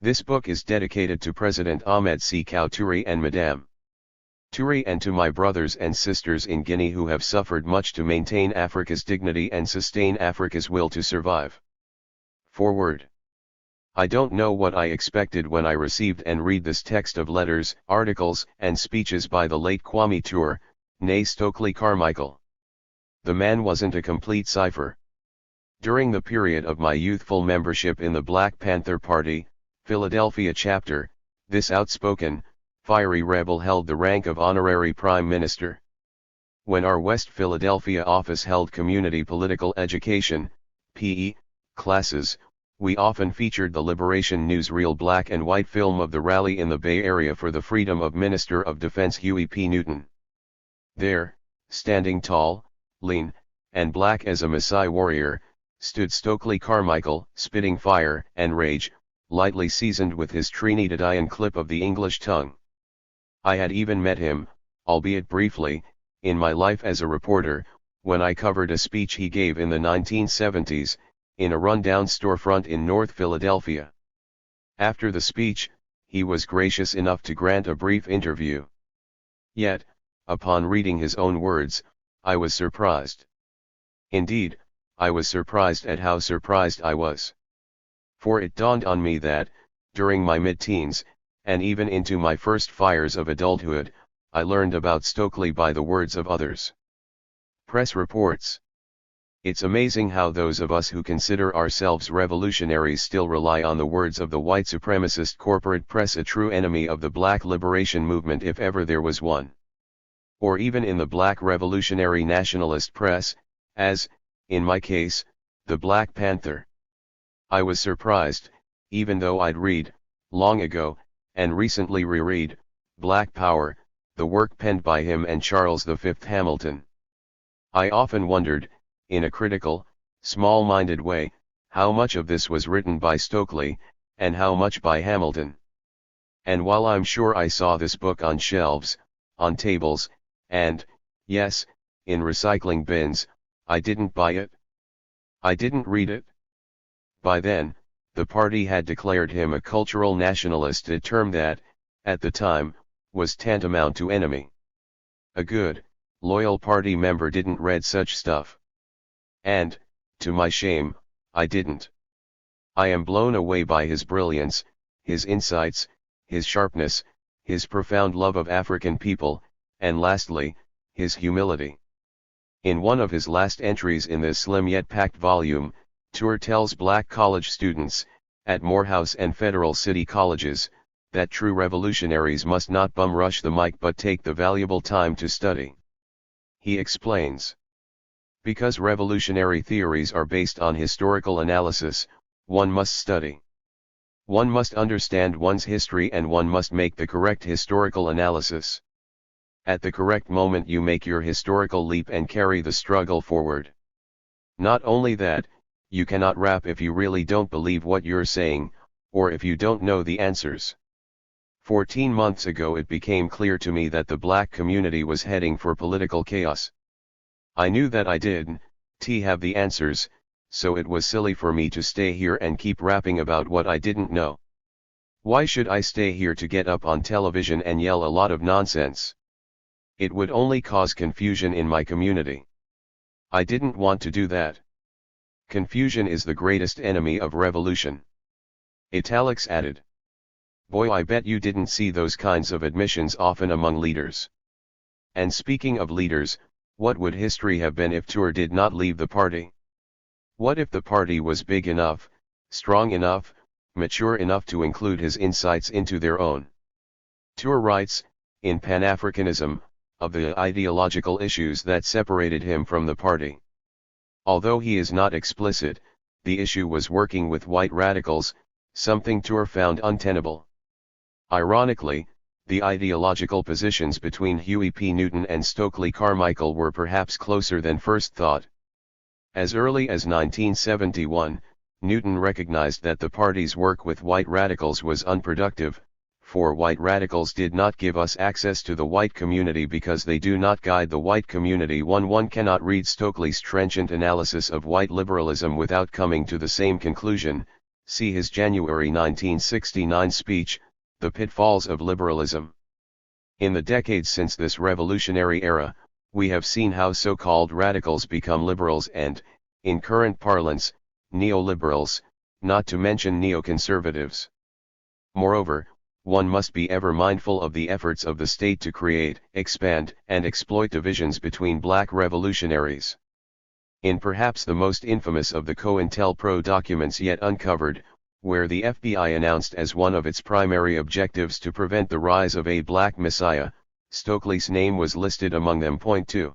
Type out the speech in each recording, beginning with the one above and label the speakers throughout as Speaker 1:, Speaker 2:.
Speaker 1: This book is dedicated to President Ahmed Sékou Touré and Madame Touré, and to my brothers and sisters in Guinea who have suffered much to maintain Africa's dignity and sustain Africa's will to survive. Foreword. I don't know what I expected when I received and read this text of letters, articles, and speeches by the late Kwame Ture, née Stokely Carmichael. The man wasn't a complete cipher. During the period of my youthful membership in the Black Panther Party, Philadelphia chapter, this outspoken, fiery rebel held the rank of honorary prime minister. When our West Philadelphia office held community political education, PE, classes, we often featured the Liberation newsreel black and white film of the rally in the Bay Area for the freedom of Minister of Defense Huey P. Newton. There, standing tall, lean, and black as a Maasai warrior, stood Stokely Carmichael, spitting fire and rage, lightly seasoned with his Trinidadian clip of the English tongue. I had even met him, albeit briefly, in my life as a reporter, when I covered a speech he gave in the 1970s, in a rundown storefront in North Philadelphia. After the speech, he was gracious enough to grant a brief interview. Yet, upon reading his own words, I was surprised. Indeed, I was surprised at how surprised I was. For it dawned on me that, during my mid-teens, and even into my first fires of adulthood, I learned about Stokely by the words of others. Press reports. It's amazing how those of us who consider ourselves revolutionaries still rely on the words of the white supremacist corporate press, a true enemy of the black liberation movement if ever there was one. Or even in the black revolutionary nationalist press, as, in my case, the Black Panther. I was surprised, even though I'd read, long ago, and recently reread, Black Power, the work penned by him and Charles V. Hamilton. I often wondered, in a critical, small-minded way, how much of this was written by Stokely, and how much by Hamilton. And while I'm sure I saw this book on shelves, on tables, and, yes, in recycling bins, I didn't buy it. I didn't read it. By then, the party had declared him a cultural nationalist, a term that, at the time, was tantamount to enemy. A good, loyal party member didn't read such stuff. And, to my shame, I didn't. I am blown away by his brilliance, his insights, his sharpness, his profound love of African people, and lastly, his humility. In one of his last entries in this slim yet packed volume, Ture tells black college students, at Morehouse and Federal City colleges, that true revolutionaries must not bum rush the mic but take the valuable time to study. He explains. Because revolutionary theories are based on historical analysis, one must study. One must understand one's history and one must make the correct historical analysis. At the correct moment you make your historical leap and carry the struggle forward. Not only that, you cannot rap if you really don't believe what you're saying, or if you don't know the answers. 14 months ago it became clear to me that the black community was heading for political chaos. I knew that I didn't have the answers, so it was silly for me to stay here and keep rapping about what I didn't know. Why should I stay here to get up on television and yell a lot of nonsense? It would only cause confusion in my community. I didn't want to do that. Confusion is the greatest enemy of revolution. Italics added. Boy, I bet you didn't see those kinds of admissions often among leaders. And speaking of leaders, what would history have been if Ture did not leave the party? What if the party was big enough, strong enough, mature enough to include his insights into their own? Ture writes, in Pan-Africanism, of the ideological issues that separated him from the party. Although he is not explicit, the issue was working with white radicals, something Ture found untenable. Ironically, the ideological positions between Huey P. Newton and Stokely Carmichael were perhaps closer than first thought. As early as 1971, Newton recognized that the party's work with white radicals was unproductive, for white radicals did not give us access to the white community because they do not guide the white community. One cannot read Stokely's trenchant analysis of white liberalism without coming to the same conclusion, See his January 1969 speech, The Pitfalls of Liberalism. In the decades since this revolutionary era, we have seen how so-called radicals become liberals and, in current parlance, neoliberals, not to mention neoconservatives. Moreover, one must be ever mindful of the efforts of the state to create, expand, and exploit divisions between black revolutionaries. In perhaps the most infamous of the COINTELPRO documents yet uncovered, where the FBI announced as one of its primary objectives to prevent the rise of a black messiah, Stokely's name was listed among them. 2.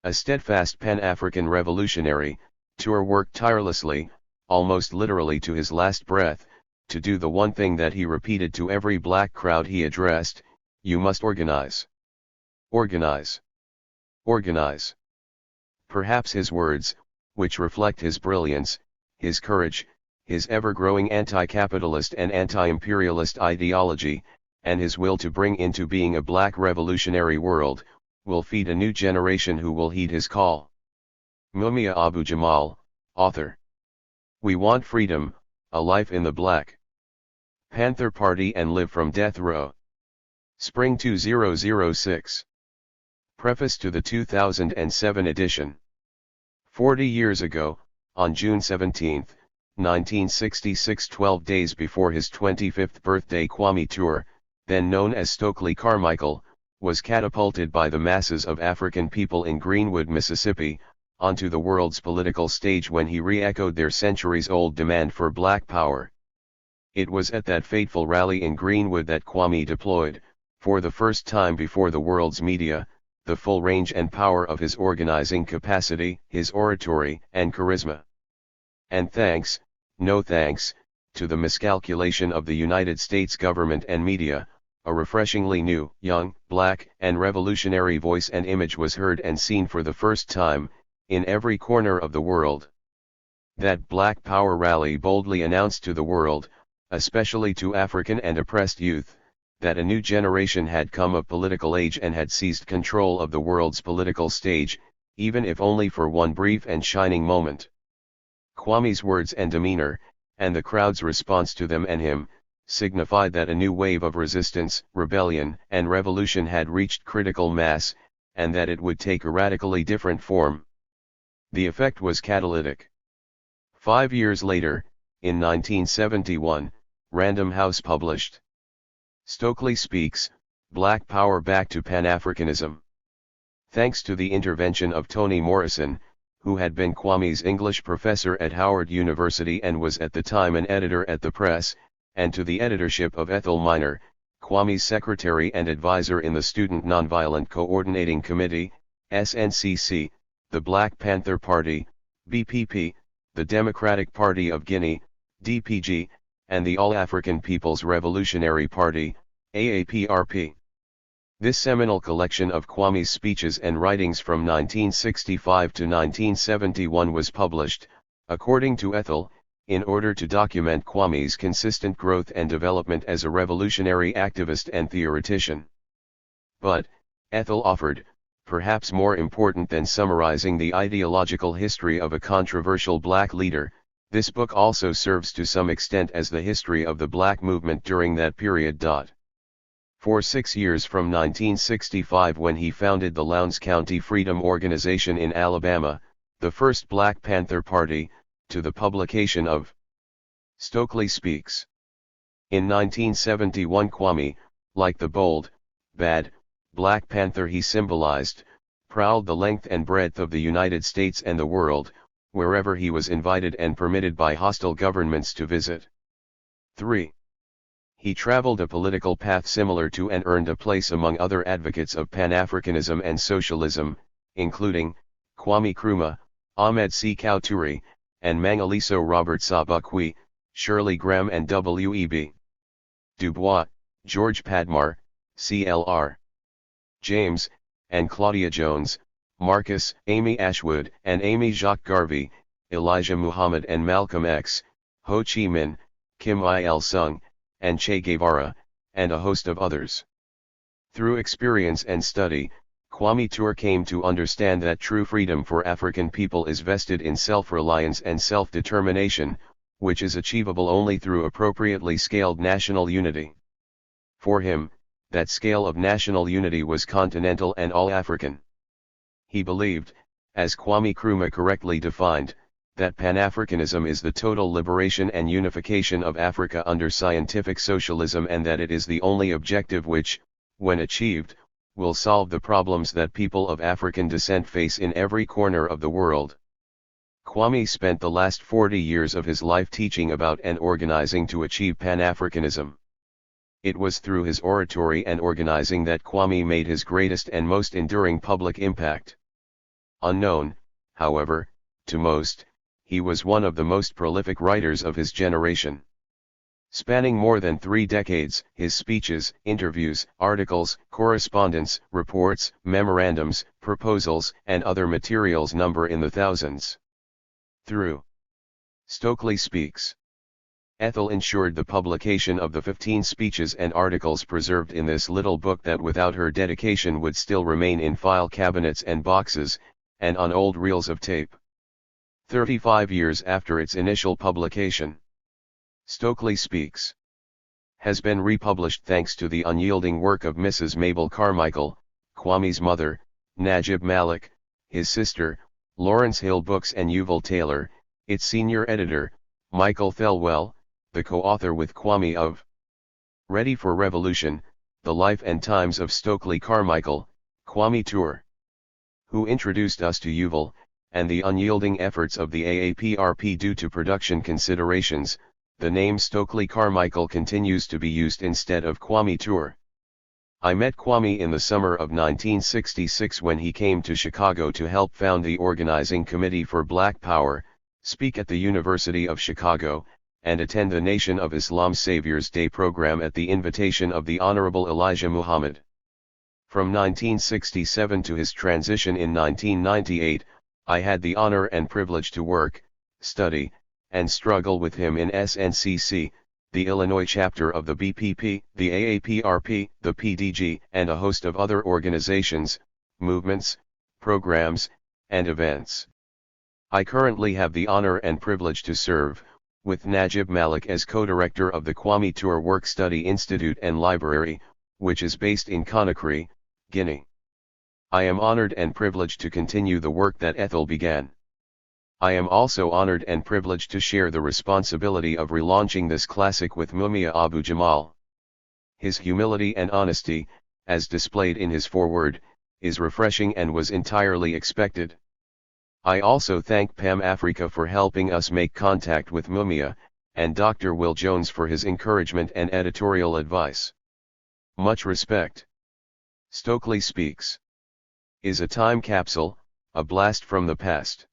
Speaker 1: A steadfast Pan-African revolutionary, Toure worked tirelessly, almost literally to his last breath, to do the one thing that he repeated to every black crowd he addressed: you must organize. Organize. Organize. Perhaps his words, which reflect his brilliance, his courage, his ever-growing anti-capitalist and anti-imperialist ideology, and his will to bring into being a black revolutionary world, will feed a new generation who will heed his call. Mumia Abu-Jamal, author. We Want Freedom, A Life in the Black Panther Party and Live from Death Row. Spring 2006. Preface to the 2007 edition. 40 years ago, on June 17, 1966, 12 days before his 25th birthday, Kwame Toure, then known as Stokely Carmichael, was catapulted by the masses of African people in Greenwood, Mississippi, onto the world's political stage when he re-echoed their centuries-old demand for black power. It was at that fateful rally in Greenwood that Kwame deployed, for the first time before the world's media, the full range and power of his organizing capacity, his oratory and charisma. And thanks, no thanks, to the miscalculation of the United States government and media, a refreshingly new, young, black, and revolutionary voice and image was heard and seen for the first time, in every corner of the world. That Black Power rally boldly announced to the world, especially to African and oppressed youth, that a new generation had come of political age and had seized control of the world's political stage, even if only for one brief and shining moment. Kwame's words and demeanor, and the crowd's response to them and him, signified that a new wave of resistance, rebellion, and revolution had reached critical mass, and that it would take a radically different form. The effect was catalytic. 5 years later, in 1971, Random House published Stokely Speaks, Black Power Back to Pan-Africanism. Thanks to the intervention of Toni Morrison, who had been Kwame's English professor at Howard University and was at the time an editor at the Press, and to the editorship of Ethel Minor, Kwame's secretary and advisor in the Student Nonviolent Coordinating Committee, SNCC, the Black Panther Party, BPP, the Democratic Party of Guinea, DPG, and the All-African People's Revolutionary Party, AAPRP. This seminal collection of Kwame's speeches and writings from 1965 to 1971 was published, according to Ethel, in order to document Kwame's consistent growth and development as a revolutionary activist and theoretician. But, Ethel offered, perhaps more important than summarizing the ideological history of a controversial black leader, this book also serves to some extent as the history of the black movement during that period. For 6 years from 1965, when he founded the Lowndes County Freedom Organization in Alabama, the first Black Panther Party, to the publication of Stokely Speaks. In 1971, Kwame, like the bold, bad, Black Panther he symbolized, prowled the length and breadth of the United States and the world, wherever he was invited and permitted by hostile governments to visit. 3. He traveled a political path similar to and earned a place among other advocates of Pan-Africanism and socialism, including Kwame Nkrumah, Ahmed Sekou Toure, and Mangaliso Robert Sobukwe, Shirley Graham and W.E.B. Du Bois, George Padmar, C.L.R. James, and Claudia Jones, Marcus, Amy Ashwood and Amy Jacques Garvey, Elijah Muhammad and Malcolm X, Ho Chi Minh, Kim Il-sung, and Che Guevara, and a host of others. Through experience and study, Kwame Toure came to understand that true freedom for African people is vested in self-reliance and self-determination, which is achievable only through appropriately scaled national unity. For him, that scale of national unity was continental and all-African. He believed, as Kwame Nkrumah correctly defined, that Pan-Africanism is the total liberation and unification of Africa under scientific socialism, and that it is the only objective which, when achieved, will solve the problems that people of African descent face in every corner of the world. Kwame spent the last 40 years of his life teaching about and organizing to achieve Pan-Africanism. It was through his oratory and organizing that Kwame made his greatest and most enduring public impact. Unknown, however, to most, he was one of the most prolific writers of his generation. Spanning more than 3 decades, his speeches, interviews, articles, correspondence, reports, memorandums, proposals, and other materials number in the thousands. Through Stokely Speaks, Ethel ensured the publication of the 15 speeches and articles preserved in this little book that without her dedication would still remain in file cabinets and boxes, and on old reels of tape. 35 years after its initial publication, Stokely Speaks has been republished thanks to the unyielding work of Mrs. Mabel Carmichael, Kwame's mother, Najib Malik, his sister, Lawrence Hill Books, and Yuval Taylor, its senior editor, Michael Thelwell, the co-author with Kwame of Ready for Revolution, The Life and Times of Stokely Carmichael, Kwame Tour, who introduced us to Yuval, and the unyielding efforts of the AAPRP. Due to production considerations, the name Stokely Carmichael continues to be used instead of Kwame Tour. I met Kwame in the summer of 1966 when he came to Chicago to help found the organizing committee for Black Power, speak at the University of Chicago, and attend the Nation of Islam Savior's Day program at the invitation of the Honorable Elijah Muhammad. From 1967 to his transition in 1998, I had the honor and privilege to work, study, and struggle with him in SNCC, the Illinois chapter of the BPP, the AAPRP, the PDG, and a host of other organizations, movements, programs, and events. I currently have the honor and privilege to serve, with Najib Malik as co-director of the Kwame Tour Work Study Institute and Library, which is based in Conakry, Guinea. I am honored and privileged to continue the work that Ethel began. I am also honored and privileged to share the responsibility of relaunching this classic with Mumia Abu Jamal. His humility and honesty, as displayed in his foreword, is refreshing and was entirely expected. I also thank PAM Africa for helping us make contact with Mumia, and Dr. Will Jones for his encouragement and editorial advice. Much respect. Stokely Speaks is a time capsule, a blast from the past.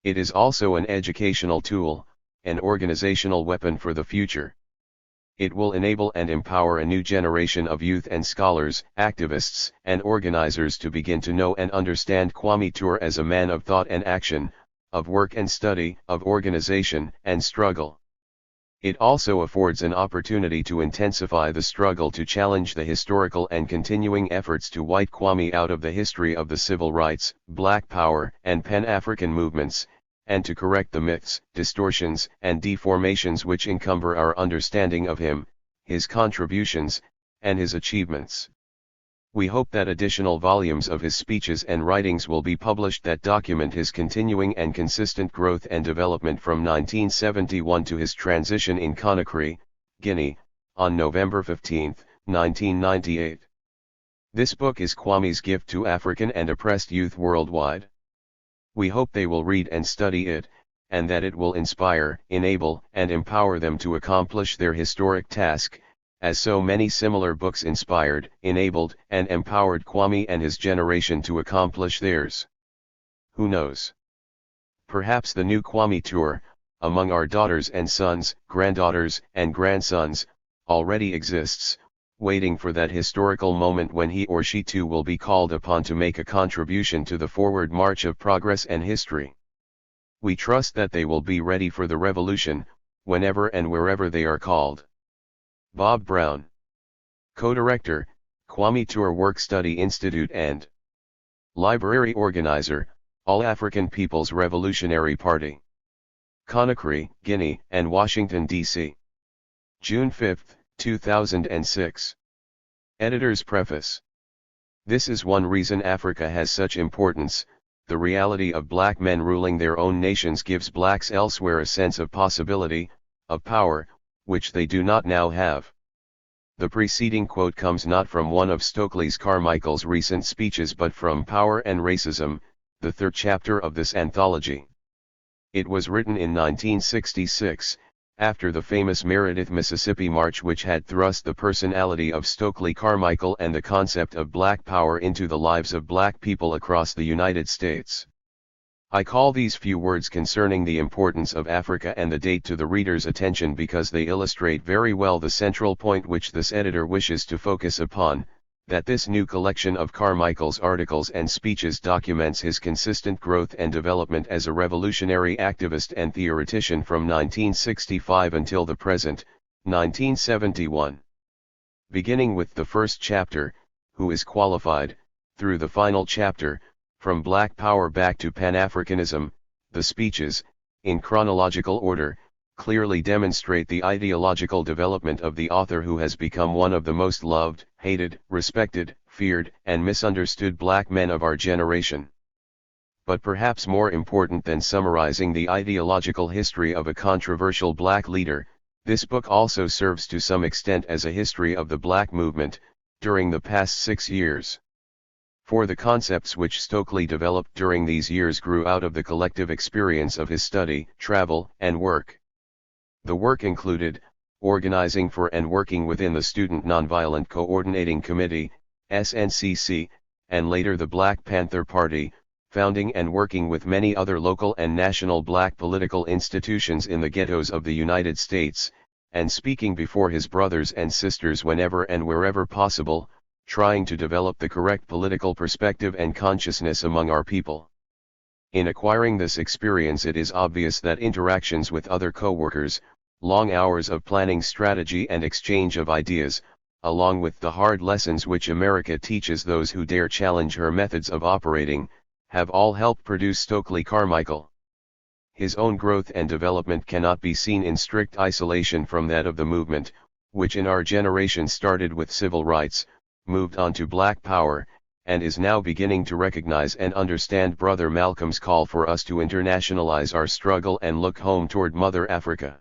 Speaker 1: It is also an educational tool, an organizational weapon for the future. It will enable and empower a new generation of youth and scholars, activists, and organizers to begin to know and understand Kwame Tour as a man of thought and action, of work and study, of organization and struggle. It also affords an opportunity to intensify the struggle to challenge the historical and continuing efforts to wipe Kwame out of the history of the civil rights, Black Power, and Pan-African movements, and to correct the myths, distortions, and deformations which encumber our understanding of him, his contributions, and his achievements. We hope that additional volumes of his speeches and writings will be published that document his continuing and consistent growth and development from 1971 to his transition in Conakry, Guinea, on November 15, 1998. This book is Kwame's gift to African and oppressed youth worldwide. We hope they will read and study it, and that it will inspire, enable, and empower them to accomplish their historic task, as so many similar books inspired, enabled, and empowered Kwame and his generation to accomplish theirs. Who knows? Perhaps the new Kwame Tour, among our daughters and sons, granddaughters, and grandsons, already exists, waiting for that historical moment when he or she too will be called upon to make a contribution to the forward march of progress and history. We trust that they will be ready for the revolution, whenever and wherever they are called. Bob Brown, Co-Director, Kwame Tour Work Study Institute and Library Organizer, All African People's Revolutionary Party. Conakry, Guinea, and Washington, D.C. June 5, 2006. Editor's Preface. This is one reason Africa has such importance. The reality of black men ruling their own nations gives blacks elsewhere a sense of possibility, of power, which they do not now have. The preceding quote comes not from one of Stokely's Carmichael's recent speeches but from Power and Racism, the third chapter of this anthology. It was written in 1966, after the famous Meredith, Mississippi March, which had thrust the personality of Stokely Carmichael and the concept of black power into the lives of black people across the United States. I call these few words concerning the importance of Africa and the date to the reader's attention because they illustrate very well the central point which this editor wishes to focus upon, that this new collection of Carmichael's articles and speeches documents his consistent growth and development as a revolutionary activist and theoretician from 1965 until the present, 1971. Beginning with the first chapter, Who is Qualified, through the final chapter, From Black Power Back to Pan-Africanism, the speeches, in chronological order, clearly demonstrate the ideological development of the author who has become one of the most loved, hated, respected, feared, and misunderstood black men of our generation. But perhaps more important than summarizing the ideological history of a controversial black leader, this book also serves to some extent as a history of the black movement, during the past 6 years. For the concepts which Stokely developed during these years grew out of the collective experience of his study, travel, and work. The work included, organizing for and working within the Student Nonviolent Coordinating Committee, SNCC, and later the Black Panther Party, founding and working with many other local and national black political institutions in the ghettos of the United States, and speaking before his brothers and sisters whenever and wherever possible, trying to develop the correct political perspective and consciousness among our people. In acquiring this experience, it is obvious that interactions with other co-workers, long hours of planning strategy and exchange of ideas, along with the hard lessons which America teaches those who dare challenge her methods of operating, have all helped produce Stokely Carmichael. His own growth and development cannot be seen in strict isolation from that of the movement, which in our generation started with civil rights, moved on to black power, and is now beginning to recognize and understand Brother Malcolm's call for us to internationalize our struggle and look home toward Mother Africa.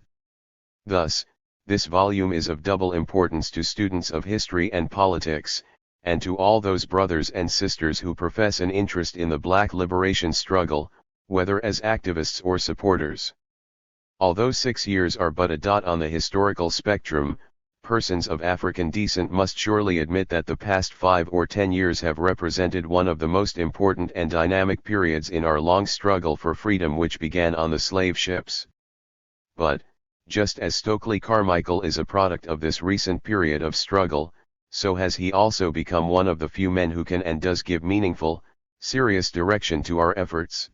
Speaker 1: Thus, this volume is of double importance to students of history and politics, and to all those brothers and sisters who profess an interest in the black liberation struggle, whether as activists or supporters. Although 6 years are but a dot on the historical spectrum, persons of African descent must surely admit that the past 5 or 10 years have represented one of the most important and dynamic periods in our long struggle for freedom, which began on the slave ships. But, just as Stokely Carmichael is a product of this recent period of struggle, so has he also become one of the few men who can and does give meaningful, serious direction to our efforts.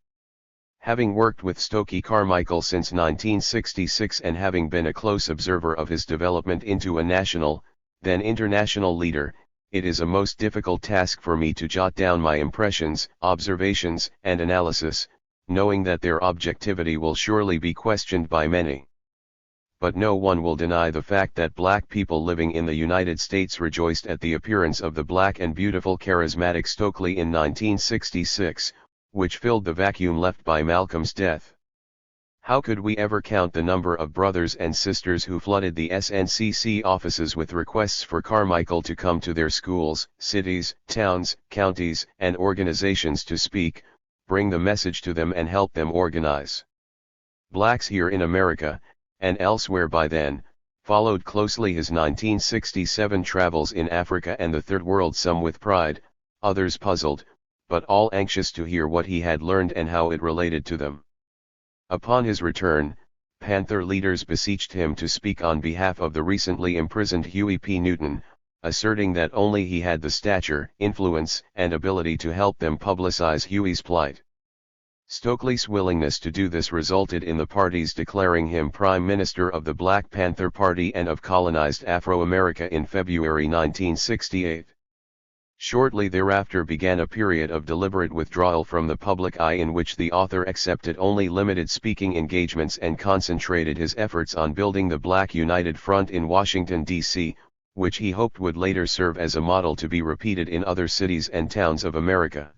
Speaker 1: Having worked with Stokely Carmichael since 1966 and having been a close observer of his development into a national, then international leader, it is a most difficult task for me to jot down my impressions, observations, and analysis, knowing that their objectivity will surely be questioned by many. But no one will deny the fact that black people living in the United States rejoiced at the appearance of the black and beautiful charismatic Stokely in 1966, which filled the vacuum left by Malcolm's death. How could we ever count the number of brothers and sisters who flooded the SNCC offices with requests for Carmichael to come to their schools, cities, towns, counties, and organizations to speak, bring the message to them and help them organize. Blacks here in America, and elsewhere by then, followed closely his 1967 travels in Africa and the Third World, some with pride, others puzzled, but all anxious to hear what he had learned and how it related to them. Upon his return, Panther leaders beseeched him to speak on behalf of the recently imprisoned Huey P. Newton, asserting that only he had the stature, influence, and ability to help them publicize Huey's plight. Stokely's willingness to do this resulted in the party's declaring him Prime Minister of the Black Panther Party and of colonized Afro-America in February 1968. Shortly thereafter began a period of deliberate withdrawal from the public eye in which the author accepted only limited speaking engagements and concentrated his efforts on building the Black United Front in Washington, D.C., which he hoped would later serve as a model to be repeated in other cities and towns of America.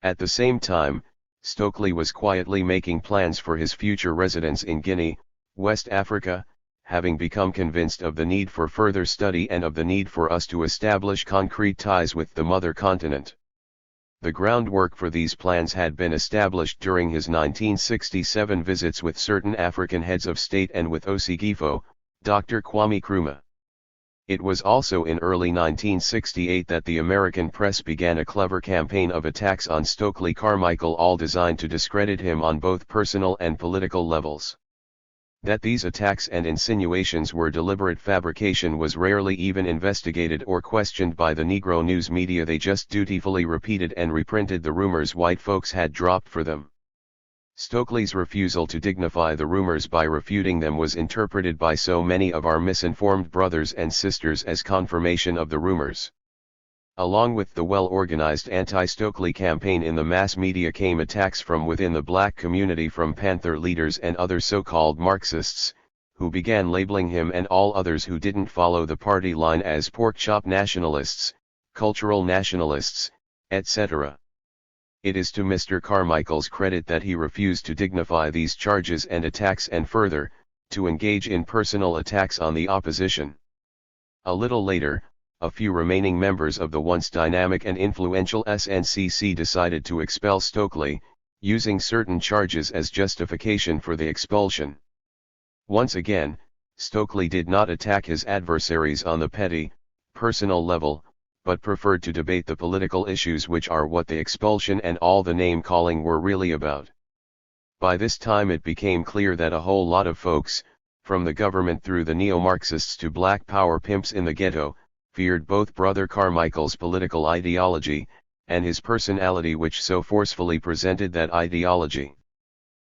Speaker 1: At the same time, Stokely was quietly making plans for his future residence in Guinea, West Africa, having become convinced of the need for further study and of the need for us to establish concrete ties with the mother continent. The groundwork for these plans had been established during his 1967 visits with certain African heads of state and with Osigifo, Dr. Kwame Nkrumah. It was also in early 1968 that the American press began a clever campaign of attacks on Stokely Carmichael, all designed to discredit him on both personal and political levels. That these attacks and insinuations were deliberate fabrication was rarely even investigated or questioned by the Negro news media. They just dutifully repeated and reprinted the rumors white folks had dropped for them. Stokely's refusal to dignify the rumors by refuting them was interpreted by so many of our misinformed brothers and sisters as confirmation of the rumors. Along with the well-organized anti-Stokely campaign in the mass media came attacks from within the black community from Panther leaders and other so-called Marxists, who began labeling him and all others who didn't follow the party line as pork-chop nationalists, cultural nationalists, etc. It is to Mr. Carmichael's credit that he refused to dignify these charges and attacks and further, to engage in personal attacks on the opposition. A little later, a few remaining members of the once dynamic and influential SNCC decided to expel Stokely, using certain charges as justification for the expulsion. Once again, Stokely did not attack his adversaries on the petty, personal level, but preferred to debate the political issues, which are what the expulsion and all the name-calling were really about. By this time it became clear that a whole lot of folks, from the government through the neo-Marxists to black power pimps in the ghetto, feared both Brother Carmichael's political ideology, and his personality which so forcefully presented that ideology.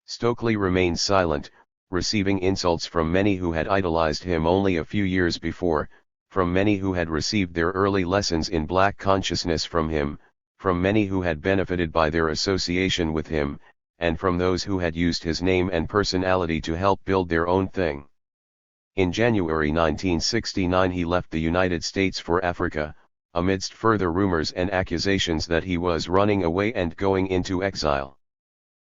Speaker 1: Stokely remained silent, receiving insults from many who had idolized him only a few years before, from many who had received their early lessons in black consciousness from him, from many who had benefited by their association with him, and from those who had used his name and personality to help build their own thing. In January 1969 he left the United States for Africa, amidst further rumors and accusations that he was running away and going into exile.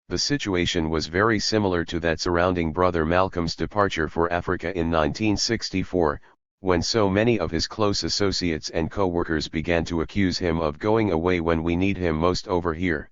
Speaker 1: The situation was very similar to that surrounding Brother Malcolm's departure for Africa in 1964, when so many of his close associates and co-workers began to accuse him of going away when we need him most over here.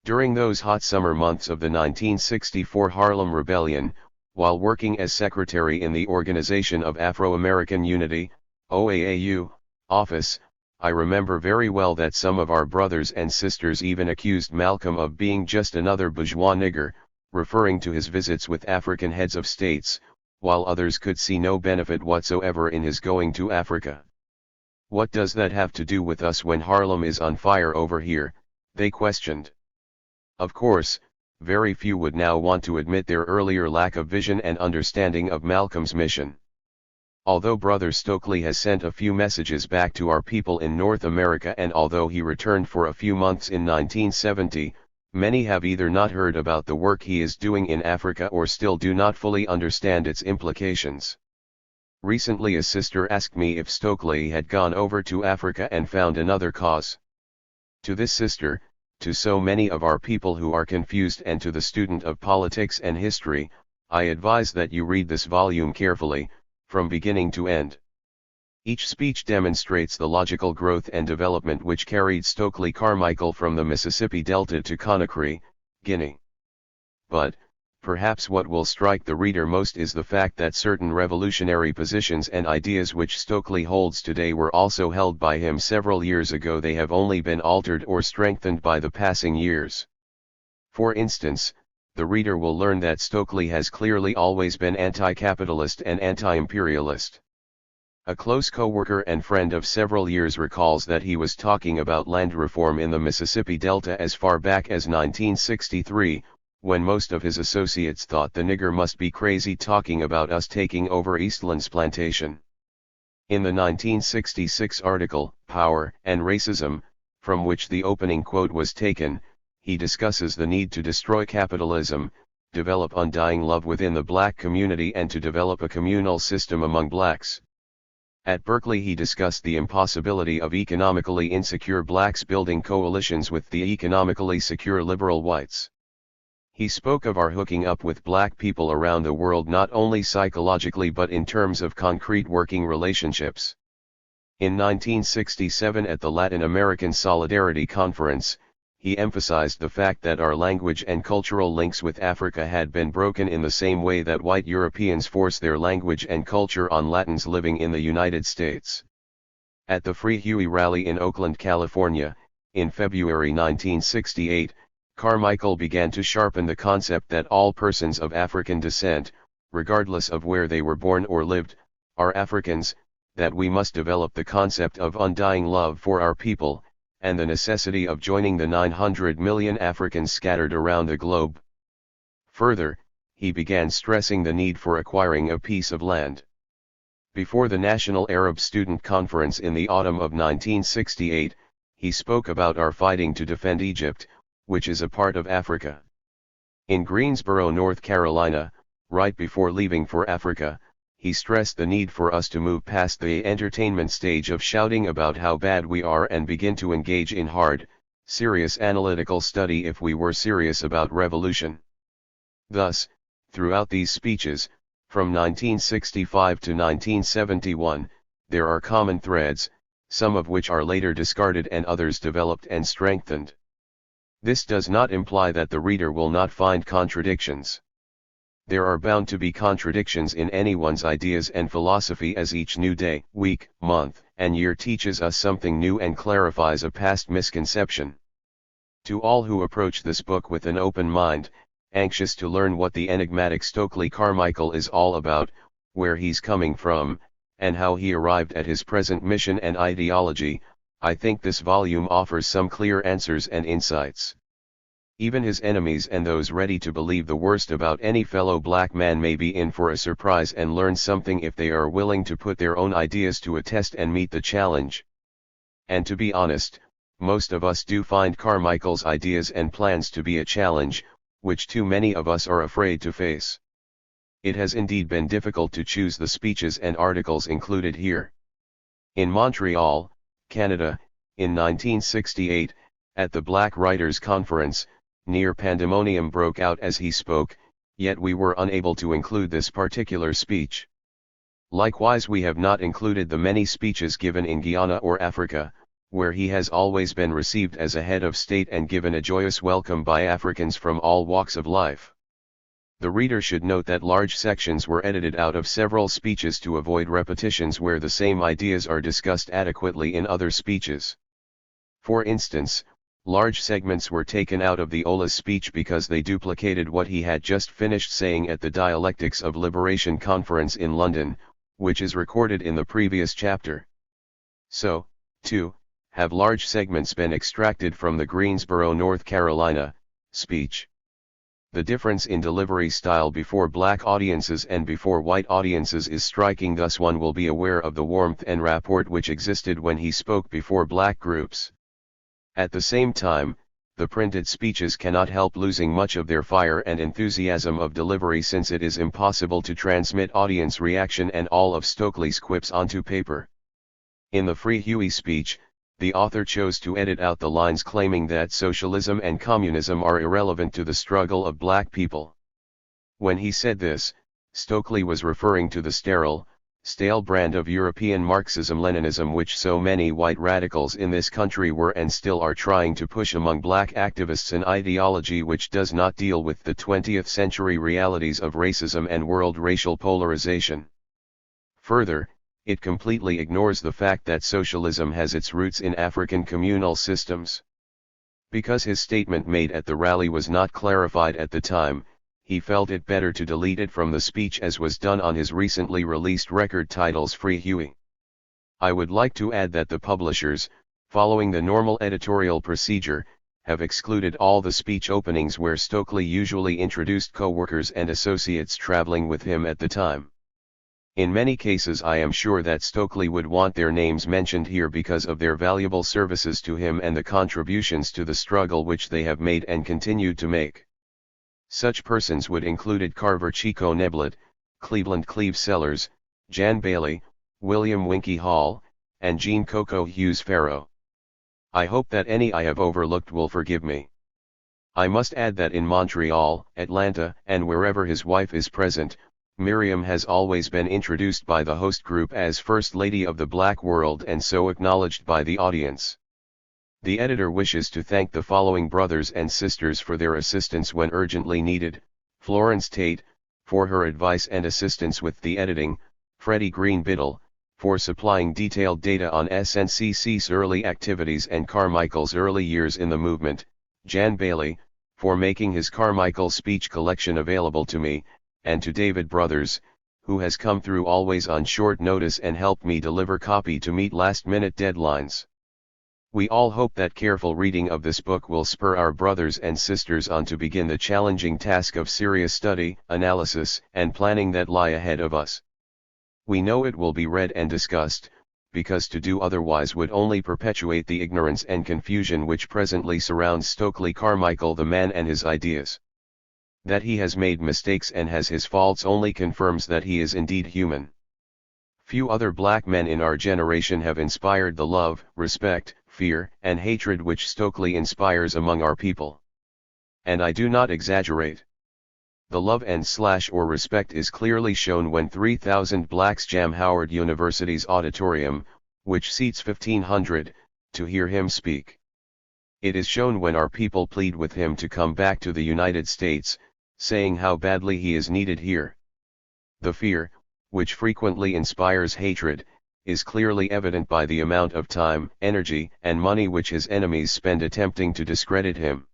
Speaker 1: During those hot summer months of the 1964 Harlem Rebellion, while working as secretary in the Organization of Afro-American Unity, OAAU, office, I remember very well that some of our brothers and sisters even accused Malcolm of being just another bourgeois nigger, referring to his visits with African heads of states, while others could see no benefit whatsoever in his going to Africa. What does that have to do with us when Harlem is on fire over here? They questioned. Of course, very few would now want to admit their earlier lack of vision and understanding of Malcolm's mission. Although Brother Stokely has sent a few messages back to our people in North America, and although he returned for a few months in 1970, many have either not heard about the work he is doing in Africa or still do not fully understand its implications. Recently a sister asked me if Stokely had gone over to Africa and found another cause. To this sister, to so many of our people who are confused, and to the student of politics and history, I advise that you read this volume carefully, from beginning to end. Each speech demonstrates the logical growth and development which carried Stokely Carmichael from the Mississippi Delta to Conakry, Guinea. But, perhaps what will strike the reader most is the fact that certain revolutionary positions and ideas which Stokely holds today were also held by him several years ago. They have only been altered or strengthened by the passing years. For instance, the reader will learn that Stokely has clearly always been anti-capitalist and anti-imperialist. A close co-worker and friend of several years recalls that he was talking about land reform in the Mississippi Delta as far back as 1963, when most of his associates thought the nigger must be crazy talking about us taking over Eastland's plantation. In the 1966 article, Power and Racism, from which the opening quote was taken, he discusses the need to destroy capitalism, develop undying love within the black community and to develop a communal system among blacks. At Berkeley he discussed the impossibility of economically insecure blacks building coalitions with the economically secure liberal whites. He spoke of our hooking up with black people around the world not only psychologically but in terms of concrete working relationships. In 1967 at the Latin American Solidarity Conference, he emphasized the fact that our language and cultural links with Africa had been broken in the same way that white Europeans force their language and culture on Latins living in the United States. At the Free Huey rally in Oakland, California, in February 1968, Carmichael began to sharpen the concept that all persons of African descent, regardless of where they were born or lived, are Africans, that we must develop the concept of undying love for our people, and the necessity of joining the 900 million Africans scattered around the globe. Further, he began stressing the need for acquiring a piece of land. Before the National Arab Student Conference in the autumn of 1968, he spoke about our fighting to defend Egypt, which is a part of Africa. In Greensboro, North Carolina, right before leaving for Africa, he stressed the need for us to move past the entertainment stage of shouting about how bad we are and begin to engage in hard, serious analytical study if we were serious about revolution. Thus, throughout these speeches, from 1965 to 1971, there are common threads, some of which are later discarded and others developed and strengthened. This does not imply that the reader will not find contradictions. There are bound to be contradictions in anyone's ideas and philosophy as each new day, week, month, and year teaches us something new and clarifies a past misconception. To all who approach this book with an open mind, anxious to learn what the enigmatic Stokely Carmichael is all about, where he's coming from, and how he arrived at his present mission and ideology, I think this volume offers some clear answers and insights. Even his enemies and those ready to believe the worst about any fellow black man may be in for a surprise and learn something if they are willing to put their own ideas to a test and meet the challenge. And to be honest, most of us do find Carmichael's ideas and plans to be a challenge, which too many of us are afraid to face. It has indeed been difficult to choose the speeches and articles included here. In Montreal, Canada, in 1968, at the Black Writers' Conference, near pandemonium broke out as he spoke, yet we were unable to include this particular speech. Likewise, we have not included the many speeches given in Guyana or Africa, where he has always been received as a head of state and given a joyous welcome by Africans from all walks of life. The reader should note that large sections were edited out of several speeches to avoid repetitions where the same ideas are discussed adequately in other speeches. For instance, large segments were taken out of the Ola's speech because they duplicated what he had just finished saying at the Dialectics of Liberation Conference in London, which is recorded in the previous chapter. So, too, have large segments been extracted from the Greensboro, North Carolina, speech. The difference in delivery style before black audiences and before white audiences is striking, thus one will be aware of the warmth and rapport which existed when he spoke before black groups. At the same time, the printed speeches cannot help losing much of their fire and enthusiasm of delivery, since it is impossible to transmit audience reaction and all of Stokely's quips onto paper. In the Free Huey speech, the author chose to edit out the lines claiming that socialism and communism are irrelevant to the struggle of black people. When he said this, Stokely was referring to the sterile, stale brand of European Marxism-Leninism which so many white radicals in this country were and still are trying to push among black activists, an ideology which does not deal with the 20th century realities of racism and world racial polarization. Further, it completely ignores the fact that socialism has its roots in African communal systems. Because his statement made at the rally was not clarified at the time, he felt it better to delete it from the speech, as was done on his recently released record titles Free Huey. I would like to add that the publishers, following the normal editorial procedure, have excluded all the speech openings where Stokely usually introduced co-workers and associates traveling with him at the time. In many cases I am sure that Stokely would want their names mentioned here because of their valuable services to him and the contributions to the struggle which they have made and continued to make. Such persons would include Carver Chico Neblett, Cleveland Cleve Sellers, Jan Bailey, William Winky Hall, and Jean Coco Hughes Farrow. I hope that any I have overlooked will forgive me. I must add that in Montreal, Atlanta, and wherever his wife is present, Miriam has always been introduced by the host group as First Lady of the Black World and so acknowledged by the audience. The editor wishes to thank the following brothers and sisters for their assistance when urgently needed: Florence Tate, for her advice and assistance with the editing; Freddie Green Biddle, for supplying detailed data on SNCC's early activities and Carmichael's early years in the movement; Jan Bailey, for making his Carmichael speech collection available to me; and to David Brothers, who has come through always on short notice and helped me deliver copy to meet last-minute deadlines. We all hope that careful reading of this book will spur our brothers and sisters on to begin the challenging task of serious study, analysis, and planning that lie ahead of us. We know it will be read and discussed, because to do otherwise would only perpetuate the ignorance and confusion which presently surrounds Stokely Carmichael the man and his ideas. That he has made mistakes and has his faults only confirms that he is indeed human. Few other black men in our generation have inspired the love, respect, fear, and hatred which Stokely inspires among our people. And I do not exaggerate. The love and/or respect is clearly shown when 3,000 blacks jam Howard University's auditorium, which seats 1,500, to hear him speak. It is shown when our people plead with him to come back to the United States, saying how badly he is needed here. The fear, which frequently inspires hatred, is clearly evident by the amount of time, energy, and money which his enemies spend attempting to discredit him.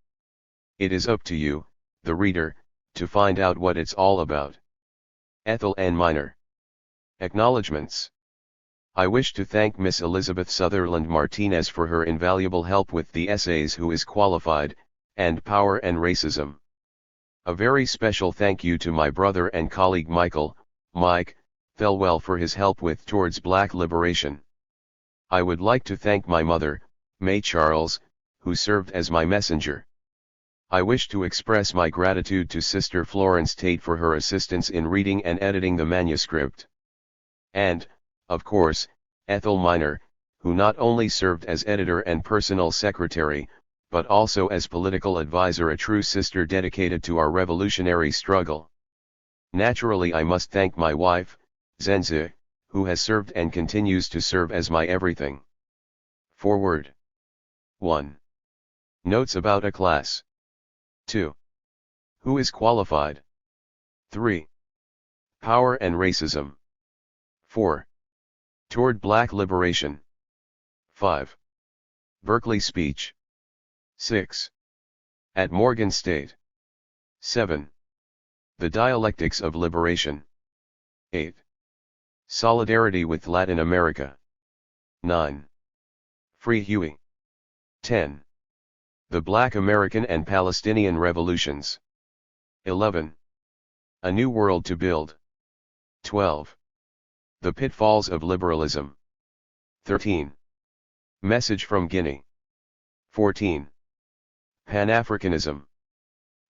Speaker 1: It is up to you, the reader, to find out what it's all about. Ethel N. Miner. Acknowledgements. I wish to thank Miss Elizabeth Sutherland Martinez for her invaluable help with the essays Who is Qualified, and Power and Racism. A very special thank you to my brother and colleague Mike Thelwell for his help with Towards Black Liberation. I would like to thank my mother, May Charles, who served as my messenger. I wish to express my gratitude to Sister Florence Tate for her assistance in reading and editing the manuscript. And, of course, Ethel Miner, who not only served as editor and personal secretary, but also as political advisor, a true sister dedicated to our revolutionary struggle. Naturally I must thank my wife, Zenzi, who has served and continues to serve as my everything. Forward. 1. Notes about a class. 2. Who is qualified? 3. Power and racism. 4. Toward Black Liberation. 5. Berkeley speech. 6. At Morgan State. 7. The dialectics of liberation. 8. Solidarity with Latin America. 9. Free Huey. 10. The Black American and Palestinian Revolutions. 11. A New World to Build. 12. The Pitfalls of Liberalism. 13. Message from Guinea. 14. Pan-Africanism.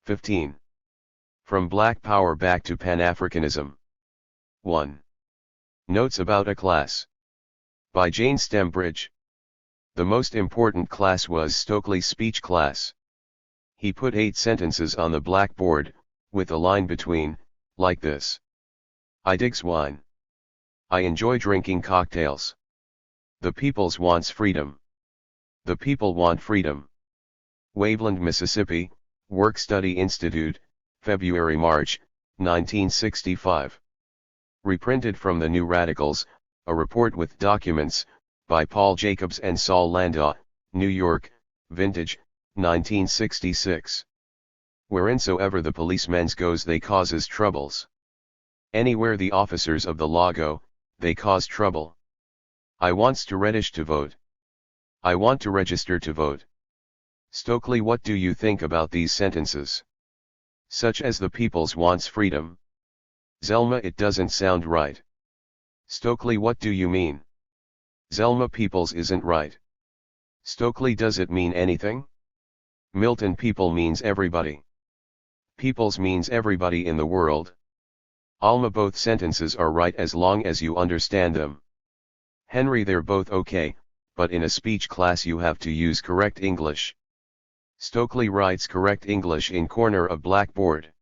Speaker 1: 15. From Black Power Back to Pan-Africanism. 1. Notes about a class. By Jane Stembridge. The most important class was Stokely's speech class. He put 8 sentences on the blackboard, with a line between, like this. I digs wine. I enjoy drinking cocktails. The peoples wants freedom. The people want freedom. Waveland, Mississippi, Work-Study Institute, February-March, 1965. Reprinted from the New Radicals, a report with documents, by Paul Jacobs and Saul Landau, New York, vintage, 1966. Whereinsoever the policemen's goes they causes troubles. Anywhere the officers of the law go, they cause trouble. I wants to reddish to vote. I want to register to vote. Stokely, what do you think about these sentences? Such as the peoples wants freedom. Zelma, it doesn't sound right. Stokely, what do you mean? Zelma, peoples isn't right. Stokely, does it mean anything? Milton, people means everybody. Peoples means everybody in the world. Alma, both sentences are right as long as you understand them. Henry, they're both okay, but in a speech class you have to use correct English. Stokely writes correct English in corner of blackboard.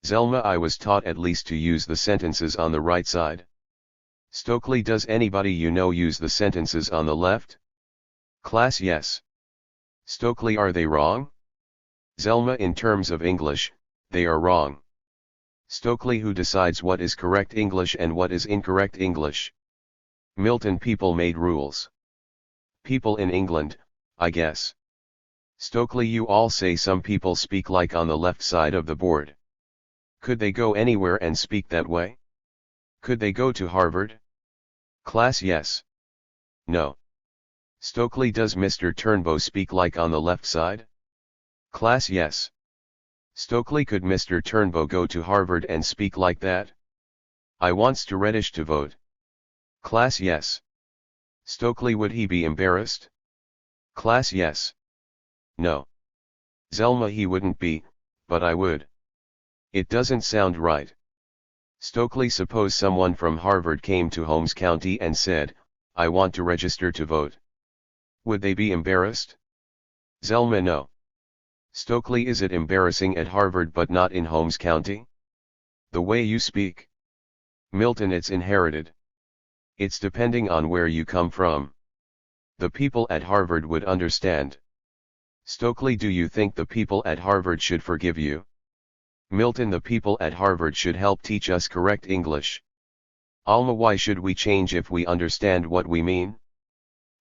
Speaker 1: Zelma, I was taught at least to use the sentences on the right side. Stokely, does anybody you know use the sentences on the left? Class, yes. Stokely, are they wrong? Zelma, in terms of English, they are wrong. Stokely, who decides what is correct English and what is incorrect English? Milton, people made rules. People in England, I guess. Stokely, you all say some people speak like on the left side of the board. Could they go anywhere and speak that way? Could they go to Harvard? Class, yes. No. Stokely, does Mr. Turnbow speak like on the left side? Class, yes. Stokely, could Mr. Turnbow go to Harvard and speak like that? I wants to Reddish to vote. Class, yes. Stokely, would he be embarrassed? Class, yes. No. Zelma, he wouldn't be, but I would. It doesn't sound right. Stokely, suppose someone from Harvard came to Holmes County and said, I want to register to vote. Would they be embarrassed? Zelma, no. Stokely, is it embarrassing at Harvard but not in Holmes County? The way you speak. Milton, it's inherited. It's depending on where you come from. The people at Harvard would understand. Stokely, do you think the people at Harvard should forgive you? Milton, the people at Harvard should help teach us correct English. Alma, why should we change if we understand what we mean?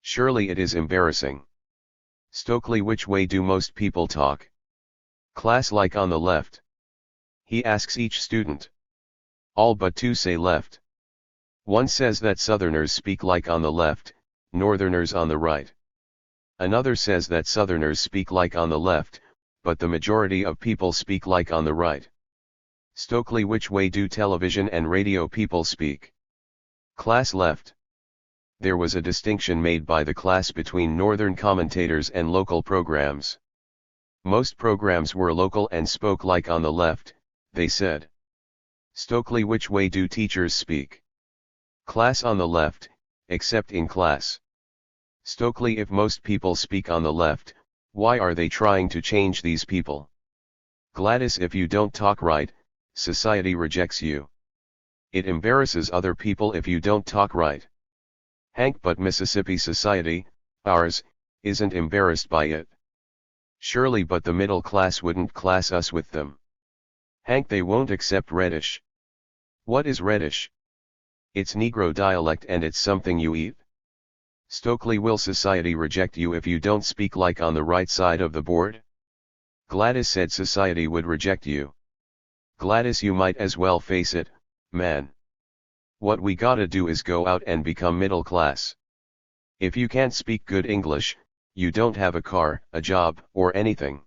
Speaker 1: Surely it is embarrassing. Stokely, which way do most people talk? Class, like on the left. He asks each student. All but two say left. One says that Southerners speak like on the left, Northerners on the right. Another says that Southerners speak like on the left, but the majority of people speak like on the right. Stokely, which way do television and radio people speak? Class, left. There was a distinction made by the class between northern commentators and local programs. Most programs were local and spoke like on the left, they said. Stokely, which way do teachers speak? Class, on the left, except in class. Stokely, if most people speak on the left, why are they trying to change these people? Gladys, if you don't talk right, society rejects you. It embarrasses other people if you don't talk right. Hank, but Mississippi society, ours, isn't embarrassed by it. Surely, but the middle class wouldn't class us with them. Hank, they won't accept Reddish. What is Reddish? It's Negro dialect and it's something you eat. Stokely, will society reject you if you don't speak like on the right side of the board? Gladys said society would reject you. Gladys, you might as well face it, man. What we gotta do is go out and become middle class. If you can't speak good English, you don't have a car, a job, or anything.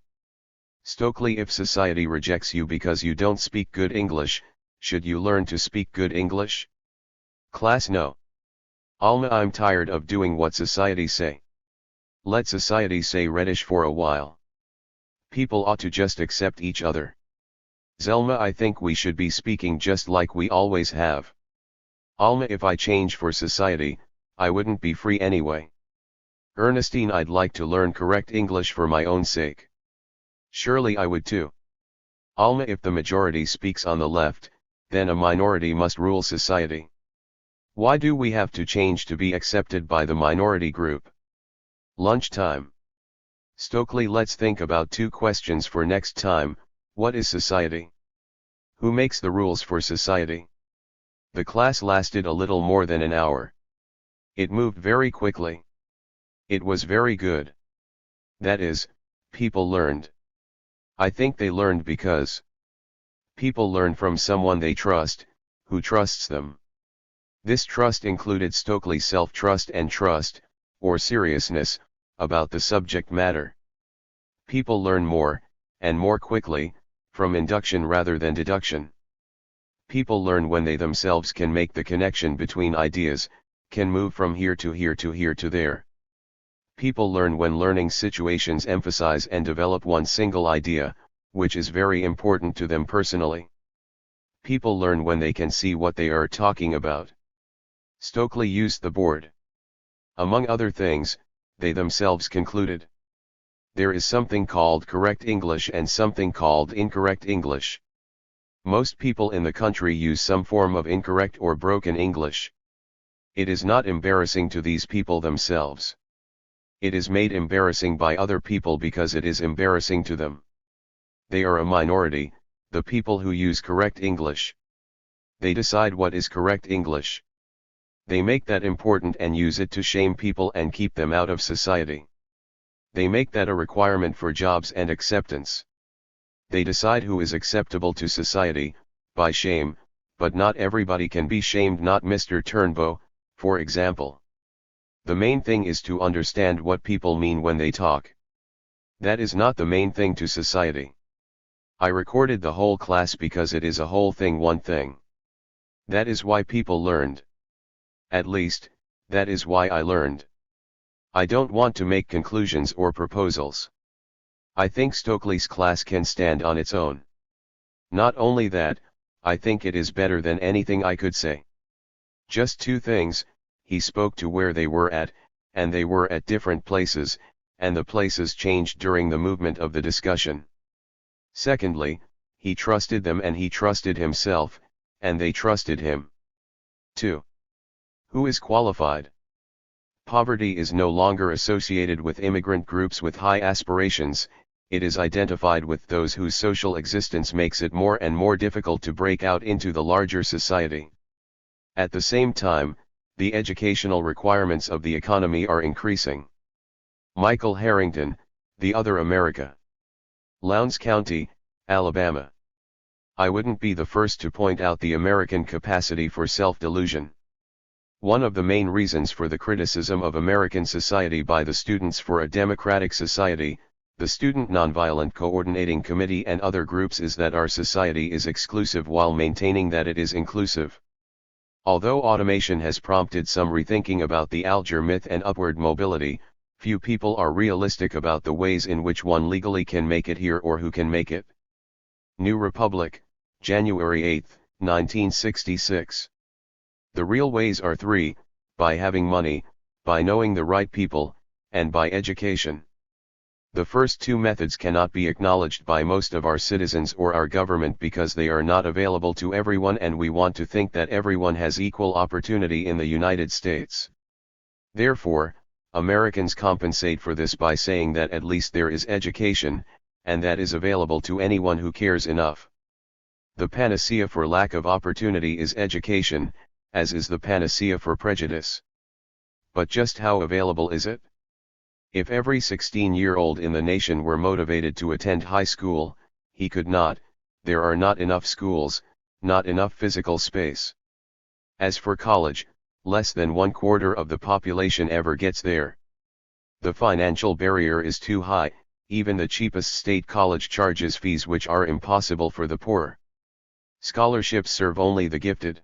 Speaker 1: Stokely, if society rejects you because you don't speak good English, should you learn to speak good English? Class, no. Alma, I'm tired of doing what society say. Let society say Reddish for a while. People ought to just accept each other. Zelma, I think we should be speaking just like we always have. Alma, if I change for society, I wouldn't be free anyway. Ernestine, I'd like to learn correct English for my own sake. Surely I would too. Alma, if the majority speaks on the left, then a minority must rule society. Why do we have to change to be accepted by the minority group? Lunchtime. Stokely, let's think about 2 questions for next time. What is society? Who makes the rules for society? The class lasted a little more than an hour. It moved very quickly. It was very good. That is, people learned. I think they learned because people learn from someone they trust, who trusts them. This trust included Stokely's self-trust and trust, or seriousness, about the subject matter. People learn more, and more quickly, from induction rather than deduction. People learn when they themselves can make the connection between ideas, can move from here to here to here to there. People learn when learning situations emphasize and develop one single idea, which is very important to them personally. People learn when they can see what they are talking about. Stokely used the board. Among other things, they themselves concluded. There is something called correct English and something called incorrect English. Most people in the country use some form of incorrect or broken English. It is not embarrassing to these people themselves. It is made embarrassing by other people because it is embarrassing to them. They are a minority, the people who use correct English. They decide what is correct English. They make that important and use it to shame people and keep them out of society. They make that a requirement for jobs and acceptance. They decide who is acceptable to society, by shame, but not everybody can be shamed, not Mr. Turnbow, for example. The main thing is to understand what people mean when they talk. That is not the main thing to society. I recorded the whole class because it is a whole thing, one thing. That is why people learned. At least, that is why I learned. I don't want to make conclusions or proposals. I think Stokely's class can stand on its own. Not only that, I think it is better than anything I could say. Just two things: he spoke to where they were at, and they were at different places, and the places changed during the movement of the discussion. Secondly, he trusted them and he trusted himself, and they trusted him. 2. Who is qualified? Poverty is no longer associated with immigrant groups with high aspirations, it is identified with those whose social existence makes it more and more difficult to break out into the larger society. At the same time, the educational requirements of the economy are increasing. Michael Harrington, The Other America. Lowndes County, Alabama. I wouldn't be the first to point out the American capacity for self-delusion. One of the main reasons for the criticism of American society by the Students for a Democratic Society, the Student Nonviolent Coordinating Committee and other groups is that our society is exclusive while maintaining that it is inclusive. Although automation has prompted some rethinking about the Alger myth and upward mobility, few people are realistic about the ways in which one legally can make it here or who can make it. New Republic, January 8, 1966. The real ways are three: by having money, by knowing the right people, and by education. The first two methods cannot be acknowledged by most of our citizens or our government because they are not available to everyone, and we want to think that everyone has equal opportunity in the United States. Therefore, Americans compensate for this by saying that at least there is education, and that is available to anyone who cares enough. The panacea for lack of opportunity is education, as is the panacea for prejudice. But just how available is it? If every 16-year-old in the nation were motivated to attend high school, he could not. There are not enough schools, not enough physical space. As for college, less than 1/4 of the population ever gets there. The financial barrier is too high, even the cheapest state college charges fees which are impossible for the poor. Scholarships serve only the gifted.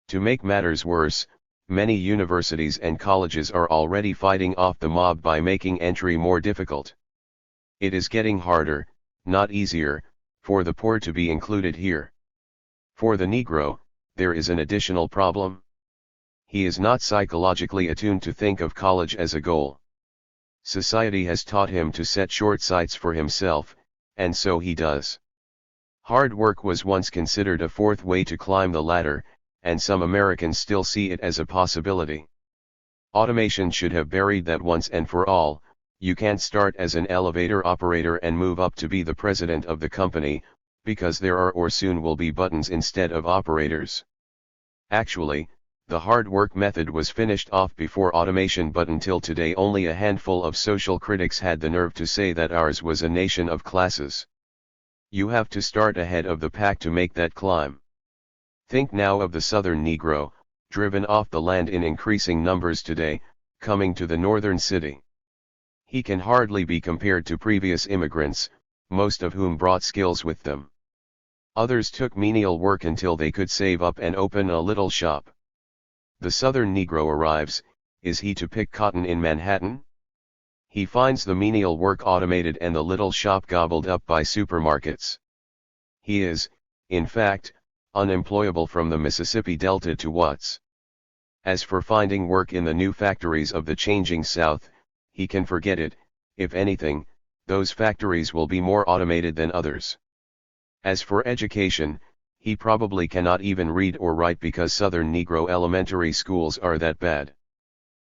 Speaker 1: To make matters worse, many universities and colleges are already fighting off the mob by making entry more difficult. It is getting harder, not easier, for the poor to be included here. For the Negro, there is an additional problem. He is not psychologically attuned to think of college as a goal. Society has taught him to set short sights for himself, and so he does. Hard work was once considered a fourth way to climb the ladder, and some Americans still see it as a possibility. Automation should have buried that once and for all. You can't start as an elevator operator and move up to be the president of the company, because there are or soon will be buttons instead of operators. Actually, the hard work method was finished off before automation, but until today only a handful of social critics had the nerve to say that ours was a nation of classes. You have to start ahead of the pack to make that climb. Think now of the Southern Negro, driven off the land in increasing numbers today, coming to the northern city. He can hardly be compared to previous immigrants, most of whom brought skills with them. Others took menial work until they could save up and open a little shop. The Southern Negro arrives. Is he to pick cotton in Manhattan? He finds the menial work automated and the little shop gobbled up by supermarkets. He is, in fact, unemployable from the Mississippi Delta to Watts. As for finding work in the new factories of the changing South, he can forget it. If anything, those factories will be more automated than others. As for education, he probably cannot even read or write because Southern Negro elementary schools are that bad.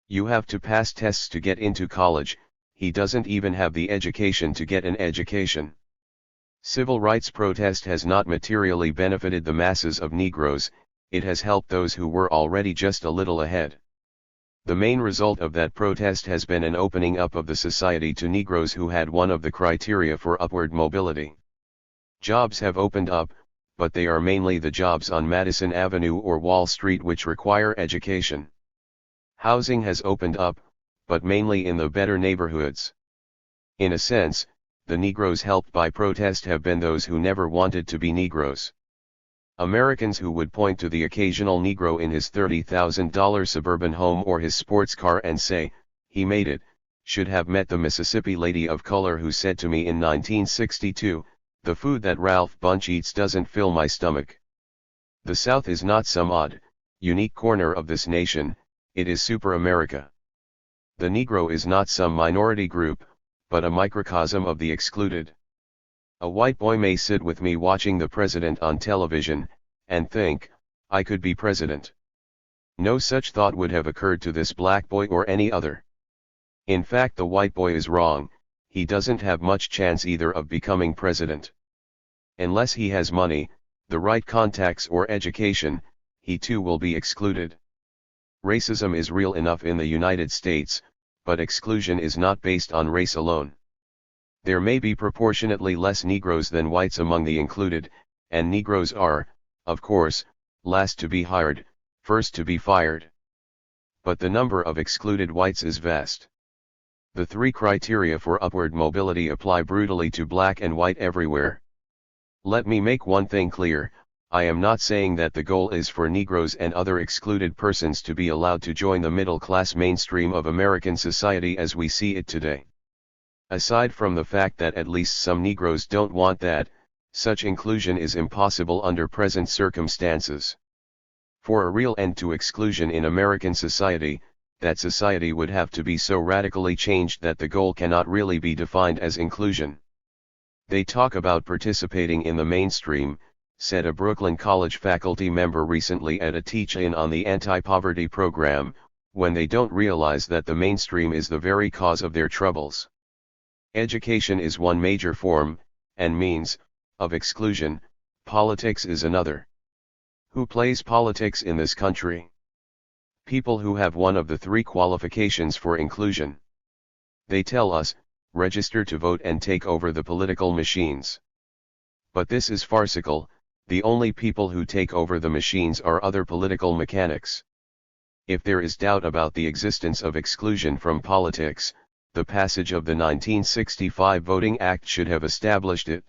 Speaker 1: You have to pass tests to get into college. He doesn't even have the education to get an education. Civil rights protest has not materially benefited the masses of Negroes. It has helped those who were already just a little ahead. The main result of that protest has been an opening up of the society to Negroes who had one of the criteria for upward mobility. Jobs have opened up, but they are mainly the jobs on Madison Avenue or Wall Street which require education. Housing has opened up, but mainly in the better neighborhoods. In a sense, the Negroes helped by protest have been those who never wanted to be Negroes. Americans who would point to the occasional Negro in his $30,000 suburban home or his sports car and say, "He made it," should have met the Mississippi lady of color who said to me in 1962, "The food that Ralph Bunche eats doesn't fill my stomach." The South is not some odd, unique corner of this nation, it is Super America. The Negro is not some minority group, but a microcosm of the excluded. A white boy may sit with me watching the president on television, and think, I could be president. No such thought would have occurred to this black boy or any other. In fact, the white boy is wrong, he doesn't have much chance either of becoming president. Unless he has money, the right contacts or education, he too will be excluded. Racism is real enough in the United States, but exclusion is not based on race alone. There may be proportionately less Negroes than whites among the included, and Negroes are, of course, last to be hired, first to be fired. But the number of excluded whites is vast. The three criteria for upward mobility apply brutally to black and white everywhere. Let me make one thing clear, I am not saying that the goal is for Negroes and other excluded persons to be allowed to join the middle-class mainstream of American society as we see it today. Aside from the fact that at least some Negroes don't want that, such inclusion is impossible under present circumstances. For a real end to exclusion in American society, that society would have to be so radically changed that the goal cannot really be defined as inclusion. They talk about participating in the mainstream, said a Brooklyn College faculty member recently at a teach-in on the anti-poverty program, when they don't realize that the mainstream is the very cause of their troubles. Education is one major form, and means, of exclusion, politics is another. Who plays politics in this country? People who have one of the three qualifications for inclusion. They tell us, register to vote and take over the political machines. But this is farcical, the only people who take over the machines are other political mechanics. If there is doubt about the existence of exclusion from politics, the passage of the 1965 Voting Act should have established it.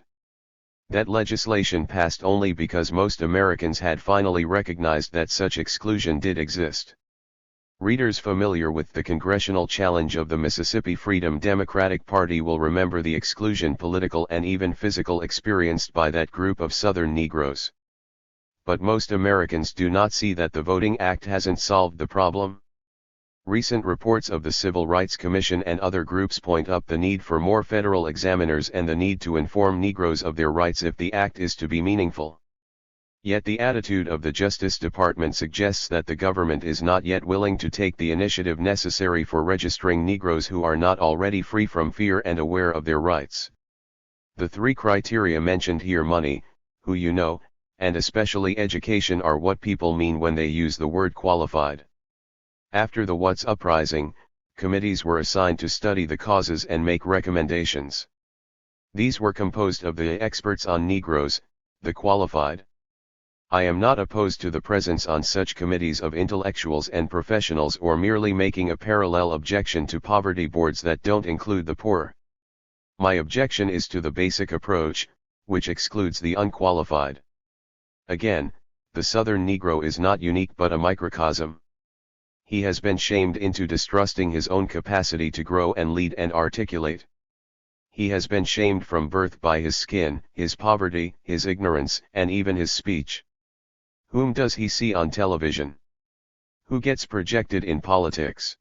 Speaker 1: That legislation passed only because most Americans had finally recognized that such exclusion did exist. Readers familiar with the congressional challenge of the Mississippi Freedom Democratic Party will remember the exclusion, political and even physical, experienced by that group of Southern Negroes. But most Americans do not see that the Voting Act hasn't solved the problem. Recent reports of the Civil Rights Commission and other groups point up the need for more federal examiners and the need to inform Negroes of their rights if the act is to be meaningful. Yet the attitude of the Justice Department suggests that the government is not yet willing to take the initiative necessary for registering Negroes who are not already free from fear and aware of their rights. The three criteria mentioned here, money, who you know, and especially education, are what people mean when they use the word qualified. After the Watts uprising, committees were assigned to study the causes and make recommendations. These were composed of the experts on Negroes, the qualified. I am not opposed to the presence on such committees of intellectuals and professionals, or merely making a parallel objection to poverty boards that don't include the poor. My objection is to the basic approach, which excludes the unqualified. Again, the Southern Negro is not unique but a microcosm. He has been shamed into distrusting his own capacity to grow and lead and articulate. He has been shamed from birth by his skin, his poverty, his ignorance, and even his speech. Whom does he see on television? Who gets projected in politics?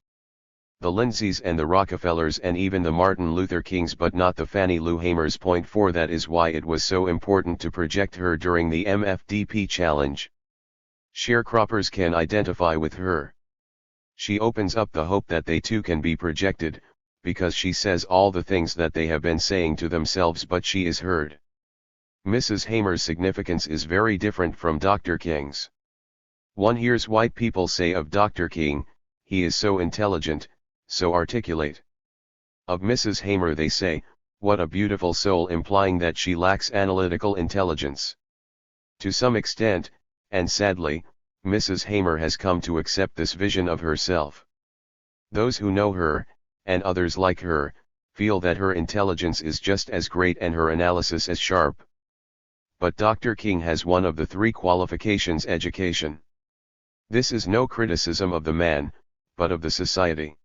Speaker 1: The Lindsays and the Rockefellers and even the Martin Luther Kings, but not the Fannie Lou Hamers. Point 4. That is why it was so important to project her during the MFDP challenge. Sharecroppers can identify with her. She opens up the hope that they too can be projected, because she says all the things that they have been saying to themselves, but she is heard. Mrs. Hamer's significance is very different from Dr. King's. One hears white people say of Dr. King, he is so intelligent, so articulate. Of Mrs. Hamer they say, what a beautiful soul, implying that she lacks analytical intelligence. To some extent, and sadly, Mrs. Hamer has come to accept this vision of herself. Those who know her, and others like her, feel that her intelligence is just as great and her analysis as sharp. But Dr. King has one of the three qualifications: education. This is no criticism of the man, but of the society.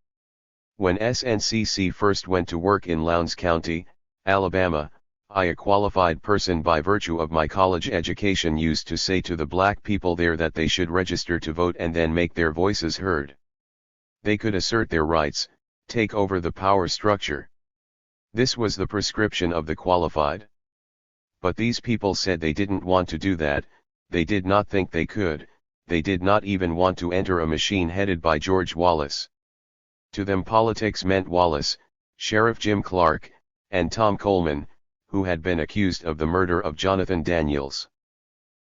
Speaker 1: When SNCC first went to work in Lowndes County, Alabama, I, a qualified person by virtue of my college education, used to say to the black people there that they should register to vote and then make their voices heard. They could assert their rights, take over the power structure. This was the prescription of the qualified. But these people said they didn't want to do that, they did not think they could, they did not even want to enter a machine headed by George Wallace. To them politics meant Wallace, Sheriff Jim Clark, and Tom Coleman, who had been accused of the murder of Jonathan Daniels.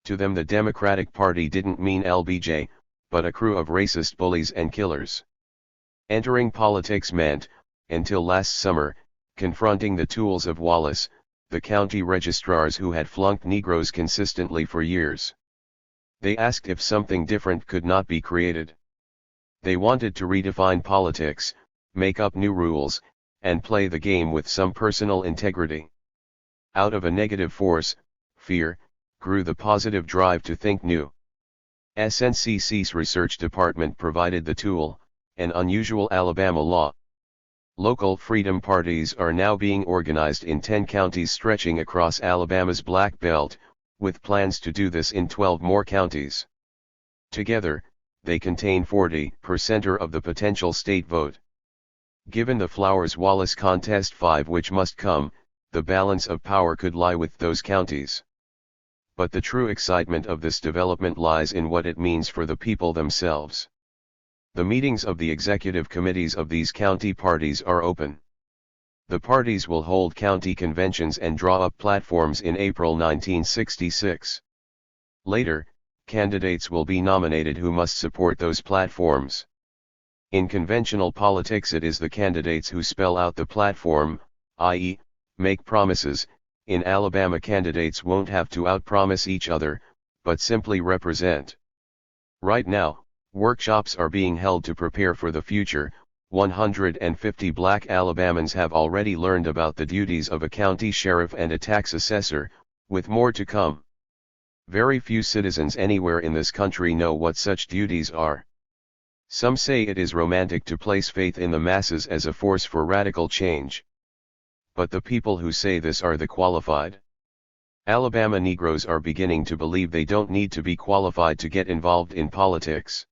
Speaker 1: To them the Democratic Party didn't mean LBJ, but a crew of racist bullies and killers. Entering politics meant, until last summer, confronting the tools of Wallace, the county registrars who had flunked Negroes consistently for years. They asked if something different could not be created. They wanted to redefine politics, make up new rules, and play the game with some personal integrity. Out of a negative force, fear, grew the positive drive to think new. SNCC's research department provided the tool, an unusual Alabama law. Local freedom parties are now being organized in 10 counties stretching across Alabama's Black Belt, with plans to do this in 12 more counties. Together, they contain 40% of the potential state vote. Given the Flowers-Wallace contest 5 which must come, the balance of power could lie with those counties. But the true excitement of this development lies in what it means for the people themselves. The meetings of the executive committees of these county parties are open. The parties will hold county conventions and draw up platforms in April 1966. Later, candidates will be nominated who must support those platforms. In conventional politics, it is the candidates who spell out the platform, i.e., make promises. In Alabama, candidates won't have to outpromise each other, but simply represent. Right now, workshops are being held to prepare for the future. 150 black Alabamans have already learned about the duties of a county sheriff and a tax assessor, with more to come. Very few citizens anywhere in this country know what such duties are. Some say it is romantic to place faith in the masses as a force for radical change. But the people who say this are the qualified. Alabama Negroes are beginning to believe they don't need to be qualified to get involved in politics.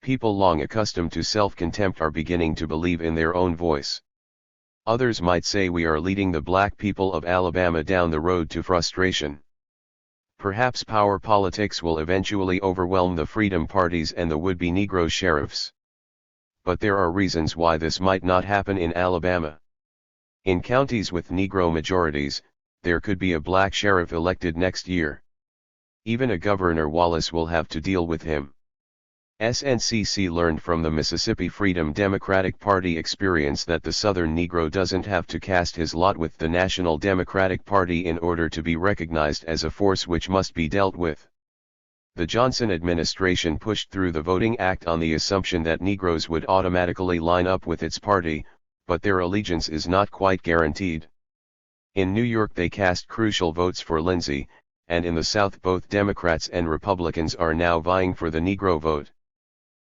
Speaker 1: People long accustomed to self-contempt are beginning to believe in their own voice. Others might say we are leading the black people of Alabama down the road to frustration. Perhaps power politics will eventually overwhelm the freedom parties and the would-be Negro sheriffs. But there are reasons why this might not happen in Alabama. In counties with Negro majorities, there could be a black sheriff elected next year. Even a Governor Wallace will have to deal with him. SNCC learned from the Mississippi Freedom Democratic Party experience that the Southern Negro doesn't have to cast his lot with the National Democratic Party in order to be recognized as a force which must be dealt with. The Johnson administration pushed through the Voting Act on the assumption that Negroes would automatically line up with its party, but their allegiance is not quite guaranteed. In New York they cast crucial votes for Lindsay, and in the South both Democrats and Republicans are now vying for the Negro vote.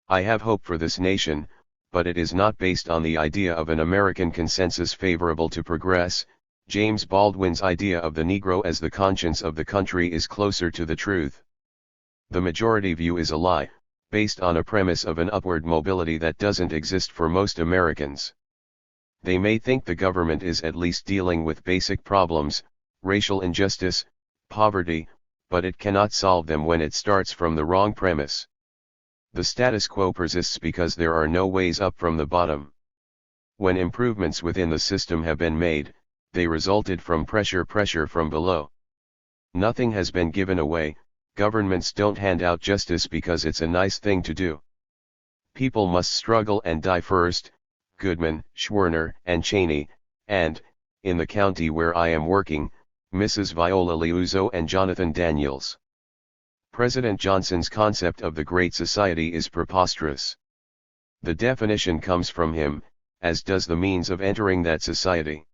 Speaker 1: I have hope for this nation, but it is not based on the idea of an American consensus favorable to progress. James Baldwin's idea of the Negro as the conscience of the country is closer to the truth. The majority view is a lie, based on a premise of an upward mobility that doesn't exist for most Americans. They may think the government is at least dealing with basic problems, racial injustice, poverty, but it cannot solve them when it starts from the wrong premise. The status quo persists because there are no ways up from the bottom. When improvements within the system have been made, they resulted from pressure from below. Nothing has been given away. Governments don't hand out justice because it's a nice thing to do. People must struggle and die first. Goodman, Schwerner, and Cheney, and, in the county where I am working, Mrs. Viola Liuzzo and Jonathan Daniels. President Johnson's concept of the Great Society is preposterous. The definition comes from him, as does the means of entering that society.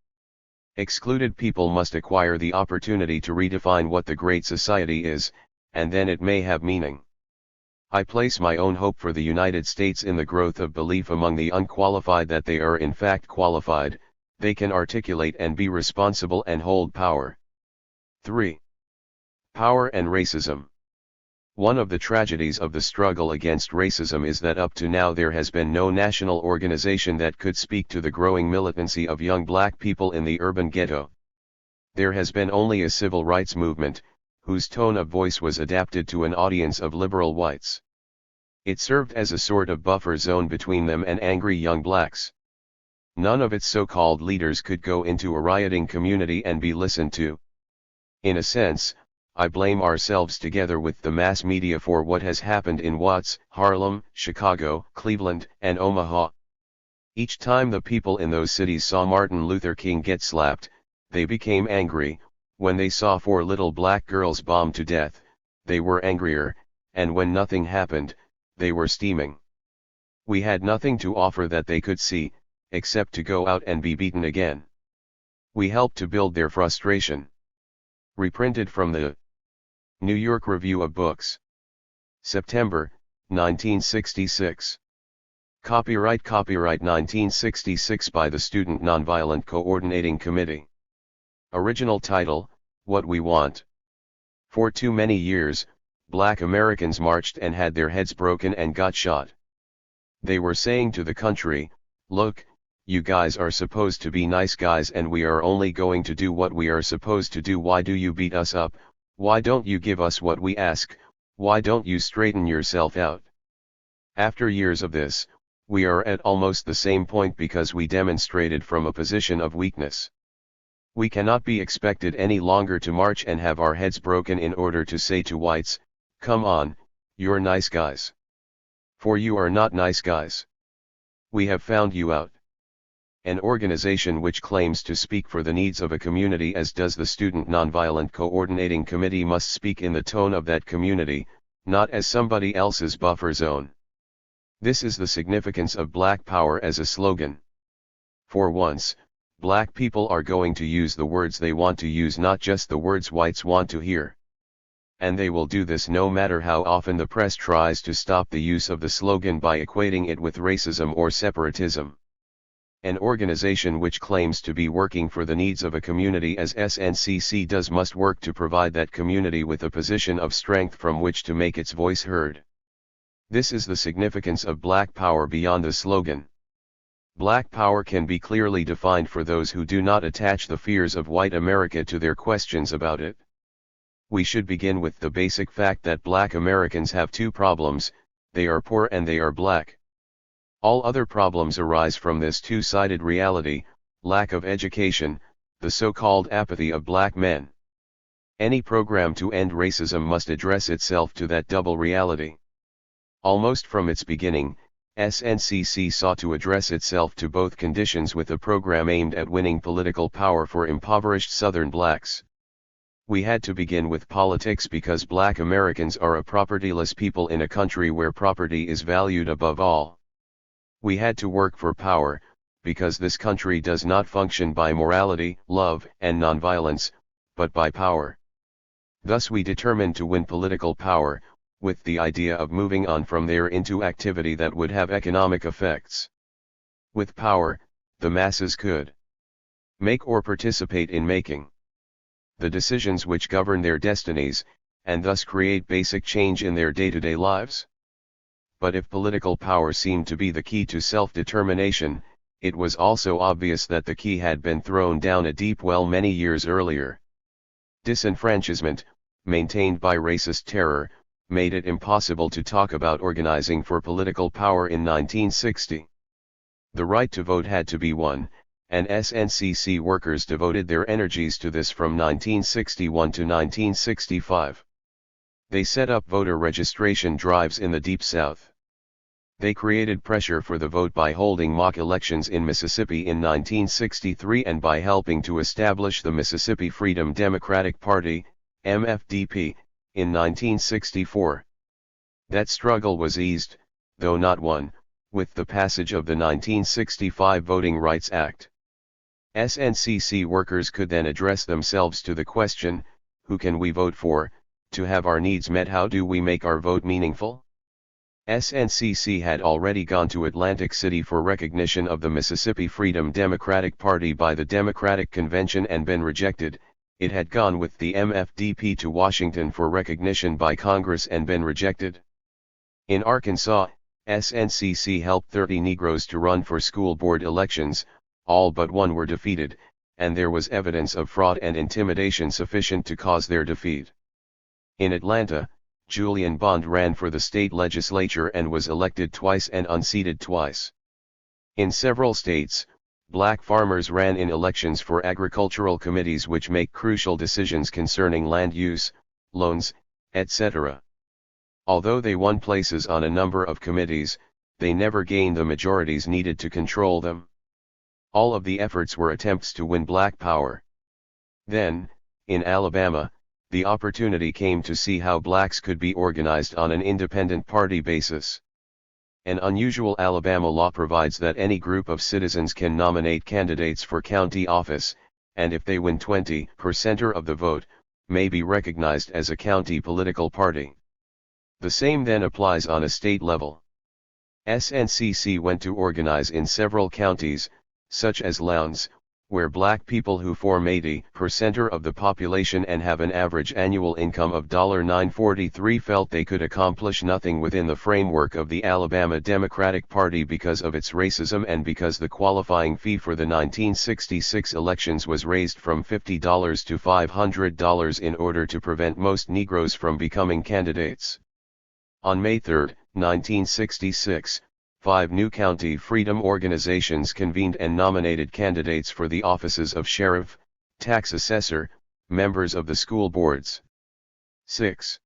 Speaker 1: Excluded people must acquire the opportunity to redefine what the Great Society is, and then it may have meaning. I place my own hope for the United States in the growth of belief among the unqualified that they are in fact qualified, they can articulate and be responsible and hold power. 3. Power and racism. One of the tragedies of the struggle against racism is that up to now there has been no national organization that could speak to the growing militancy of young black people in the urban ghetto. There has been only a civil rights movement, whose tone of voice was adapted to an audience of liberal whites. It served as a sort of buffer zone between them and angry young blacks. None of its so-called leaders could go into a rioting community and be listened to. In a sense, I blame ourselves together with the mass media for what has happened in Watts, Harlem, Chicago, Cleveland, and Omaha. Each time the people in those cities saw Martin Luther King get slapped, they became angry. When they saw 4 little black girls bombed to death, they were angrier, and when nothing happened, they were steaming. We had nothing to offer that they could see, except to go out and be beaten again. We helped to build their frustration. Reprinted from the New York Review of Books. September, 1966. Copyright 1966 by the Student Nonviolent Coordinating Committee. Original title, What We Want. For too many years, black Americans marched and had their heads broken and got shot. They were saying to the country, look, you guys are supposed to be nice guys and we are only going to do what we are supposed to do. Why do you beat us up? Why don't you give us what we ask? Why don't you straighten yourself out? After years of this, we are at almost the same point because we demonstrated from a position of weakness. We cannot be expected any longer to march and have our heads broken in order to say to whites, come on, you're nice guys. For you are not nice guys. We have found you out. An organization which claims to speak for the needs of a community as does the Student Nonviolent Coordinating Committee must speak in the tone of that community, not as somebody else's buffer zone. This is the significance of Black Power as a slogan. For once, black people are going to use the words they want to use, not just the words whites want to hear. And they will do this no matter how often the press tries to stop the use of the slogan by equating it with racism or separatism. An organization which claims to be working for the needs of a community as SNCC does must work to provide that community with a position of strength from which to make its voice heard. This is the significance of Black Power beyond the slogan. Black Power can be clearly defined for those who do not attach the fears of white America to their questions about it. We should begin with the basic fact that black Americans have 2 problems, they are poor and they are black. All other problems arise from this 2-sided reality, lack of education, the so-called apathy of black men. Any program to end racism must address itself to that double reality. Almost from its beginning, SNCC sought to address itself to both conditions with a program aimed at winning political power for impoverished Southern blacks. We had to begin with politics because black Americans are a propertyless people in a country where property is valued above all. We had to work for power, because this country does not function by morality, love, and nonviolence, but by power. Thus we determined to win political power, with the idea of moving on from there into activity that would have economic effects. With power, the masses could make or participate in making the decisions which govern their destinies, and thus create basic change in their day-to-day lives. But if political power seemed to be the key to self-determination, it was also obvious that the key had been thrown down a deep well many years earlier. Disenfranchisement, maintained by racist terror, made it impossible to talk about organizing for political power in 1960. The right to vote had to be won, and SNCC workers devoted their energies to this from 1961 to 1965. They set up voter registration drives in the Deep South. They created pressure for the vote by holding mock elections in Mississippi in 1963 and by helping to establish the Mississippi Freedom Democratic Party, MFDP, in 1964. That struggle was eased, though not won, with the passage of the 1965 Voting Rights Act. SNCC workers could then address themselves to the question, who can we vote for, to have our needs met? How do we make our vote meaningful? SNCC had already gone to Atlantic City for recognition of the Mississippi Freedom Democratic Party by the Democratic Convention and been rejected. It had gone with the MFDP to Washington for recognition by Congress and been rejected. In Arkansas, SNCC helped 30 Negroes to run for school board elections, all but one were defeated, and there was evidence of fraud and intimidation sufficient to cause their defeat. In Atlanta, Julian Bond ran for the state legislature and was elected twice and unseated twice. In several states, black farmers ran in elections for agricultural committees which make crucial decisions concerning land use, loans, etc. Although they won places on a number of committees, they never gained the majorities needed to control them. All of the efforts were attempts to win black power. Then, in Alabama, the opportunity came to see how blacks could be organized on an independent party basis. An unusual Alabama law provides that any group of citizens can nominate candidates for county office, and if they win 20% of the vote, may be recognized as a county political party. The same then applies on a state level. SNCC went to organize in several counties, such as Lowndes, where black people who form 80% of the population and have an average annual income of $943 felt they could accomplish nothing within the framework of the Alabama Democratic Party because of its racism and because the qualifying fee for the 1966 elections was raised from $50 to $500 in order to prevent most Negroes from becoming candidates. On May 3, 1966, 5 new county freedom organizations convened and nominated candidates for the offices of sheriff, tax assessor, members of the school boards. 6.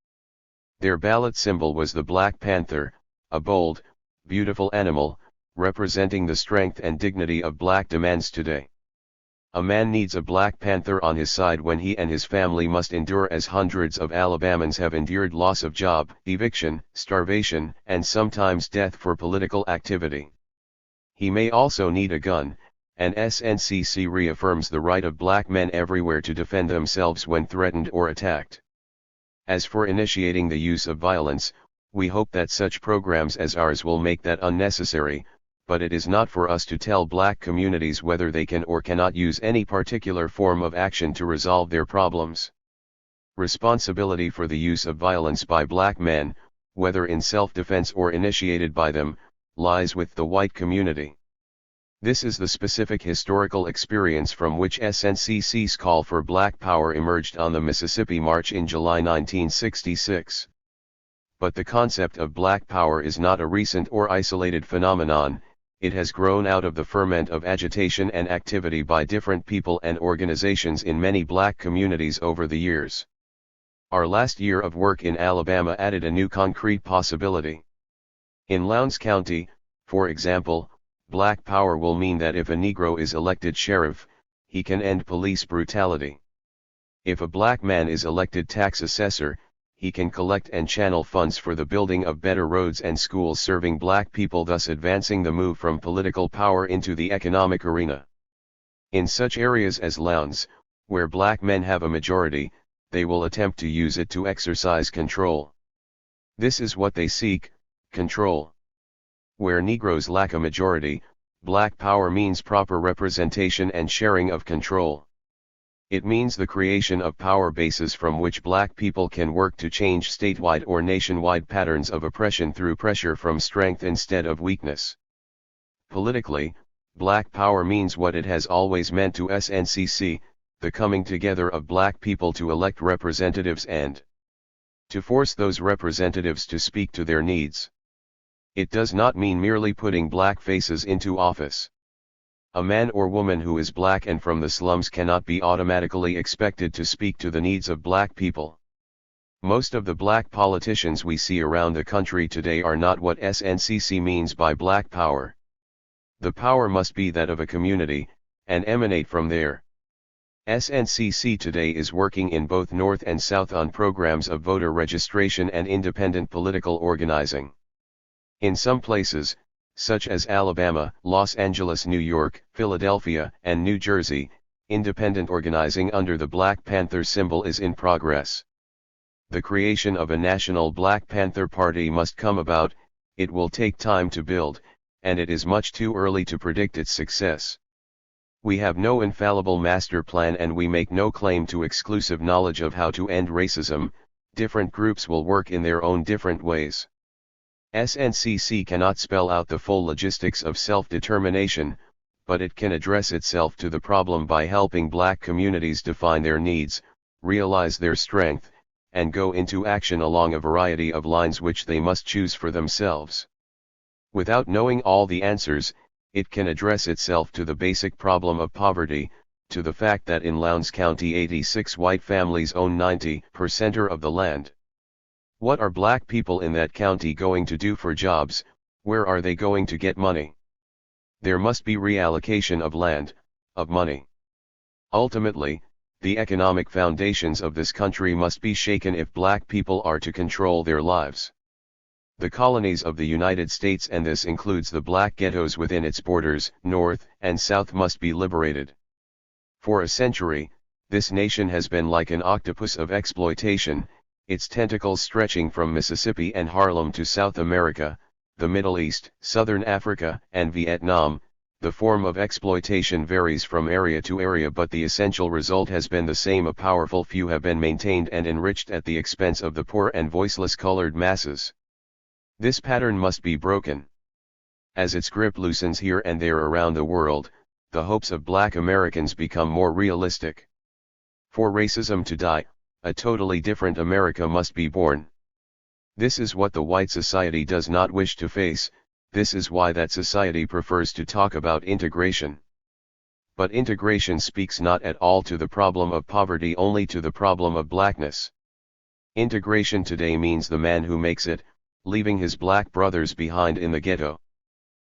Speaker 1: Their ballot symbol was the Black Panther, a bold, beautiful animal, representing the strength and dignity of black demands today. A man needs a Black Panther on his side when he and his family must endure, as hundreds of Alabamans have endured, loss of job, eviction, starvation, and sometimes death for political activity. He may also need a gun, and SNCC reaffirms the right of black men everywhere to defend themselves when threatened or attacked. As for initiating the use of violence, we hope that such programs as ours will make that unnecessary, but it is not for us to tell black communities whether they can or cannot use any particular form of action to resolve their problems. Responsibility for the use of violence by black men, whether in self-defense or initiated by them, lies with the white community. This is the specific historical experience from which SNCC's call for black power emerged on the Mississippi March in July 1966. But the concept of black power is not a recent or isolated phenomenon. It has grown out of the ferment of agitation and activity by different people and organizations in many black communities over the years. Our last year of work in Alabama added a new concrete possibility. In Lowndes County, for example, black power will mean that if a Negro is elected sheriff, he can end police brutality. If a black man is elected tax assessor, he can collect and channel funds for the building of better roads and schools serving black people, thus advancing the move from political power into the economic arena. In such areas as Lowndes, where black men have a majority, they will attempt to use it to exercise control. This is what they seek, control. Where Negroes lack a majority, black power means proper representation and sharing of control. It means the creation of power bases from which black people can work to change statewide or nationwide patterns of oppression through pressure from strength instead of weakness. Politically, black power means what it has always meant to SNCC, the coming together of black people to elect representatives and to force those representatives to speak to their needs. It does not mean merely putting black faces into office. A man or woman who is black and from the slums cannot be automatically expected to speak to the needs of black people. Most of the black politicians we see around the country today are not what SNCC means by black power. The power must be that of a community, and emanate from there. SNCC today is working in both North and South on programs of voter registration and independent political organizing. In some places, such as Alabama, Los Angeles, New York, Philadelphia, and New Jersey, independent organizing under the Black Panther symbol is in progress. The creation of a national Black Panther Party must come about. It will take time to build, and it is much too early to predict its success. We have no infallible master plan and we make no claim to exclusive knowledge of how to end racism. Different groups will work in their own different ways. SNCC cannot spell out the full logistics of self-determination, but it can address itself to the problem by helping black communities define their needs, realize their strength, and go into action along a variety of lines which they must choose for themselves. Without knowing all the answers, it can address itself to the basic problem of poverty, to the fact that in Lowndes County 86 white families own 90% of the land. What are black people in that county going to do for jobs? Where are they going to get money? There must be reallocation of land, of money. Ultimately, the economic foundations of this country must be shaken if black people are to control their lives. The colonies of the United States, and this includes the black ghettos within its borders, North and South, must be liberated. For a century, this nation has been like an octopus of exploitation, its tentacles stretching from Mississippi and Harlem to South America, the Middle East, Southern Africa, and Vietnam. The form of exploitation varies from area to area, but the essential result has been the same: a powerful few have been maintained and enriched at the expense of the poor and voiceless colored masses. This pattern must be broken. As its grip loosens here and there around the world, the hopes of black Americans become more realistic. For racism to die, a totally different America must be born. This is what the white society does not wish to face. This is why that society prefers to talk about integration. But integration speaks not at all to the problem of poverty, only to the problem of blackness. Integration today means the man who makes it, leaving his black brothers behind in the ghetto.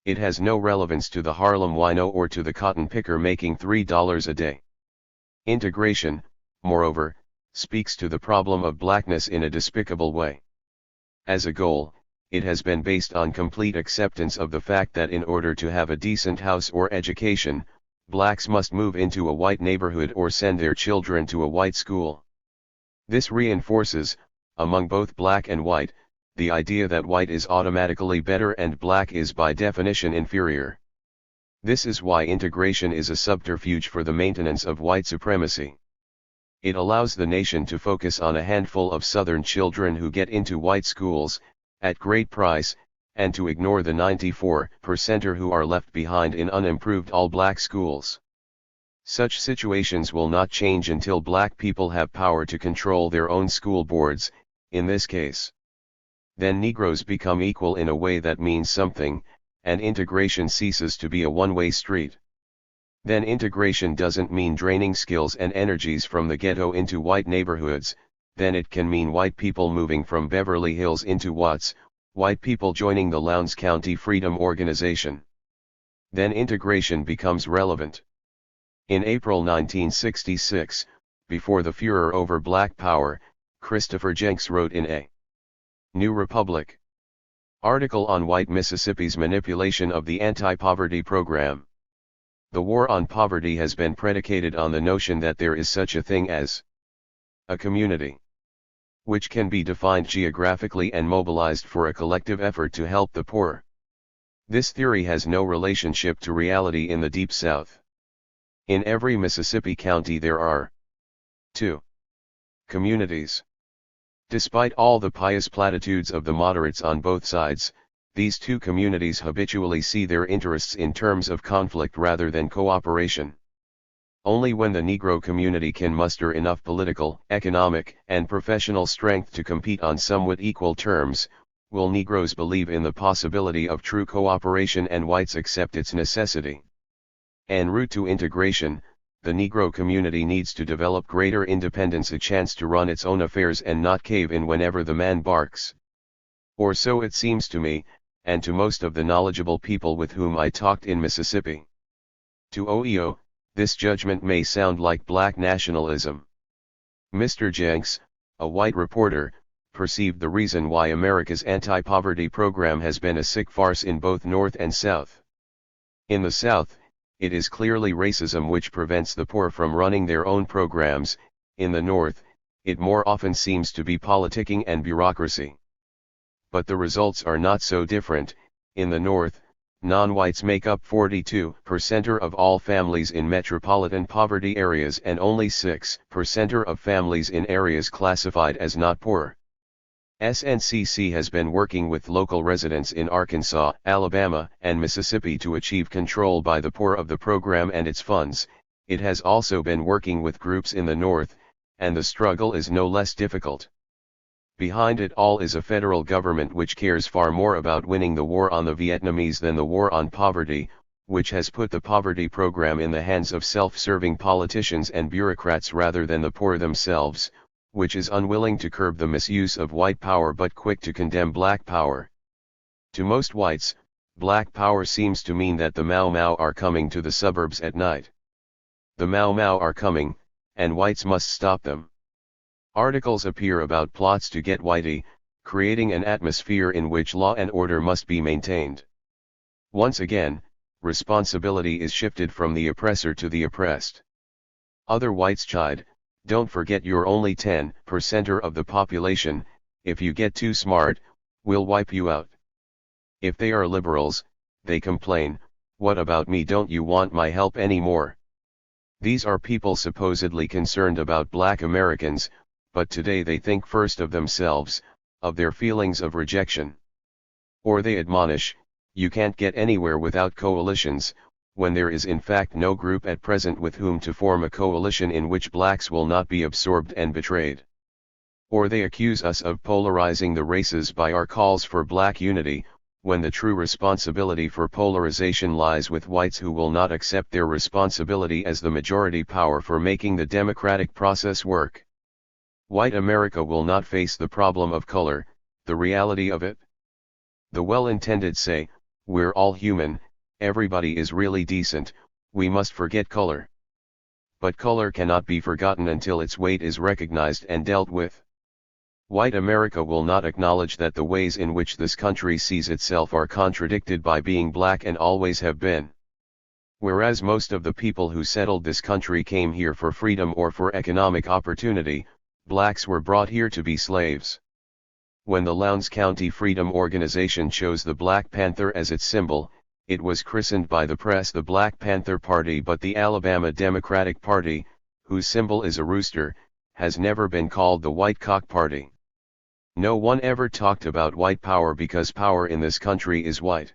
Speaker 1: It has no relevance to the Harlem wino or to the cotton picker making $3 a day. Integration, moreover, speaks to the problem of blackness in a despicable way. As a goal, it has been based on complete acceptance of the fact that in order to have a decent house or education, blacks must move into a white neighborhood or send their children to a white school. This reinforces, among both black and white, the idea that white is automatically better and black is by definition inferior. This is why integration is a subterfuge for the maintenance of white supremacy. It allows the nation to focus on a handful of Southern children who get into white schools, at great price, and to ignore the 94% who are left behind in unimproved all-black schools. Such situations will not change until black people have power to control their own school boards, in this case. Then Negroes become equal in a way that means something, and integration ceases to be a one-way street. Then integration doesn't mean draining skills and energies from the ghetto into white neighborhoods. Then it can mean white people moving from Beverly Hills into Watts, white people joining the Lowndes County Freedom Organization. Then integration becomes relevant. In April 1966, before the furor over black power, Christopher Jenks wrote in a New Republic article on white Mississippi's manipulation of the anti-poverty program. The war on poverty has been predicated on the notion that there is such a thing as A community, which can be defined geographically and mobilized for a collective effort to help the poor. This theory has no relationship to reality in the Deep South. In every Mississippi county there are 2 communities. Despite all the pious platitudes of the moderates on both sides, these 2 communities habitually see their interests in terms of conflict rather than cooperation. Only when the Negro community can muster enough political, economic, and professional strength to compete on somewhat equal terms, will Negroes believe in the possibility of true cooperation and whites accept its necessity. En route to integration, the Negro community needs to develop greater independence, a chance to run its own affairs and not cave in whenever the man barks. Or so it seems to me, and to most of the knowledgeable people with whom I talked in Mississippi. To OEO, this judgment may sound like black nationalism. Mr. Jenks, a white reporter, perceived the reason why America's anti-poverty program has been a sick farce in both North and South. In the South, it is clearly racism which prevents the poor from running their own programs. In the North, it more often seems to be politicking and bureaucracy. But the results are not so different. In the North, non-whites make up 42% of all families in metropolitan poverty areas and only 6% of families in areas classified as not poor. SNCC has been working with local residents in Arkansas, Alabama, and Mississippi to achieve control by the poor of the program and its funds. It has also been working with groups in the North, and the struggle is no less difficult. Behind it all is a federal government which cares far more about winning the war on the Vietnamese than the war on poverty, which has put the poverty program in the hands of self-serving politicians and bureaucrats rather than the poor themselves, which is unwilling to curb the misuse of white power but quick to condemn black power. To most whites, black power seems to mean that the Mau Mau are coming to the suburbs at night. The Mau Mau are coming, and whites must stop them. Articles appear about plots to get whitey, creating an atmosphere in which law and order must be maintained. Once again, responsibility is shifted from the oppressor to the oppressed. Other whites chide, "Don't forget you're only 10% of the population, if you get too smart, we'll wipe you out." If they are liberals, they complain, "What about me? Don't you want my help anymore?" These are people supposedly concerned about black Americans, but today they think first of themselves, of their feelings of rejection. Or they admonish, "You can't get anywhere without coalitions," when there is in fact no group at present with whom to form a coalition in which blacks will not be absorbed and betrayed. Or they accuse us of polarizing the races by our calls for black unity, when the true responsibility for polarization lies with whites who will not accept their responsibility as the majority power for making the democratic process work. White America will not face the problem of color, the reality of it. The well-intended say, "We're all human, everybody is really decent, we must forget color." But color cannot be forgotten until its weight is recognized and dealt with. White America will not acknowledge that the ways in which this country sees itself are contradicted by being black and always have been. Whereas most of the people who settled this country came here for freedom or for economic opportunity, blacks were brought here to be slaves. When the Lowndes County Freedom Organization chose the Black Panther as its symbol, it was christened by the press the Black Panther Party, but the Alabama Democratic Party, whose symbol is a rooster, has never been called the White Cock Party. No one ever talked about white power because power in this country is white.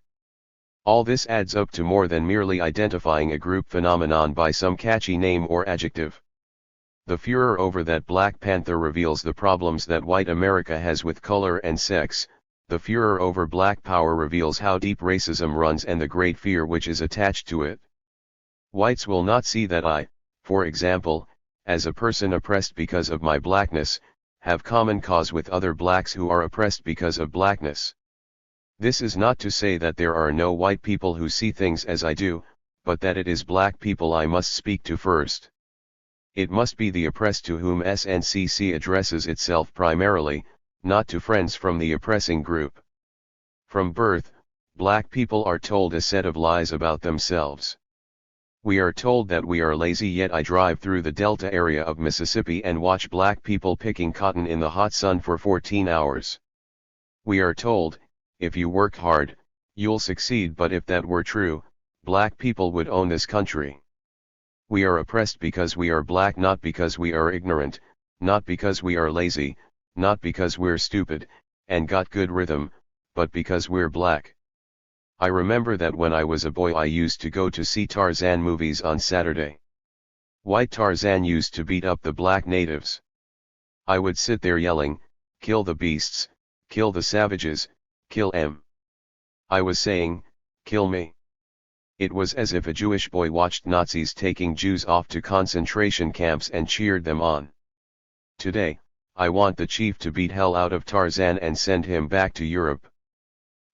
Speaker 1: All this adds up to more than merely identifying a group phenomenon by some catchy name or adjective. The furor over that Black Panther reveals the problems that white America has with color and sex. The furor over black power reveals how deep racism runs and the great fear which is attached to it. Whites will not see that I, for example, as a person oppressed because of my blackness, have common cause with other blacks who are oppressed because of blackness. This is not to say that there are no white people who see things as I do, but that it is black people I must speak to first. It must be the oppressed to whom SNCC addresses itself primarily, not to friends from the oppressing group. From birth, black people are told a set of lies about themselves. We are told that we are lazy, yet I drive through the Delta area of Mississippi and watch black people picking cotton in the hot sun for 14 hours. We are told, if you work hard, you'll succeed, but if that were true, black people would own this country. We are oppressed because we are black, not because we are ignorant, not because we are lazy, not because we're stupid, and got good rhythm, but because we're black. I remember that when I was a boy I used to go to see Tarzan movies on Saturday. White Tarzan used to beat up the black natives. I would sit there yelling, "Kill the beasts, kill the savages, kill 'em." I was saying, "Kill me." It was as if a Jewish boy watched Nazis taking Jews off to concentration camps and cheered them on. Today, I want the chief to beat hell out of Tarzan and send him back to Europe.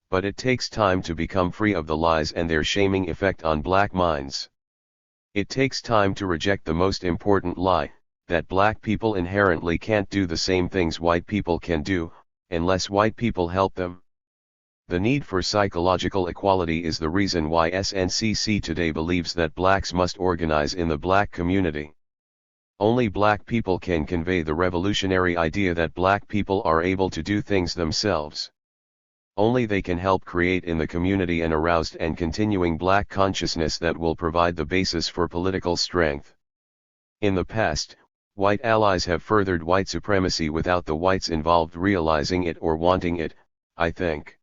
Speaker 1: But it takes time to become free of the lies and their shaming effect on black minds. It takes time to reject the most important lie, that black people inherently can't do the same things white people can do, unless white people help them. The need for psychological equality is the reason why SNCC today believes that blacks must organize in the black community. Only black people can convey the revolutionary idea that black people are able to do things themselves. Only they can help create in the community an aroused and continuing black consciousness that will provide the basis for political strength. In the past, white allies have furthered white supremacy without the whites involved realizing it or wanting it, I think.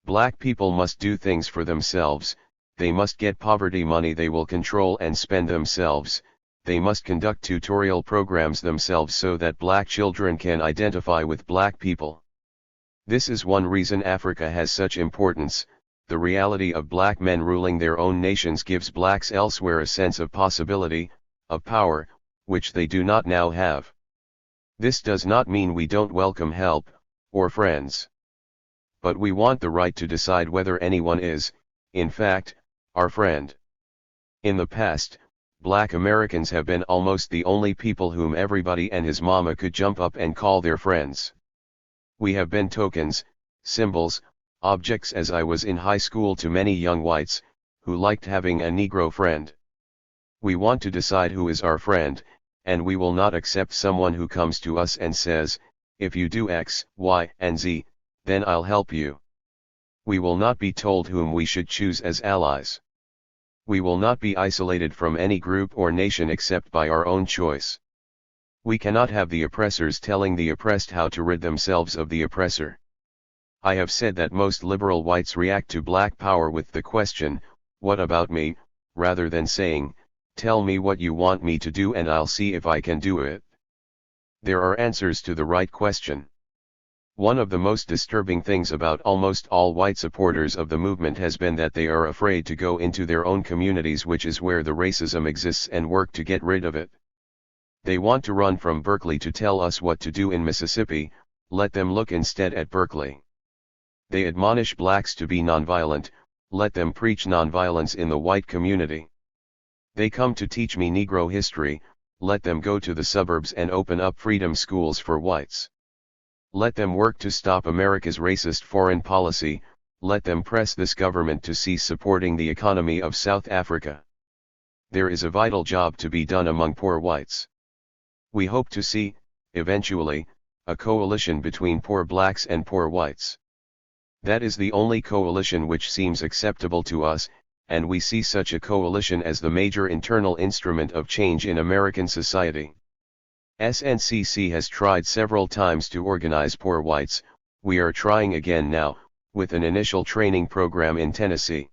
Speaker 1: Black people must do things for themselves, they must get poverty money they will control and spend themselves, they must conduct tutorial programs themselves so that black children can identify with black people. This is one reason Africa has such importance. The reality of black men ruling their own nations gives blacks elsewhere a sense of possibility, of power, which they do not now have. This does not mean we don't welcome help, or friends. But we want the right to decide whether anyone is, in fact, our friend. In the past, black Americans have been almost the only people whom everybody and his mama could jump up and call their friends. We have been tokens, symbols, objects as I was in high school to many young whites, who liked having a Negro friend. We want to decide who is our friend, and we will not accept someone who comes to us and says, "If you do X, Y, and Z, then I'll help you." We will not be told whom we should choose as allies. We will not be isolated from any group or nation except by our own choice. We cannot have the oppressors telling the oppressed how to rid themselves of the oppressor. I have said that most liberal whites react to black power with the question, "What about me?" rather than saying, "Tell me what you want me to do and I'll see if I can do it." There are answers to the right question. One of the most disturbing things about almost all white supporters of the movement has been that they are afraid to go into their own communities, which is where the racism exists, and work to get rid of it. They want to run from Berkeley to tell us what to do in Mississippi. Let them look instead at Berkeley. They admonish blacks to be nonviolent. Let them preach nonviolence in the white community. They come to teach me Negro history. Let them go to the suburbs and open up freedom schools for whites. Let them work to stop America's racist foreign policy. Let them press this government to cease supporting the economy of South Africa. There is a vital job to be done among poor whites. We hope to see, eventually, a coalition between poor blacks and poor whites. That is the only coalition which seems acceptable to us, and we see such a coalition as the major internal instrument of change in American society. SNCC has tried several times to organize poor whites. We are trying again now, with an initial training program in Tennessee.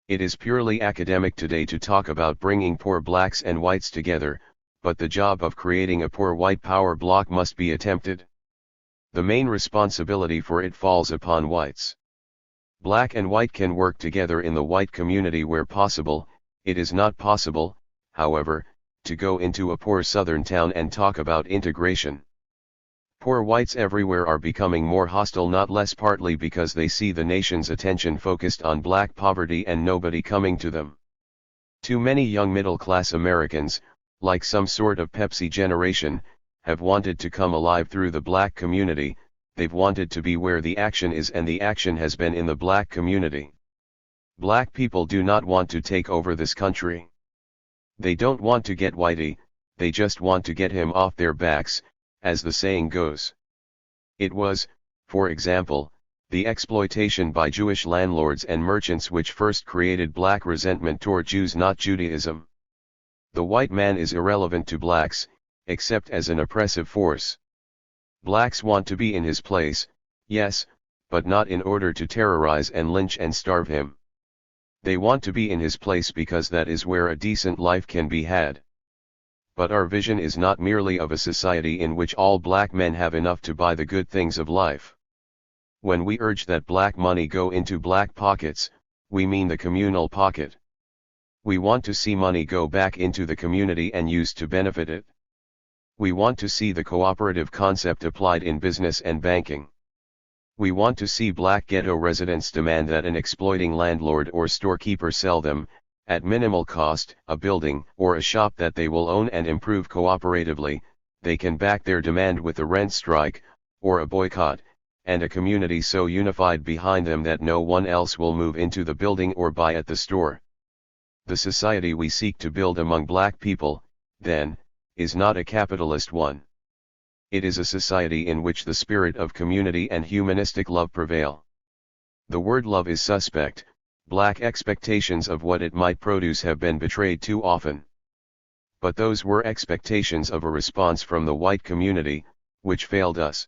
Speaker 1: It is purely academic today to talk about bringing poor blacks and whites together, but the job of creating a poor white power bloc must be attempted. The main responsibility for it falls upon whites. Black and white can work together in the white community where possible. It is not possible, however, to go into a poor southern town and talk about integration. Poor whites everywhere are becoming more hostile, not less, partly because they see the nation's attention focused on black poverty and nobody coming to them. Too many young middle-class Americans, like some sort of Pepsi generation, have wanted to come alive through the black community. They've wanted to be where the action is, and the action has been in the black community. Black people do not want to take over this country. They don't want to get Whitey, they just want to get him off their backs, as the saying goes. It was, for example, the exploitation by Jewish landlords and merchants which first created black resentment toward Jews, not Judaism. The white man is irrelevant to blacks, except as an oppressive force. Blacks want to be in his place, yes, but not in order to terrorize and lynch and starve him. They want to be in his place because that is where a decent life can be had. But our vision is not merely of a society in which all black men have enough to buy the good things of life. When we urge that black money go into black pockets, we mean the communal pocket. We want to see money go back into the community and used to benefit it. We want to see the cooperative concept applied in business and banking. We want to see black ghetto residents demand that an exploiting landlord or storekeeper sell them, at minimal cost, a building or a shop that they will own and improve cooperatively. They can back their demand with a rent strike, or a boycott, and a community so unified behind them that no one else will move into the building or buy at the store. The society we seek to build among black people, then, is not a capitalist one. It is a society in which the spirit of community and humanistic love prevail. The word love is suspect. Black expectations of what it might produce have been betrayed too often. But those were expectations of a response from the white community, which failed us.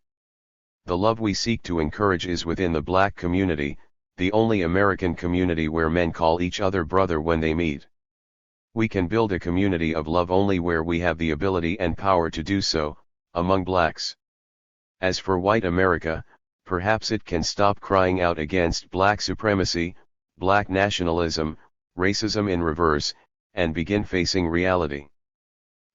Speaker 1: The love we seek to encourage is within the black community, the only American community where men call each other brother when they meet. We can build a community of love only where we have the ability and power to do so, among blacks. As for white America, perhaps it can stop crying out against black supremacy, black nationalism, racism in reverse, and begin facing reality.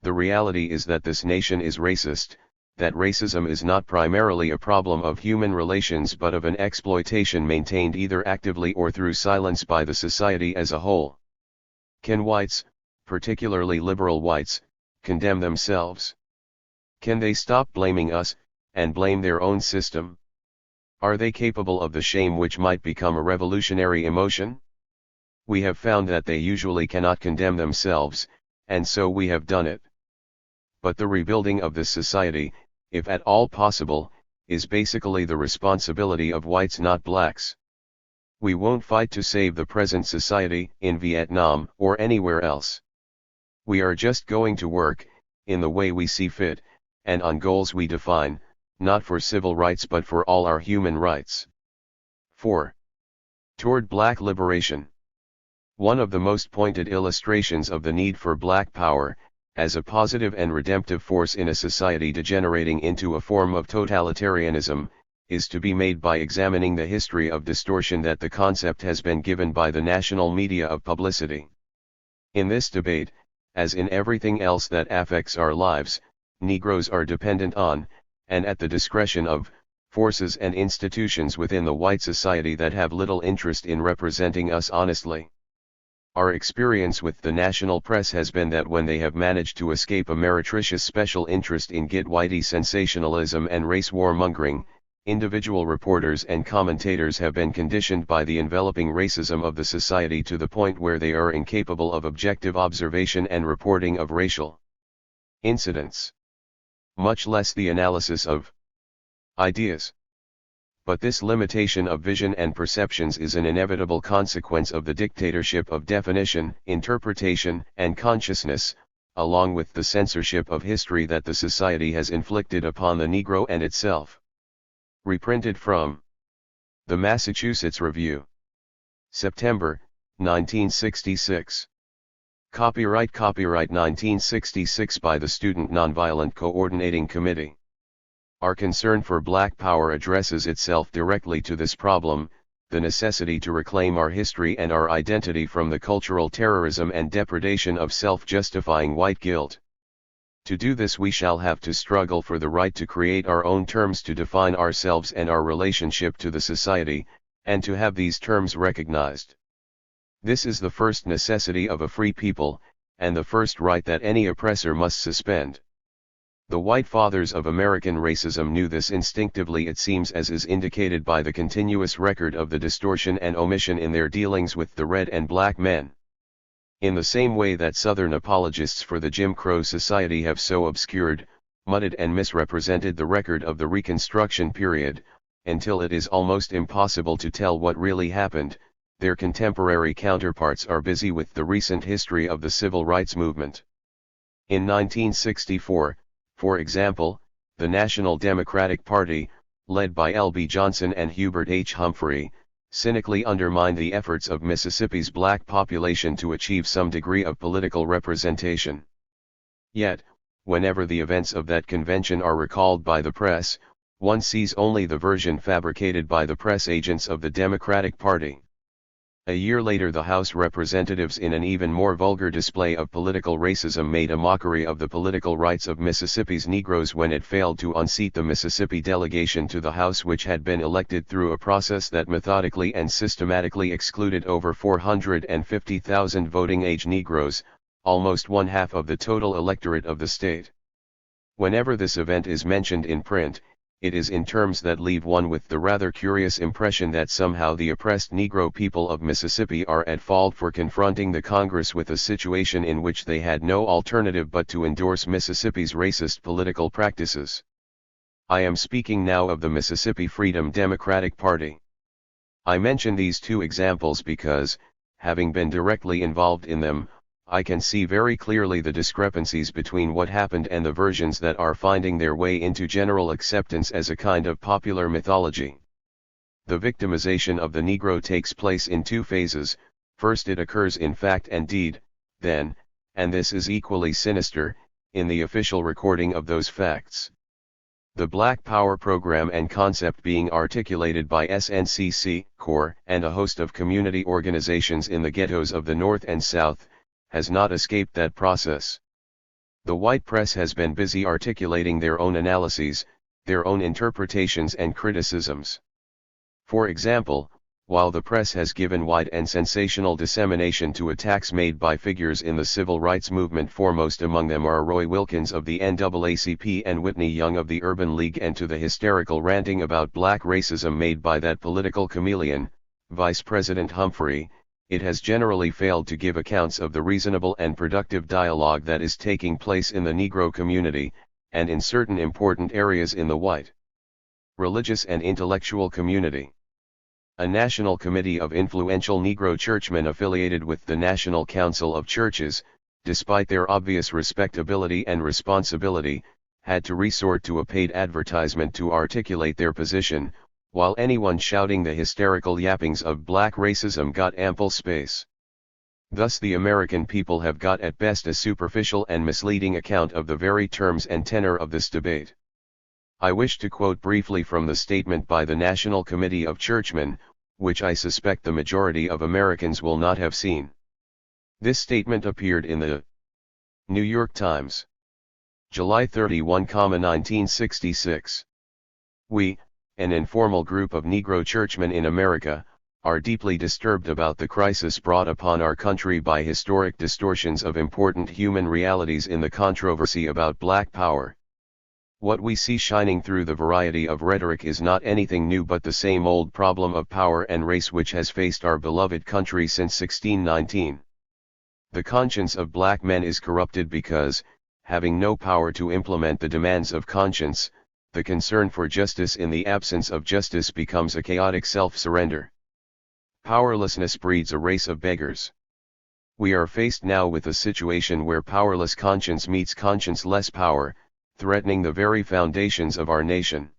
Speaker 1: The reality is that this nation is racist, that racism is not primarily a problem of human relations but of an exploitation maintained either actively or through silence by the society as a whole. Can whites, particularly liberal whites, condemn themselves? Can they stop blaming us, and blame their own system? Are they capable of the shame which might become a revolutionary emotion? We have found that they usually cannot condemn themselves, and so we have done it. But the rebuilding of this society, if at all possible, is basically the responsibility of whites, not blacks. We won't fight to save the present society, in Vietnam or anywhere else. We are just going to work, in the way we see fit, and on goals we define, not for civil rights but for all our human rights. 4. Toward Black Liberation. One of the most pointed illustrations of the need for black power, as a positive and redemptive force in a society degenerating into a form of totalitarianism, is to be made by examining the history of distortion that the concept has been given by the national media of publicity. In this debate, as in everything else that affects our lives, Negroes are dependent on, and at the discretion of, forces and institutions within the white society that have little interest in representing us honestly. Our experience with the national press has been that when they have managed to escape a meretricious special interest in get whitey sensationalism and race warmongering, individual reporters and commentators have been conditioned by the enveloping racism of the society to the point where they are incapable of objective observation and reporting of racial incidents, much less the analysis of ideas. But this limitation of vision and perceptions is an inevitable consequence of the dictatorship of definition, interpretation, and consciousness, along with the censorship of history that the society has inflicted upon the Negro and itself. Reprinted from the Massachusetts Review. September, 1966. Copyright 1966 by the Student Nonviolent Coordinating Committee. Our concern for black power addresses itself directly to this problem, the necessity to reclaim our history and our identity from the cultural terrorism and depredation of self-justifying white guilt. To do this we shall have to struggle for the right to create our own terms to define ourselves and our relationship to the society, and to have these terms recognized. This is the first necessity of a free people, and the first right that any oppressor must suspend. The white fathers of American racism knew this instinctively, it seems, as is indicated by the continuous record of the distortion and omission in their dealings with the red and black men. In the same way that Southern apologists for the Jim Crow Society have so obscured, mudded and misrepresented the record of the Reconstruction period, until it is almost impossible to tell what really happened, their contemporary counterparts are busy with the recent history of the civil rights movement. In 1964, for example, the National Democratic Party, led by L.B. Johnson and Hubert H. Humphrey, cynically undermined the efforts of Mississippi's black population to achieve some degree of political representation. Yet, whenever the events of that convention are recalled by the press, one sees only the version fabricated by the press agents of the Democratic Party. A year later, the House representatives, in an even more vulgar display of political racism, made a mockery of the political rights of Mississippi's Negroes when it failed to unseat the Mississippi delegation to the House, which had been elected through a process that methodically and systematically excluded over 450,000 voting-age Negroes, almost one-half of the total electorate of the state. Whenever this event is mentioned in print, it is in terms that leave one with the rather curious impression that somehow the oppressed Negro people of Mississippi are at fault for confronting the Congress with a situation in which they had no alternative but to endorse Mississippi's racist political practices. I am speaking now of the Mississippi Freedom Democratic Party. I mention these two examples because, having been directly involved in them, I can see very clearly the discrepancies between what happened and the versions that are finding their way into general acceptance as a kind of popular mythology. The victimization of the Negro takes place in two phases. First, it occurs in fact and deed, then, and this is equally sinister, in the official recording of those facts. The Black Power program and concept being articulated by SNCC, CORE, and a host of community organizations in the ghettos of the North and South, has not escaped that process. The white press has been busy articulating their own analyses, their own interpretations and criticisms. For example, while the press has given wide and sensational dissemination to attacks made by figures in the civil rights movement, foremost among them are Roy Wilkins of the NAACP and Whitney Young of the Urban League, and to the hysterical ranting about black racism made by that political chameleon, Vice President Humphrey, it has generally failed to give accounts of the reasonable and productive dialogue that is taking place in the Negro community, and in certain important areas in the white, religious and intellectual community. A national committee of influential Negro churchmen affiliated with the National Council of Churches, despite their obvious respectability and responsibility, had to resort to a paid advertisement to articulate their position, while anyone shouting the hysterical yappings of black racism got ample space. Thus the American people have got at best a superficial and misleading account of the very terms and tenor of this debate. I wish to quote briefly from the statement by the National Committee of Churchmen, which I suspect the majority of Americans will not have seen. This statement appeared in the New York Times, July 31, 1966. We, an informal group of Negro churchmen in America, are deeply disturbed about the crisis brought upon our country by historic distortions of important human realities in the controversy about black power. What we see shining through the variety of rhetoric is not anything new but the same old problem of power and race which has faced our beloved country since 1619. The conscience of black men is corrupted because, having no power to implement the demands of conscience, the concern for justice in the absence of justice becomes a chaotic self-surrender. Powerlessness breeds a race of beggars. We are faced now with a situation where powerless conscience meets conscience-less power, threatening the very foundations of our nation.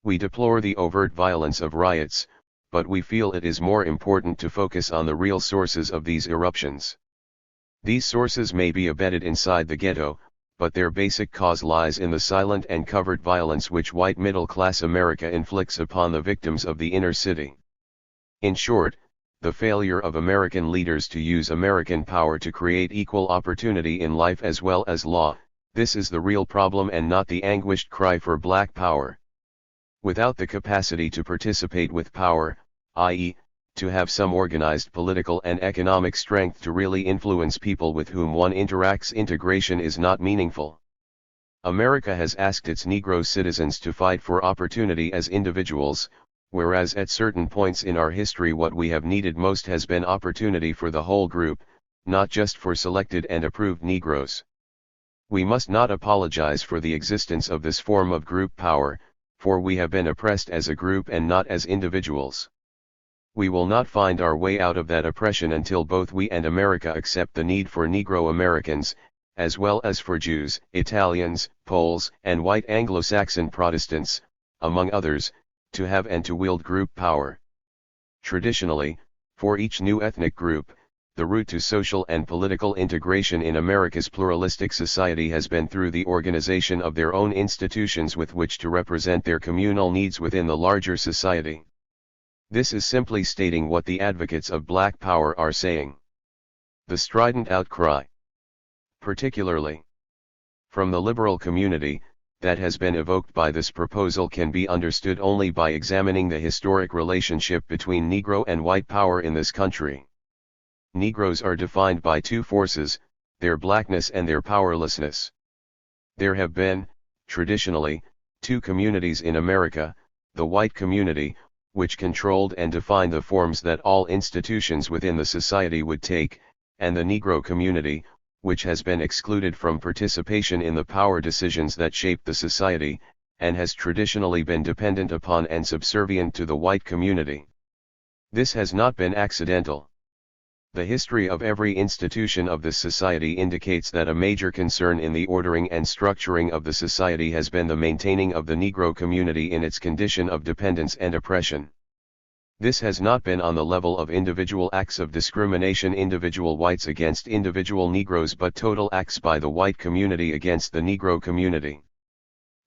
Speaker 1: We deplore the overt violence of riots, but we feel it is more important to focus on the real sources of these eruptions. These sources may be embedded inside the ghetto, but their basic cause lies in the silent and covert violence which white middle-class America inflicts upon the victims of the inner city. In short, the failure of American leaders to use American power to create equal opportunity in life as well as law, this is the real problem and not the anguished cry for black power. Without the capacity to participate with power, i.e., to have some organized political and economic strength to really influence people with whom one interacts, integration is not meaningful. America has asked its Negro citizens to fight for opportunity as individuals, whereas at certain points in our history what we have needed most has been opportunity for the whole group, not just for selected and approved Negroes. We must not apologize for the existence of this form of group power, for we have been oppressed as a group and not as individuals. We will not find our way out of that oppression until both we and America accept the need for Negro Americans, as well as for Jews, Italians, Poles, and white Anglo-Saxon Protestants, among others, to have and to wield group power. Traditionally, for each new ethnic group, the route to social and political integration in America's pluralistic society has been through the organization of their own institutions with which to represent their communal needs within the larger society. This is simply stating what the advocates of black power are saying. The strident outcry, particularly from the liberal community, that has been evoked by this proposal can be understood only by examining the historic relationship between Negro and white power in this country. Negroes are defined by two forces, their blackness and their powerlessness. There have been, traditionally, two communities in America, the white community, which controlled and defined the forms that all institutions within the society would take, and the Negro community, which has been excluded from participation in the power decisions that shape the society, and has traditionally been dependent upon and subservient to the white community. This has not been accidental. The history of every institution of this society indicates that a major concern in the ordering and structuring of the society has been the maintaining of the Negro community in its condition of dependence and oppression. This has not been on the level of individual acts of discrimination, individual whites against individual Negroes, but total acts by the white community against the Negro community.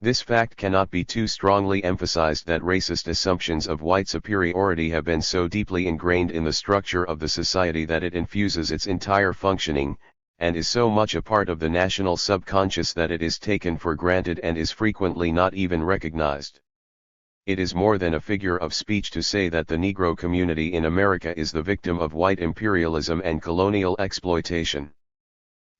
Speaker 1: This fact cannot be too strongly emphasized, that racist assumptions of white superiority have been so deeply ingrained in the structure of the society that it infuses its entire functioning, and is so much a part of the national subconscious that it is taken for granted and is frequently not even recognized. It is more than a figure of speech to say that the Negro community in America is the victim of white imperialism and colonial exploitation.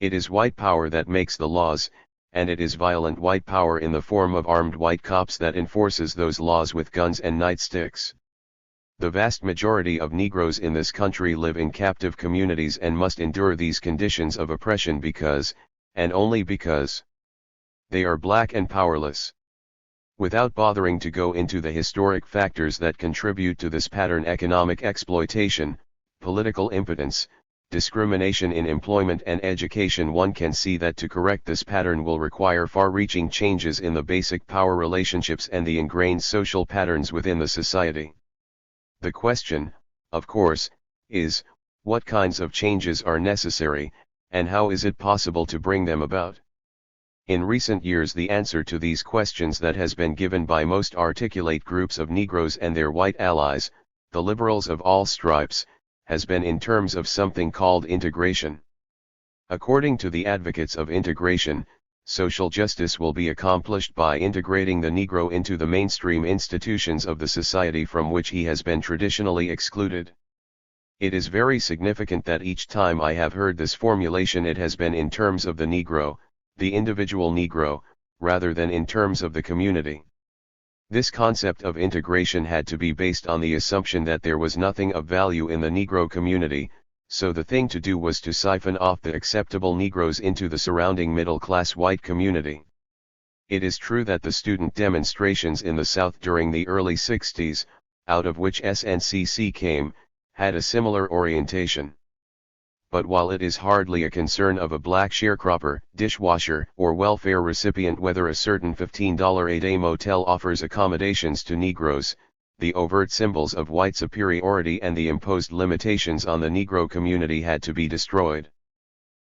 Speaker 1: It is white power that makes the laws, and it is violent white power in the form of armed white cops that enforces those laws with guns and nightsticks. The vast majority of Negroes in this country live in captive communities and must endure these conditions of oppression because, and only because, they are black and powerless. Without bothering to go into the historic factors that contribute to this pattern: economic exploitation, political impotence, discrimination in employment and education, one can see that to correct this pattern will require far-reaching changes in the basic power relationships and the ingrained social patterns within the society. The question, of course, is, what kinds of changes are necessary, and how is it possible to bring them about? In recent years, the answer to these questions that has been given by most articulate groups of Negroes and their white allies, the liberals of all stripes, has been in terms of something called integration. According to the advocates of integration, social justice will be accomplished by integrating the Negro into the mainstream institutions of the society from which he has been traditionally excluded. It is very significant that each time I have heard this formulation, it has been in terms of the Negro, the individual Negro, rather than in terms of the community. This concept of integration had to be based on the assumption that there was nothing of value in the Negro community, so the thing to do was to siphon off the acceptable Negroes into the surrounding middle-class white community. It is true that the student demonstrations in the South during the early 60s, out of which SNCC came, had a similar orientation. But while it is hardly a concern of a black sharecropper, dishwasher, or welfare recipient whether a certain $15 a day motel offers accommodations to Negroes, the overt symbols of white superiority and the imposed limitations on the Negro community had to be destroyed.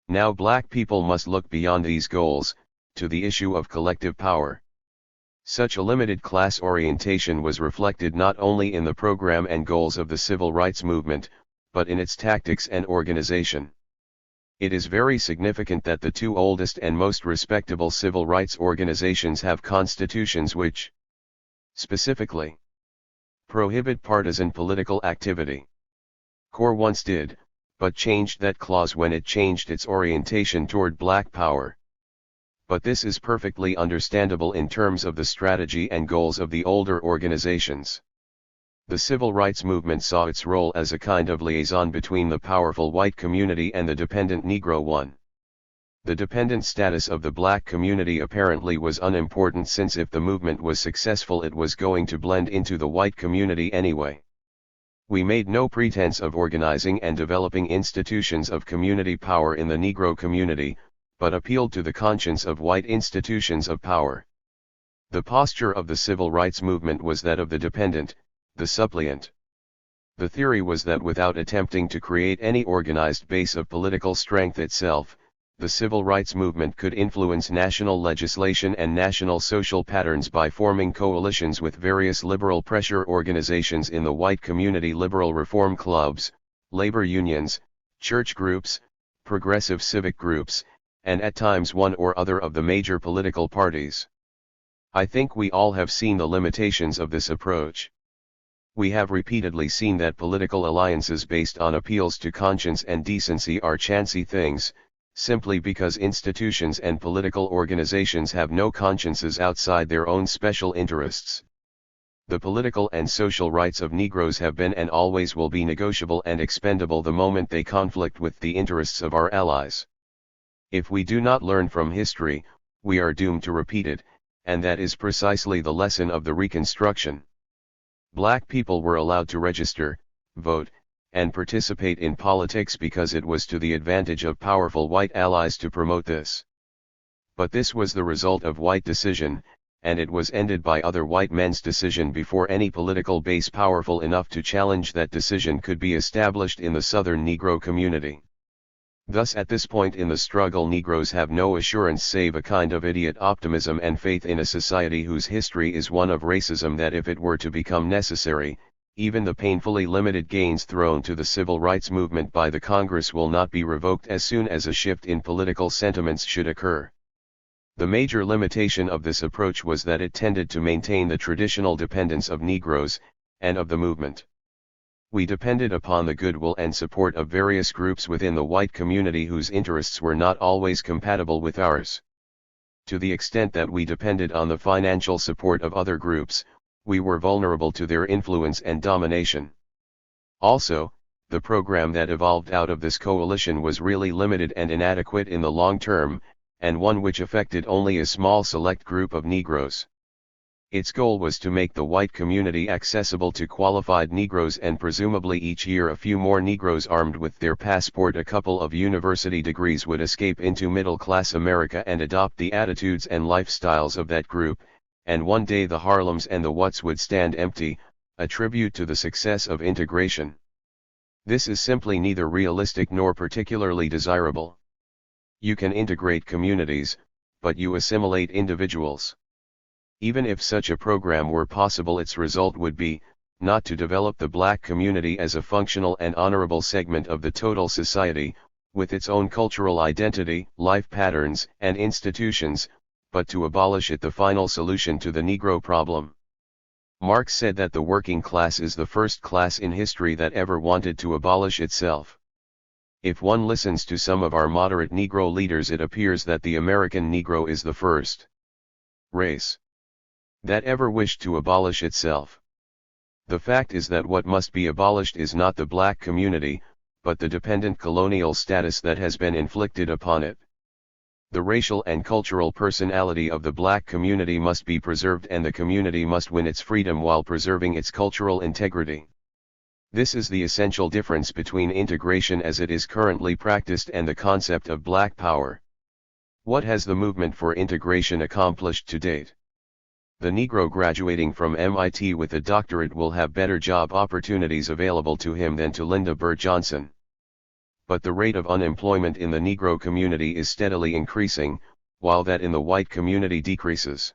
Speaker 1: Now black people must look beyond these goals, to the issue of collective power. Such a limited class orientation was reflected not only in the program and goals of the civil rights movement, but in its tactics and organization. It is very significant that the two oldest and most respectable civil rights organizations have constitutions which, specifically, prohibit partisan political activity. CORE once did, but changed that clause when it changed its orientation toward black power. But this is perfectly understandable in terms of the strategy and goals of the older organizations. The civil rights movement saw its role as a kind of liaison between the powerful white community and the dependent Negro one. The dependent status of the black community apparently was unimportant, since if the movement was successful it was going to blend into the white community anyway. We made no pretense of organizing and developing institutions of community power in the Negro community, but appealed to the conscience of white institutions of power. The posture of the civil rights movement was that of the dependent, the suppliant. The theory was that without attempting to create any organized base of political strength itself, the civil rights movement could influence national legislation and national social patterns by forming coalitions with various liberal pressure organizations in the white community: liberal reform clubs, labor unions, church groups, progressive civic groups, and at times one or other of the major political parties. I think we all have seen the limitations of this approach. We have repeatedly seen that political alliances based on appeals to conscience and decency are chancy things, simply because institutions and political organizations have no consciences outside their own special interests. The political and social rights of Negroes have been and always will be negotiable and expendable the moment they conflict with the interests of our allies. If we do not learn from history, we are doomed to repeat it, and that is precisely the lesson of the Reconstruction. Black people were allowed to register, vote, and participate in politics because it was to the advantage of powerful white allies to promote this. But this was the result of white decision, and it was ended by other white men's decision before any political base powerful enough to challenge that decision could be established in the Southern Negro community. Thus at this point in the struggle Negroes have no assurance save a kind of idiot optimism and faith in a society whose history is one of racism, that if it were to become necessary, even the painfully limited gains thrown to the civil rights movement by the Congress will not be revoked as soon as a shift in political sentiments should occur. The major limitation of this approach was that it tended to maintain the traditional dependence of Negroes, and of the movement. We depended upon the goodwill and support of various groups within the white community whose interests were not always compatible with ours. To the extent that we depended on the financial support of other groups, we were vulnerable to their influence and domination. Also, the program that evolved out of this coalition was really limited and inadequate in the long term, and one which affected only a small select group of Negroes. Its goal was to make the white community accessible to qualified Negroes, and presumably each year a few more Negroes armed with their passport, a couple of university degrees, would escape into middle-class America and adopt the attitudes and lifestyles of that group, and one day the Harlems and the What's would stand empty, a tribute to the success of integration. This is simply neither realistic nor particularly desirable. You can integrate communities, but you assimilate individuals. Even if such a program were possible, its result would be, not to develop the black community as a functional and honorable segment of the total society, with its own cultural identity, life patterns, and institutions, but to abolish it, the final solution to the Negro problem. Marx said that the working class is the first class in history that ever wanted to abolish itself. If one listens to some of our moderate Negro leaders, it appears that the American Negro is the first race that ever wished to abolish itself. The fact is that what must be abolished is not the black community, but the dependent colonial status that has been inflicted upon it. The racial and cultural personality of the black community must be preserved, and the community must win its freedom while preserving its cultural integrity. This is the essential difference between integration as it is currently practiced and the concept of black power. What has the movement for integration accomplished to date? The Negro graduating from MIT with a doctorate will have better job opportunities available to him than to Linda Burr Johnson. But the rate of unemployment in the Negro community is steadily increasing, while that in the white community decreases.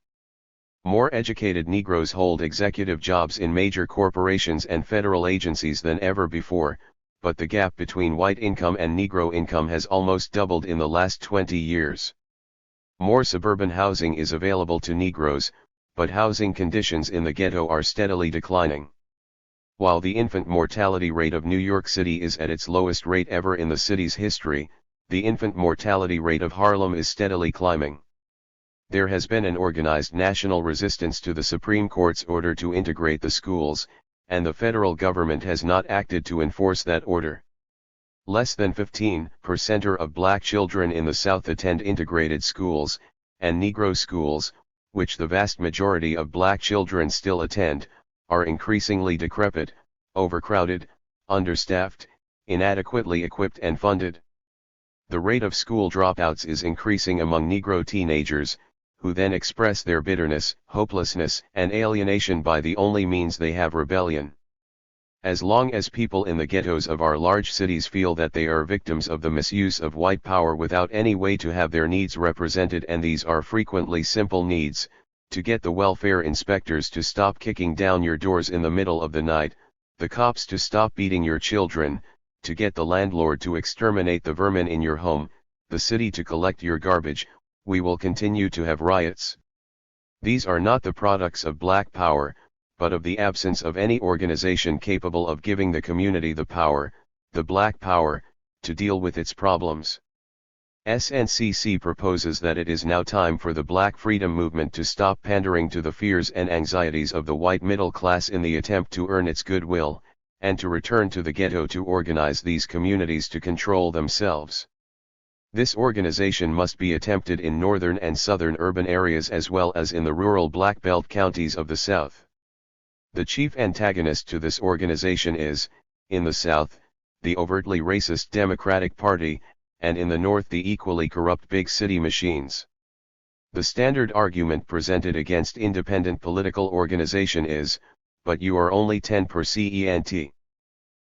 Speaker 1: More educated Negroes hold executive jobs in major corporations and federal agencies than ever before, but the gap between white income and Negro income has almost doubled in the last 20 years. More suburban housing is available to Negroes, but housing conditions in the ghetto are steadily declining. While the infant mortality rate of New York City is at its lowest rate ever in the city's history, the infant mortality rate of Harlem is steadily climbing. There has been an organized national resistance to the Supreme Court's order to integrate the schools, and the federal government has not acted to enforce that order. Less than 15% of black children in the South attend integrated schools, and Negro schools, which the vast majority of black children still attend, are increasingly decrepit, overcrowded, understaffed, inadequately equipped and funded. The rate of school dropouts is increasing among Negro teenagers, who then express their bitterness, hopelessness, and alienation by the only means they have: rebellion. As long as people in the ghettos of our large cities feel that they are victims of the misuse of white power without any way to have their needs represented, and these are frequently simple needs: to get the welfare inspectors to stop kicking down your doors in the middle of the night, the cops to stop beating your children, to get the landlord to exterminate the vermin in your home, the city to collect your garbage, we will continue to have riots. These are not the products of black power, but of the absence of any organization capable of giving the community the power, the black power, to deal with its problems. SNCC proposes that it is now time for the Black Freedom Movement to stop pandering to the fears and anxieties of the white middle class in the attempt to earn its goodwill, and to return to the ghetto to organize these communities to control themselves. This organization must be attempted in northern and southern urban areas as well as in the rural Black Belt counties of the South. The chief antagonist to this organization is, in the South, the overtly racist Democratic Party, and in the North the equally corrupt big city machines. The standard argument presented against independent political organization is, "But you are only 10%."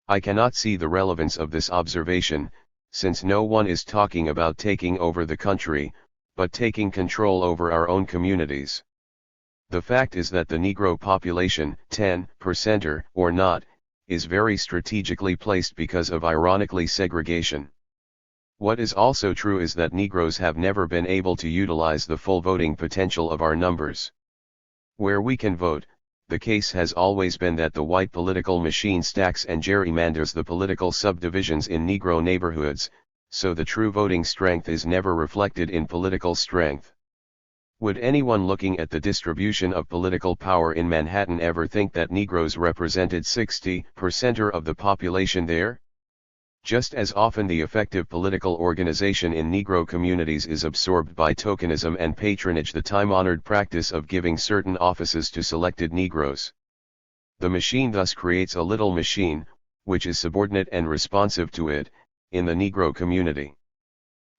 Speaker 1: I cannot see the relevance of this observation, since no one is talking about taking over the country, but taking control over our own communities. The fact is that the Negro population, 10% or not, is very strategically placed because of ironically segregation. What is also true is that Negroes have never been able to utilize the full voting potential of our numbers. Where we can vote, the case has always been that the white political machine stacks and gerrymanders the political subdivisions in Negro neighborhoods, so the true voting strength is never reflected in political strength. Would anyone looking at the distribution of political power in Manhattan ever think that Negroes represented 60% of the population there? Just as often the effective political organization in Negro communities is absorbed by tokenism and patronage, the time-honored practice of giving certain offices to selected Negroes. The machine thus creates a little machine, which is subordinate and responsive to it, in the Negro community.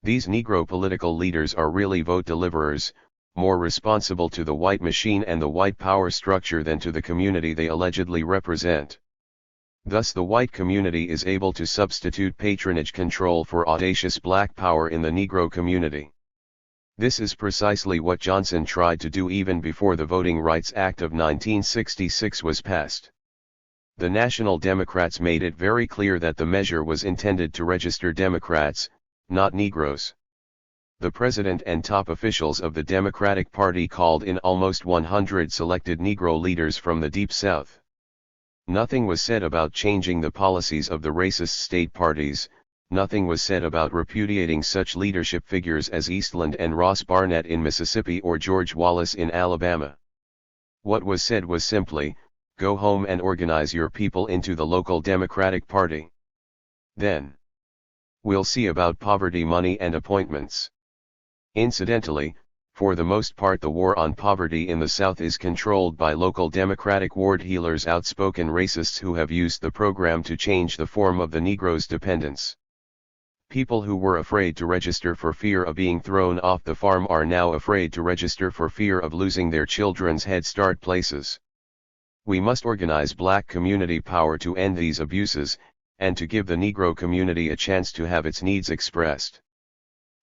Speaker 1: These Negro political leaders are really vote deliverers, more responsible to the white machine and the white power structure than to the community they allegedly represent. Thus the white community is able to substitute patronage control for audacious black power in the Negro community. This is precisely what Johnson tried to do even before the Voting Rights Act of 1966 was passed. The National Democrats made it very clear that the measure was intended to register Democrats, not Negroes. The president and top officials of the Democratic Party called in almost 100 selected Negro leaders from the Deep South. Nothing was said about changing the policies of the racist state parties, nothing was said about repudiating such leadership figures as Eastland and Ross Barnett in Mississippi or George Wallace in Alabama. What was said was simply, go home and organize your people into the local Democratic Party. Then we'll see about poverty money and appointments. Incidentally, for the most part the war on poverty in the South is controlled by local Democratic ward heelers, outspoken racists who have used the program to change the form of the Negro's dependence. People who were afraid to register for fear of being thrown off the farm are now afraid to register for fear of losing their children's Head Start places. We must organize black community power to end these abuses, and to give the Negro community a chance to have its needs expressed.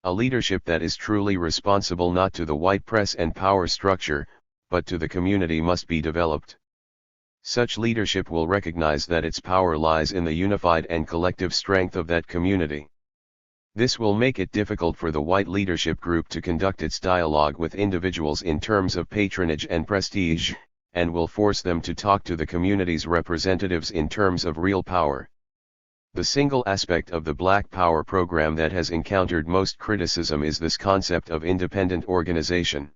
Speaker 1: A leadership that is truly responsible not to the white press and power structure, but to the community must be developed. Such leadership will recognize that its power lies in the unified and collective strength of that community. This will make it difficult for the white leadership group to conduct its dialogue with individuals in terms of patronage and prestige, and will force them to talk to the community's representatives in terms of real power. The single aspect of the Black Power program that has encountered most criticism is this concept of independent organization.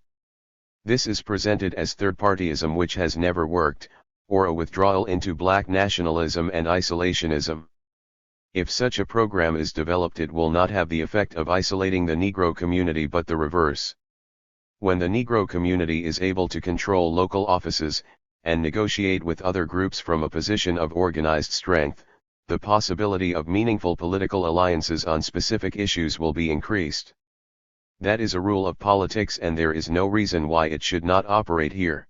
Speaker 1: This is presented as third-partyism, which has never worked, or a withdrawal into black nationalism and isolationism. If such a program is developed, it will not have the effect of isolating the Negro community but the reverse. When the Negro community is able to control local offices, and negotiate with other groups from a position of organized strength, the possibility of meaningful political alliances on specific issues will be increased. That is a rule of politics, and there is no reason why it should not operate here.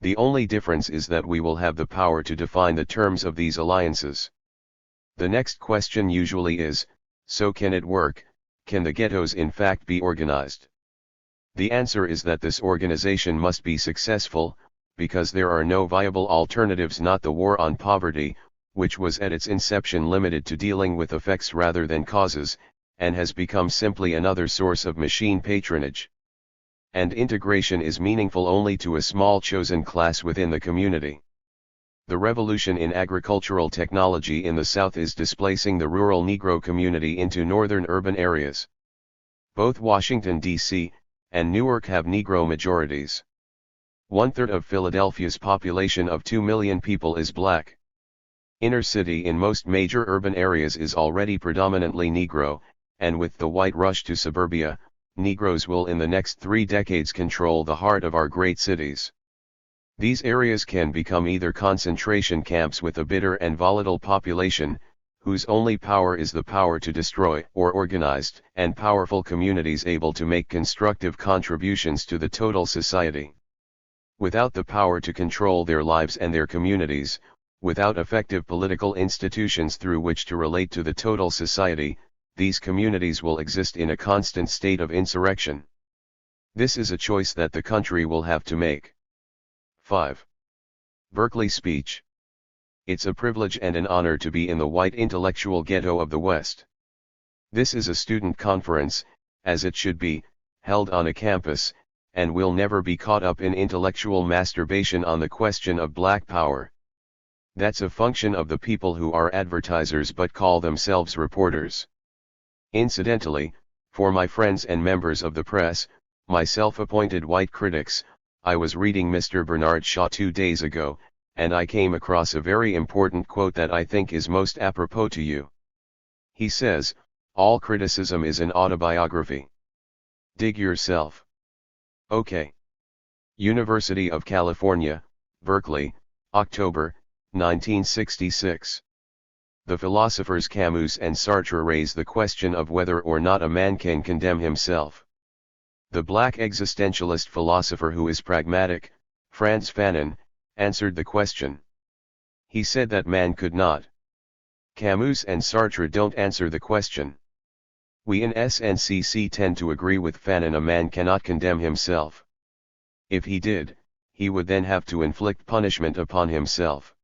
Speaker 1: The only difference is that we will have the power to define the terms of these alliances. The next question usually is, so can it work? Can the ghettos in fact be organized? The answer is that this organization must be successful, because there are no viable alternatives, not the war on poverty, which was at its inception limited to dealing with effects rather than causes, and has become simply another source of machine patronage. And integration is meaningful only to a small chosen class within the community. The revolution in agricultural technology in the South is displacing the rural Negro community into northern urban areas. Both Washington, D.C., and Newark have Negro majorities. 1/3 of Philadelphia's population of 2 million people is black. Inner city in most major urban areas is already predominantly Negro, and with the white rush to suburbia, Negroes will in the next 3 decades control the heart of our great cities. These areas can become either concentration camps with a bitter and volatile population, whose only power is the power to destroy, or organized and powerful communities able to make constructive contributions to the total society. Without the power to control their lives and their communities, without effective political institutions through which to relate to the total society, these communities will exist in a constant state of insurrection. This is a choice that the country will have to make. 5. Berkeley speech. It's a privilege and an honor to be in the white intellectual ghetto of the West. This is a student conference, as it should be, held on a campus, and will never be caught up in intellectual masturbation on the question of black power. That's a function of the people who are advertisers but call themselves reporters. Incidentally, for my friends and members of the press, my self-appointed white critics, I was reading Mr. Bernard Shaw 2 days ago, and I came across a very important quote that I think is most apropos to you. He says, "All criticism is an autobiography." Dig yourself. Okay. University of California, Berkeley, October, 1966. The philosophers Camus and Sartre raise the question of whether or not a man can condemn himself. The black existentialist philosopher who is pragmatic, Frantz Fanon, answered the question. He said that man could not. Camus and Sartre don't answer the question. We in SNCC tend to agree with Fanon: a man cannot condemn himself. If he did, he would then have to inflict punishment upon himself.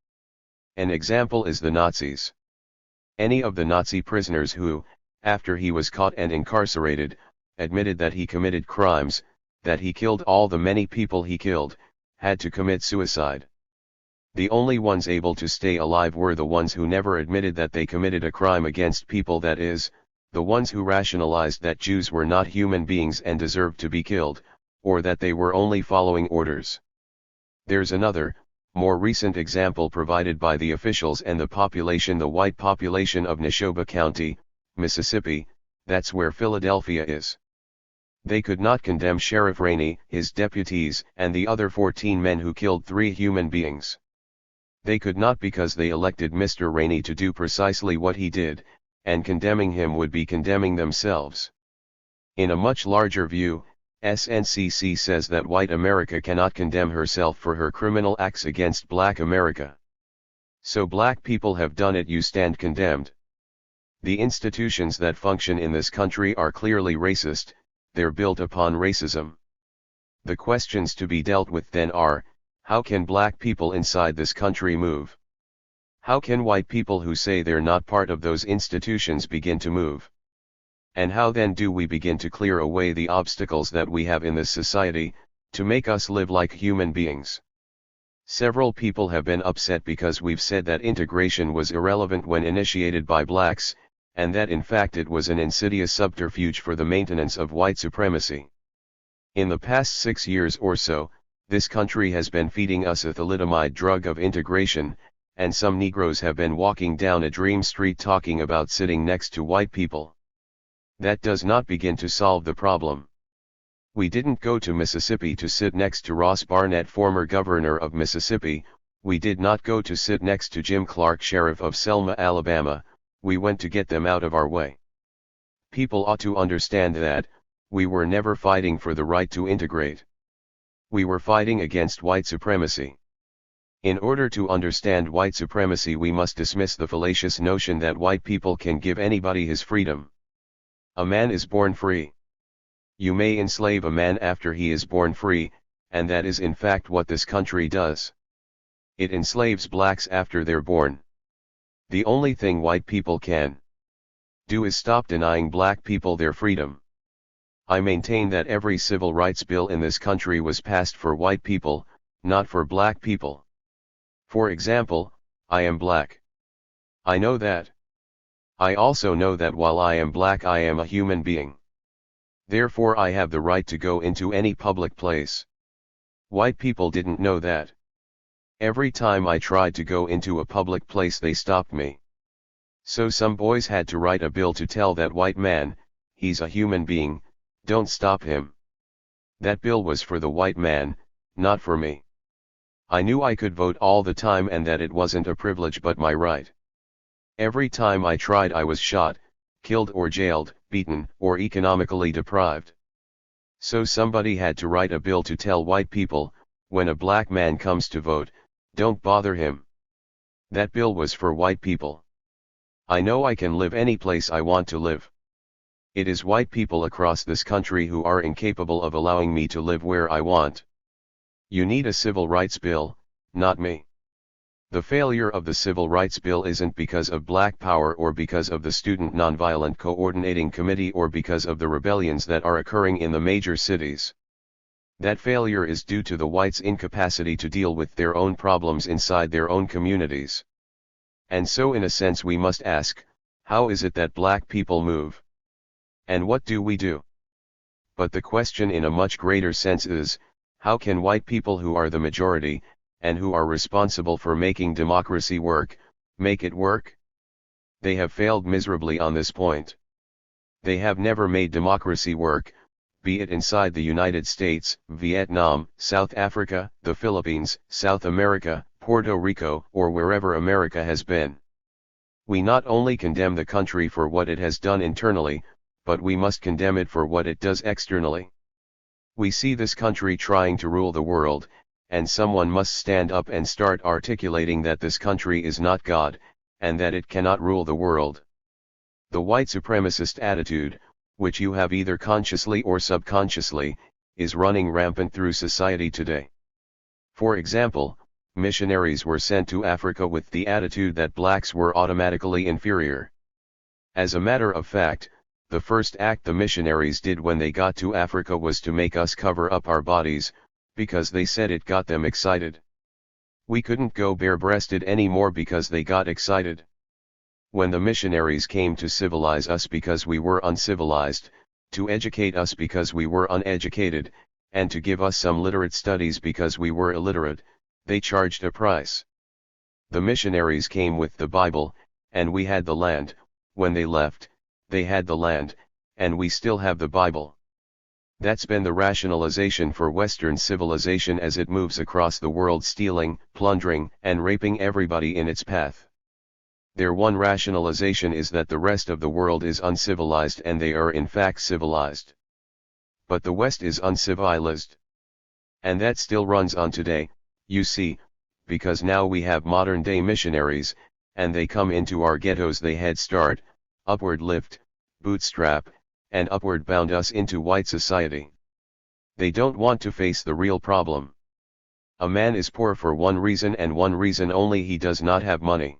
Speaker 1: An example is the Nazis. Any of the Nazi prisoners who, after he was caught and incarcerated, admitted that he committed crimes, that he killed all the many people he killed, had to commit suicide. The only ones able to stay alive were the ones who never admitted that they committed a crime against people, that is, the ones who rationalized that Jews were not human beings and deserved to be killed, or that they were only following orders. There's another, more recent example provided by the officials and the population, the white population of Neshoba County, Mississippi. That's where Philadelphia is. They could not condemn Sheriff Rainey, his deputies, and the other 14 men who killed 3 human beings. They could not because they elected Mr. Rainey to do precisely what he did, and condemning him would be condemning themselves. In a much larger view, SNCC says that white America cannot condemn herself for her criminal acts against black America. So black people have done it, you stand condemned. The institutions that function in this country are clearly racist, they're built upon racism. The questions to be dealt with then are, how can black people inside this country move? How can white people who say they're not part of those institutions begin to move? And how then do we begin to clear away the obstacles that we have in this society, to make us live like human beings? Several people have been upset because we've said that integration was irrelevant when initiated by blacks, and that in fact it was an insidious subterfuge for the maintenance of white supremacy. In the past 6 years or so, This country has been feeding us a thalidomide drug of integration, and some Negroes have been walking down a dream street talking about sitting next to white people. That does not begin to solve the problem. We didn't go to Mississippi to sit next to Ross Barnett, former governor of Mississippi. We did not go to sit next to Jim Clark, sheriff of Selma, Alabama. We went to get them out of our way. People ought to understand that we were never fighting for the right to integrate. We were fighting against white supremacy. In order to understand white supremacy, we must dismiss the fallacious notion that white people can give anybody his freedom. A man is born free. You may enslave a man after he is born free, and that is in fact what this country does. It enslaves blacks after they're born. The only thing white people can do is stop denying black people their freedom. I maintain that every civil rights bill in this country was passed for white people, not for black people. For example, I am black. I know that. I also know that while I am black, I am a human being. Therefore I have the right to go into any public place. White people didn't know that. Every time I tried to go into a public place, they stopped me. So some boys had to write a bill to tell that white man, he's a human being, don't stop him. That bill was for the white man, not for me. I knew I could vote all the time and that it wasn't a privilege but my right. Every time I tried, I was shot, killed or jailed, beaten, or economically deprived. So somebody had to write a bill to tell white people, when a black man comes to vote, don't bother him. That bill was for white people. I know I can live any place I want to live. It is white people across this country who are incapable of allowing me to live where I want. You need a civil rights bill, not me. The failure of the Civil Rights Bill isn't because of Black Power or because of the Student Nonviolent Coordinating Committee or because of the rebellions that are occurring in the major cities. That failure is due to the whites' incapacity to deal with their own problems inside their own communities. And so in a sense we must ask, how is it that black people move? And what do we do? But the question in a much greater sense is, how can white people who are the majority, and who are responsible for making democracy work, make it work? They have failed miserably on this point. They have never made democracy work, be it inside the United States, Vietnam, South Africa, the Philippines, South America, Puerto Rico, or wherever America has been. We not only condemn the country for what it has done internally, but we must condemn it for what it does externally. We see this country trying to rule the world, and someone must stand up and start articulating that this country is not God, and that it cannot rule the world. The white supremacist attitude, which you have either consciously or subconsciously, is running rampant through society today. For example, missionaries were sent to Africa with the attitude that blacks were automatically inferior. As a matter of fact, the first act the missionaries did when they got to Africa was to make us cover up our bodies, because they said it got them excited. We couldn't go bare-breasted anymore because they got excited. When the missionaries came to civilize us because we were uncivilized, to educate us because we were uneducated, and to give us some literate studies because we were illiterate, they charged a price. The missionaries came with the Bible, and we had the land. When they left, they had the land, and we still have the Bible. That's been the rationalization for Western civilization as it moves across the world, stealing, plundering, and raping everybody in its path. Their one rationalization is that the rest of the world is uncivilized and they are in fact civilized. But the West is uncivilized. And that still runs on today, you see, because now we have modern-day missionaries, and they come into our ghettos, they head start, upward lift, bootstrap, and upward bound us into white society. They don't want to face the real problem. A man is poor for one reason and one reason only: he does not have money.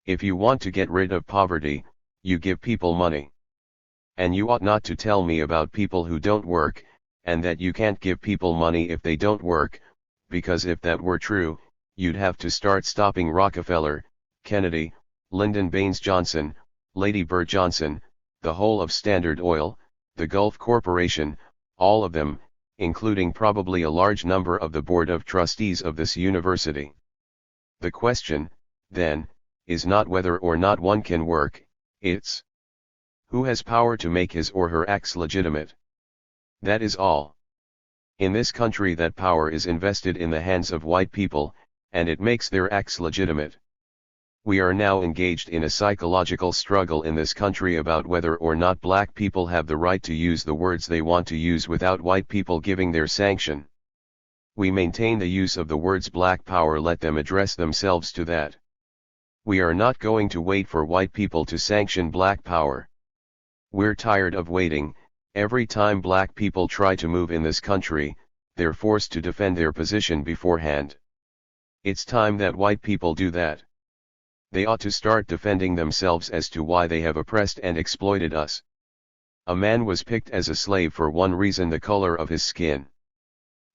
Speaker 1: If you want to get rid of poverty, you give people money. And you ought not to tell me about people who don't work, and that you can't give people money if they don't work, because if that were true, you'd have to start stopping Rockefeller, Kennedy, Lyndon Baines Johnson, Lady Bird Johnson, the whole of Standard Oil, the Gulf Corporation, all of them, including probably a large number of the board of trustees of this university. The question, then, is not whether or not one can work, it's who has power to make his or her acts legitimate. That is all. In this country that power is invested in the hands of white people, and it makes their acts legitimate. We are now engaged in a psychological struggle in this country about whether or not black people have the right to use the words they want to use without white people giving their sanction. We maintain the use of the words black power, let them address themselves to that. We are not going to wait for white people to sanction black power. We're tired of waiting. Every time black people try to move in this country, they're forced to defend their position beforehand. It's time that white people do that. They ought to start defending themselves as to why they have oppressed and exploited us. A man was picked as a slave for one reason: the color of his skin.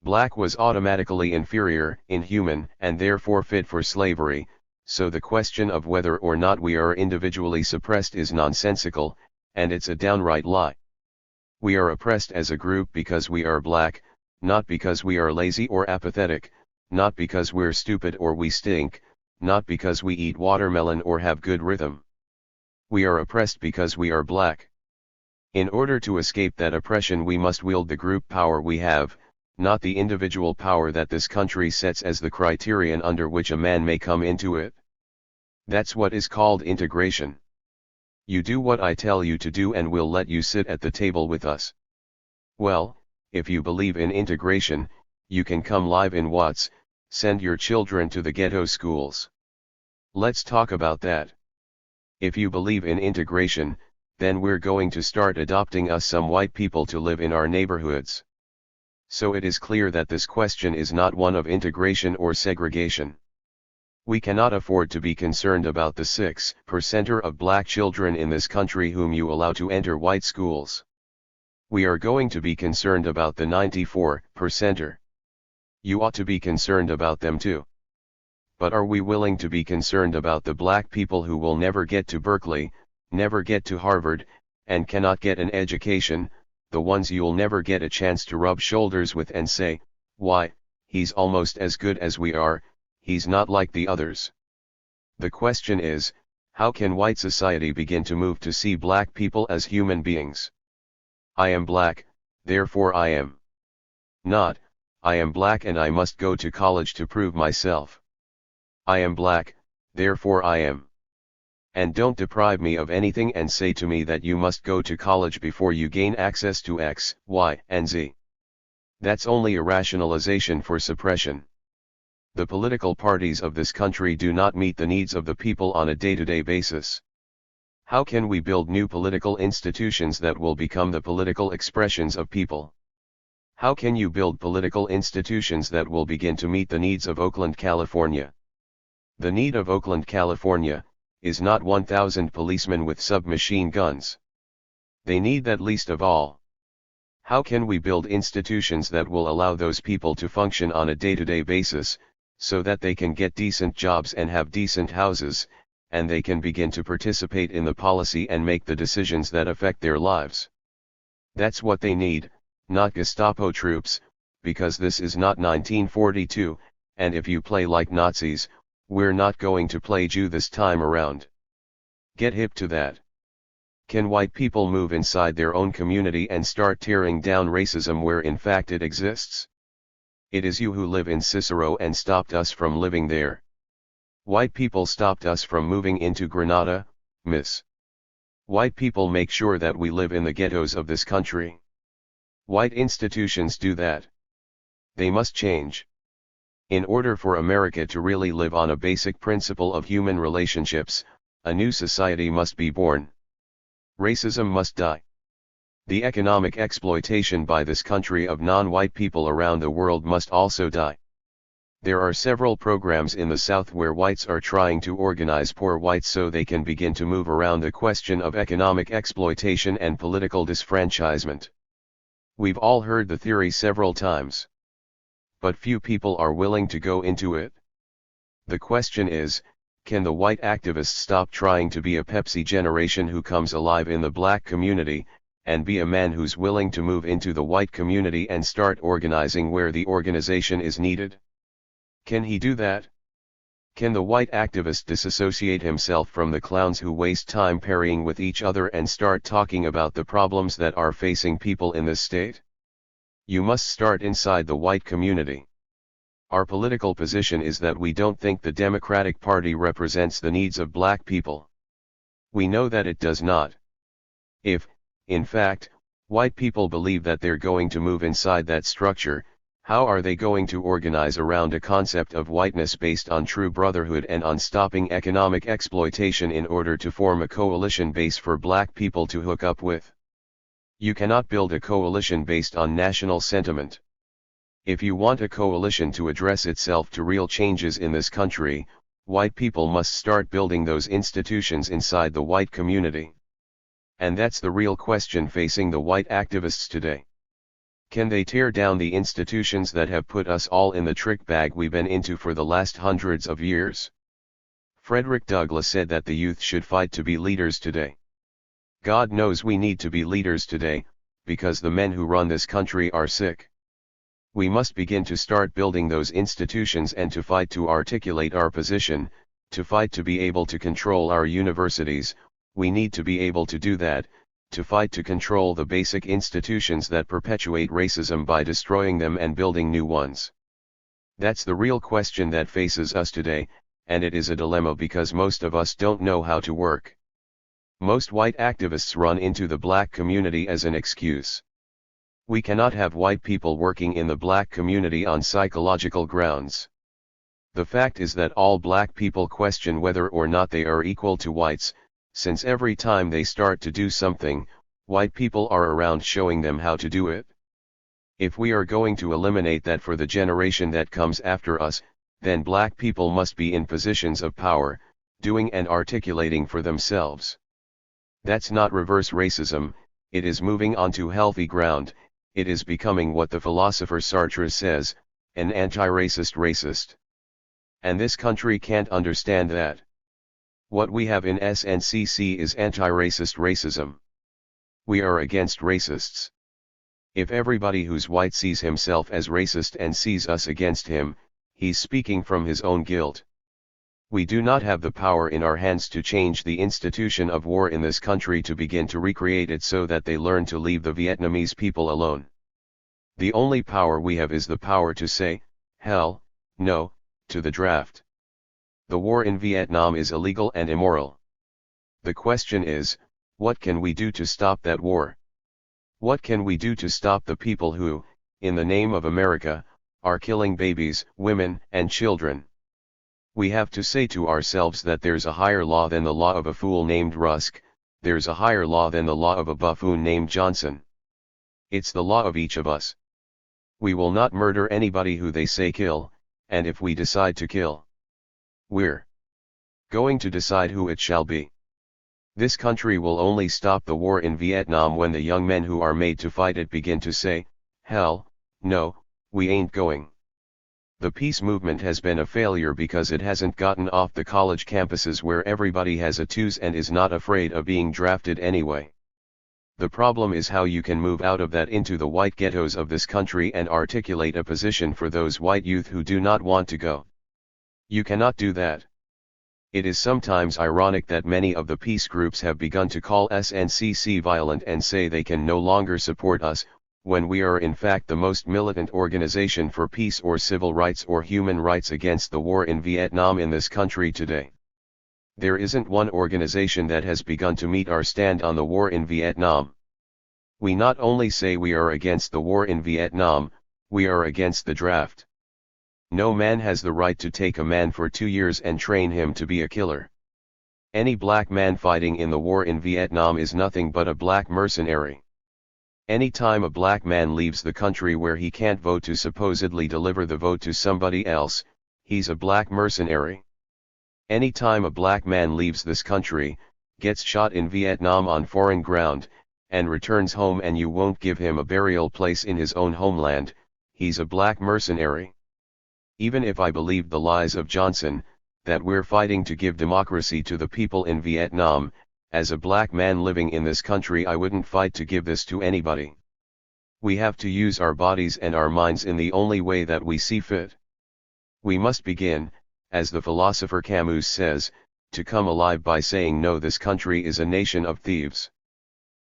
Speaker 1: Black was automatically inferior, inhuman, and therefore fit for slavery, so the question of whether or not we are individually suppressed is nonsensical, and it's a downright lie. We are oppressed as a group because we are black, not because we are lazy or apathetic, not because we're stupid or we stink, not because we eat watermelon or have good rhythm. We are oppressed because we are black. In order to escape that oppression, we must wield the group power we have, not the individual power that this country sets as the criterion under which a man may come into it. That's what is called integration. You do what I tell you to do and we'll let you sit at the table with us. Well, if you believe in integration, you can come live in Watts, send your children to the ghetto schools. Let's talk about that. If you believe in integration, then we're going to start adopting us some white people to live in our neighborhoods. So it is clear that this question is not one of integration or segregation. We cannot afford to be concerned about the 6% of black children in this country whom you allow to enter white schools. We are going to be concerned about the 94%. You ought to be concerned about them too. But are we willing to be concerned about the black people who will never get to Berkeley, never get to Harvard, and cannot get an education, the ones you'll never get a chance to rub shoulders with and say, why, he's almost as good as we are, he's not like the others. The question is, how can white society begin to move to see black people as human beings? I am black, therefore I am. Not, I am black and I must go to college to prove myself. I am black, therefore I am. And don't deprive me of anything and say to me that you must go to college before you gain access to X, Y, and Z. That's only a rationalization for suppression. The political parties of this country do not meet the needs of the people on a day-to-day basis. How can we build new political institutions that will become the political expressions of people? How can you build political institutions that will begin to meet the needs of Oakland, California? The need of Oakland, California, is not 1,000 policemen with submachine guns. They need that least of all. How can we build institutions that will allow those people to function on a day-to-day basis, so that they can get decent jobs and have decent houses, and they can begin to participate in the policy and make the decisions that affect their lives? That's what they need, not Gestapo troops, because this is not 1942, and if you play like Nazis, we're not going to play Jew this time around. Get hip to that. Can white people move inside their own community and start tearing down racism where in fact it exists? It is you who live in Cicero and stopped us from living there. White people stopped us from moving into Grenada, miss. White people make sure that we live in the ghettos of this country. White institutions do that. They must change. In order for America to really live on a basic principle of human relationships, a new society must be born. Racism must die. The economic exploitation by this country of non-white people around the world must also die. There are several programs in the South where whites are trying to organize poor whites so they can begin to move around the question of economic exploitation and political disfranchisement. We've all heard the theory several times. But few people are willing to go into it. The question is, can the white activists stop trying to be a Pepsi generation who comes alive in the black community, and be a man who's willing to move into the white community and start organizing where the organization is needed? Can he do that? Can the white activist disassociate himself from the clowns who waste time parrying with each other and start talking about the problems that are facing people in this state? You must start inside the white community. Our political position is that we don't think the Democratic Party represents the needs of black people. We know that it does not. If, in fact, white people believe that they're going to move inside that structure, how are they going to organize around a concept of whiteness based on true brotherhood and on stopping economic exploitation in order to form a coalition base for black people to hook up with? You cannot build a coalition based on national sentiment. If you want a coalition to address itself to real changes in this country, white people must start building those institutions inside the white community. And that's the real question facing the white activists today. Can they tear down the institutions that have put us all in the trick bag we've been into for the last hundreds of years? Frederick Douglass said that the youth should fight to be leaders today. God knows we need to be leaders today, because the men who run this country are sick. We must begin to start building those institutions and to fight to articulate our position, to fight to be able to control our universities. We need to be able to do that, to fight to control the basic institutions that perpetuate racism by destroying them and building new ones. That's the real question that faces us today, and it is a dilemma because most of us don't know how to work. Most white activists run into the black community as an excuse. We cannot have white people working in the black community on psychological grounds. The fact is that all black people question whether or not they are equal to whites, since every time they start to do something, white people are around showing them how to do it. If we are going to eliminate that for the generation that comes after us, then black people must be in positions of power, doing and articulating for themselves. That's not reverse racism, it is moving onto healthy ground. It is becoming what the philosopher Sartre says, an anti-racist racist. And this country can't understand that. What we have in SNCC is anti-racist racism. We are against racists. If everybody who's white sees himself as racist and sees us against him, he's speaking from his own guilt. We do not have the power in our hands to change the institution of war in this country to begin to recreate it so that they learn to leave the Vietnamese people alone. The only power we have is the power to say, hell, no, to the draft. The war in Vietnam is illegal and immoral. The question is, what can we do to stop that war? What can we do to stop the people who, in the name of America, are killing babies, women, and children? We have to say to ourselves that there's a higher law than the law of a fool named Rusk, there's a higher law than the law of a buffoon named Johnson. It's the law of each of us. We will not murder anybody who they say kill, and if we decide to kill, we're going to decide who it shall be. This country will only stop the war in Vietnam when the young men who are made to fight it begin to say, hell, no, we ain't going. The peace movement has been a failure because it hasn't gotten off the college campuses where everybody has a twos and is not afraid of being drafted anyway. The problem is how you can move out of that into the white ghettos of this country and articulate a position for those white youth who do not want to go. You cannot do that. It is sometimes ironic that many of the peace groups have begun to call SNCC violent and say they can no longer support us, when we are in fact the most militant organization for peace or civil rights or human rights against the war in Vietnam in this country today. There isn't one organization that has begun to meet our stand on the war in Vietnam. We not only say we are against the war in Vietnam, we are against the draft. No man has the right to take a man for 2 years and train him to be a killer. Any black man fighting in the war in Vietnam is nothing but a black mercenary. Any time a black man leaves the country where he can't vote to supposedly deliver the vote to somebody else, he's a black mercenary. Any time a black man leaves this country, gets shot in Vietnam on foreign ground, and returns home and you won't give him a burial place in his own homeland, he's a black mercenary. Even if I believed the lies of Johnson, that we're fighting to give democracy to the people in Vietnam, as a black man living in this country I wouldn't fight to give this to anybody. We have to use our bodies and our minds in the only way that we see fit. We must begin, as the philosopher Camus says, to come alive by saying no, this country is a nation of thieves.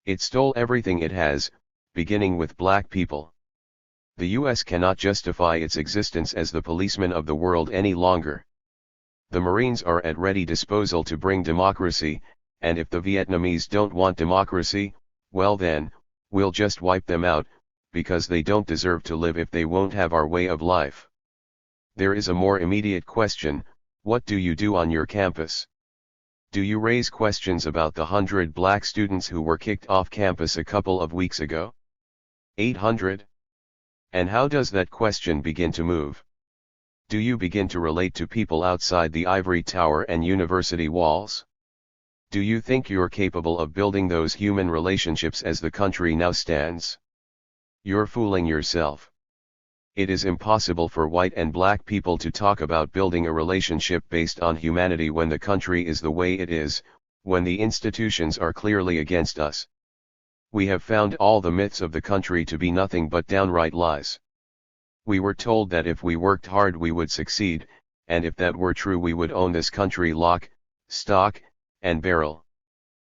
Speaker 1: It stole everything it has, beginning with black people. The US cannot justify its existence as the policeman of the world any longer. The Marines are at ready disposal to bring democracy, and if the Vietnamese don't want democracy, well then, we'll just wipe them out, because they don't deserve to live if they won't have our way of life. There is a more immediate question: what do you do on your campus? Do you raise questions about the 100 black students who were kicked off campus a couple of weeks ago? 800? And how does that question begin to move? Do you begin to relate to people outside the ivory tower and university walls? Do you think you're capable of building those human relationships as the country now stands? You're fooling yourself. It is impossible for white and black people to talk about building a relationship based on humanity when the country is the way it is, when the institutions are clearly against us. We have found all the myths of the country to be nothing but downright lies. We were told that if we worked hard we would succeed, and if that were true we would own this country lock, stock, and barrel.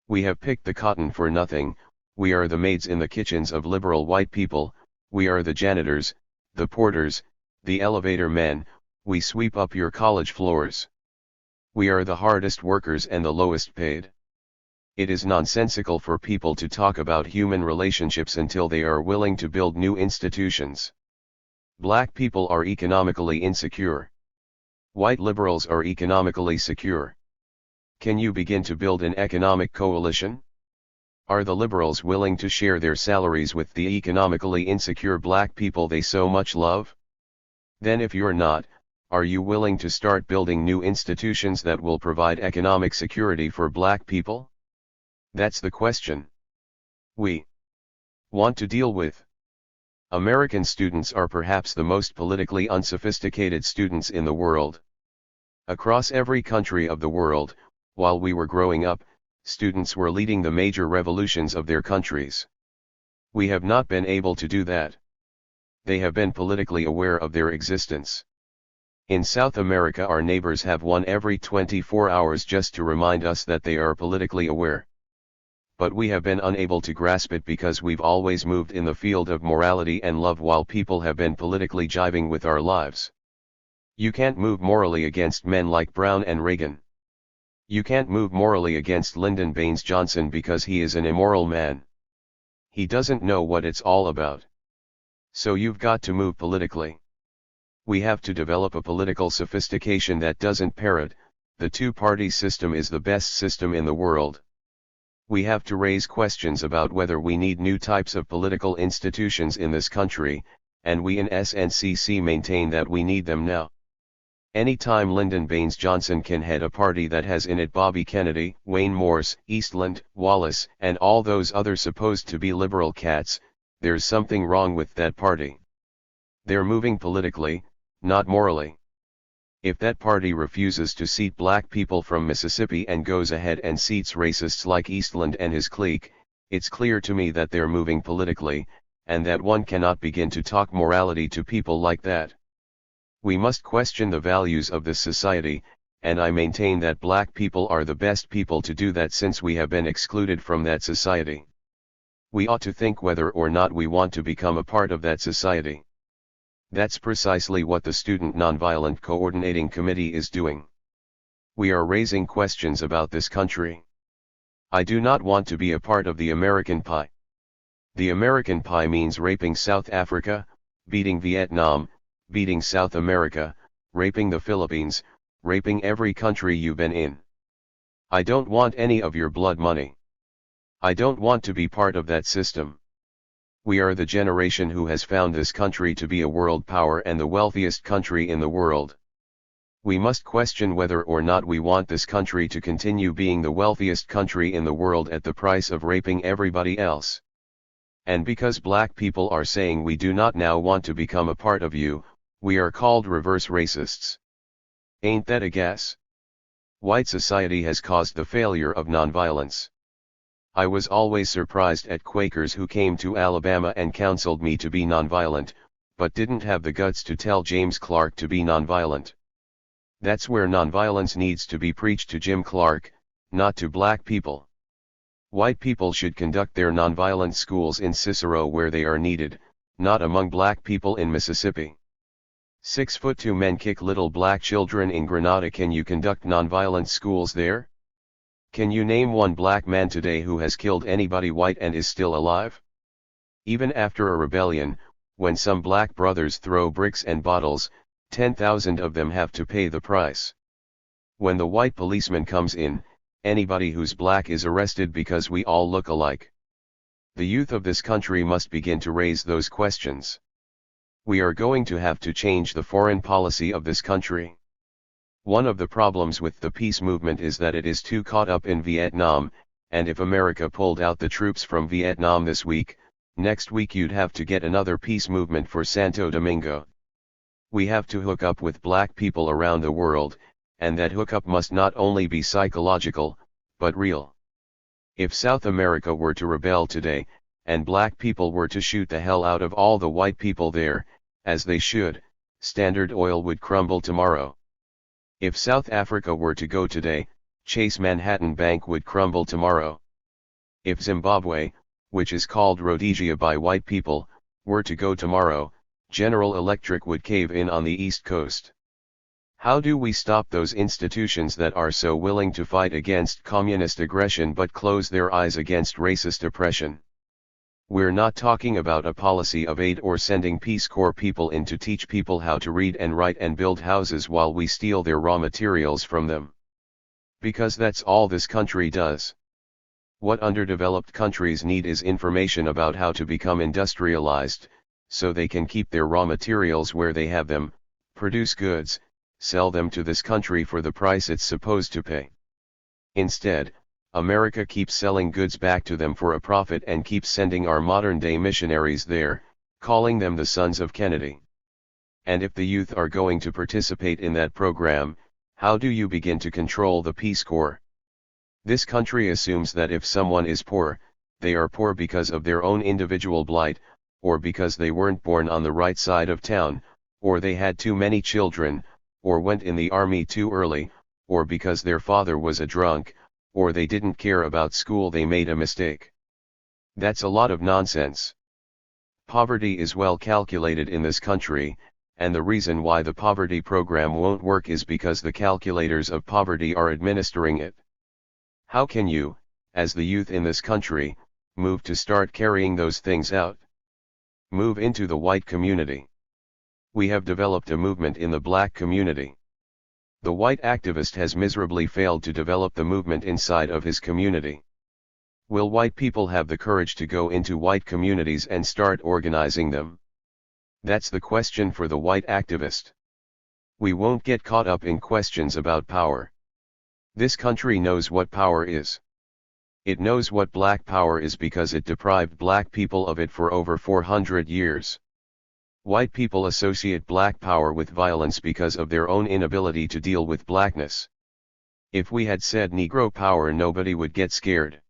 Speaker 1: We have picked the cotton for nothing. We are the maids in the kitchens of liberal white people, we are the janitors, the porters, the elevator men, we sweep up your college floors. We are the hardest workers and the lowest paid. It is nonsensical for people to talk about human relationships until they are willing to build new institutions. Black people are economically insecure. White liberals are economically secure. Can you begin to build an economic coalition? Are the liberals willing to share their salaries with the economically insecure black people they so much love? Then if you're not, are you willing to start building new institutions that will provide economic security for black people? That's the question we want to deal with. American students are perhaps the most politically unsophisticated students in the world. Across every country of the world, while we were growing up, students were leading the major revolutions of their countries. We have not been able to do that. They have been politically aware of their existence. In South America our neighbors have one every 24 hours just to remind us that they are politically aware. But we have been unable to grasp it because we've always moved in the field of morality and love while people have been politically jiving with our lives. You can't move morally against men like Brown and Reagan. You can't move morally against Lyndon Baines Johnson because he is an immoral man. He doesn't know what it's all about. So you've got to move politically. We have to develop a political sophistication that doesn't parrot, the two-party system is the best system in the world. We have to raise questions about whether we need new types of political institutions in this country, and we in SNCC maintain that we need them now. Anytime Lyndon Baines Johnson can head a party that has in it Bobby Kennedy, Wayne Morse, Eastland, Wallace, and all those other supposed to be liberal cats, there's something wrong with that party. They're moving politically, not morally. If that party refuses to seat black people from Mississippi and goes ahead and seats racists like Eastland and his clique, it's clear to me that they're moving politically, and that one cannot begin to talk morality to people like that. We must question the values of this society, and I maintain that black people are the best people to do that since we have been excluded from that society. We ought to think whether or not we want to become a part of that society. That's precisely what the Student Nonviolent Coordinating Committee is doing. We are raising questions about this country. I do not want to be a part of the American pie. The American pie means raping South Africa, beating Vietnam, beating South America, raping the Philippines, raping every country you've been in. I don't want any of your blood money. I don't want to be part of that system. We are the generation who has found this country to be a world power and the wealthiest country in the world. We must question whether or not we want this country to continue being the wealthiest country in the world at the price of raping everybody else. And because black people are saying we do not now want to become a part of you, we are called reverse racists. Ain't that a guess? White society has caused the failure of nonviolence. I was always surprised at Quakers who came to Alabama and counseled me to be nonviolent, but didn't have the guts to tell James Clark to be nonviolent. That's where nonviolence needs to be preached to Jim Clark, not to black people. White people should conduct their nonviolent schools in Cicero where they are needed, not among black people in Mississippi. 6'2" men kick little black children in Grenada. Can you conduct nonviolent schools there? Can you name one black man today who has killed anybody white and is still alive? Even after a rebellion, when some black brothers throw bricks and bottles, 10,000 of them have to pay the price. When the white policeman comes in, anybody who's black is arrested because we all look alike. The youth of this country must begin to raise those questions. We are going to have to change the foreign policy of this country. One of the problems with the peace movement is that it is too caught up in Vietnam, and if America pulled out the troops from Vietnam this week, next week you'd have to get another peace movement for Santo Domingo. We have to hook up with black people around the world, and that hookup must not only be psychological, but real. If South America were to rebel today, and black people were to shoot the hell out of all the white people there, as they should, Standard Oil would crumble tomorrow. If South Africa were to go today, Chase Manhattan Bank would crumble tomorrow. If Zimbabwe, which is called Rhodesia by white people, were to go tomorrow, General Electric would cave in on the East Coast. How do we stop those institutions that are so willing to fight against communist aggression but close their eyes against racist oppression? We're not talking about a policy of aid or sending Peace Corps people in to teach people how to read and write and build houses while we steal their raw materials from them. Because that's all this country does. What underdeveloped countries need is information about how to become industrialized, so they can keep their raw materials where they have them, produce goods, sell them to this country for the price it's supposed to pay. Instead, America keeps selling goods back to them for a profit and keeps sending our modern-day missionaries there, calling them the Sons of Kennedy. And if the youth are going to participate in that program, how do you begin to control the Peace Corps? This country assumes that if someone is poor, they are poor because of their own individual blight, or because they weren't born on the right side of town, or they had too many children, or went in the army too early, or because their father was a drunk, or they didn't care about school, they made a mistake. That's a lot of nonsense. Poverty is well calculated in this country, and the reason why the poverty program won't work is because the calculators of poverty are administering it. How can you, as the youth in this country, move to start carrying those things out? Move into the white community. We have developed a movement in the black community. The white activist has miserably failed to develop the movement inside of his community. Will white people have the courage to go into white communities and start organizing them? That's the question for the white activist. We won't get caught up in questions about power. This country knows what power is. It knows what black power is because it deprived black people of it for over 400 years. White people associate black power with violence because of their own inability to deal with blackness. If we had said Negro power, nobody would get scared.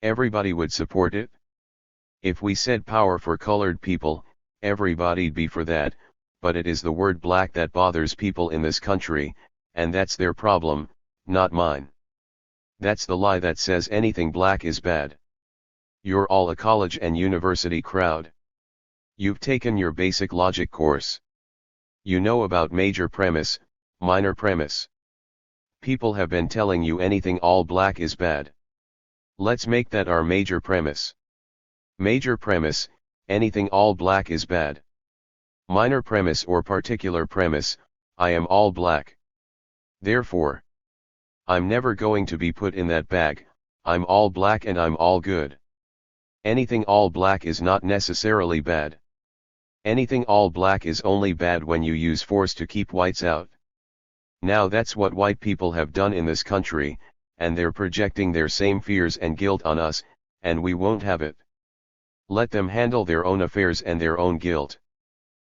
Speaker 1: Everybody would support it. If we said power for colored people, everybody'd be for that, but it is the word black that bothers people in this country, and that's their problem, not mine. That's the lie that says anything black is bad. You're all a college and university crowd. You've taken your basic logic course. You know about major premise, minor premise. People have been telling you anything all black is bad. Let's make that our major premise. Major premise, anything all black is bad. Minor premise or particular premise, I am all black. Therefore, I'm never going to be put in that bag, I'm all black and I'm all good. Anything all black is not necessarily bad. Anything all black is only bad when you use force to keep whites out. Now that's what white people have done in this country, and they're projecting their same fears and guilt on us, and we won't have it. Let them handle their own affairs and their own guilt.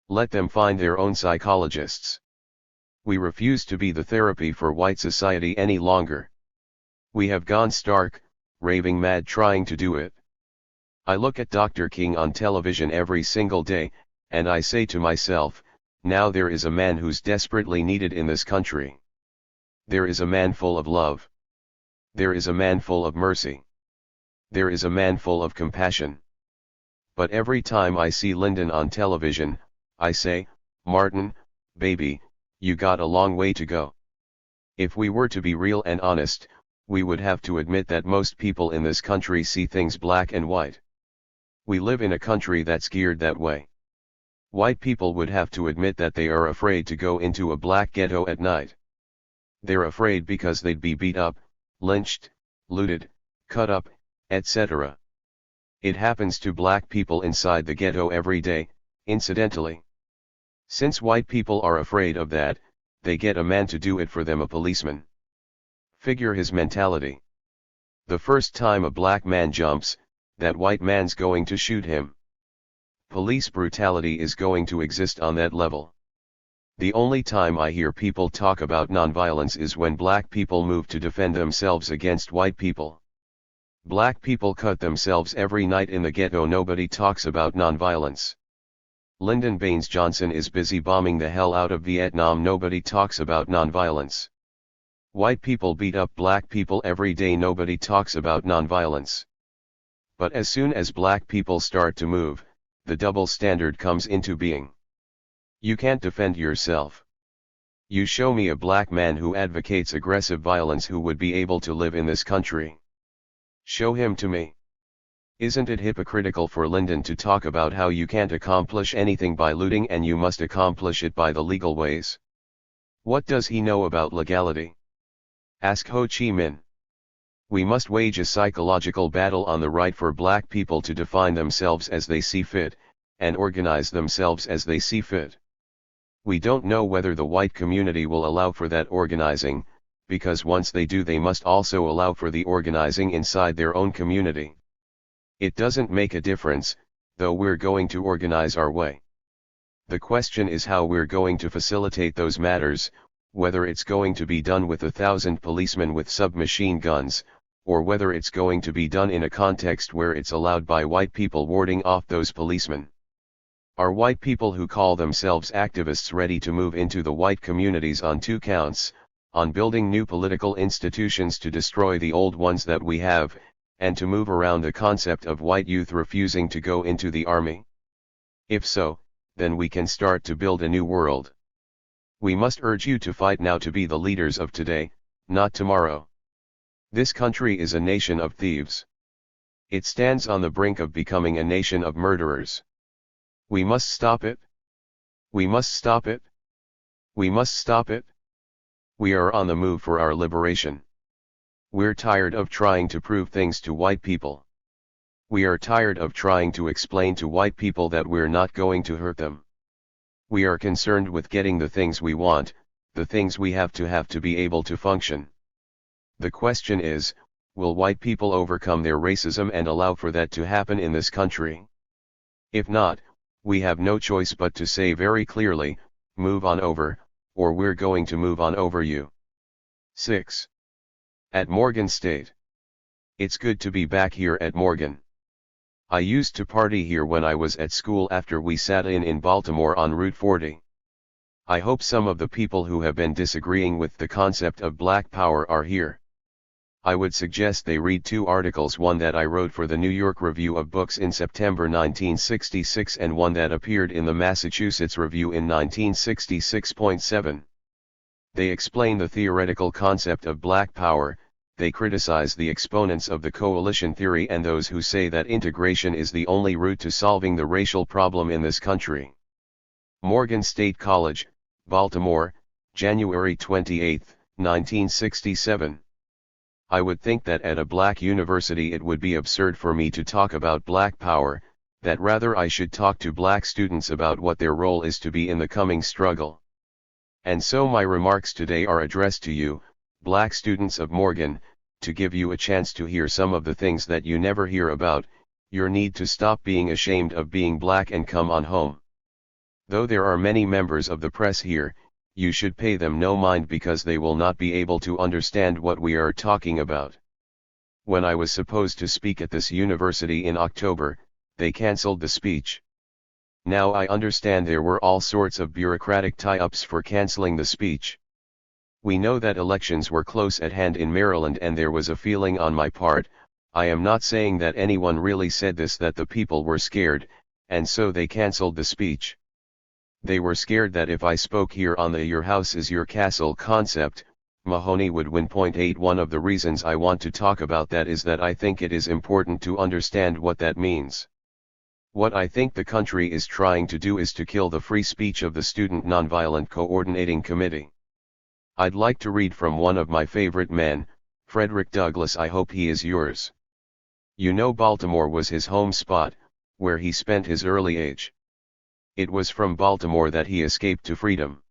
Speaker 1: Let them find their own psychologists. We refuse to be the therapy for white society any longer. We have gone stark, raving mad trying to do it. I look at Dr. King on television every single day, and I say to myself, now there is a man who's desperately needed in this country. There is a man full of love. There is a man full of mercy. There is a man full of compassion. But every time I see Lyndon on television, I say, Martin, baby, you got a long way to go. If we were to be real and honest, we would have to admit that most people in this country see things black and white. We live in a country that's geared that way. White people would have to admit that they are afraid to go into a black ghetto at night. They're afraid because they'd be beat up, lynched, looted, cut up, etc. It happens to black people inside the ghetto every day, incidentally. Since white people are afraid of that, they get a man to do it for them, a policeman. Figure his mentality. The first time a black man jumps, that white man's going to shoot him. Police brutality is going to exist on that level. The only time I hear people talk about nonviolence is when black people move to defend themselves against white people. Black people cut themselves every night in the ghetto. Nobody talks about nonviolence. Lyndon Baines Johnson is busy bombing the hell out of Vietnam. Nobody talks about nonviolence. White people beat up black people every day. Nobody talks about nonviolence. But as soon as black people start to move, the double standard comes into being. You can't defend yourself. You show me a black man who advocates aggressive violence who would be able to live in this country. Show him to me. Isn't it hypocritical for Lyndon to talk about how you can't accomplish anything by looting and you must accomplish it by the legal ways? What does he know about legality? Ask Ho Chi Minh. We must wage a psychological battle on the right for black people to define themselves as they see fit, and organize themselves as they see fit. We don't know whether the white community will allow for that organizing, because once they do they must also allow for the organizing inside their own community. It doesn't make a difference, though we're going to organize our way. The question is how we're going to facilitate those matters, whether it's going to be done with 1,000 policemen with submachine guns, or whether it's going to be done in a context where it's allowed by white people warding off those policemen. Are white people who call themselves activists ready to move into the white communities on two counts, on building new political institutions to destroy the old ones that we have, and to move around the concept of white youth refusing to go into the army? If so, then we can start to build a new world. We must urge you to fight now to be the leaders of today, not tomorrow. This country is a nation of thieves. It stands on the brink of becoming a nation of murderers. We must stop it. We must stop it. We must stop it. We are on the move for our liberation. We're tired of trying to prove things to white people. We are tired of trying to explain to white people that we're not going to hurt them. We are concerned with getting the things we want, the things we have to be able to function. The question is, will white people overcome their racism and allow for that to happen in this country? If not, we have no choice but to say very clearly, move on over, or we're going to move on over you. 6. At Morgan State. It's good to be back here at Morgan. I used to party here when I was at school after we sat in Baltimore on Route 40. I hope some of the people who have been disagreeing with the concept of black power are here. I would suggest they read two articles, one that I wrote for the New York Review of Books in September 1966 and one that appeared in the Massachusetts Review in 1966.7. They explain the theoretical concept of black power, they criticize the exponents of the coalition theory and those who say that integration is the only route to solving the racial problem in this country. Morgan State College, Baltimore, January 28, 1967. I would think that at a black university it would be absurd for me to talk about black power, that rather I should talk to black students about what their role is to be in the coming struggle. And so my remarks today are addressed to you, black students of Morgan, to give you a chance to hear some of the things that you never hear about, your need to stop being ashamed of being black and come on home. Though there are many members of the press here, you should pay them no mind because they will not be able to understand what we are talking about. When I was supposed to speak at this university in October, they cancelled the speech. Now I understand there were all sorts of bureaucratic tie-ups for cancelling the speech. We know that elections were close at hand in Maryland and there was a feeling on my part, I am not saying that anyone really said this, that the people were scared, and so they cancelled the speech. They were scared that if I spoke here on the "your house is your castle" concept, Mahoney would win. 8 One of the reasons I want to talk about that is that I think it is important to understand what that means. What I think the country is trying to do is to kill the free speech of the Student Nonviolent Coordinating Committee. I'd like to read from one of my favorite men, Frederick Douglass. I hope he is yours. You know, Baltimore was his home spot, where he spent his early age. It was from Baltimore that he escaped to freedom.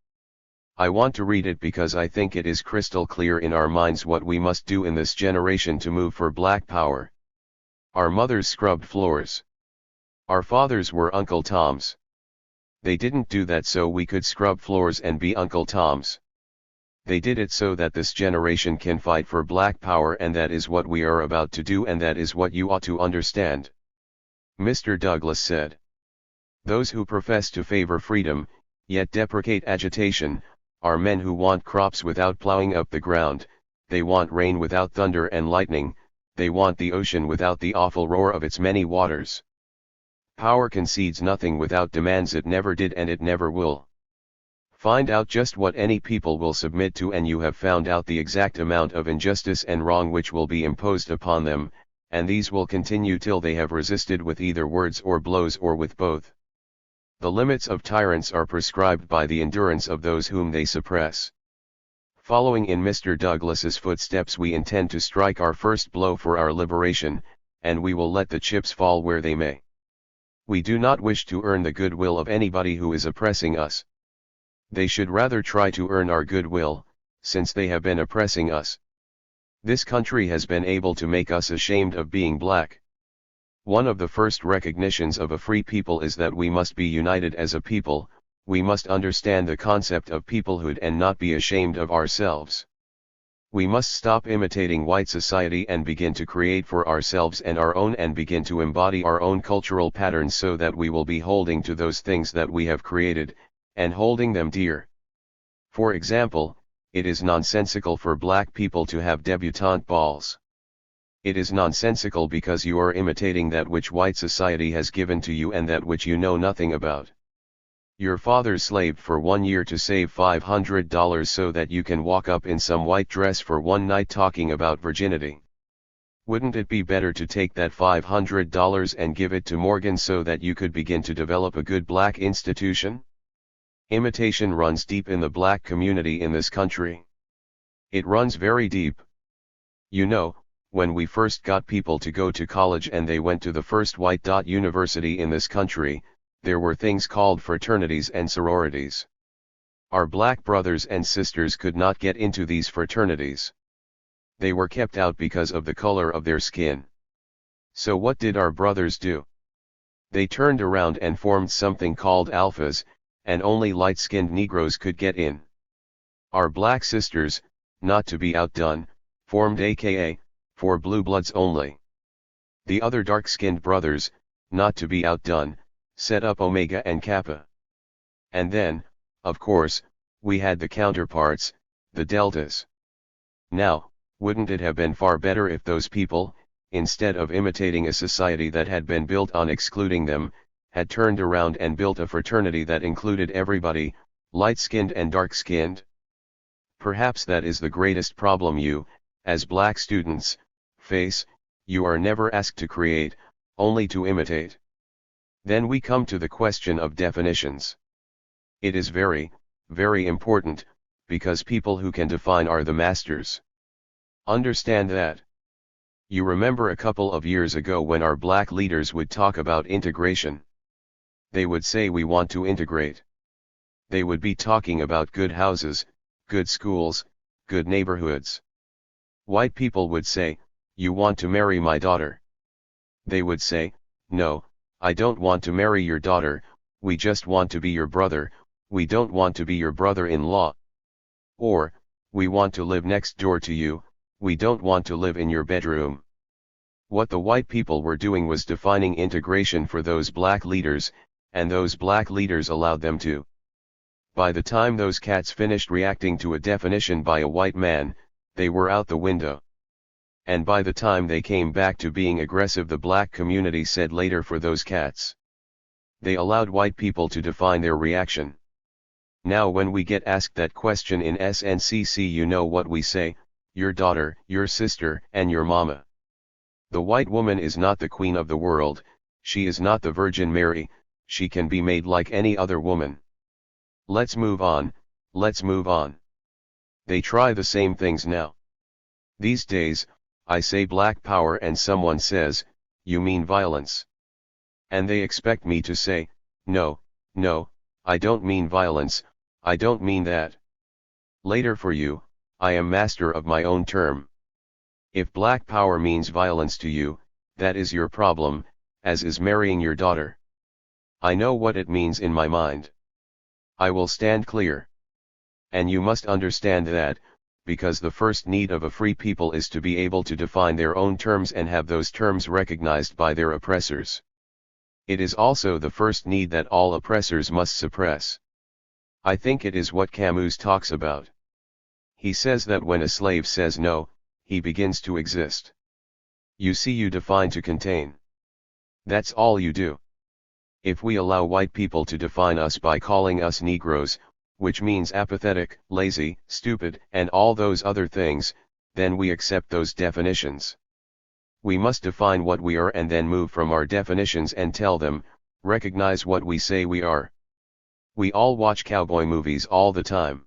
Speaker 1: I want to read it because I think it is crystal clear in our minds what we must do in this generation to move for Black power. Our mothers scrubbed floors. Our fathers were Uncle Toms. They didn't do that so we could scrub floors and be Uncle Toms. They did it so that this generation can fight for Black power, and that is what we are about to do, and that is what you ought to understand. Mr. Douglass said, "Those who profess to favor freedom, yet deprecate agitation, are men who want crops without plowing up the ground, they want rain without thunder and lightning, they want the ocean without the awful roar of its many waters. Power concedes nothing without demands. It never did and it never will. Find out just what any people will submit to and you have found out the exact amount of injustice and wrong which will be imposed upon them, and these will continue till they have resisted with either words or blows or with both. The limits of tyrants are prescribed by the endurance of those whom they suppress." Following in Mr. Douglass's footsteps, we intend to strike our first blow for our liberation, and we will let the chips fall where they may. We do not wish to earn the goodwill of anybody who is oppressing us. They should rather try to earn our goodwill, since they have been oppressing us. This country has been able to make us ashamed of being black. One of the first recognitions of a free people is that we must be united as a people. We must understand the concept of peoplehood and not be ashamed of ourselves. We must stop imitating white society and begin to create for ourselves and our own, and begin to embody our own cultural patterns so that we will be holding to those things that we have created, and holding them dear. For example, it is nonsensical for black people to have debutante balls. It is nonsensical because you are imitating that which white society has given to you and that which you know nothing about. Your fathers slaved for 1 year to save $500 so that you can walk up in some white dress for one night talking about virginity. Wouldn't it be better to take that $500 and give it to Morgan so that you could begin to develop a good black institution? Imitation runs deep in the black community in this country. It runs very deep. You know, when we first got people to go to college and they went to the first white university in this country, there were things called fraternities and sororities. Our black brothers and sisters could not get into these fraternities. They were kept out because of the color of their skin. So what did our brothers do? They turned around and formed something called alphas, and only light-skinned Negroes could get in. Our black sisters, not to be outdone, formed AKA, for blue bloods only. The other dark-skinned brothers, not to be outdone, set up Omega and Kappa. And then, of course, we had the counterparts, the deltas. Now, wouldn't it have been far better if those people, instead of imitating a society that had been built on excluding them, had turned around and built a fraternity that included everybody, light-skinned and dark-skinned? Perhaps that is the greatest problem you, as black students, face. You are never asked to create, only to imitate. Then we come to the question of definitions. It is very, very important, because people who can define are the masters. Understand that. You remember a couple of years ago when our black leaders would talk about integration. They would say we want to integrate. They would be talking about good houses, good schools, good neighborhoods. White people would say, "You want to marry my daughter?" They would say, "No, I don't want to marry your daughter, we just want to be your brother, we don't want to be your brother-in-law." Or, "We want to live next door to you, we don't want to live in your bedroom." What the white people were doing was defining integration for those black leaders, and those black leaders allowed them to. By the time those cats finished reacting to a definition by a white man, they were out the window. And by the time they came back to being aggressive, the black community said later for those cats. They allowed white people to define their reaction. Now when we get asked that question in SNCC, you know what we say: your daughter, your sister, and your mama. The white woman is not the queen of the world, she is not the Virgin Mary, she can be made like any other woman. Let's move on, let's move on. They try the same things now. These days, I say black power and someone says, you mean violence. And they expect me to say, no, no, I don't mean violence, I don't mean that. Later for you, I am master of my own term. If black power means violence to you, that is your problem, as is marrying your daughter. I know what it means in my mind. I will stand clear. And you must understand that, because the first need of a free people is to be able to define their own terms and have those terms recognized by their oppressors. It is also the first need that all oppressors must suppress. I think it is what Camus talks about. He says that when a slave says no, he begins to exist. You see, you define to contain. That's all you do. If we allow white people to define us by calling us Negroes, which means apathetic, lazy, stupid, and all those other things, then we accept those definitions. We must define what we are and then move from our definitions and tell them, recognize what we say we are. We all watch cowboy movies all the time.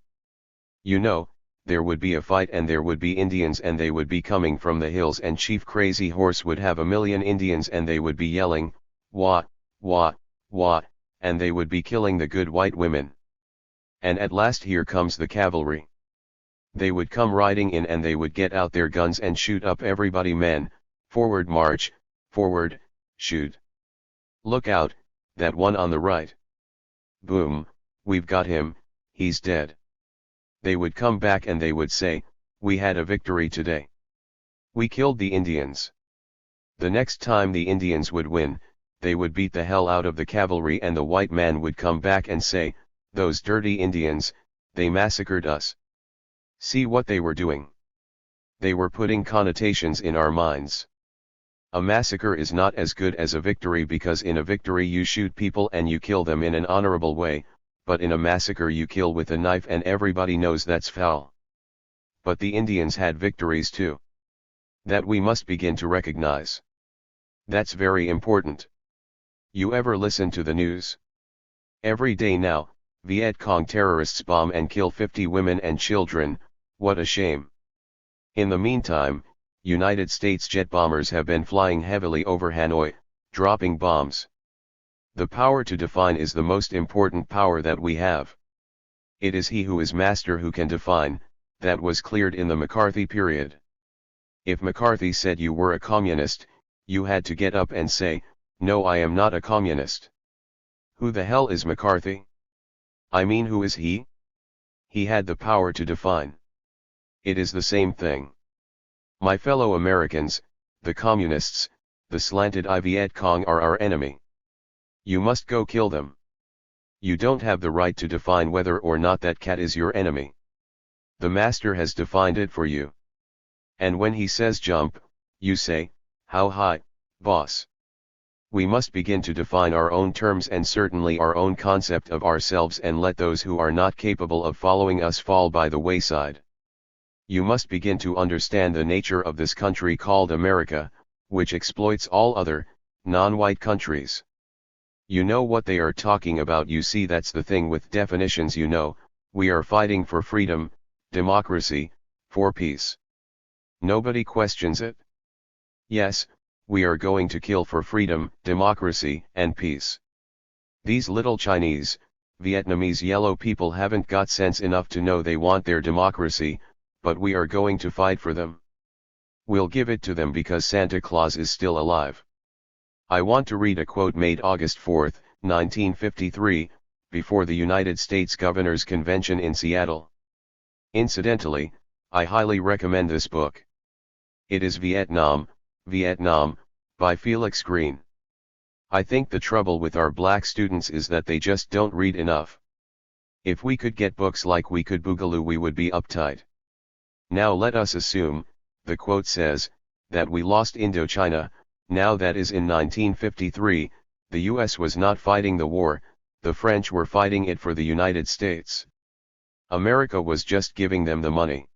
Speaker 1: You know, there would be a fight and there would be Indians and they would be coming from the hills and Chief Crazy Horse would have 1,000,000 Indians and they would be yelling, wah, wah, wah, and they would be killing the good white women. And at last here comes the cavalry. They would come riding in and they would get out their guns and shoot up everybody. Men, forward march, forward, shoot. Look out, that one on the right. Boom, we've got him, he's dead. They would come back and they would say, we had a victory today. We killed the Indians. The next time the Indians would win, they would beat the hell out of the cavalry and the white man would come back and say, those dirty Indians, they massacred us. See what they were doing? They were putting connotations in our minds. A massacre is not as good as a victory because in a victory you shoot people and you kill them in an honorable way, but in a massacre you kill with a knife and everybody knows that's foul. But the Indians had victories too. That we must begin to recognize. That's very important. You ever listen to the news? Every day now, Viet Cong terrorists bomb and kill 50 women and children, what a shame. In the meantime, United States jet bombers have been flying heavily over Hanoi, dropping bombs. The power to define is the most important power that we have. It is he who is master who can define, that was cleared in the McCarthy period. If McCarthy said you were a communist, you had to get up and say, no, I am not a communist. Who the hell is McCarthy? I mean, who is he? He had the power to define. It is the same thing. My fellow Americans, the communists, the slanted Viet Cong are our enemy. You must go kill them. You don't have the right to define whether or not that cat is your enemy. The master has defined it for you. And when he says jump, you say, how high, boss? We must begin to define our own terms and certainly our own concept of ourselves and let those who are not capable of following us fall by the wayside. You must begin to understand the nature of this country called America, which exploits all other, non-white countries. You know what they are talking about. You see, that's the thing with definitions. You know, we are fighting for freedom, democracy, for peace. Nobody questions it. Yes, we are going to kill for freedom, democracy, and peace. These little Chinese, Vietnamese yellow people haven't got sense enough to know they want their democracy, but we are going to fight for them. We'll give it to them because Santa Claus is still alive. I want to read a quote made August 4, 1953, before the United States Governors Convention in Seattle. Incidentally, I highly recommend this book. It is Vietnam, Vietnam, by Felix Green. I think the trouble with our black students is that they just don't read enough. If we could get books like We Could Boogaloo, we would be uptight. Now let us assume, the quote says, that we lost Indochina. Now that is in 1953, the US was not fighting the war, the French were fighting it for the United States. America was just giving them the money.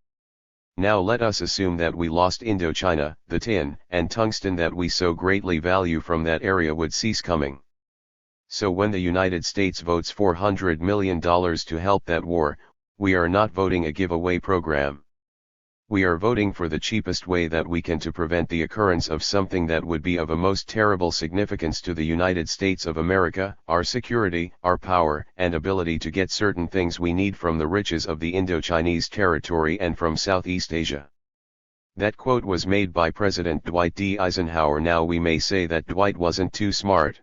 Speaker 1: Now let us assume that we lost Indochina, the tin and tungsten that we so greatly value from that area would cease coming. So when the United States votes $400 million to help that war, we are not voting a giveaway program. We are voting for the cheapest way that we can to prevent the occurrence of something that would be of a most terrible significance to the United States of America, our security, our power and ability to get certain things we need from the riches of the Indochinese territory and from Southeast Asia. That quote was made by President Dwight D. Eisenhower. Now we may say that Dwight wasn't too smart.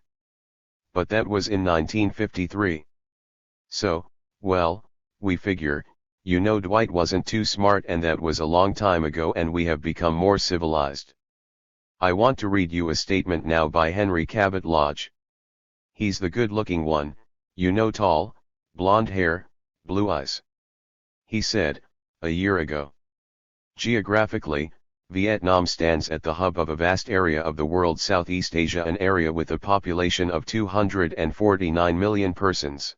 Speaker 1: But that was in 1953. So, well, we figure, Dwight wasn't too smart, and that was a long time ago, and we have become more civilized. I want to read you a statement now by Henry Cabot Lodge. He's the good-looking one, tall, blonde hair, blue eyes. He said, a year ago. Geographically, Vietnam stands at the hub of a vast area of the world, Southeast Asia, an area with a population of 249 million persons.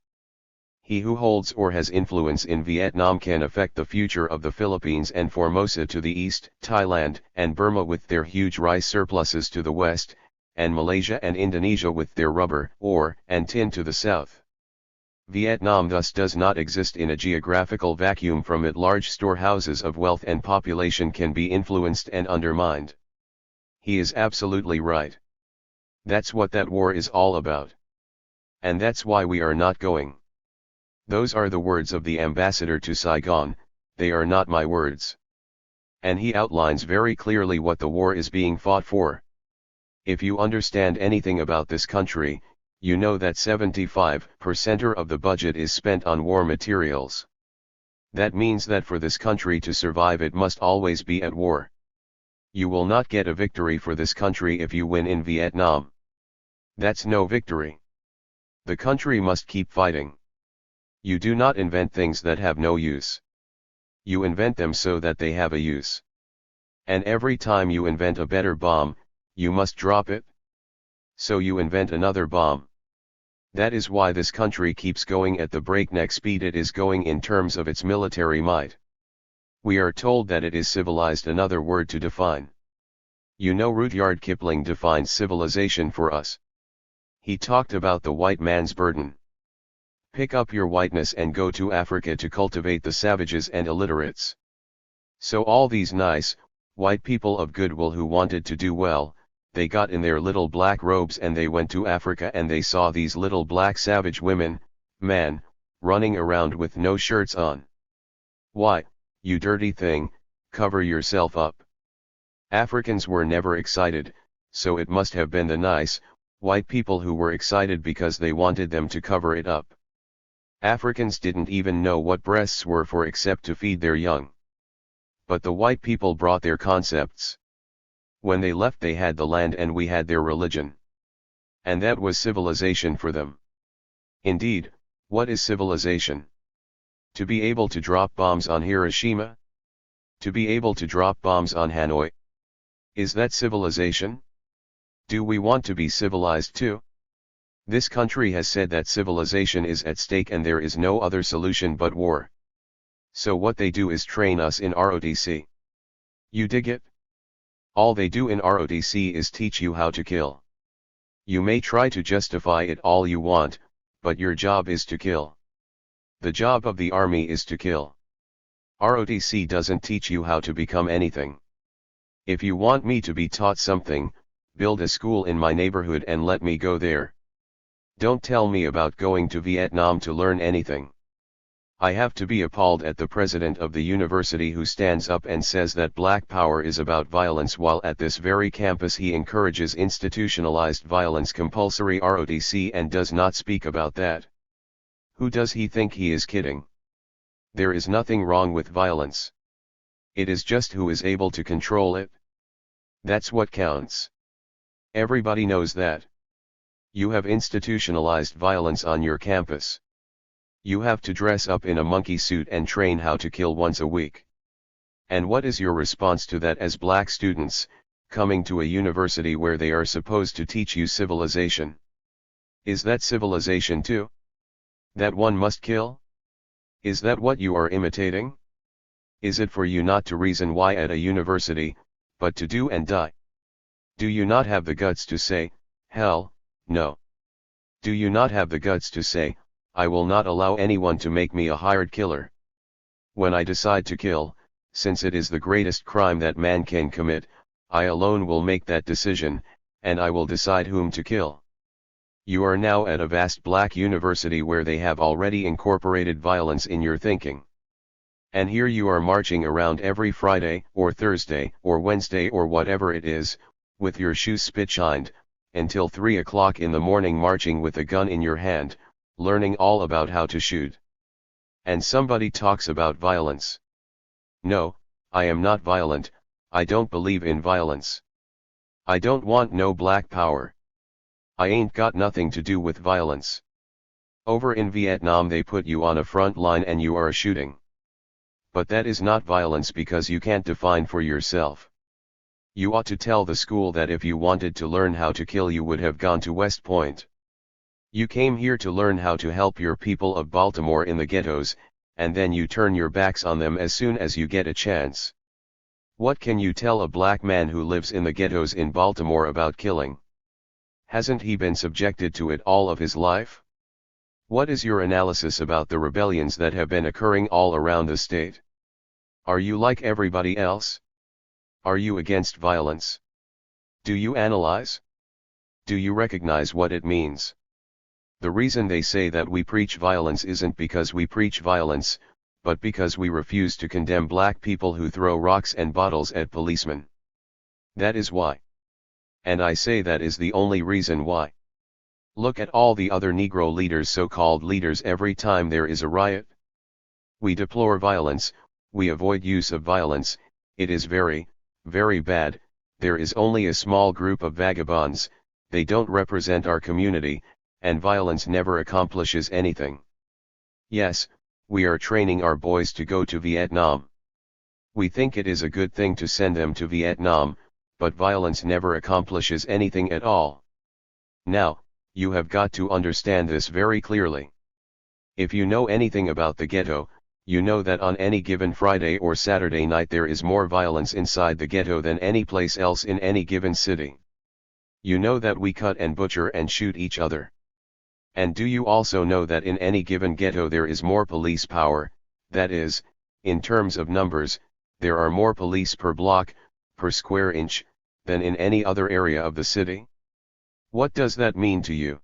Speaker 1: He who holds or has influence in Vietnam can affect the future of the Philippines and Formosa to the east, Thailand and Burma with their huge rice surpluses to the west, and Malaysia and Indonesia with their rubber, ore, and tin to the south. Vietnam thus does not exist in a geographical vacuum. From it large storehouses of wealth and population can be influenced and undermined. He is absolutely right. That's what that war is all about. And that's why we are not going. Those are the words of the ambassador to Saigon, they are not my words. And he outlines very clearly what the war is being fought for. If you understand anything about this country, you know that 75% of the budget is spent on war materials. That means that for this country to survive, it must always be at war. You will not get a victory for this country if you win in Vietnam. That's no victory. The country must keep fighting. You do not invent things that have no use. You invent them so that they have a use. And every time you invent a better bomb, you must drop it. So you invent another bomb. That is why this country keeps going at the breakneck speed it is going in terms of its military might. We are told that it is civilized, another word to define. Rudyard Kipling defined civilization for us. He talked about the white man's burden. Pick up your whiteness and go to Africa to cultivate the savages and illiterates. So all these nice, white people of goodwill who wanted to do well, they got in their little black robes and they went to Africa and they saw these little black savage women, man, running around with no shirts on. Why, you dirty thing, cover yourself up. Africans were never excited, so it must have been the nice, white people who were excited because they wanted them to cover it up. Africans didn't even know what breasts were for except to feed their young. But the white people brought their concepts. When they left, they had the land and we had their religion. And that was civilization for them. Indeed, what is civilization? To be able to drop bombs on Hiroshima? To be able to drop bombs on Hanoi? Is that civilization? Do we want to be civilized too? This country has said that civilization is at stake and there is no other solution but war. So what they do is train us in ROTC. You dig it? All they do in ROTC is teach you how to kill. You may try to justify it all you want, but your job is to kill. The job of the army is to kill. ROTC doesn't teach you how to become anything. If you want me to be taught something, build a school in my neighborhood and let me go there. Don't tell me about going to Vietnam to learn anything. I have to be appalled at the president of the university who stands up and says that black power is about violence while at this very campus he encourages institutionalized violence, compulsory ROTC, and does not speak about that. Who does he think he is kidding? There is nothing wrong with violence. It is just who is able to control it. That's what counts. Everybody knows that. You have institutionalized violence on your campus. You have to dress up in a monkey suit and train how to kill once a week. And what is your response to that as black students, coming to a university where they are supposed to teach you civilization? Is that civilization too? That one must kill? Is that what you are imitating? Is it for you not to reason why at a university, but to do and die? Do you not have the guts to say, hell, no? Do you not have the guts to say, I will not allow anyone to make me a hired killer? When I decide to kill, since it is the greatest crime that man can commit, I alone will make that decision, and I will decide whom to kill. You are now at a vast black university where they have already incorporated violence in your thinking. And here you are marching around every Friday, or Thursday, or Wednesday or whatever it is, with your shoes spit-shined, until 3 o'clock in the morning marching with a gun in your hand, learning all about how to shoot. And somebody talks about violence. No, I am not violent, I don't believe in violence. I don't want no black power. I ain't got nothing to do with violence. Over in Vietnam they put you on a front line and you are shooting. But that is not violence because you can't define for yourself. You ought to tell the school that if you wanted to learn how to kill you would have gone to West Point. You came here to learn how to help your people of Baltimore in the ghettos, and then you turn your backs on them as soon as you get a chance. What can you tell a black man who lives in the ghettos in Baltimore about killing? Hasn't he been subjected to it all of his life? What is your analysis about the rebellions that have been occurring all around the state? Are you like everybody else? Are you against violence? Do you analyze? Do you recognize what it means? The reason they say that we preach violence isn't because we preach violence, but because we refuse to condemn black people who throw rocks and bottles at policemen. That is why. And I say that is the only reason why. Look at all the other Negro leaders, so-called leaders, every time there is a riot. We deplore violence, we avoid use of violence, it is very, very bad, there is only a small group of vagabonds, they don't represent our community, and violence never accomplishes anything. Yes, we are training our boys to go to Vietnam. We think it is a good thing to send them to Vietnam, but violence never accomplishes anything at all. Now, you have got to understand this very clearly. If you know anything about the ghetto, you know that on any given Friday or Saturday night there is more violence inside the ghetto than any place else in any given city. You know that we cut and butcher and shoot each other. And do you also know that in any given ghetto there is more police power, that is, in terms of numbers, there are more police per block, per square inch, than in any other area of the city? What does that mean to you?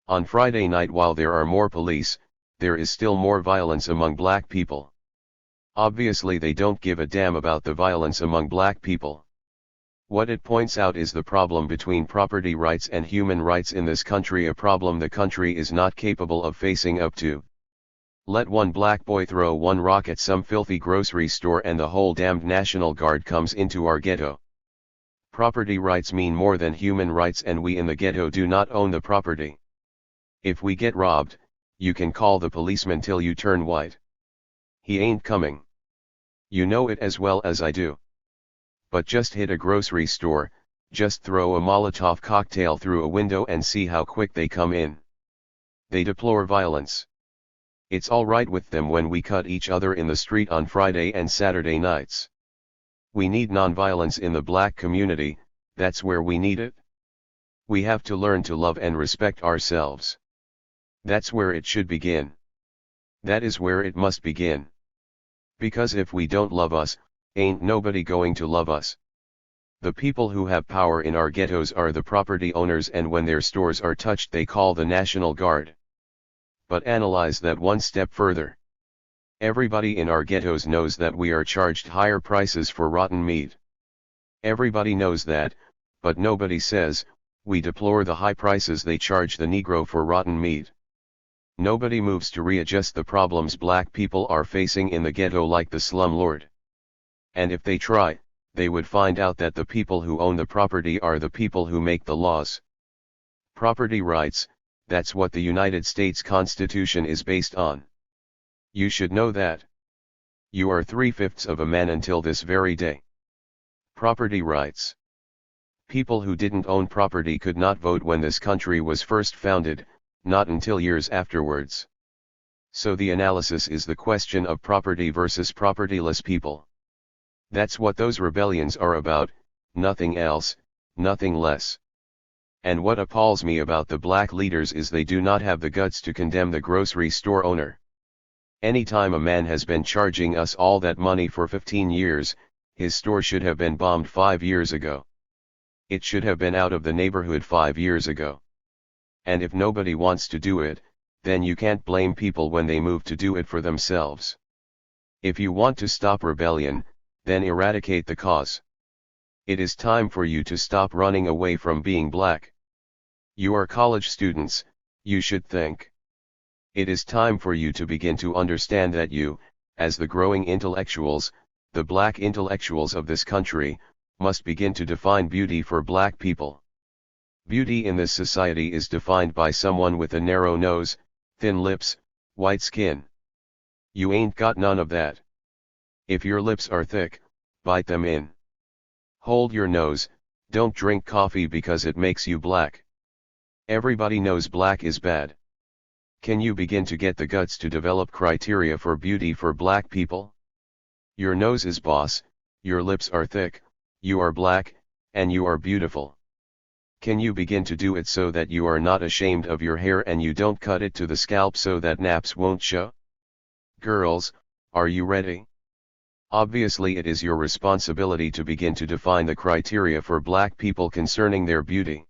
Speaker 1: On Friday night, while there are more police, there is still more violence among black people. Obviously they don't give a damn about the violence among black people. What it points out is the problem between property rights and human rights in this country, a problem the country is not capable of facing up to. Let one black boy throw one rock at some filthy grocery store and the whole damned National Guard comes into our ghetto. Property rights mean more than human rights, and we in the ghetto do not own the property. If we get robbed, you can call the policeman till you turn white. He ain't coming. You know it as well as I do. But just hit a grocery store, just throw a Molotov cocktail through a window and see how quick they come in. They deplore violence. It's all right with them when we cut each other in the street on Friday and Saturday nights. We need nonviolence in the black community, that's where we need it. We have to learn to love and respect ourselves. That's where it should begin. That is where it must begin. Because if we don't love us, ain't nobody going to love us. The people who have power in our ghettos are the property owners, and when their stores are touched they call the National Guard. But analyze that one step further. Everybody in our ghettos knows that we are charged higher prices for rotten meat. Everybody knows that, but nobody says, we deplore the high prices they charge the Negro for rotten meat. Nobody moves to readjust the problems black people are facing in the ghetto like the slumlord. And if they try, they would find out that the people who own the property are the people who make the laws. Property rights, that's what the United States Constitution is based on. You should know that. You are 3/5 of a man until this very day. Property rights. People who didn't own property could not vote when this country was first founded, not until years afterwards. So the analysis is the question of property versus propertyless people. That's what those rebellions are about, nothing else, nothing less. And what appalls me about the black leaders is they do not have the guts to condemn the grocery store owner. Anytime a man has been charging us all that money for 15 years, his store should have been bombed 5 years ago. It should have been out of the neighborhood 5 years ago. And if nobody wants to do it, then you can't blame people when they move to do it for themselves. If you want to stop rebellion, then eradicate the cause. It is time for you to stop running away from being black. You are college students, you should think. It is time for you to begin to understand that you, as the growing intellectuals, the black intellectuals of this country, must begin to define beauty for black people. Beauty in this society is defined by someone with a narrow nose, thin lips, white skin. You ain't got none of that. If your lips are thick, bite them in. Hold your nose, don't drink coffee because it makes you black. Everybody knows black is bad. Can you begin to get the guts to develop criteria for beauty for black people? Your nose is boss, your lips are thick, you are black, and you are beautiful. Can you begin to do it so that you are not ashamed of your hair and you don't cut it to the scalp so that naps won't show? Girls, are you ready? Obviously it is your responsibility to begin to define the criteria for black people concerning their beauty.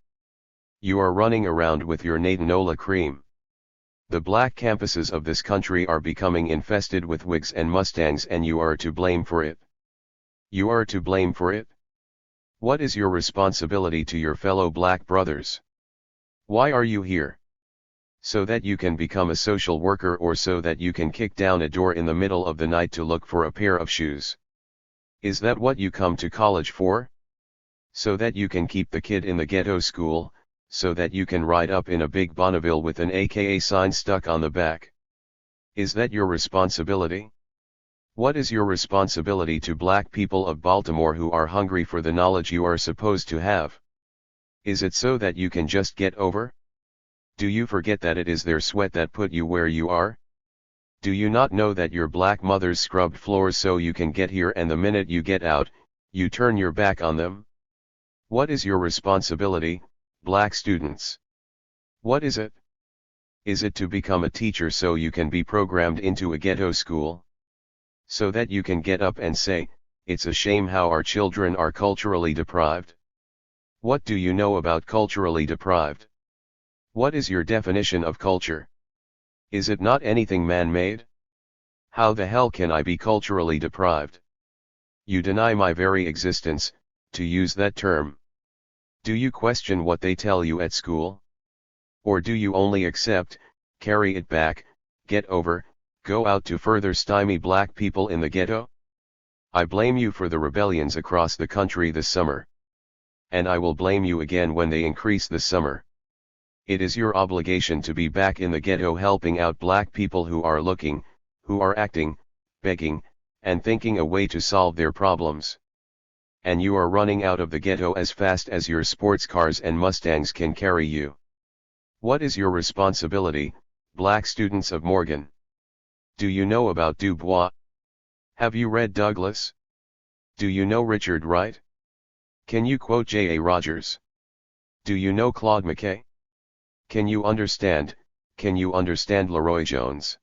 Speaker 1: You are running around with your Natanola cream. The black campuses of this country are becoming infested with wigs and mustangs and you are to blame for it. You are to blame for it? What is your responsibility to your fellow black brothers? Why are you here? So that you can become a social worker or so that you can kick down a door in the middle of the night to look for a pair of shoes? Is that what you come to college for? So that you can keep the kid in the ghetto school, so that you can ride up in a big Bonneville with an AKA sign stuck on the back? Is that your responsibility? What is your responsibility to black people of Baltimore who are hungry for the knowledge you are supposed to have? Is it so that you can just get over? Do you forget that it is their sweat that put you where you are? Do you not know that your black mothers scrubbed floors so you can get here and the minute you get out, you turn your back on them? What is your responsibility, black students? What is it? Is it to become a teacher so you can be programmed into a ghetto school? So that you can get up and say, it's a shame how our children are culturally deprived? What do you know about culturally deprived? What is your definition of culture? Is it not anything man-made? How the hell can I be culturally deprived? You deny my very existence, to use that term. Do you question what they tell you at school? Or do you only accept, carry it back, get over, go out to further stymie black people in the ghetto? I blame you for the rebellions across the country this summer. And I will blame you again when they increase this summer. It is your obligation to be back in the ghetto helping out black people who are looking, who are acting, begging, and thinking a way to solve their problems. And you are running out of the ghetto as fast as your sports cars and Mustangs can carry you. What is your responsibility, black students of Morgan? Do you know about Du Bois? Have you read Douglas? Do you know Richard Wright? Can you quote J.A. Rogers? Do you know Claude McKay? Can you understand Leroy Jones?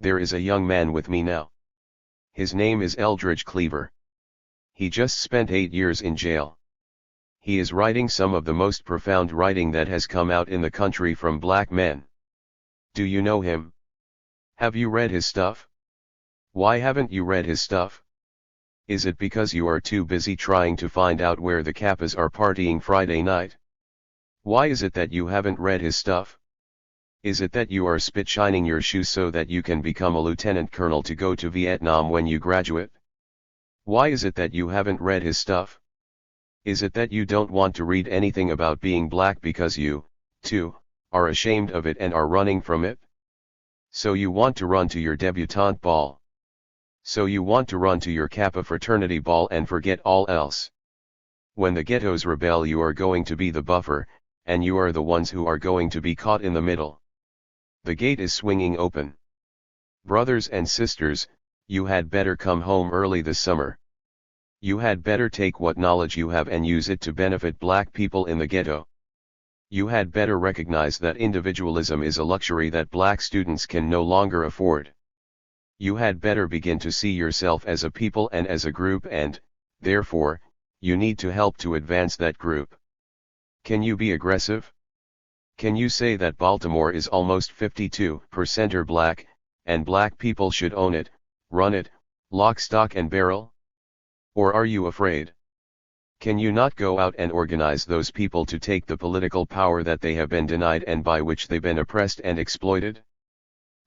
Speaker 1: There is a young man with me now. His name is Eldridge Cleaver. He just spent 8 years in jail. He is writing some of the most profound writing that has come out in the country from black men. Do you know him? Have you read his stuff? Why haven't you read his stuff? Is it because you are too busy trying to find out where the Kappas are partying Friday night? Why is it that you haven't read his stuff? Is it that you are spit-shining your shoes so that you can become a lieutenant colonel to go to Vietnam when you graduate? Why is it that you haven't read his stuff? Is it that you don't want to read anything about being black because you, too, are ashamed of it and are running from it? So you want to run to your debutante ball. So you want to run to your Kappa fraternity ball and forget all else. When the ghettos rebel, you are going to be the buffer, and you are the ones who are going to be caught in the middle. The gate is swinging open. Brothers and sisters, you had better come home early this summer. You had better take what knowledge you have and use it to benefit black people in the ghetto. You had better recognize that individualism is a luxury that black students can no longer afford. You had better begin to see yourself as a people and as a group, and, therefore, you need to help to advance that group. Can you be aggressive? Can you say that Baltimore is almost 52% black, and black people should own it, run it, lock, stock and barrel? Or are you afraid? Can you not go out and organize those people to take the political power that they have been denied and by which they've been oppressed and exploited?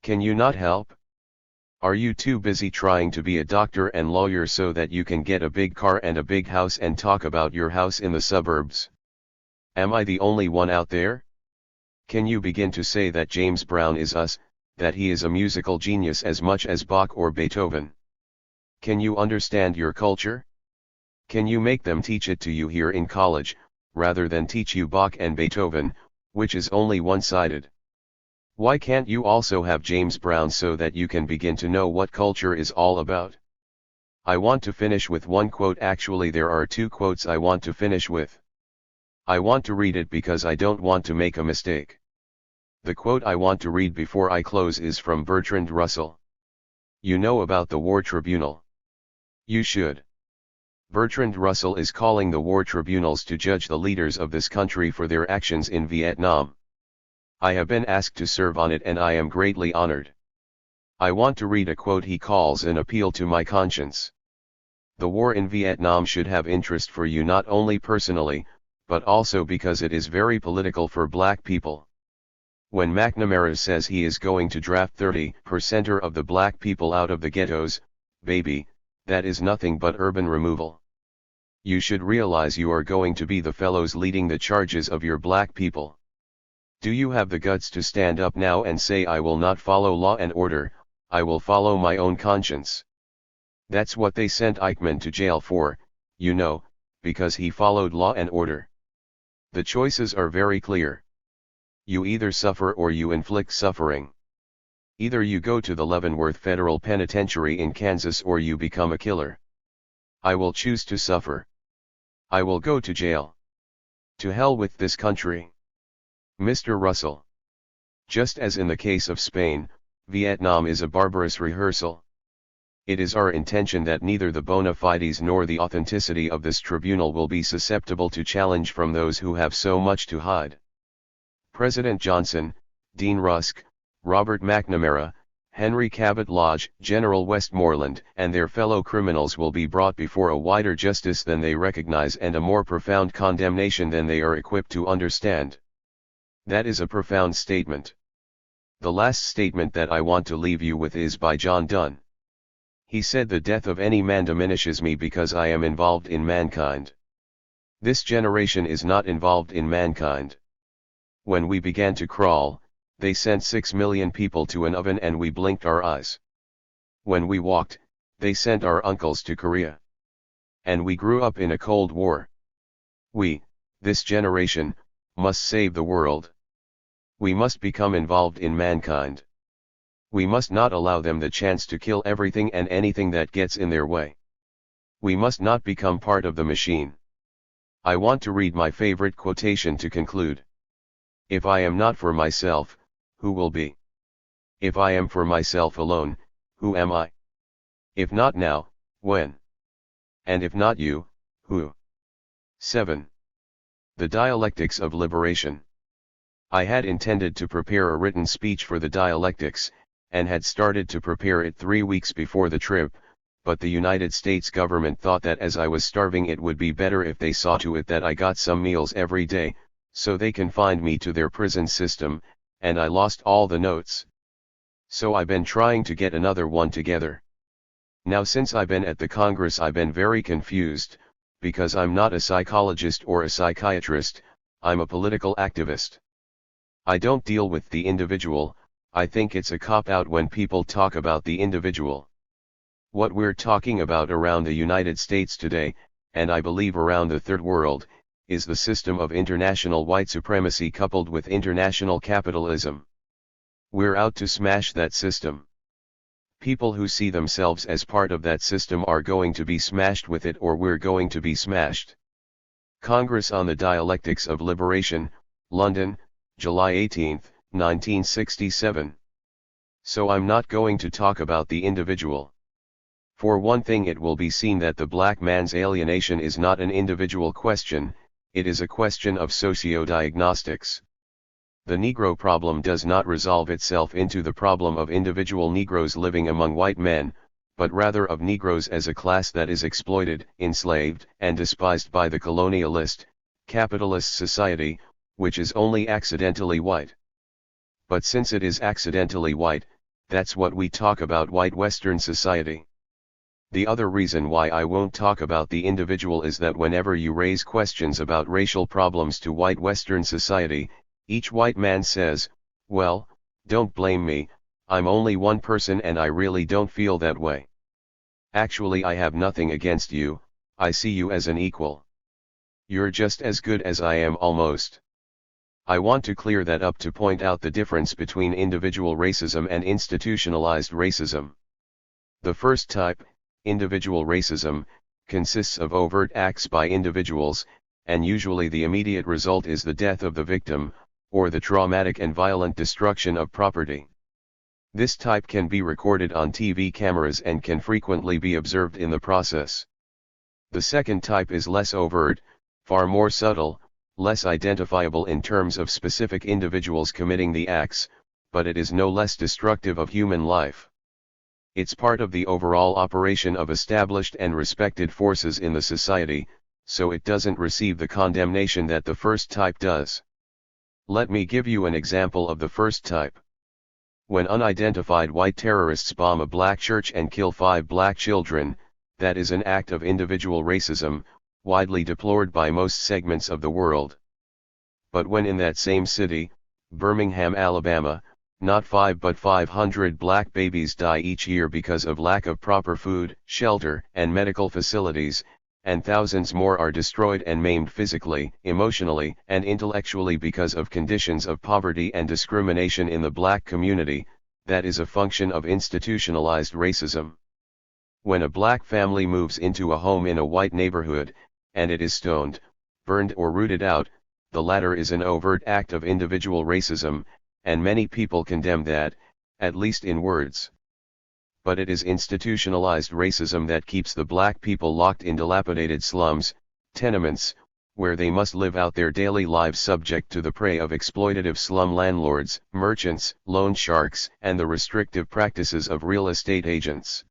Speaker 1: Can you not help? Are you too busy trying to be a doctor and lawyer so that you can get a big car and a big house and talk about your house in the suburbs? Am I the only one out there? Can you begin to say that James Brown is us, that he is a musical genius as much as Bach or Beethoven? Can you understand your culture? Can you make them teach it to you here in college, rather than teach you Bach and Beethoven, which is only one-sided? Why can't you also have James Brown so that you can begin to know what culture is all about? I want to finish with one quote. Actually, there are two quotes I want to finish with. I want to read it because I don't want to make a mistake. The quote I want to read before I close is from Bertrand Russell. You know about the War Tribunal. You should. Bertrand Russell is calling the war tribunals to judge the leaders of this country for their actions in Vietnam. I have been asked to serve on it and I am greatly honored. I want to read a quote he calls an appeal to my conscience. The war in Vietnam should have interest for you not only personally, but also because it is very political for black people. When McNamara says he is going to draft 30% of the black people out of the ghettos, baby, that is nothing but urban removal. You should realize you are going to be the fellows leading the charges of your black people. Do you have the guts to stand up now and say, I will not follow law and order, I will follow my own conscience? That's what they sent Eichmann to jail for, you know, because he followed law and order. The choices are very clear. You either suffer or you inflict suffering. Either you go to the Leavenworth Federal Penitentiary in Kansas or you become a killer. I will choose to suffer. I will go to jail. To hell with this country. Mr. Russell. Just as in the case of Spain, Vietnam is a barbarous rehearsal. It is our intention that neither the bona fides nor the authenticity of this tribunal will be susceptible to challenge from those who have so much to hide. President Johnson, Dean Rusk, Robert McNamara, Henry Cabot Lodge, General Westmoreland, and their fellow criminals will be brought before a wider justice than they recognize and a more profound condemnation than they are equipped to understand. That is a profound statement. The last statement that I want to leave you with is by John Donne. He said, the death of any man diminishes me because I am involved in mankind. This generation is not involved in mankind. When we began to crawl, they sent 6 million people to an oven and we blinked our eyes. When we walked, they sent our uncles to Korea. And we grew up in a Cold War. We, this generation, must save the world. We must become involved in mankind. We must not allow them the chance to kill everything and anything that gets in their way. We must not become part of the machine. I want to read my favorite quotation to conclude. If I am not for myself, who will be? If I am for myself alone, who am I? If not now, when? And if not you, who? 7. The Dialectics of Liberation. I had intended to prepare a written speech for the dialectics, and had started to prepare it 3 weeks before the trip, but the United States government thought that as I was starving it would be better if they saw to it that I got some meals every day, so they confined me to their prison system, and I lost all the notes. So I've been trying to get another one together. Now since I've been at the Congress I've been very confused, because I'm not a psychologist or a psychiatrist, I'm a political activist. I don't deal with the individual. I think it's a cop-out when people talk about the individual. What we're talking about around the United States today, and I believe around the Third World, is the system of international white supremacy coupled with international capitalism. We're out to smash that system. People who see themselves as part of that system are going to be smashed with it, or we're going to be smashed. Congress on the Dialectics of Liberation, London, July 18, 1967. So I'm not going to talk about the individual. For one thing, it will be seen that the black man's alienation is not an individual question, it is a question of socio-diagnostics. The Negro problem does not resolve itself into the problem of individual Negroes living among white men, but rather of Negroes as a class that is exploited, enslaved, and despised by the colonialist, capitalist society, which is only accidentally white. But since it is accidentally white, that's what we talk about: white Western society. The other reason why I won't talk about the individual is that whenever you raise questions about racial problems to white Western society, each white man says, well, don't blame me, I'm only one person and I really don't feel that way. Actually, I have nothing against you, I see you as an equal. You're just as good as I am almost. I want to clear that up to point out the difference between individual racism and institutionalized racism. The first type, individual racism, consists of overt acts by individuals, and usually the immediate result is the death of the victim, or the traumatic and violent destruction of property. This type can be recorded on TV cameras and can frequently be observed in the process. The second type is less overt, far more subtle, less identifiable in terms of specific individuals committing the acts, but it is no less destructive of human life. It's part of the overall operation of established and respected forces in the society, so it doesn't receive the condemnation that the first type does. Let me give you an example of the first type. When unidentified white terrorists bomb a black church and kill 5 black children, that is an act of individual racism, widely deplored by most segments of the world. But when in that same city, Birmingham, Alabama, not 5 but 500 black babies die each year because of lack of proper food, shelter, and medical facilities, and thousands more are destroyed and maimed physically, emotionally, and intellectually because of conditions of poverty and discrimination in the black community, that is a function of institutionalized racism. When a black family moves into a home in a white neighborhood, and it is stoned, burned or rooted out, the latter is an overt act of individual racism, and many people condemn that, at least in words. But it is institutionalized racism that keeps the black people locked in dilapidated slums, tenements, where they must live out their daily lives subject to the prey of exploitative slum landlords, merchants, loan sharks, and the restrictive practices of real estate agents.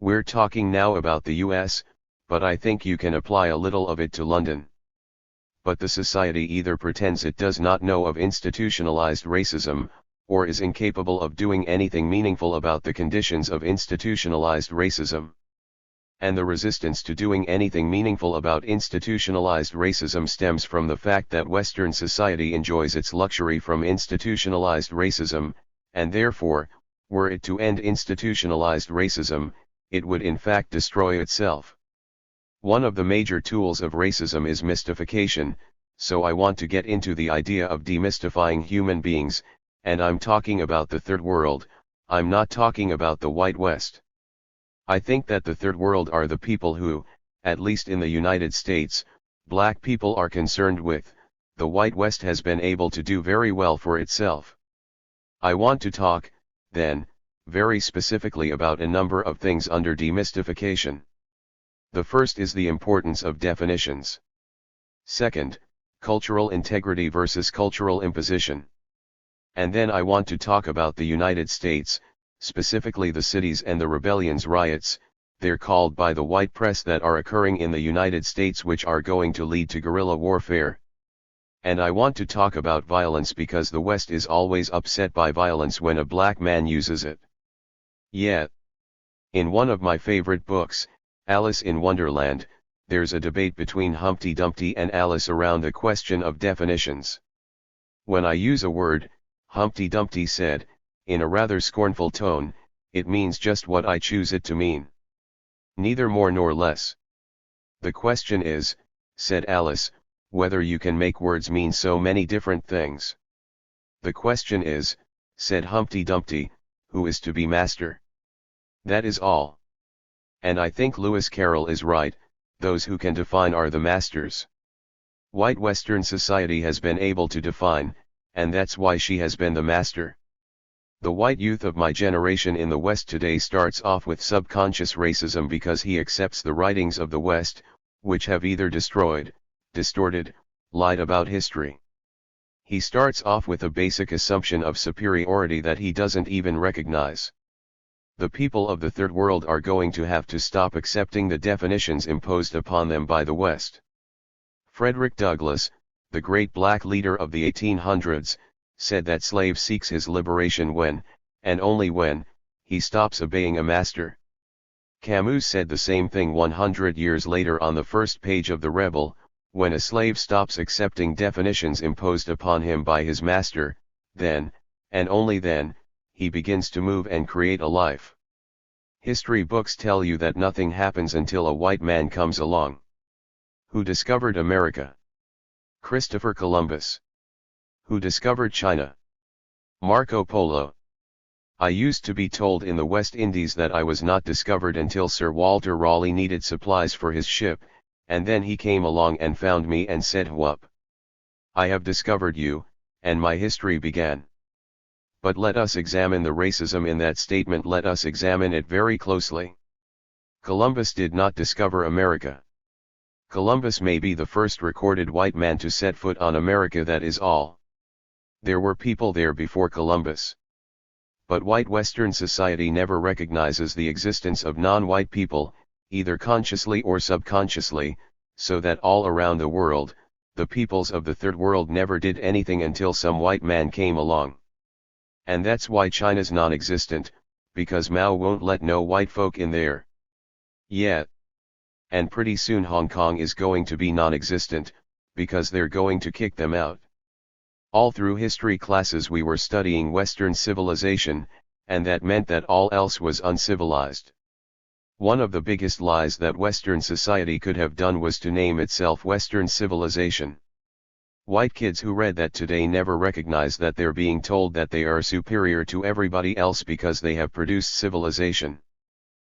Speaker 1: We're talking now about the US, but I think you can apply a little of it to London. But the society either pretends it does not know of institutionalized racism, or is incapable of doing anything meaningful about the conditions of institutionalized racism. And the resistance to doing anything meaningful about institutionalized racism stems from the fact that Western society enjoys its luxury from institutionalized racism, and therefore, were it to end institutionalized racism, it would in fact destroy itself. One of the major tools of racism is mystification, so I want to get into the idea of demystifying human beings, and I'm talking about the Third World, I'm not talking about the White West. I think that the Third World are the people who, at least in the United States, black people are concerned with. The White West has been able to do very well for itself. I want to talk, then, very specifically about a number of things under demystification. The first is the importance of definitions. Second, cultural integrity versus cultural imposition. And then I want to talk about the United States, specifically the cities and the rebellions, riots, they're called by the white press, that are occurring in the United States, which are going to lead to guerrilla warfare. And I want to talk about violence because the West is always upset by violence when a black man uses it. Yeah. In one of my favorite books, Alice in Wonderland, there's a debate between Humpty Dumpty and Alice around the question of definitions. When I use a word, Humpty Dumpty said, in a rather scornful tone, it means just what I choose it to mean. Neither more nor less. The question is, said Alice, whether you can make words mean so many different things. The question is, said Humpty Dumpty, who is to be master? That is all. And I think Lewis Carroll is right, those who can define are the masters. White Western society has been able to define, and that's why she has been the master. The white youth of my generation in the West today starts off with subconscious racism because he accepts the writings of the West, which have either destroyed, distorted, lied about history. He starts off with a basic assumption of superiority that he doesn't even recognize. The people of the Third World are going to have to stop accepting the definitions imposed upon them by the West. Frederick Douglass, the great black leader of the 1800s, said that slave seeks his liberation when, and only when, he stops obeying a master. Camus said the same thing 100 years later on the first page of The Rebel, when a slave stops accepting definitions imposed upon him by his master, then, and only then, he begins to move and create a life. History books tell you that nothing happens until a white man comes along. Who discovered America? Christopher Columbus. Who discovered China? Marco Polo. I used to be told in the West Indies that I was not discovered until Sir Walter Raleigh needed supplies for his ship, and then he came along and found me and said, "Whoop. I have discovered you," and my history began. But let us examine the racism in that statement. Let us examine it very closely. Columbus did not discover America. Columbus may be the first recorded white man to set foot on America, that is all. There were people there before Columbus. But white Western society never recognizes the existence of non-white people, either consciously or subconsciously, so that all around the world, the peoples of the Third World never did anything until some white man came along. And that's why China's non-existent, because Mao won't let no white folk in there. Yet. And pretty soon Hong Kong is going to be non-existent, because they're going to kick them out. All through history classes we were studying Western civilization, and that meant that all else was uncivilized. One of the biggest lies that Western society could have done was to name itself Western civilization. White kids who read that today never recognize that they're being told that they are superior to everybody else because they have produced civilization.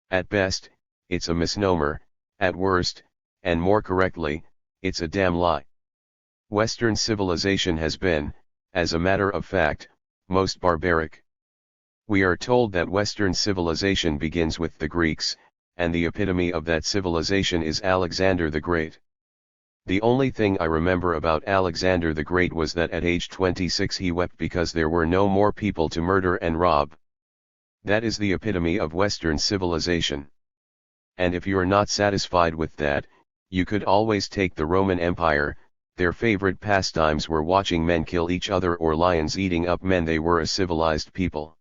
Speaker 1: At best, it's a misnomer, at worst, and more correctly, it's a damn lie. Western civilization has been, as a matter of fact, most barbaric. We are told that Western civilization begins with the Greeks, and the epitome of that civilization is Alexander the Great. The only thing I remember about Alexander the Great was that at age 26 he wept because there were no more people to murder and rob. That is the epitome of Western civilization. And if you're not satisfied with that, you could always take the Roman Empire. Their favorite pastimes were watching men kill each other or lions eating up men. They were a civilized people.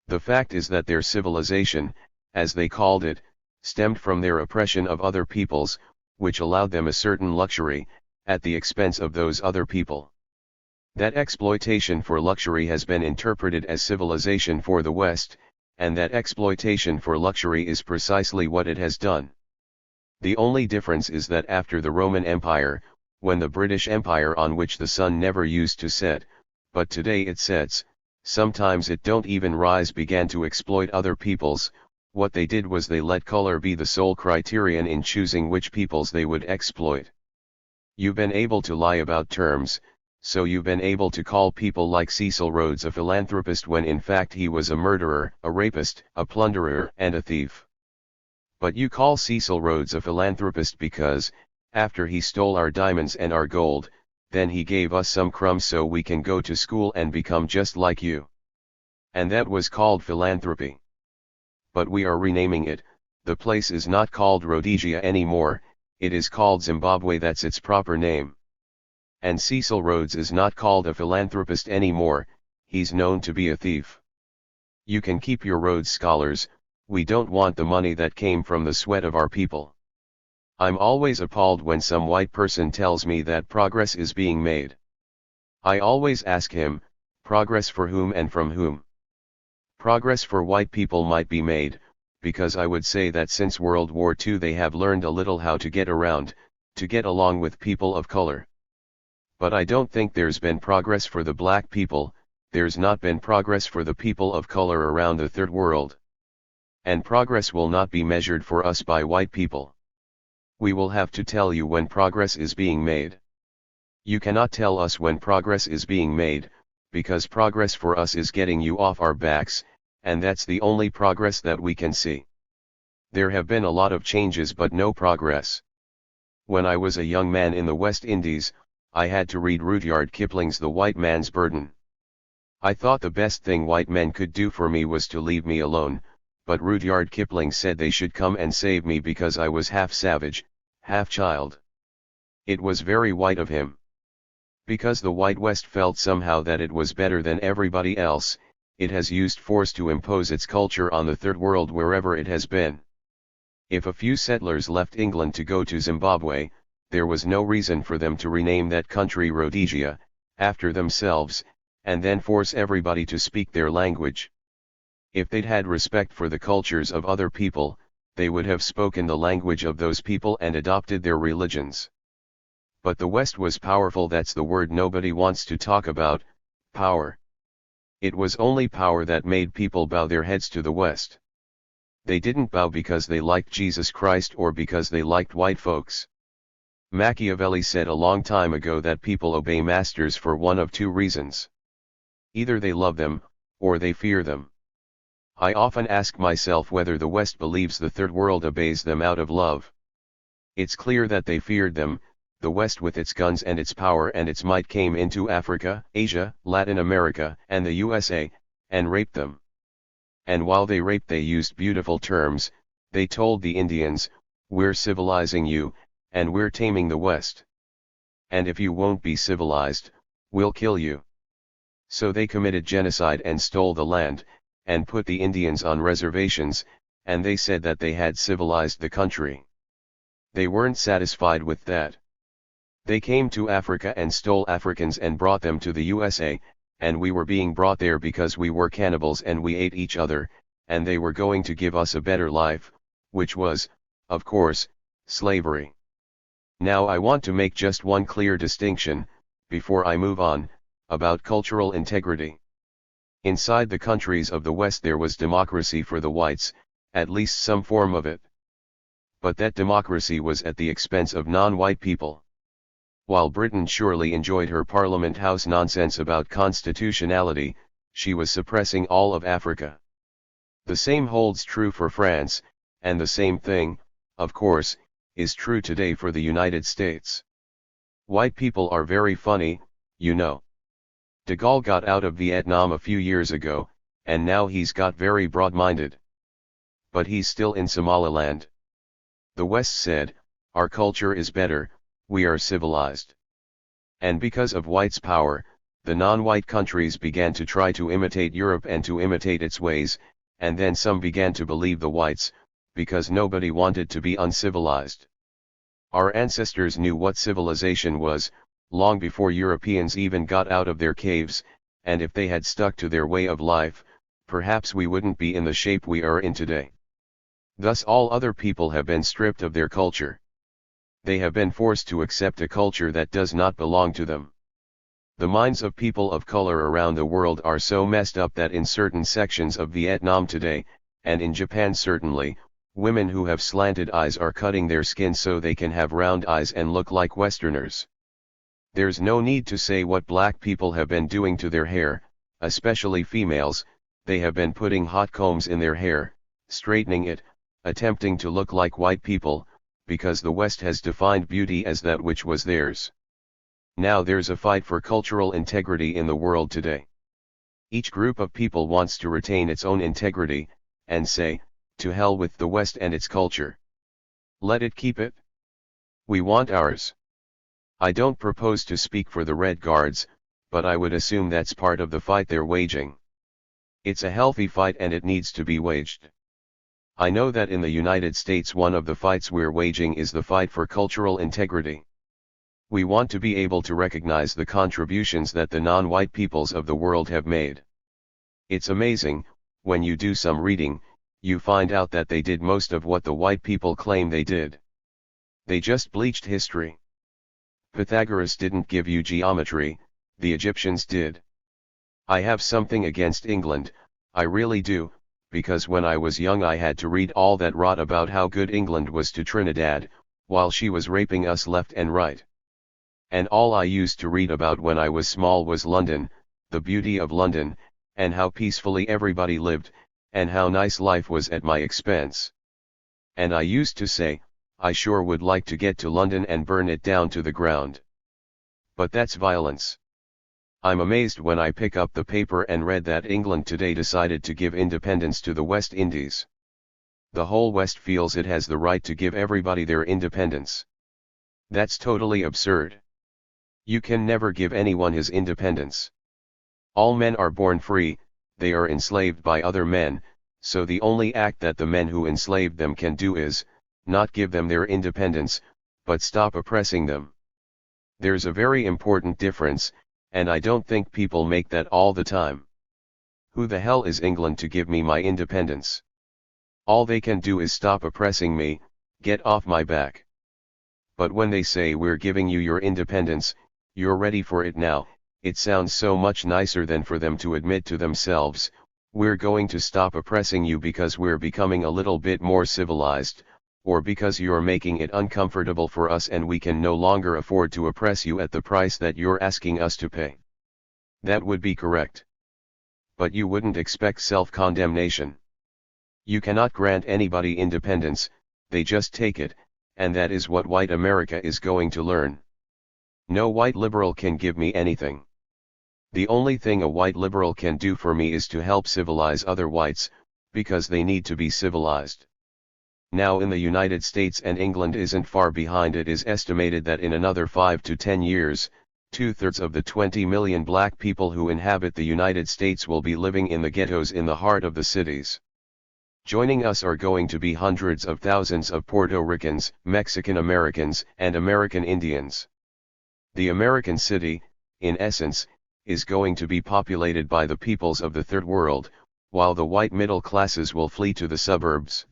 Speaker 1: The fact is that their civilization, as they called it, stemmed from their oppression of other peoples, which allowed them a certain luxury, at the expense of those other people. That exploitation for luxury has been interpreted as civilization for the West, and that exploitation for luxury is precisely what it has done. The only difference is that after the Roman Empire, when the British Empire, on which the sun never used to set, but today it sets, sometimes it don't even rise, began to exploit other peoples, what they did was they let color be the sole criterion in choosing which peoples they would exploit. You've been able to lie about terms, so you've been able to call people like Cecil Rhodes a philanthropist when in fact he was a murderer, a rapist, a plunderer, and a thief. But you call Cecil Rhodes a philanthropist because, after he stole our diamonds and our gold, then he gave us some crumbs so we can go to school and become just like you. And that was called philanthropy. But we are renaming it. The place is not called Rhodesia anymore, it is called Zimbabwe. That's its proper name. And Cecil Rhodes is not called a philanthropist anymore, he's known to be a thief. You can keep your Rhodes Scholars, We don't want the money that came from the sweat of our people. I'm always appalled when some white person tells me that progress is being made. I always ask him, progress for whom and from whom? Progress for white people might be made, because I would say that since World War II they have learned a little how to get around, to get along with people of color. But I don't think there's been progress for the black people, there's not been progress for the people of color around the third world. And progress will not be measured for us by white people. We will have to tell you when progress is being made. You cannot tell us when progress is being made, because progress for us is getting you off our backs, and that's the only progress that we can see. There have been a lot of changes but no progress. When I was a young man in the West Indies, I had to read Rudyard Kipling's The White Man's Burden. I thought the best thing white men could do for me was to leave me alone, but Rudyard Kipling said they should come and save me because I was half savage, half child. It was very white of him. Because the white West felt somehow that it was better than everybody else, it has used force to impose its culture on the third world wherever it has been. If a few settlers left England to go to Zimbabwe, there was no reason for them to rename that country Rhodesia, after themselves, and then force everybody to speak their language. If they'd had respect for the cultures of other people, they would have spoken the language of those people and adopted their religions. But the West was powerful. That's the word nobody wants to talk about, power. It was only power that made people bow their heads to the West. They didn't bow because they liked Jesus Christ or because they liked white folks. Machiavelli said a long time ago that people obey masters for one of two reasons. Either they love them, or they fear them. I often ask myself whether the West believes the third world obeys them out of love. It's clear that they feared them. The West with its guns and its power and its might came into Africa, Asia, Latin America, and the USA, and raped them. And while they raped they used beautiful terms. They told the Indians, "We're civilizing you, and we're taming the West. And if you won't be civilized, we'll kill you." So they committed genocide and stole the land, and put the Indians on reservations, and they said that they had civilized the country. They weren't satisfied with that. They came to Africa and stole Africans and brought them to the USA, and we were being brought there because we were cannibals and we ate each other, and they were going to give us a better life, which was, of course, slavery. Now I want to make just one clear distinction, before I move on, about cultural integrity. Inside the countries of the West there was democracy for the whites, at least some form of it. But that democracy was at the expense of non-white people. While Britain surely enjoyed her Parliament House nonsense about constitutionality, she was suppressing all of Africa. The same holds true for France, and the same thing, of course, is true today for the United States. White people are very funny, you know. De Gaulle got out of Vietnam a few years ago, and now he's got very broad-minded. But he's still in Somaliland. The West said, "Our culture is better, we are civilized." And because of whites' power, the non-white countries began to try to imitate Europe and to imitate its ways, and then some began to believe the whites, because nobody wanted to be uncivilized. Our ancestors knew what civilization was, long before Europeans even got out of their caves, and if they had stuck to their way of life, perhaps we wouldn't be in the shape we are in today. Thus all other people have been stripped of their culture. They have been forced to accept a culture that does not belong to them. The minds of people of color around the world are so messed up that in certain sections of Vietnam today, and in Japan certainly, women who have slanted eyes are cutting their skin so they can have round eyes and look like Westerners. There's no need to say what black people have been doing to their hair, especially females. They have been putting hot combs in their hair, straightening it, attempting to look like white people, because the West has defined beauty as that which was theirs. Now there's a fight for cultural integrity in the world today. Each group of people wants to retain its own integrity, and say, "To hell with the West and its culture. Let it keep it. We want ours." I don't propose to speak for the Red Guards, but I would assume that's part of the fight they're waging. It's a healthy fight and it needs to be waged. I know that in the United States one of the fights we're waging is the fight for cultural integrity. We want to be able to recognize the contributions that the non-white peoples of the world have made. It's amazing, when you do some reading, you find out that they did most of what the white people claim they did. They just bleached history. Pythagoras didn't give you geometry, the Egyptians did. I have something against England, I really do, because when I was young I had to read all that rot about how good England was to Trinidad, while she was raping us left and right. And all I used to read about when I was small was London, the beauty of London, and how peacefully everybody lived, and how nice life was at my expense. And I used to say, I sure would like to get to London and burn it down to the ground. But that's violence. I'm amazed when I pick up the paper and read that England today decided to give independence to the West Indies. The whole West feels it has the right to give everybody their independence. That's totally absurd. You can never give anyone his independence. All men are born free, they are enslaved by other men, so the only act that the men who enslaved them can do is, not give them their independence, but stop oppressing them. There's a very important difference, and I don't think people make that all the time. Who the hell is England to give me my independence? All they can do is stop oppressing me, get off my back. But when they say we're giving you your independence, you're ready for it now, it sounds so much nicer than for them to admit to themselves, we're going to stop oppressing you because we're becoming a little bit more civilized, or because you're making it uncomfortable for us and we can no longer afford to oppress you at the price that you're asking us to pay. That would be correct. But you wouldn't expect self-condemnation. You cannot grant anybody independence, they just take it, and that is what white America is going to learn. No white liberal can give me anything. The only thing a white liberal can do for me is to help civilize other whites, because they need to be civilized. Now in the United States, and England isn't far behind, it is estimated that in another 5 to 10 years, 2/3 of the 20 million black people who inhabit the United States will be living in the ghettos in the heart of the cities. Joining us are going to be hundreds of thousands of Puerto Ricans, Mexican Americans, and American Indians. The American city, in essence, is going to be populated by the peoples of the Third World, while the white middle classes will flee to the suburbs.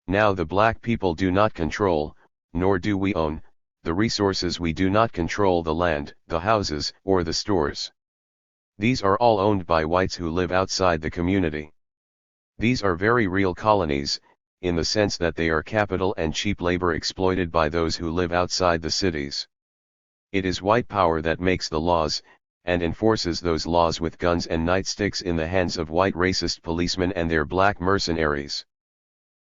Speaker 1: Now the black people do not control, nor do we own, the resources. We do not control the land, the houses, or the stores. These are all owned by whites who live outside the community. These are very real colonies, in the sense that they are capital and cheap labor exploited by those who live outside the cities. It is white power that makes the laws, and enforces those laws with guns and nightsticks in the hands of white racist policemen and their black mercenaries.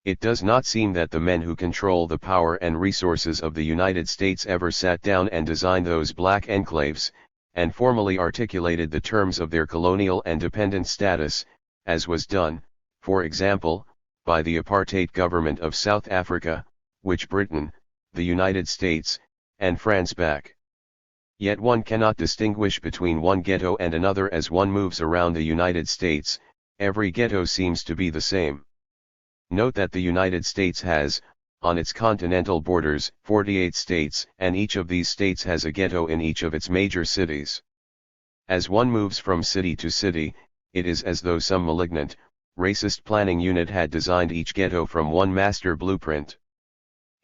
Speaker 1: It does not seem that the men who control the power and resources of the United States ever sat down and designed those black enclaves, and formally articulated the terms of their colonial and dependent status, as was done, for example, by the apartheid government of South Africa, which Britain, the United States, and France back. Yet one cannot distinguish between one ghetto and another. As one moves around the United States, every ghetto seems to be the same. Note that the United States has, on its continental borders, 48 states, and each of these states has a ghetto in each of its major cities. As one moves from city to city, it is as though some malignant, racist planning unit had designed each ghetto from one master blueprint.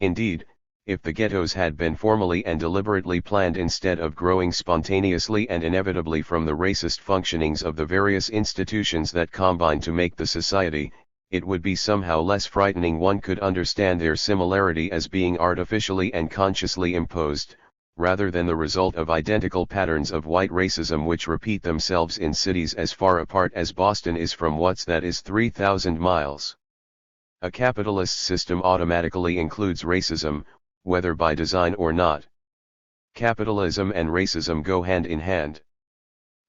Speaker 1: Indeed, if the ghettos had been formally and deliberately planned instead of growing spontaneously and inevitably from the racist functionings of the various institutions that combine to make the society, it would be somehow less frightening. One could understand their similarity as being artificially and consciously imposed, rather than the result of identical patterns of white racism which repeat themselves in cities as far apart as Boston is from what's that is 3,000 miles. A capitalist system automatically includes racism, whether by design or not. Capitalism and racism go hand in hand.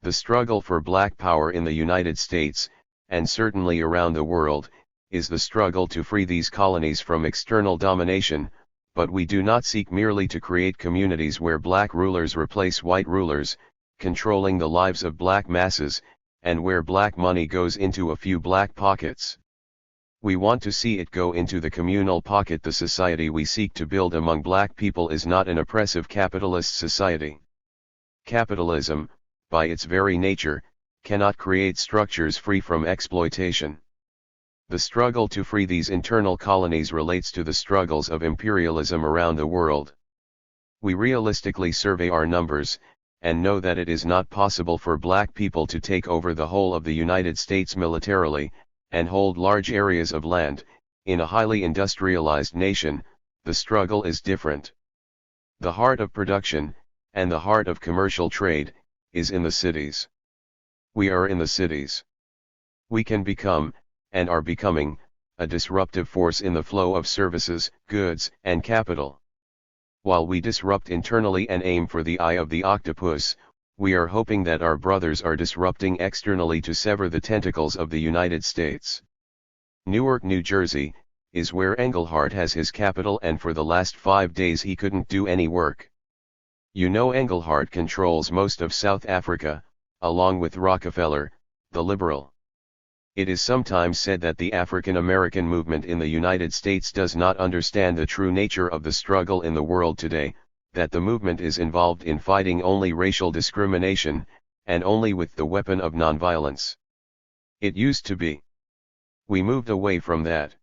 Speaker 1: The struggle for black power in the United States, and certainly around the world, is the struggle to free these colonies from external domination, but we do not seek merely to create communities where black rulers replace white rulers, controlling the lives of black masses, and where black money goes into a few black pockets. We want to see it go into the communal pocket. The society we seek to build among black people is not an oppressive capitalist society. Capitalism, by its very nature, cannot create structures free from exploitation. The struggle to free these internal colonies relates to the struggles of imperialism around the world. We realistically survey our numbers, and know that it is not possible for black people to take over the whole of the United States militarily, and hold large areas of land. In a highly industrialized nation, the struggle is different. The heart of production, and the heart of commercial trade, is in the cities. We are in the cities. We can become, and are becoming, a disruptive force in the flow of services, goods, and capital. While we disrupt internally and aim for the eye of the octopus, we are hoping that our brothers are disrupting externally to sever the tentacles of the United States. Newark, New Jersey, is where Engelhart has his capital, and for the last 5 days he couldn't do any work. You know, Engelhart controls most of South Africa, along with Rockefeller, the liberal. It is sometimes said that the African American movement in the United States does not understand the true nature of the struggle in the world today, that the movement is involved in fighting only racial discrimination, and only with the weapon of nonviolence. It used to be. We moved away from that.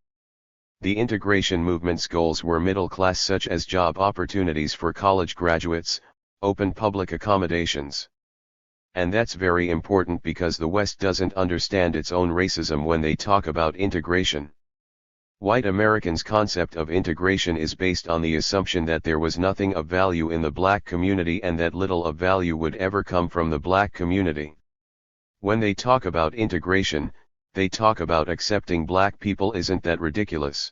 Speaker 1: The integration movement's goals were middle class, such as job opportunities for college graduates, open public accommodations. And that's very important because the West doesn't understand its own racism when they talk about integration. White Americans' concept of integration is based on the assumption that there was nothing of value in the black community and that little of value would ever come from the black community. When they talk about integration, they talk about accepting black people. Isn't that ridiculous?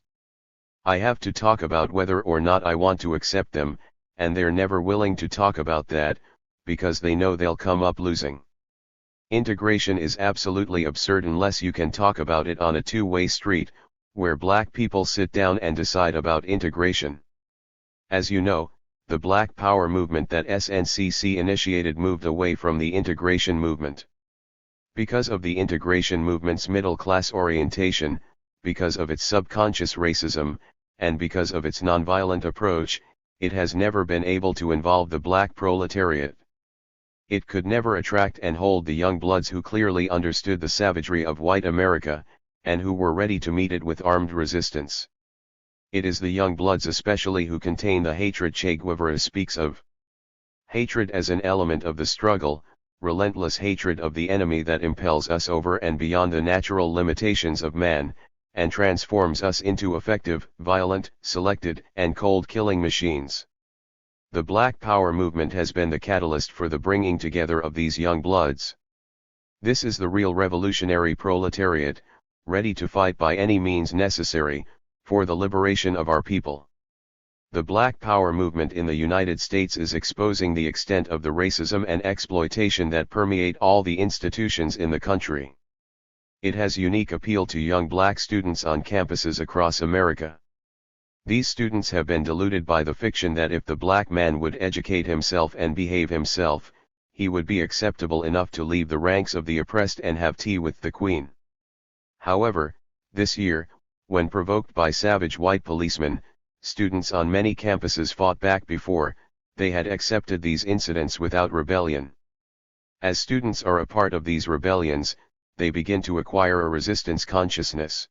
Speaker 1: I have to talk about whether or not I want to accept them, and they're never willing to talk about that, because they know they'll come up losing. Integration is absolutely absurd unless you can talk about it on a two-way street, where black people sit down and decide about integration. As you know, the Black Power movement that SNCC initiated moved away from the integration movement. Because of the integration movement's middle-class orientation, because of its subconscious racism, and because of its nonviolent approach, it has never been able to involve the black proletariat. It could never attract and hold the young bloods who clearly understood the savagery of white America, and who were ready to meet it with armed resistance. It is the young bloods especially who contain the hatred Che Guevara speaks of. Hatred as an element of the struggle, relentless hatred of the enemy that impels us over and beyond the natural limitations of man, and transforms us into effective, violent, selected, and cold-killing machines. The Black Power movement has been the catalyst for the bringing together of these young bloods. This is the real revolutionary proletariat, ready to fight by any means necessary, for the liberation of our people. The Black Power movement in the United States is exposing the extent of the racism and exploitation that permeate all the institutions in the country. It has unique appeal to young black students on campuses across America. These students have been deluded by the fiction that if the black man would educate himself and behave himself, he would be acceptable enough to leave the ranks of the oppressed and have tea with the queen. However, this year, when provoked by savage white policemen, students on many campuses fought back. Before they had accepted these incidents without rebellion. As students are a part of these rebellions, they begin to acquire a resistance consciousness.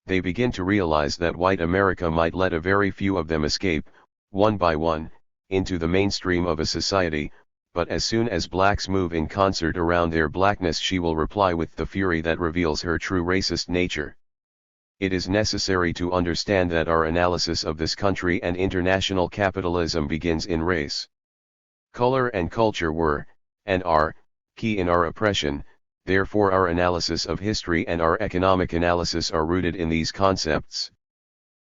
Speaker 1: They begin to realize that white America might let a very few of them escape, one by one, into the mainstream of a society, but as soon as blacks move in concert around their blackness, she will reply with the fury that reveals her true racist nature. It is necessary to understand that our analysis of this country and international capitalism begins in race. Color and culture were, and are, key in our oppression. Therefore our analysis of history and our economic analysis are rooted in these concepts.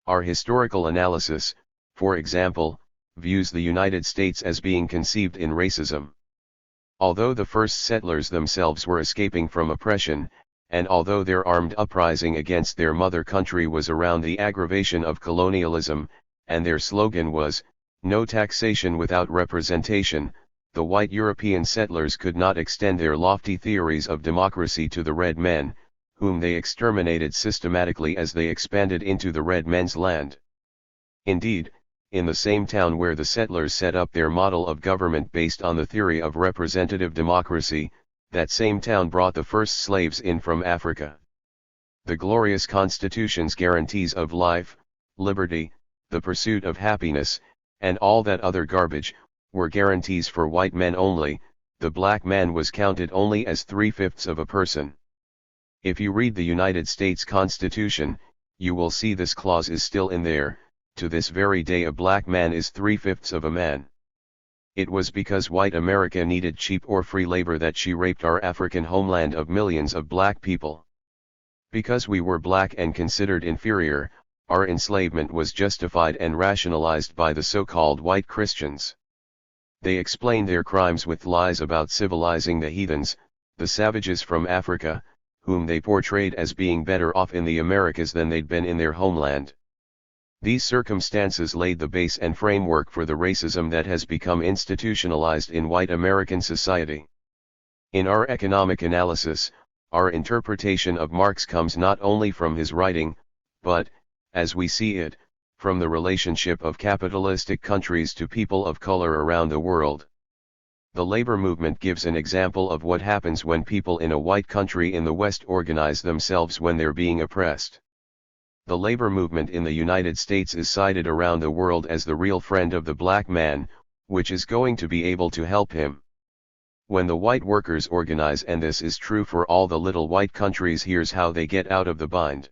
Speaker 1: Our historical analysis, for example, views the United States as being conceived in racism. Although the first settlers themselves were escaping from oppression, and although their armed uprising against their mother country was around the aggravation of colonialism, and their slogan was, "No taxation without representation," the white European settlers could not extend their lofty theories of democracy to the red men, whom they exterminated systematically as they expanded into the red men's land. Indeed, in the same town where the settlers set up their model of government based on the theory of representative democracy, that same town brought the first slaves in from Africa. The glorious Constitution's guarantees of life, liberty, the pursuit of happiness, and all that other garbage, were guarantees for white men only. The black man was counted only as 3/5 of a person. If you read the United States Constitution, you will see this clause is still in there. To this very day a black man is 3/5 of a man. It was because white America needed cheap or free labor that she raped our African homeland of millions of black people. Because we were black and considered inferior, our enslavement was justified and rationalized by the so-called white Christians. They explained their crimes with lies about civilizing the heathens, the savages from Africa, whom they portrayed as being better off in the Americas than they'd been in their homeland. These circumstances laid the base and framework for the racism that has become institutionalized in white American society. In our economic analysis, our interpretation of Marx comes not only from his writing, but, as we see it, from the relationship of capitalistic countries to people of color around the world. The labor movement gives an example of what happens when people in a white country in the West organize themselves when they're being oppressed. The labor movement in the United States is cited around the world as the real friend of the black man, which is going to be able to help him. When the white workers organize, and this is true for all the little white countries, here's how they get out of the bind.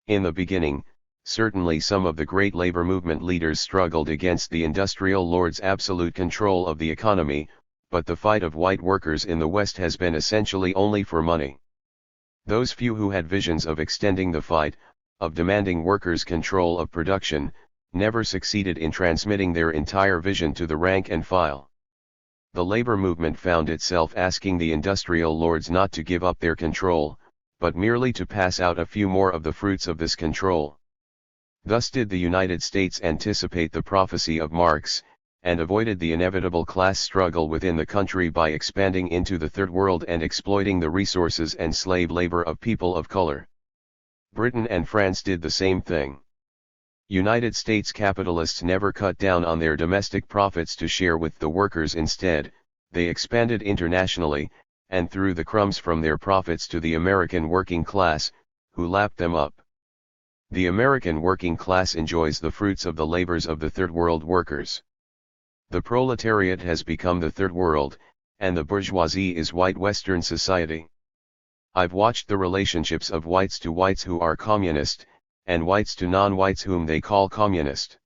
Speaker 1: In the beginning, certainly some of the great labor movement leaders struggled against the industrial lords' absolute control of the economy, but the fight of white workers in the West has been essentially only for money. Those few who had visions of extending the fight, of demanding workers' control of production, never succeeded in transmitting their entire vision to the rank and file. The labor movement found itself asking the industrial lords not to give up their control, but merely to pass out a few more of the fruits of this control. Thus did the United States anticipate the prophecy of Marx, and avoided the inevitable class struggle within the country by expanding into the Third World and exploiting the resources and slave labor of people of color. Britain and France did the same thing. United States capitalists never cut down on their domestic profits to share with the workers. Instead, they expanded internationally, and threw the crumbs from their profits to the American working class, who lapped them up. The American working class enjoys the fruits of the labors of the Third World workers. The proletariat has become the Third World, and the bourgeoisie is white Western society. I've watched the relationships of whites to whites who are communist, and whites to non-whites whom they call communist.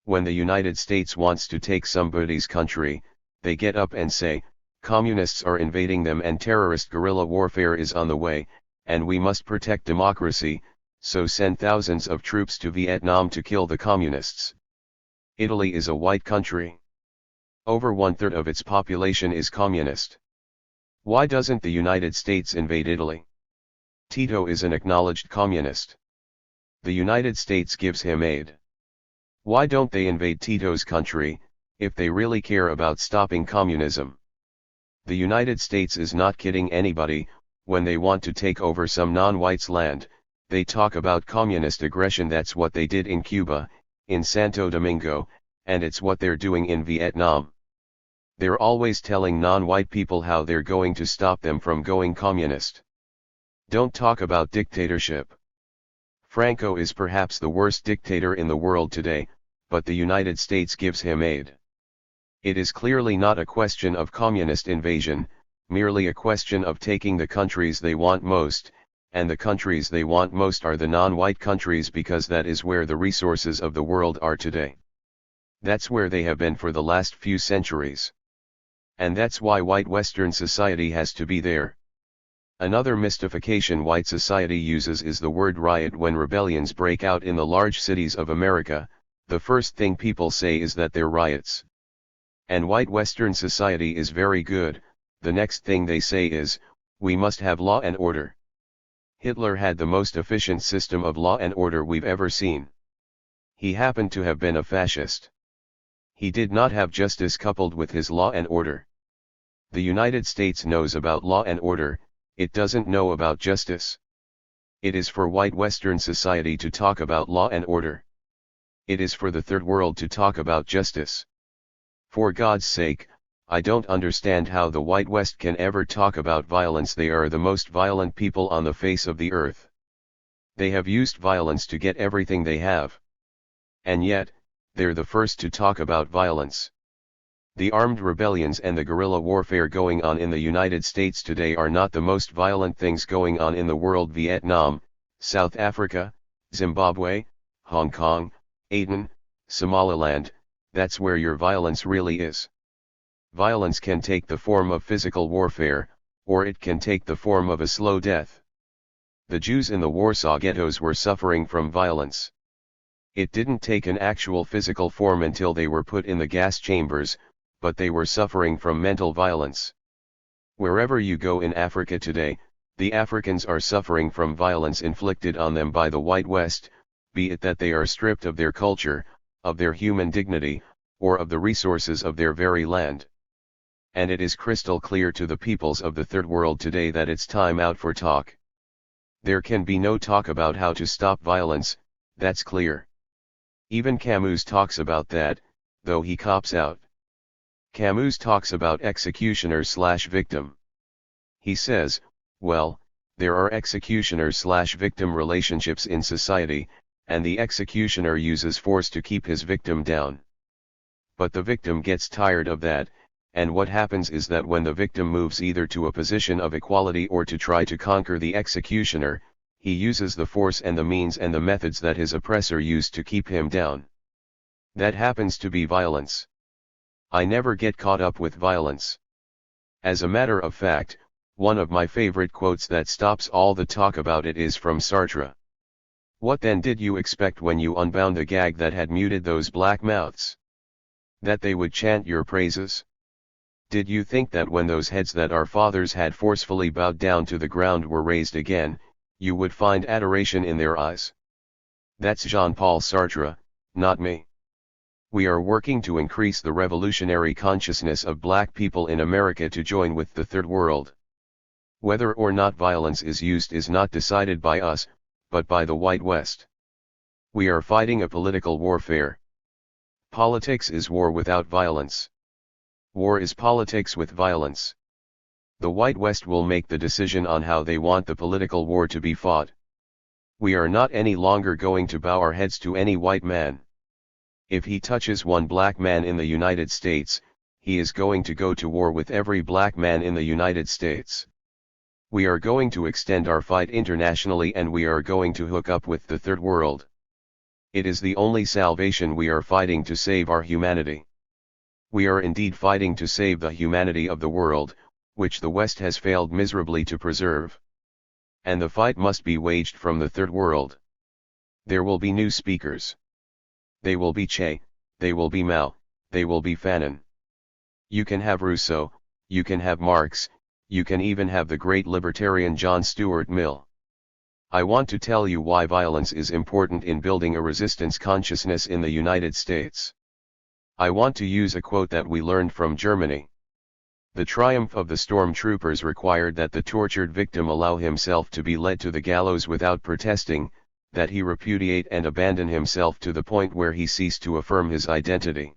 Speaker 1: When the United States wants to take somebody's country, they get up and say, communists are invading them and terrorist guerrilla warfare is on the way, and we must protect democracy, so send thousands of troops to Vietnam to kill the communists. Italy is a white country. Over 1/3 of its population is communist. Why doesn't the United States invade Italy? Tito is an acknowledged communist. The United States gives him aid. Why don't they invade Tito's country, if they really care about stopping communism? The United States is not kidding anybody. When they want to take over some non-white's land, they talk about communist aggression. That's what they did in Cuba, in Santo Domingo, and it's what they're doing in Vietnam. They're always telling non-white people how they're going to stop them from going communist. Don't talk about dictatorship. Franco is perhaps the worst dictator in the world today, but the United States gives him aid. It is clearly not a question of communist invasion, merely a question of taking the countries they want most, and the countries they want most are the non-white countries because that is where the resources of the world are today. That's where they have been for the last few centuries. And that's why white Western society has to be there. Another mystification white society uses is the word riot. When rebellions break out in the large cities of America, the first thing people say is that they're riots. And white Western society is very good. The next thing they say is, we must have law and order. Hitler had the most efficient system of law and order we've ever seen. He happened to have been a fascist. He did not have justice coupled with his law and order. The United States knows about law and order. It doesn't know about justice. It is for white Western society to talk about law and order. It is for the third world to talk about justice. For God's sake, I don't understand how the white West can ever talk about violence. They are the most violent people on the face of the earth. They have used violence to get everything they have. And yet, they're the first to talk about violence. The armed rebellions and the guerrilla warfare going on in the United States today are not the most violent things going on in the world. Vietnam, South Africa, Zimbabwe, Hong Kong, Aden, Somaliland, that's where your violence really is. Violence can take the form of physical warfare, or it can take the form of a slow death. The Jews in the Warsaw ghettos were suffering from violence. It didn't take an actual physical form until they were put in the gas chambers, but they were suffering from mental violence. Wherever you go in Africa today, the Africans are suffering from violence inflicted on them by the white West, be it that they are stripped of their culture, of their human dignity, or of the resources of their very land. And it is crystal clear to the peoples of the third world today that it's time out for talk. There can be no talk about how to stop violence, that's clear. Even Camus talks about that, though he cops out. Camus talks about executioner/victim. He says, well, there are executioner/victim relationships in society, and the executioner uses force to keep his victim down. But the victim gets tired of that, and what happens is that when the victim moves either to a position of equality or to try to conquer the executioner, he uses the force and the means and the methods that his oppressor used to keep him down. That happens to be violence. I never get caught up with violence. As a matter of fact, one of my favorite quotes that stops all the talk about it is from Sartre. What then did you expect when you unbound the gag that had muted those black mouths? That they would chant your praises? Did you think that when those heads that our fathers had forcefully bowed down to the ground were raised again, you would find adoration in their eyes? That's Jean-Paul Sartre, not me. We are working to increase the revolutionary consciousness of black people in America to join with the third world. Whether or not violence is used is not decided by us, but by the white West. We are fighting a political warfare. Politics is war without violence. War is politics with violence. The white West will make the decision on how they want the political war to be fought. We are not any longer going to bow our heads to any white man. If he touches one black man in the United States, he is going to go to war with every black man in the United States. We are going to extend our fight internationally, and we are going to hook up with the third world. It is the only salvation. We are fighting to save our humanity. We are indeed fighting to save the humanity of the world, which the West has failed miserably to preserve. And the fight must be waged from the third world. There will be new speakers. They will be Che, they will be Mao, they will be Fanon. You can have Rousseau, you can have Marx, you can even have the great libertarian John Stuart Mill. I want to tell you why violence is important in building a resistance consciousness in the United States. I want to use a quote that we learned from Germany. The triumph of the stormtroopers required that the tortured victim allow himself to be led to the gallows without protesting, that he repudiate and abandon himself to the point where he ceased to affirm his identity.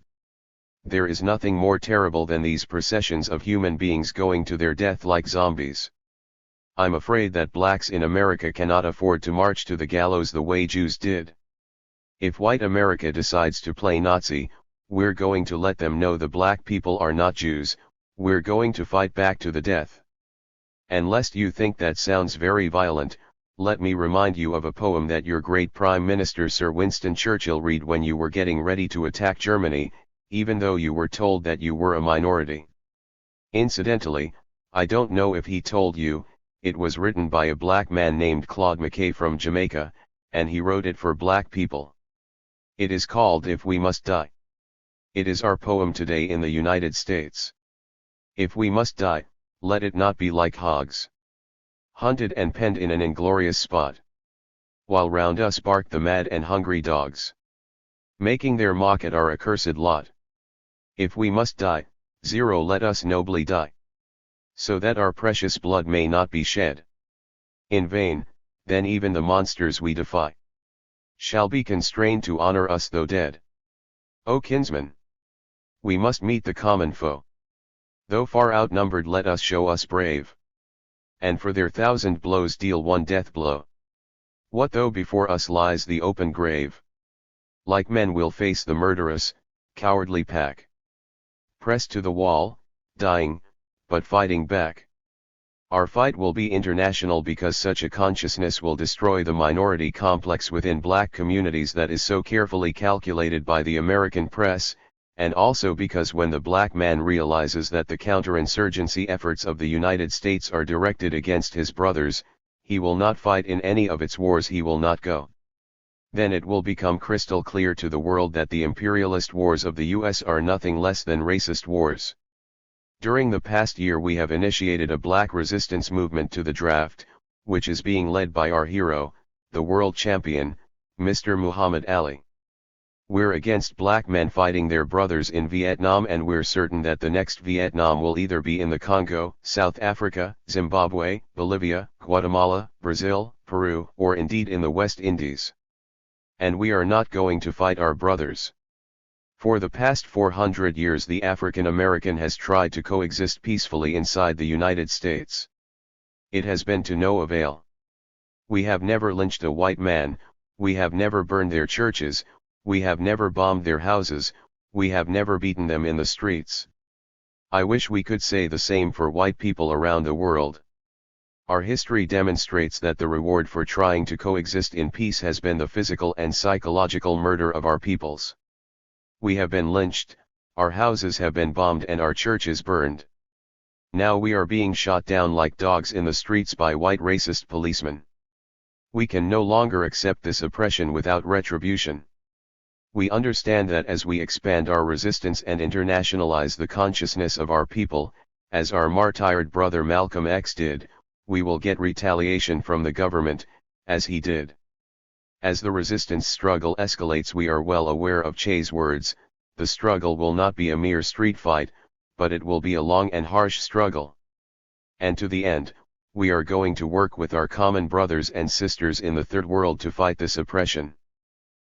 Speaker 1: There is nothing more terrible than these processions of human beings going to their death like zombies. I'm afraid that blacks in America cannot afford to march to the gallows the way Jews did. If white America decides to play Nazi, we're going to let them know the black people are not Jews, we're going to fight back to the death. And lest you think that sounds very violent, let me remind you of a poem that your great Prime Minister Sir Winston Churchill read when you were getting ready to attack Germany, even though you were told that you were a minority. Incidentally, I don't know if he told you, it was written by a black man named Claude McKay from Jamaica, and he wrote it for black people. It is called If We Must Die. It is our poem today in the United States. If we must die, let it not be like hogs, hunted and penned in an inglorious spot, while round us bark the mad and hungry dogs, making their mock at our accursed lot. If we must die, zero, let us nobly die. so that our precious blood may not be shed in vain. Then even the monsters we defy shall be constrained to honor us though dead. O kinsmen, we must meet the common foe. Though far outnumbered, let us show us brave, and for their 1,000 blows deal one death blow. What though before us lies the open grave? Like men we'll face the murderous, cowardly pack, pressed to the wall, dying, but fighting back. Our fight will be international, because such a consciousness will destroy the minority complex within black communities that is so carefully calculated by the American press, and also because when the black man realizes that the counterinsurgency efforts of the United States are directed against his brothers, he will not fight in any of its wars, he will not go. Then it will become crystal clear to the world that the imperialist wars of the US are nothing less than racist wars. During the past year we have initiated a black resistance movement to the draft, which is being led by our hero, the world champion, Mr. Muhammad Ali. We're against black men fighting their brothers in Vietnam, and we're certain that the next Vietnam will either be in the Congo, South Africa, Zimbabwe, Bolivia, Guatemala, Brazil, Peru, or indeed in the West Indies. And we are not going to fight our brothers. For the past 400 years the African American has tried to coexist peacefully inside the United States. It has been to no avail. We have never lynched a white man, we have never burned their churches, we have never bombed their houses, we have never beaten them in the streets. I wish we could say the same for white people around the world. Our history demonstrates that the reward for trying to coexist in peace has been the physical and psychological murder of our peoples. We have been lynched, our houses have been bombed, and our churches burned. Now we are being shot down like dogs in the streets by white racist policemen. We can no longer accept this oppression without retribution. We understand that as we expand our resistance and internationalize the consciousness of our people, as our martyred brother Malcolm X did, we will get retaliation from the government, as he did. As the resistance struggle escalates, we are well aware of Che's words: the struggle will not be a mere street fight, but it will be a long and harsh struggle. And to the end, we are going to work with our common brothers and sisters in the Third World to fight this oppression.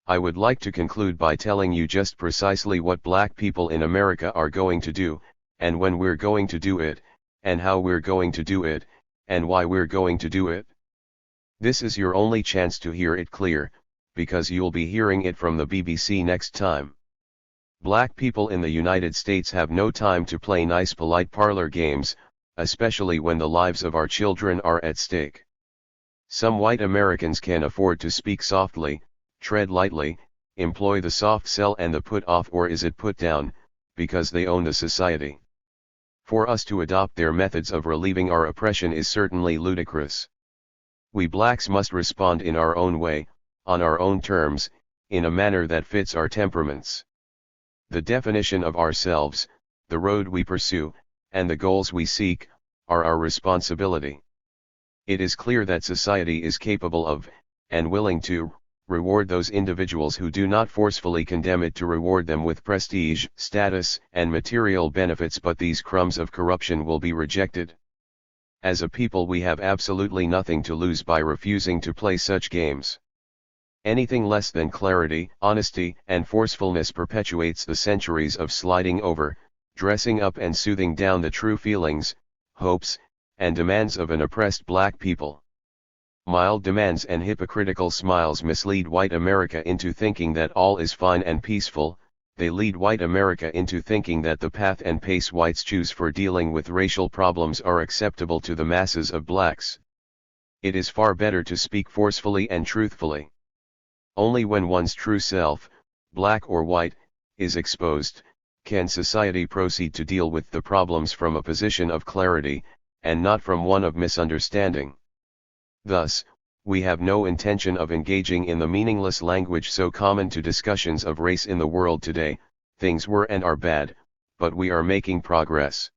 Speaker 1: I would like to conclude by telling you just precisely what black people in America are going to do, and when we're going to do it, and how we're going to do it, and why we're going to do it. This is your only chance to hear it clear, because you'll be hearing it from the BBC next time. Black people in the United States have no time to play nice polite parlor games, especially when the lives of our children are at stake. Some white Americans can afford to speak softly, tread lightly, employ the soft sell and the put off, or is it put down, because they own the society. For us to adopt their methods of relieving our oppression is certainly ludicrous. We blacks must respond in our own way, on our own terms, in a manner that fits our temperaments. The definition of ourselves, the road we pursue, and the goals we seek, are our responsibility. It is clear that society is capable of, and willing to, reward those individuals who do not forcefully condemn it to reward them with prestige, status, and material benefits, but these crumbs of corruption will be rejected. As a people we have absolutely nothing to lose by refusing to play such games. Anything less than clarity, honesty, and forcefulness perpetuates the centuries of sliding over, dressing up and soothing down the true feelings, hopes, and demands of an oppressed black people. Mild demands and hypocritical smiles mislead white America into thinking that all is fine and peaceful. They lead white America into thinking that the path and pace whites choose for dealing with racial problems are acceptable to the masses of blacks. It is far better to speak forcefully and truthfully. Only when one's true self, black or white, is exposed, can society proceed to deal with the problems from a position of clarity, and not from one of misunderstanding. Thus, we have no intention of engaging in the meaningless language so common to discussions of race in the world today. Things were and are bad, but we are making progress.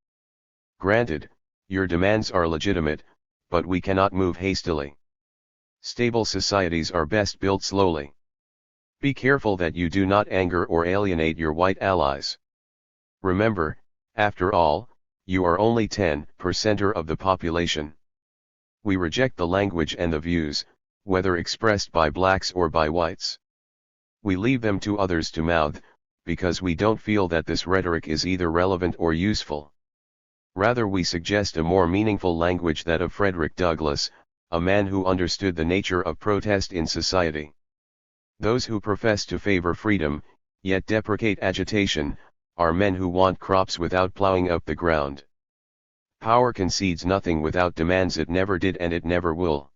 Speaker 1: Granted, your demands are legitimate, but we cannot move hastily. Stable societies are best built slowly. Be careful that you do not anger or alienate your white allies. Remember, after all, You are only 10% of the population. We reject the language and the views, whether expressed by blacks or by whites. We leave them to others to mouth, because we don't feel that this rhetoric is either relevant or useful. Rather, we suggest a more meaningful language, that of Frederick Douglass, a man who understood the nature of protest in society. Those who profess to favor freedom, yet deprecate agitation, are men who want crops without plowing up the ground. Power concedes nothing without demands. It never did and it never will.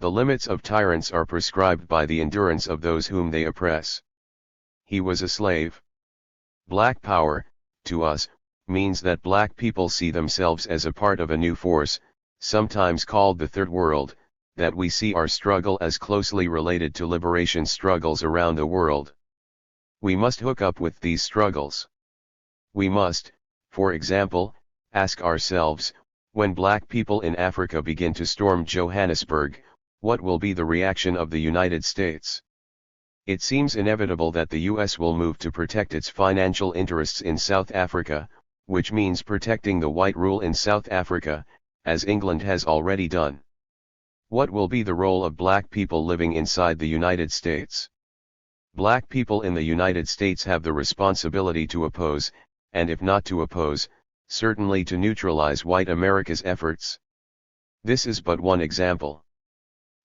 Speaker 1: The limits of tyrants are prescribed by the endurance of those whom they oppress. He was a slave. Black power, to us, means that black people see themselves as a part of a new force, sometimes called the Third World, that we see our struggle as closely related to liberation struggles around the world. We must hook up with these struggles. We must, for example, ask ourselves, when black people in Africa begin to storm Johannesburg, what will be the reaction of the United States? It seems inevitable that the US will move to protect its financial interests in South Africa, which means protecting the white rule in South Africa, as England has already done. What will be the role of black people living inside the United States? Black people in the United States have the responsibility to oppose, and if not to oppose, certainly to neutralize white America's efforts. This is but one example.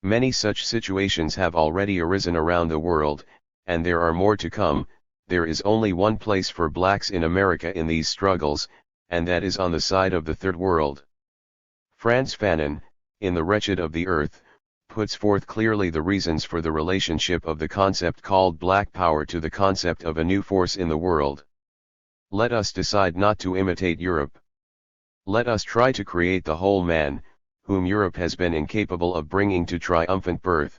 Speaker 1: Many such situations have already arisen around the world, and there are more to come. There is only one place for blacks in America in these struggles, and that is on the side of the Third World. Frantz Fanon, in The Wretched of the Earth, puts forth clearly the reasons for the relationship of the concept called black power to the concept of a new force in the world. Let us decide not to imitate Europe. Let us try to create the whole man, whom Europe has been incapable of bringing to triumphant birth.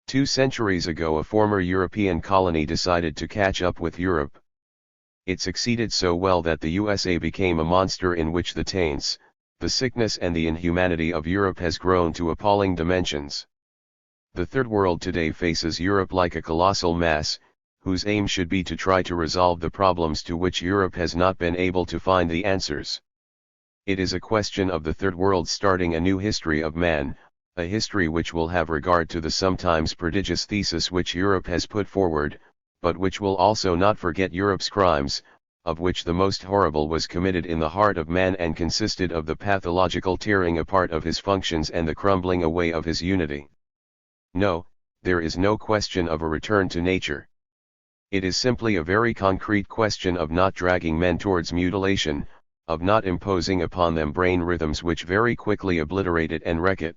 Speaker 1: 2 centuries ago, a former European colony decided to catch up with Europe. It succeeded so well that the USA became a monster in which the taints, the sickness and the inhumanity of Europe has grown to appalling dimensions. The Third World today faces Europe like a colossal mass, whose aim should be to try to resolve the problems to which Europe has not been able to find the answers. It is a question of the Third World starting a new history of man, a history which will have regard to the sometimes prodigious thesis which Europe has put forward, but which will also not forget Europe's crimes, of which the most horrible was committed in the heart of man and consisted of the pathological tearing apart of his functions and the crumbling away of his unity. No, there is no question of a return to nature. It is simply a very concrete question of not dragging men towards mutilation, of not imposing upon them brain rhythms which very quickly obliterate it and wreck it.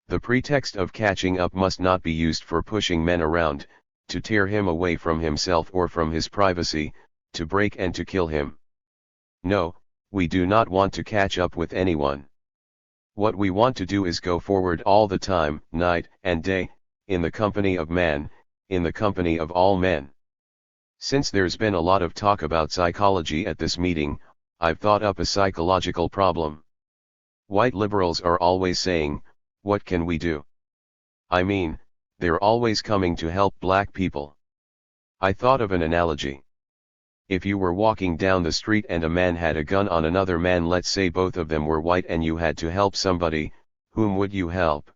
Speaker 1: The pretext of catching up must not be used for pushing men around, to tear him away from himself or from his privacy, to break and to kill him. No, we do not want to catch up with anyone. What we want to do is go forward all the time, night and day, in the company of man, in the company of all men. Since there's been a lot of talk about psychology at this meeting, I've thought up a psychological problem. White liberals are always saying, what can we do? I mean, they're always coming to help black people. I thought of an analogy. If you were walking down the street and a man had a gun on another man, let's say both of them were white, and you had to help somebody, whom would you help?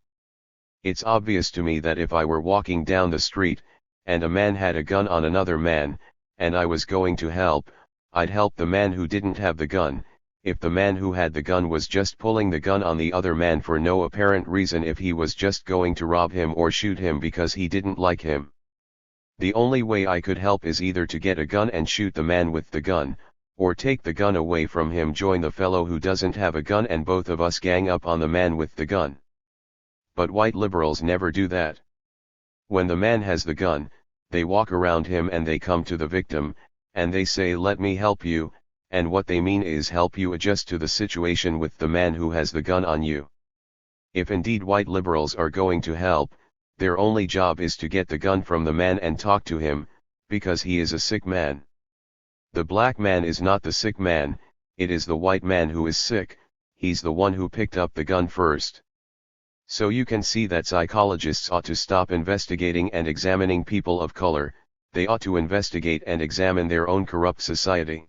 Speaker 1: It's obvious to me that if I were walking down the street, and a man had a gun on another man, and I was going to help, I'd help the man who didn't have the gun, if the man who had the gun was just pulling the gun on the other man for no apparent reason, if he was just going to rob him or shoot him because he didn't like him. The only way I could help is either to get a gun and shoot the man with the gun, or take the gun away from him, join the fellow who doesn't have a gun, and both of us gang up on the man with the gun. But white liberals never do that. When the man has the gun, they walk around him and they come to the victim, and they say, let me help you, and what they mean is help you adjust to the situation with the man who has the gun on you. If indeed white liberals are going to help, their only job is to get the gun from the man and talk to him, because he is a sick man. The black man is not the sick man, it is the white man who is sick, he's the one who picked up the gun first. So you can see that psychologists ought to stop investigating and examining people of color, they ought to investigate and examine their own corrupt society.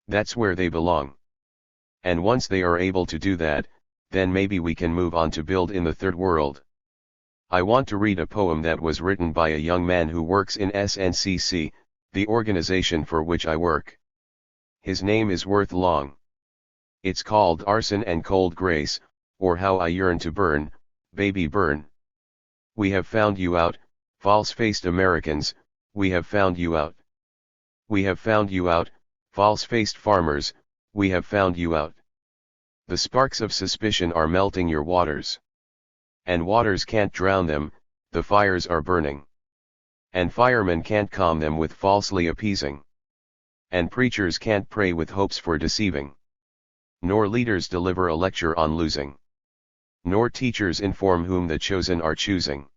Speaker 1: That's where they belong. And once they are able to do that, then maybe we can move on to build in the third world. I want to read a poem that was written by a young man who works in SNCC, the organization for which I work. His name is Worth Long. It's called Arson and Cold Grace, or How I Yearn to Burn, Baby Burn. We have found you out, false-faced Americans, we have found you out. We have found you out, false-faced farmers, we have found you out. The sparks of suspicion are melting your waters. And waters can't drown them, the fires are burning. And firemen can't calm them with falsely appeasing. And preachers can't pray with hopes for deceiving. Nor leaders deliver a lecture on losing. Nor teachers inform whom the chosen are choosing.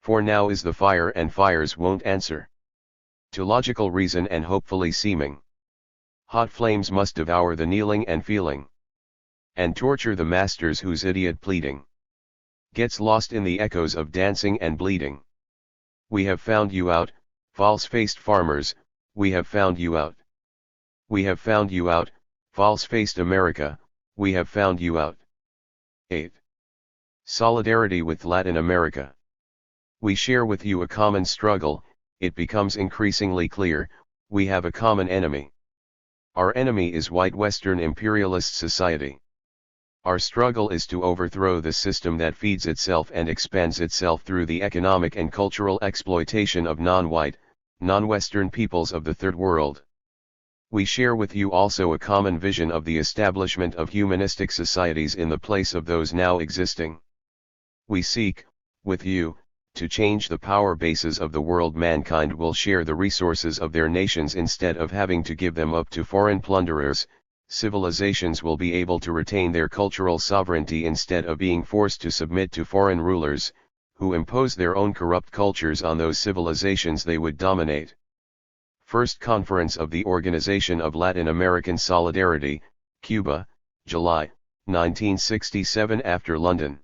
Speaker 1: For now is the fire and fires won't answer to logical reason and hopefully seeming. Hot flames must devour the kneeling and feeling. And torture the masters whose idiot pleading gets lost in the echoes of dancing and bleeding. We have found you out, false-faced farmers, we have found you out. We have found you out, false-faced America, we have found you out. 8. Solidarity with Latin America. We share with you a common struggle, it becomes increasingly clear, we have a common enemy. Our enemy is white Western imperialist society. Our struggle is to overthrow the system that feeds itself and expands itself through the economic and cultural exploitation of non-white, non-Western peoples of the Third World. We share with you also a common vision of the establishment of humanistic societies in the place of those now existing. We seek, with you, to change the power bases of the world. Mankind will share the resources of their nations instead of having to give them up to foreign plunderers. Civilizations will be able to retain their cultural sovereignty instead of being forced to submit to foreign rulers, who impose their own corrupt cultures on those civilizations they would dominate. First Conference of the Organization of Latin American Solidarity, Cuba, July, 1967. After London.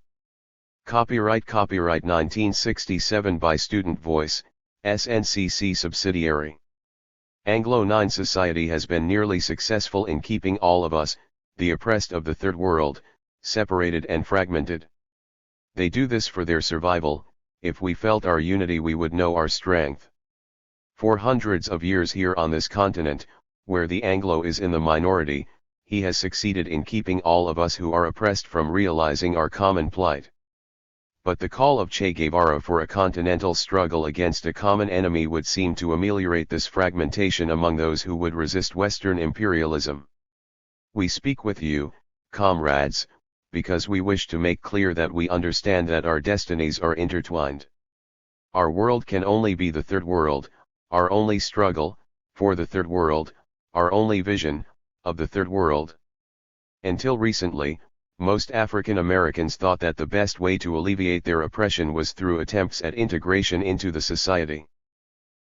Speaker 1: Copyright 1967 by Student Voice, SNCC subsidiary. Anglo-9 society has been nearly successful in keeping all of us, the oppressed of the Third World, separated and fragmented. They do this for their survival. If we felt our unity we would know our strength. For hundreds of years here on this continent, where the Anglo is in the minority, he has succeeded in keeping all of us who are oppressed from realizing our common plight. But the call of Che Guevara for a continental struggle against a common enemy would seem to ameliorate this fragmentation among those who would resist Western imperialism. We speak with you, comrades, because we wish to make clear that we understand that our destinies are intertwined. Our world can only be the Third World, our only struggle, for the Third World, our only vision, of the Third World. Until recently, most African Americans thought that the best way to alleviate their oppression was through attempts at integration into the society.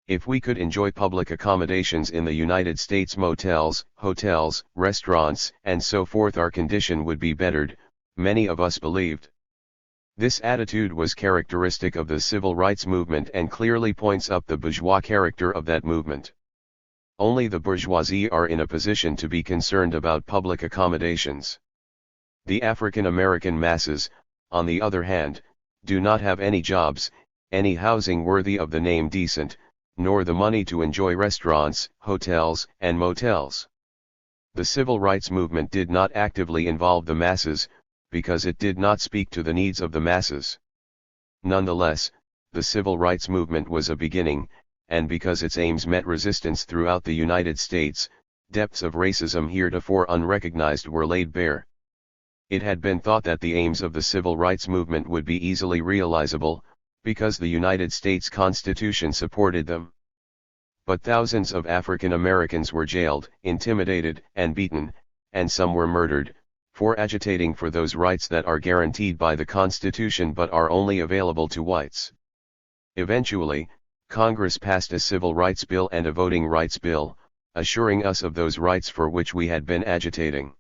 Speaker 1: If we could enjoy public accommodations in the United States, motels, hotels, restaurants, and so forth, our condition would be bettered, many of us believed. This attitude was characteristic of the civil rights movement and clearly points up the bourgeois character of that movement. Only the bourgeoisie are in a position to be concerned about public accommodations. The African American masses, on the other hand, do not have any jobs, any housing worthy of the name decent, nor the money to enjoy restaurants, hotels, and motels. The civil rights movement did not actively involve the masses, because it did not speak to the needs of the masses. Nonetheless, the civil rights movement was a beginning, and because its aims met resistance throughout the United States, depths of racism heretofore unrecognized were laid bare. It had been thought that the aims of the civil rights movement would be easily realizable, because the United States Constitution supported them. But thousands of African Americans were jailed, intimidated, and beaten, and some were murdered, for agitating for those rights that are guaranteed by the Constitution but are only available to whites. Eventually, Congress passed a civil rights bill and a voting rights bill, assuring us of those rights for which we had been agitating.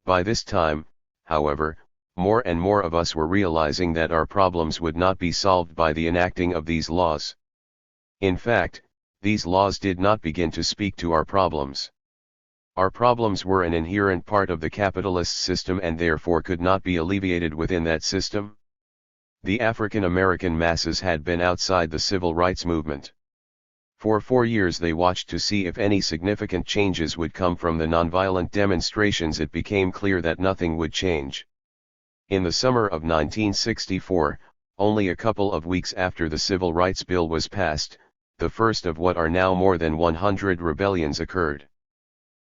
Speaker 1: By this time, however, more and more of us were realizing that our problems would not be solved by the enacting of these laws. In fact, these laws did not begin to speak to our problems. Our problems were an inherent part of the capitalist system and therefore could not be alleviated within that system. The African American masses had been outside the civil rights movement. For 4 years they watched to see if any significant changes would come from the nonviolent demonstrations. It became clear that nothing would change. In the summer of 1964, only a couple of weeks after the Civil Rights Bill was passed, the first of what are now more than 100 rebellions occurred.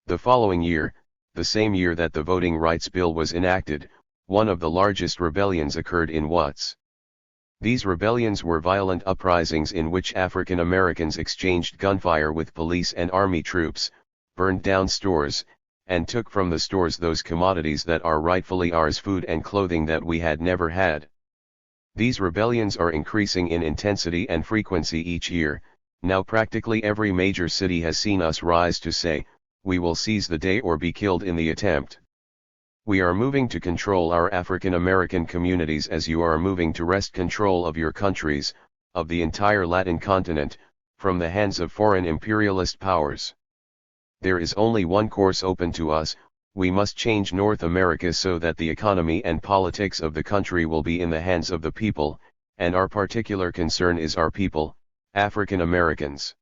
Speaker 1: The following year, the same year that the Voting Rights Bill was enacted, one of the largest rebellions occurred in Watts. These rebellions were violent uprisings in which African Americans exchanged gunfire with police and army troops, burned down stores, and took from the stores those commodities that are rightfully ours, food and clothing that we had never had. These rebellions are increasing in intensity and frequency each year. Now practically every major city has seen us rise to say, we will seize the day or be killed in the attempt. We are moving to control our African American communities as you are moving to wrest control of your countries, of the entire Latin continent, from the hands of foreign imperialist powers. There is only one course open to us: we must change North America so that the economy and politics of the country will be in the hands of the people, and our particular concern is our people, African Americans.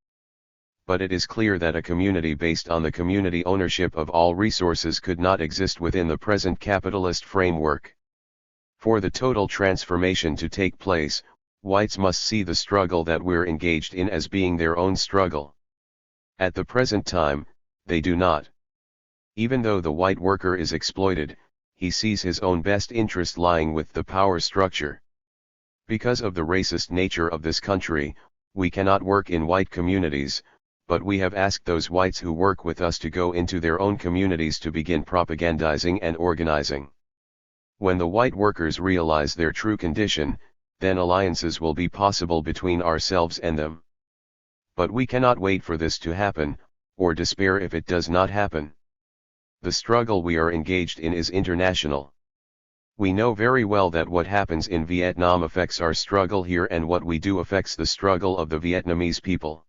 Speaker 1: But it is clear that a community based on the community ownership of all resources could not exist within the present capitalist framework. For the total transformation to take place, whites must see the struggle that we're engaged in as being their own struggle. At the present time, they do not. Even though the white worker is exploited, he sees his own best interest lying with the power structure. Because of the racist nature of this country, we cannot work in white communities, but we have asked those whites who work with us to go into their own communities to begin propagandizing and organizing. When the white workers realize their true condition, then alliances will be possible between ourselves and them. But we cannot wait for this to happen, or despair if it does not happen. The struggle we are engaged in is international. We know very well that what happens in Vietnam affects our struggle here, and what we do affects the struggle of the Vietnamese people.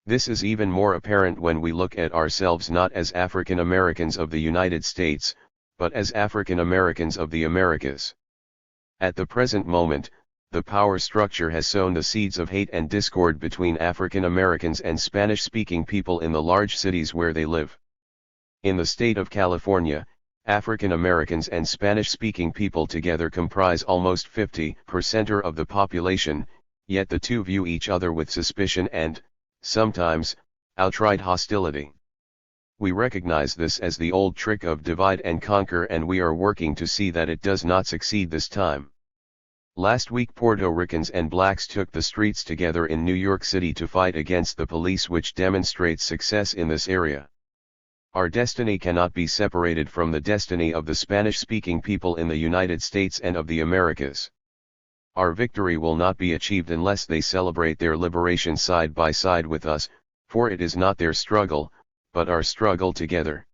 Speaker 1: This is even more apparent when we look at ourselves not as African Americans of the United States, but as African Americans of the Americas. At the present moment, the power structure has sown the seeds of hate and discord between African Americans and Spanish-speaking people in the large cities where they live. In the state of California, African Americans and Spanish-speaking people together comprise almost 50% of the population, yet the two view each other with suspicion and, sometimes, outright hostility. We recognize this as the old trick of divide and conquer, and we are working to see that it does not succeed this time. Last week Puerto Ricans and blacks took the streets together in New York City to fight against the police, which demonstrates success in this area. Our destiny cannot be separated from the destiny of the Spanish-speaking people in the United States and of the Americas. Our victory will not be achieved unless they celebrate their liberation side by side with us, for it is not their struggle, but our struggle together.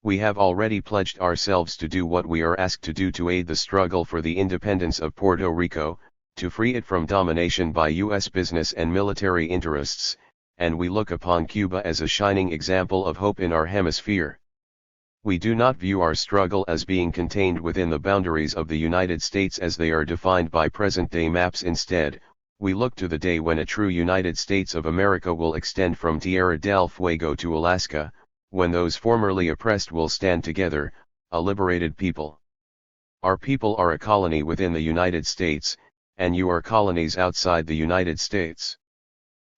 Speaker 1: We have already pledged ourselves to do what we are asked to do to aid the struggle for the independence of Puerto Rico, to free it from domination by U.S. business and military interests, and we look upon Cuba as a shining example of hope in our hemisphere. We do not view our struggle as being contained within the boundaries of the United States as they are defined by present-day maps. Instead, we look to the day when a true United States of America will extend from Tierra del Fuego to Alaska, when those formerly oppressed will stand together, a liberated people. Our people are a colony within the United States, and you are colonies outside the United States.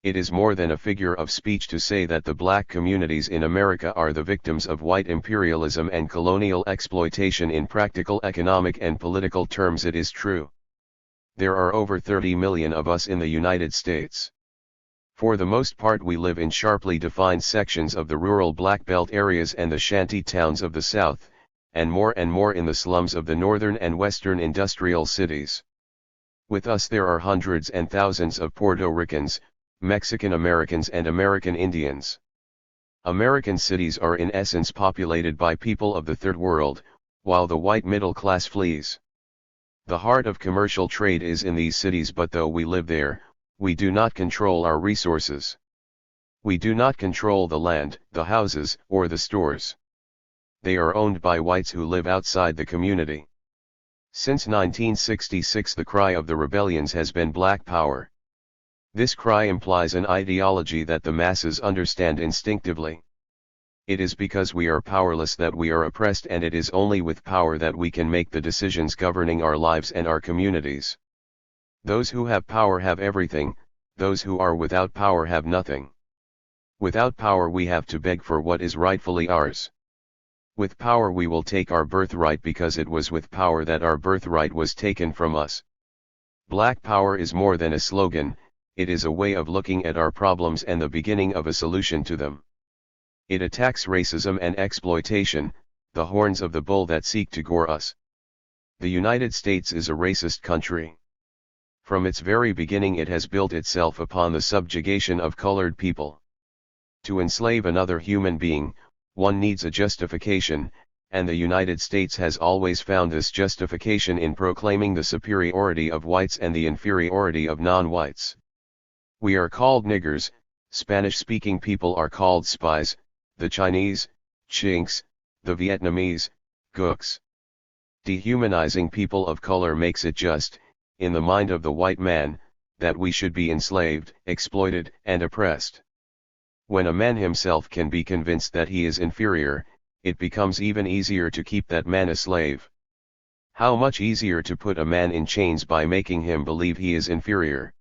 Speaker 1: It is more than a figure of speech to say that the black communities in America are the victims of white imperialism and colonial exploitation. In practical economic and political terms, it is true. There are over 30 million of us in the United States. For the most part we live in sharply defined sections of the rural Black Belt areas and the shanty towns of the South, and more in the slums of the northern and western industrial cities. With us there are hundreds and thousands of Puerto Ricans, Mexican Americans and American Indians. American cities are in essence populated by people of the Third World, while the white middle class flees. The heart of commercial trade is in these cities, but though we live there, we do not control our resources. We do not control the land, the houses, or the stores. They are owned by whites who live outside the community. Since 1966 the cry of the rebellions has been Black Power. This cry implies an ideology that the masses understand instinctively. It is because we are powerless that we are oppressed, and it is only with power that we can make the decisions governing our lives and our communities. Those who have power have everything, those who are without power have nothing. Without power we have to beg for what is rightfully ours. With power we will take our birthright because it was with power that our birthright was taken from us. Black Power is more than a slogan, it is a way of looking at our problems and the beginning of a solution to them. It attacks racism and exploitation, the horns of the bull that seek to gore us. The United States is a racist country. From its very beginning it has built itself upon the subjugation of colored people. To enslave another human being, one needs a justification, and the United States has always found this justification in proclaiming the superiority of whites and the inferiority of non-whites. We are called niggers, Spanish-speaking people are called spies, the Chinese, chinks, the Vietnamese, gooks. Dehumanizing people of color makes it just, in the mind of the white man, that we should be enslaved, exploited, and oppressed. When a man himself can be convinced that he is inferior, it becomes even easier to keep that man a slave. How much easier to put a man in chains by making him believe he is inferior.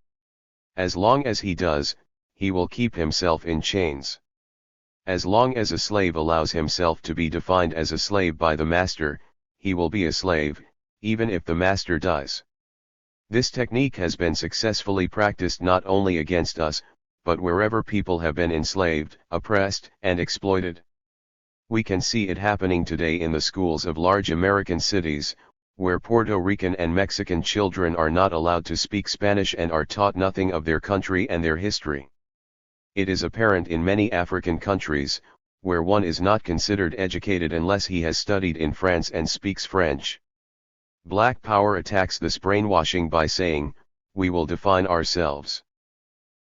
Speaker 1: As long as he does, he will keep himself in chains. As long as a slave allows himself to be defined as a slave by the master, he will be a slave, even if the master dies. This technique has been successfully practiced not only against us, but wherever people have been enslaved, oppressed, and exploited. We can see it happening today in the schools of large American cities, where Puerto Rican and Mexican children are not allowed to speak Spanish and are taught nothing of their country and their history. It is apparent in many African countries, where one is not considered educated unless he has studied in France and speaks French. Black Power attacks this brainwashing by saying, we will define ourselves.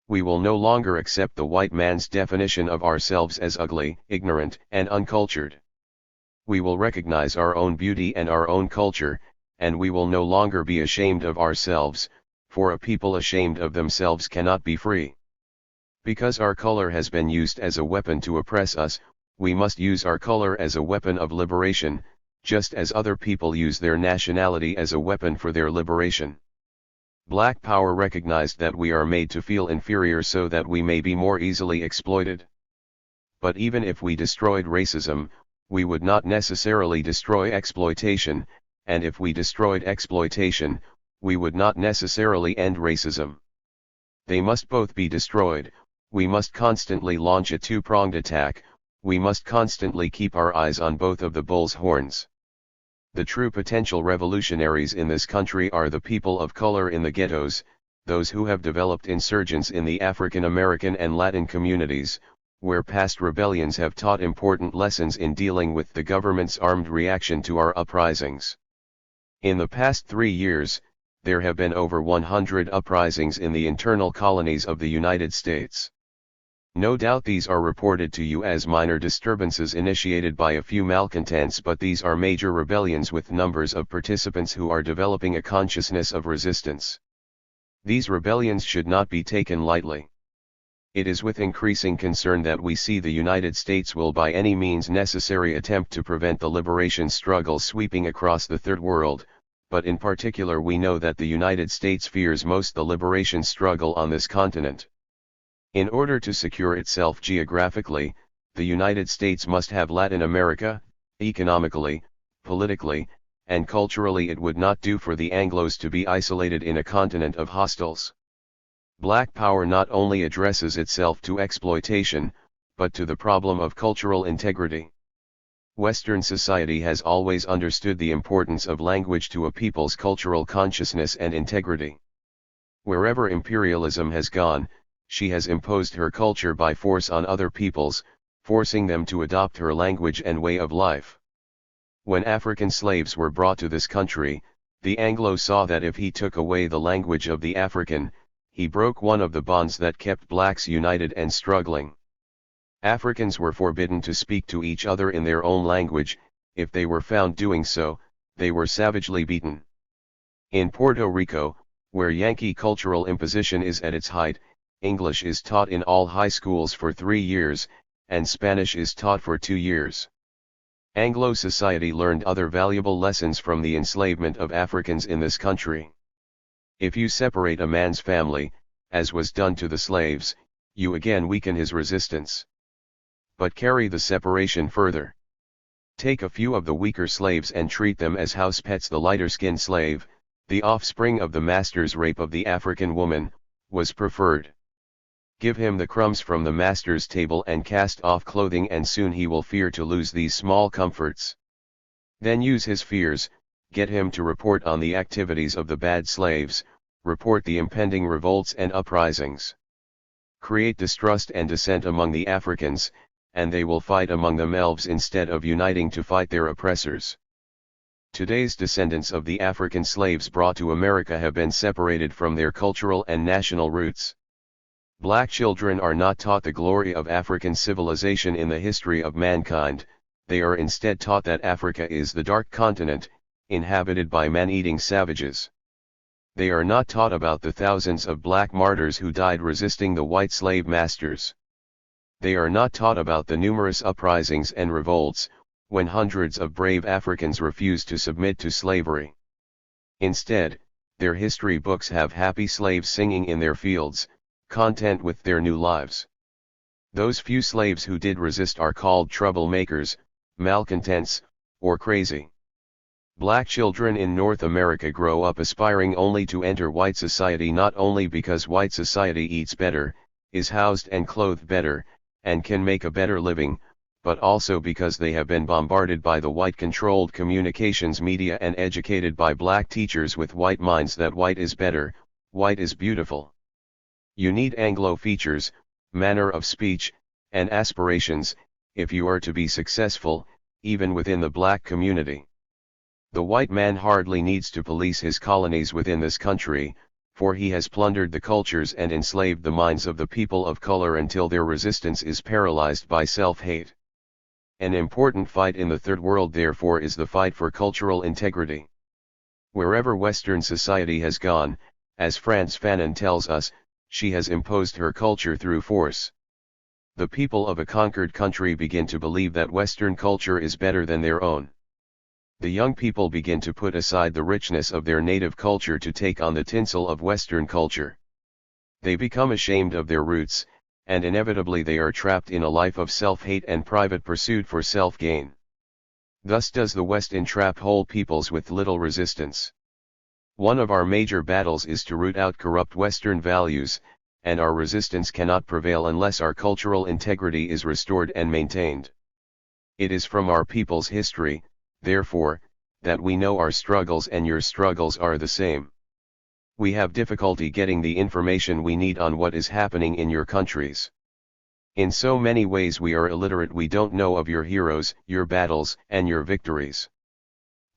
Speaker 1: We will no longer accept the white man's definition of ourselves as ugly, ignorant, and uncultured. We will recognize our own beauty and our own culture, and we will no longer be ashamed of ourselves, for a people ashamed of themselves cannot be free. Because our color has been used as a weapon to oppress us, we must use our color as a weapon of liberation, just as other people use their nationality as a weapon for their liberation. Black Power recognized that we are made to feel inferior so that we may be more easily exploited. But even if we destroyed racism, we would not necessarily destroy exploitation, and if we destroyed exploitation, we would not necessarily end racism. They must both be destroyed. We must constantly launch a two-pronged attack, we must constantly keep our eyes on both of the bull's horns. The true potential revolutionaries in this country are the people of color in the ghettos, those who have developed insurgents in the African American and Latin communities, where past rebellions have taught important lessons in dealing with the government's armed reaction to our uprisings. In the past 3 years, there have been over 100 uprisings in the internal colonies of the United States. No doubt these are reported to you as minor disturbances initiated by a few malcontents, but these are major rebellions with numbers of participants who are developing a consciousness of resistance. These rebellions should not be taken lightly. It is with increasing concern that we see the United States will by any means necessary attempt to prevent the liberation struggle sweeping across the Third World, but in particular we know that the United States fears most the liberation struggle on this continent. In order to secure itself geographically, the United States must have Latin America. Economically, politically, and culturally it would not do for the Anglos to be isolated in a continent of hostiles. Black Power not only addresses itself to exploitation, but to the problem of cultural integrity. Western society has always understood the importance of language to a people's cultural consciousness and integrity. Wherever imperialism has gone, she has imposed her culture by force on other peoples, forcing them to adopt her language and way of life. When African slaves were brought to this country, the Anglo saw that if he took away the language of the African, he broke one of the bonds that kept blacks united and struggling. Africans were forbidden to speak to each other in their own language. If they were found doing so, they were savagely beaten. In Puerto Rico, where Yankee cultural imposition is at its height, English is taught in all high schools for 3 years, and Spanish is taught for 2 years. Anglo society learned other valuable lessons from the enslavement of Africans in this country. If you separate a man's family, as was done to the slaves, you again weaken his resistance. But carry the separation further. Take a few of the weaker slaves and treat them as house pets. The lighter-skinned slave, the offspring of the master's rape of the African woman, was preferred. Give him the crumbs from the master's table and cast off clothing, and soon he will fear to lose these small comforts. Then use his fears, get him to report on the activities of the bad slaves, report the impending revolts and uprisings. Create distrust and dissent among the Africans, and they will fight among themselves instead of uniting to fight their oppressors. Today's descendants of the African slaves brought to America have been separated from their cultural and national roots. Black children are not taught the glory of African civilization in the history of mankind. They are instead taught that Africa is the dark continent, inhabited by man-eating savages. They are not taught about the thousands of black martyrs who died resisting the white slave masters. They are not taught about the numerous uprisings and revolts, when hundreds of brave Africans refused to submit to slavery. Instead, their history books have happy slaves singing in their fields, content with their new lives. Those few slaves who did resist are called troublemakers, malcontents, or crazy. Black children in North America grow up aspiring only to enter white society, not only because white society eats better, is housed and clothed better, and can make a better living, but also because they have been bombarded by the white-controlled communications media and educated by black teachers with white minds that white is better, white is beautiful. You need Anglo features, manner of speech, and aspirations, if you are to be successful, even within the black community. The white man hardly needs to police his colonies within this country, for he has plundered the cultures and enslaved the minds of the people of color until their resistance is paralyzed by self-hate. An important fight in the Third World, therefore, is the fight for cultural integrity. Wherever Western society has gone, as Frantz Fanon tells us, she has imposed her culture through force. The people of a conquered country begin to believe that Western culture is better than their own. The young people begin to put aside the richness of their native culture to take on the tinsel of Western culture. They become ashamed of their roots, and inevitably they are trapped in a life of self-hate and private pursuit for self-gain. Thus does the West entrap whole peoples with little resistance. One of our major battles is to root out corrupt Western values, and our resistance cannot prevail unless our cultural integrity is restored and maintained. It is from our people's history, therefore, that we know our struggles and your struggles are the same. We have difficulty getting the information we need on what is happening in your countries. In so many ways we are illiterate. We don't know of your heroes, your battles, and your victories.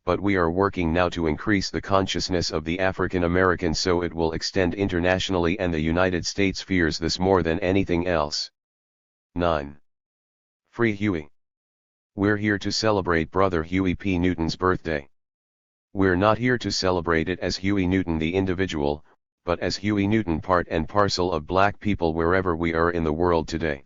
Speaker 1: But we are working now to increase the consciousness of the African American so it will extend internationally, and the United States fears this more than anything else. 9. Free Huey. We're here to celebrate Brother Huey P. Newton's birthday. We're not here to celebrate it as Huey Newton the individual, but as Huey Newton, part and parcel of black people wherever we are in the world today.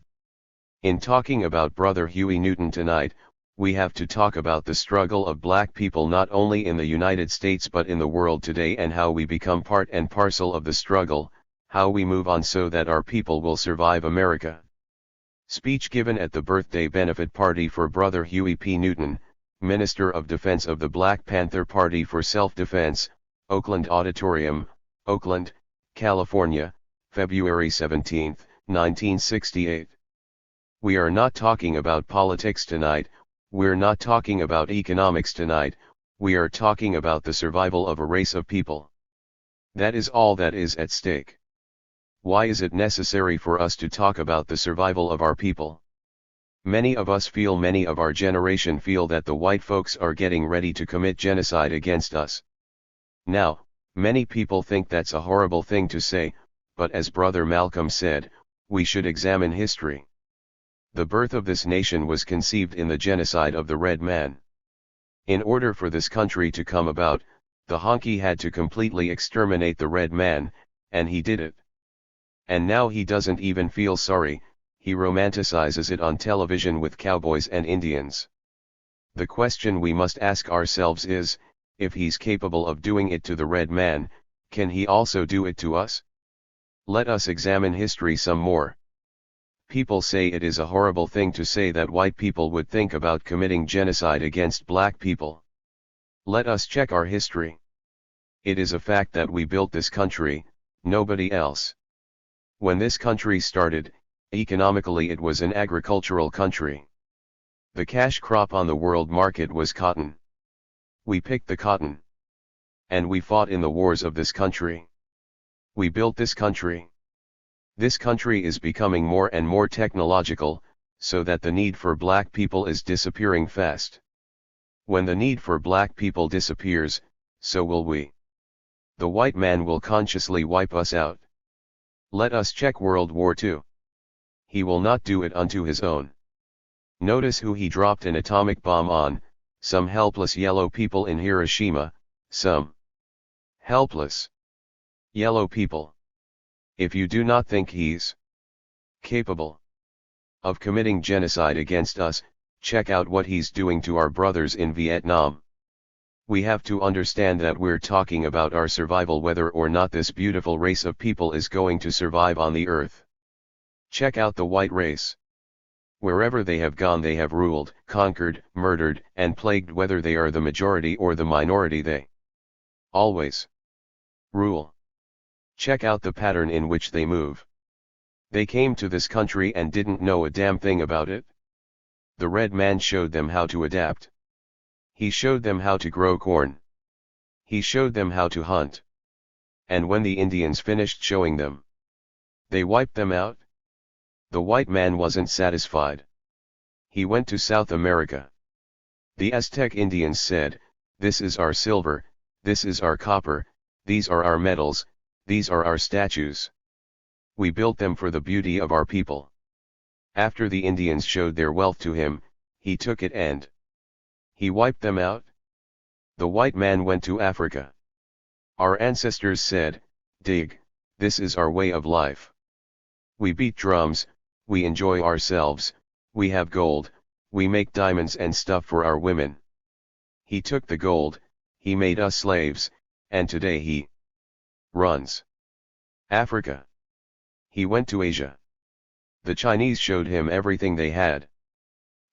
Speaker 1: In talking about Brother Huey Newton tonight, we have to talk about the struggle of black people not only in the United States but in the world today, and how we become part and parcel of the struggle, how we move on so that our people will survive America. Speech given at the birthday benefit party for Brother Huey P. Newton, Minister of Defense of the Black Panther Party for Self-Defense, Oakland Auditorium, Oakland, California, February 17, 1968. We are not talking about politics tonight. We're not talking about economics tonight. We are talking about the survival of a race of people. That is all that is at stake. Why is it necessary for us to talk about the survival of our people? Many of our generation feel that the white folks are getting ready to commit genocide against us. Now, many people think that's a horrible thing to say, but as Brother Malcolm said, we should examine history. The birth of this nation was conceived in the genocide of the red man. In order for this country to come about, the honky had to completely exterminate the red man, and he did it. And now he doesn't even feel sorry, he romanticizes it on television with cowboys and Indians. The question we must ask ourselves is, if he's capable of doing it to the red man, can he also do it to us? Let us examine history some more. People say it is a horrible thing to say that white people would think about committing genocide against black people. Let us check our history. It is a fact that we built this country, nobody else. When this country started, economically it was an agricultural country. The cash crop on the world market was cotton. We picked the cotton. And we fought in the wars of this country. We built this country. This country is becoming more and more technological, so that the need for black people is disappearing fast. When the need for black people disappears, so will we. The white man will consciously wipe us out. Let us check World War II. He will not do it unto his own. Notice who he dropped an atomic bomb on, some helpless yellow people in Hiroshima, some helpless yellow people. If you do not think he's capable of committing genocide against us, check out what he's doing to our brothers in Vietnam. We have to understand that we're talking about our survival, whether or not this beautiful race of people is going to survive on the earth. Check out the white race. Wherever they have gone, they have ruled, conquered, murdered, and plagued. Whether they are the majority or the minority, they always rule. Check out the pattern in which they move. They came to this country and didn't know a damn thing about it. The red man showed them how to adapt. He showed them how to grow corn. He showed them how to hunt. And when the Indians finished showing them, they wiped them out. The white man wasn't satisfied. He went to South America. The Aztec Indians said, "This is our silver, this is our copper, these are our metals, these are our statues. We built them for the beauty of our people." After the Indians showed their wealth to him, he took it and he wiped them out. The white man went to Africa. Our ancestors said, "Dig, this is our way of life. We beat drums, we enjoy ourselves, we have gold, we make diamonds and stuff for our women." He took the gold, he made us slaves, and today he runs Africa. He went to Asia. The Chinese showed him everything they had.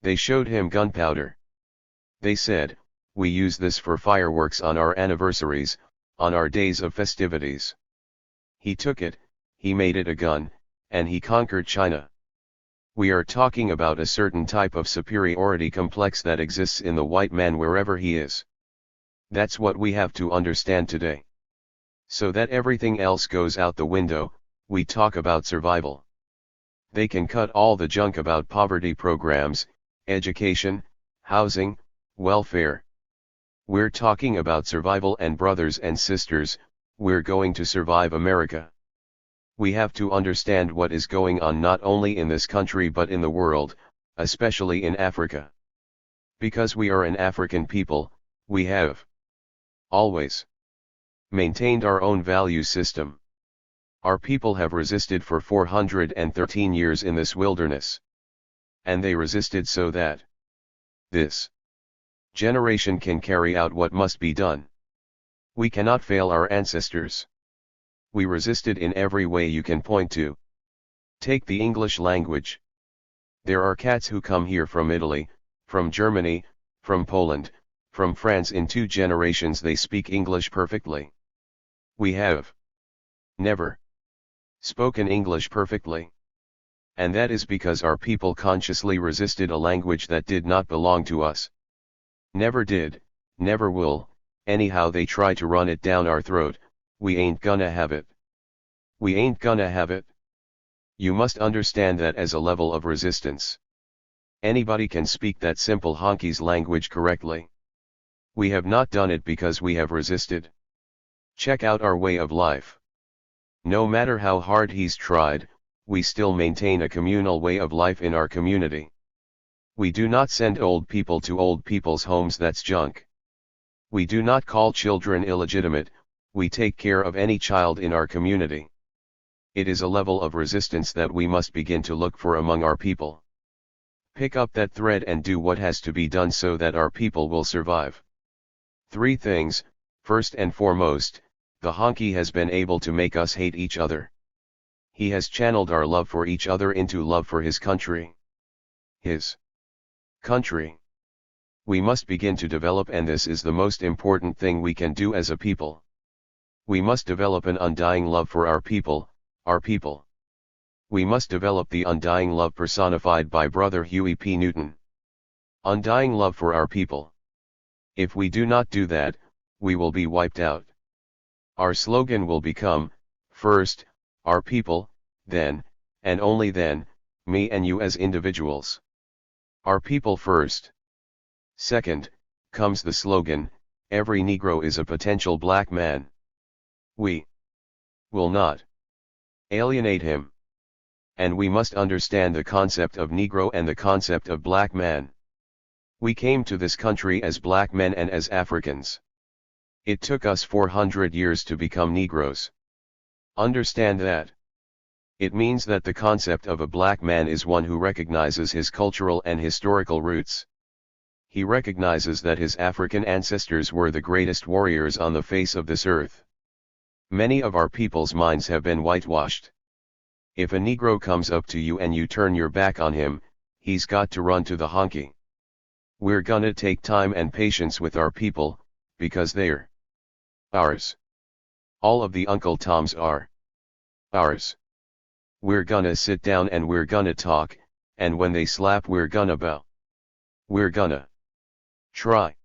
Speaker 1: They showed him gunpowder. They said, "We use this for fireworks on our anniversaries, on our days of festivities." He took it, he made it a gun, and he conquered China. We are talking about a certain type of superiority complex that exists in the white man wherever he is. That's what we have to understand today. So that everything else goes out the window, we talk about survival. They can cut all the junk about poverty programs, education, housing, welfare. We're talking about survival, and brothers and sisters, we're going to survive America. We have to understand what is going on not only in this country but in the world, especially in Africa. Because we are an African people, we have always maintained our own value system. Our people have resisted for 413 years in this wilderness. And they resisted so that this generation can carry out what must be done. We cannot fail our ancestors. We resisted in every way you can point to. Take the English language. There are cats who come here from Italy, from Germany, from Poland, from France. In 2 generations they speak English perfectly. We have never spoken English perfectly. And that is because our people consciously resisted a language that did not belong to us. Never did, never will. Anyhow they try to run it down our throat. We ain't gonna have it. We ain't gonna have it. You must understand that as a level of resistance. Anybody can speak that simple honky's language correctly. We have not done it because we have resisted. Check out our way of life. No matter how hard he's tried, we still maintain a communal way of life in our community. We do not send old people to old people's homes, that's junk. We do not call children illegitimate, we take care of any child in our community. It is a level of resistance that we must begin to look for among our people. Pick up that thread and do what has to be done so that our people will survive. 3 things. First and foremost, the honky has been able to make us hate each other. He has channeled our love for each other into love for his country. His country. We must begin to develop, and this is the most important thing we can do as a people. We must develop an undying love for our people, our people. We must develop the undying love personified by Brother Huey P. Newton. Undying love for our people. If we do not do that, we will be wiped out. Our slogan will become, first, our people, then, and only then, me and you as individuals. Our people first. Second, comes the slogan, every Negro is a potential black man. We will not alienate him. And we must understand the concept of Negro and the concept of black man. We came to this country as black men and as Africans. It took us 400 years to become Negroes. Understand that. It means that the concept of a black man is one who recognizes his cultural and historical roots. He recognizes that his African ancestors were the greatest warriors on the face of this earth. Many of our people's minds have been whitewashed. If a Negro comes up to you and you turn your back on him, he's got to run to the honky. We're gonna take time and patience with our people, because they're ours. All of the Uncle Toms are ours. We're gonna sit down and we're gonna talk, and when they slap we're gonna bow. We're gonna try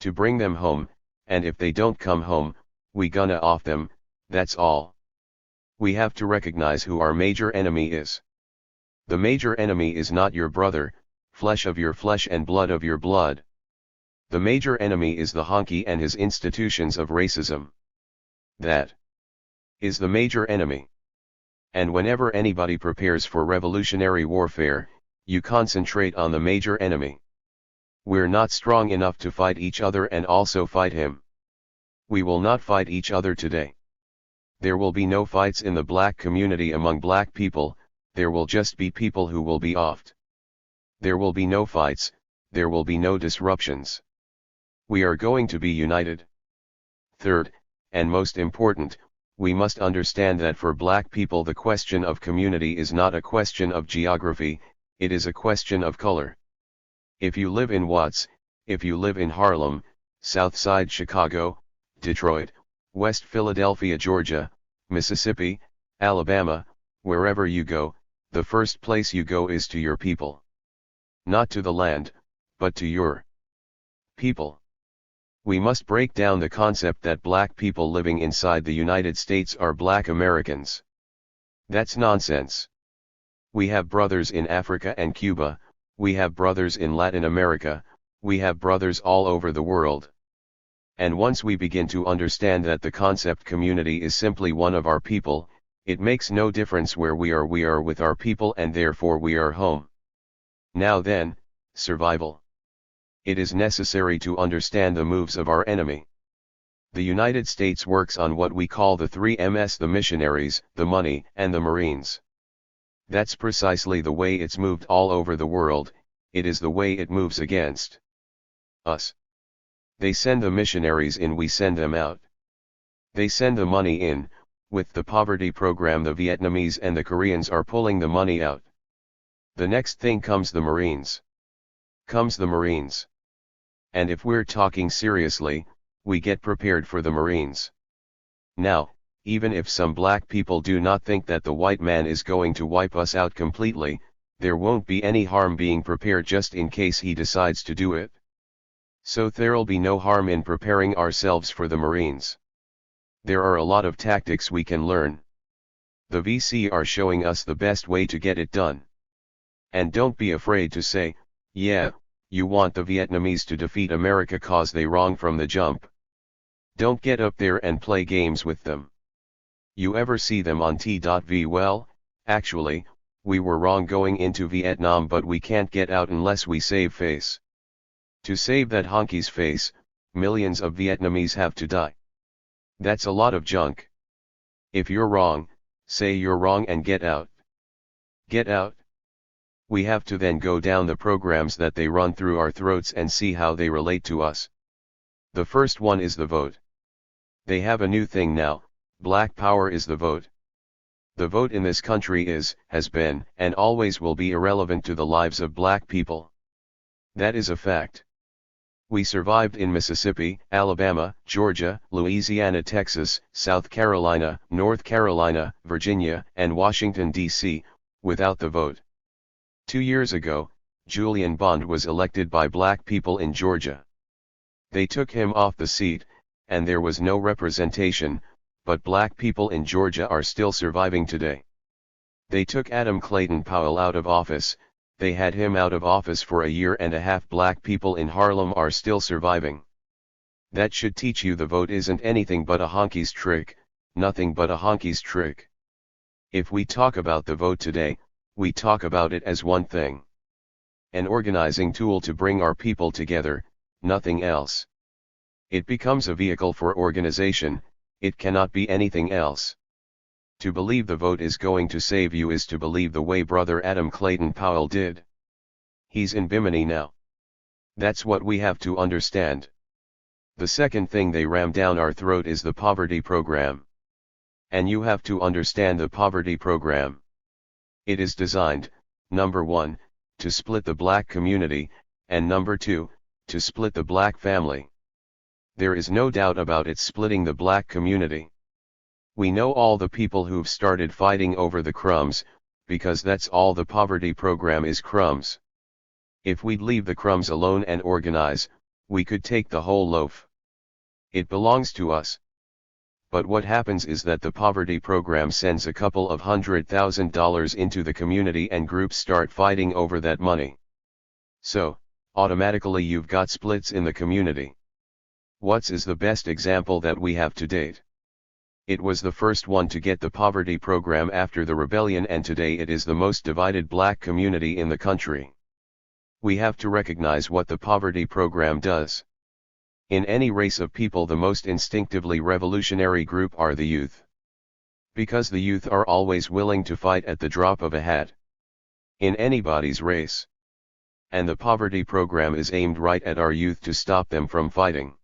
Speaker 1: to bring them home, and if they don't come home, we gonna off them, that's all. We have to recognize who our major enemy is. The major enemy is not your brother, flesh of your flesh and blood of your blood. The major enemy is the honky and his institutions of racism. That is the major enemy. And whenever anybody prepares for revolutionary warfare, you concentrate on the major enemy. We're not strong enough to fight each other and also fight him. We will not fight each other today. There will be no fights in the black community among black people, there will just be people who will be offed. There will be no fights, there will be no disruptions. We are going to be united. Third, and most important, we must understand that for black people the question of community is not a question of geography, it is a question of color. If you live in Watts, if you live in Harlem, South Side Chicago, Detroit, West Philadelphia, Georgia, Mississippi, Alabama, wherever you go, the first place you go is to your people. Not to the land, but to your people. We must break down the concept that black people living inside the United States are black Americans. That's nonsense. We have brothers in Africa and Cuba, we have brothers in Latin America, we have brothers all over the world. And once we begin to understand that the concept community is simply one of our people, it makes no difference where we are with our people and therefore we are home. Now then, survival. It is necessary to understand the moves of our enemy. The United States works on what we call the 3 Ms: the missionaries, the money, and the Marines. That's precisely the way it's moved all over the world, it is the way it moves against us. They send the missionaries in, we send them out. They send the money in, with the poverty program the Vietnamese and the Koreans are pulling the money out. The next thing comes the Marines. Comes the Marines. And if we're talking seriously, we get prepared for the Marines. Now, even if some black people do not think that the white man is going to wipe us out completely, there won't be any harm being prepared just in case he decides to do it. So there'll be no harm in preparing ourselves for the Marines. There are a lot of tactics we can learn. The VC are showing us the best way to get it done. And don't be afraid to say, yeah, you want the Vietnamese to defeat America cause they wrong from the jump. Don't get up there and play games with them. You ever see them on T.V? Well, Actually, we were wrong going into Vietnam, but we can't get out unless we save face. To save that honky's face, millions of Vietnamese have to die. That's a lot of junk. If you're wrong, say you're wrong and get out. Get out. We have to then go down the programs that they run through our throats and see how they relate to us. The first one is the vote. They have a new thing now, Black Power is the vote. The vote in this country is, has been, and always will be irrelevant to the lives of black people. That is a fact. We survived in Mississippi, Alabama, Georgia, Louisiana, Texas, South Carolina, North Carolina, Virginia, and Washington, D.C., without the vote. 2 years ago, Julian Bond was elected by black people in Georgia. They took him off the seat, and there was no representation, but black people in Georgia are still surviving today. They took Adam Clayton Powell out of office, they had him out of office for a year and a half. Black people in Harlem are still surviving. That should teach you the vote isn't anything but a honky's trick, nothing but a honky's trick. If we talk about the vote today, we talk about it as one thing. An organizing tool to bring our people together, nothing else. It becomes a vehicle for organization, it cannot be anything else. To believe the vote is going to save you is to believe the way Brother Adam Clayton Powell did. He's in Bimini now. That's what we have to understand. The second thing they ram down our throat is the poverty program. And you have to understand the poverty program. It is designed, number 1, to split the black community, and number 2, to split the black family. There is no doubt about it splitting the black community. We know all the people who've started fighting over the crumbs, because that's all the poverty program is, crumbs. If we'd leave the crumbs alone and organize, we could take the whole loaf. It belongs to us. But what happens is that the poverty program sends a couple of $100,000 into the community and groups start fighting over that money. So, automatically you've got splits in the community. Watts is the best example that we have to date. It was the first one to get the poverty program after the rebellion, and today it is the most divided black community in the country. We have to recognize what the poverty program does. In any race of people, the most instinctively revolutionary group are the youth. Because the youth are always willing to fight at the drop of a hat. In anybody's race. And the poverty program is aimed right at our youth to stop them from fighting.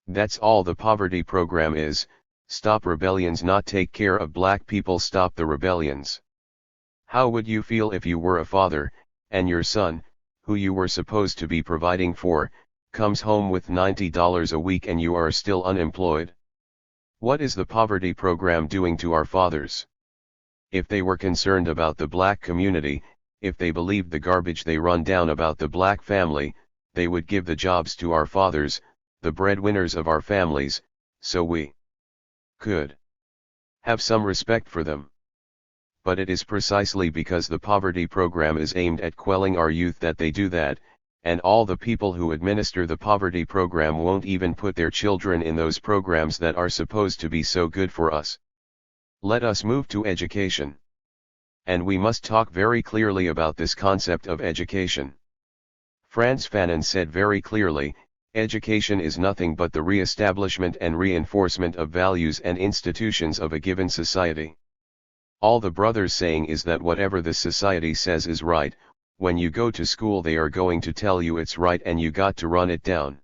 Speaker 1: That's all the poverty program is: stop rebellions, not take care of black people, stop the rebellions. How would you feel if you were a father, and your son, who you were supposed to be providing for, comes home with $90 a week and you are still unemployed? What is the poverty program doing to our fathers? If they were concerned about the black community, if they believed the garbage they run down about the black family, they would give the jobs to our fathers, the breadwinners of our families, so we could have some respect for them. But it is precisely because the poverty program is aimed at quelling our youth that they do that, and all the people who administer the poverty program won't even put their children in those programs that are supposed to be so good for us. Let us move to education. And we must talk very clearly about this concept of education. Frantz Fanon said very clearly, education is nothing but the re-establishment and reinforcement of values and institutions of a given society. All the brothers saying is that whatever the society says is right, when you go to school they are going to tell you it's right and you got to run it down.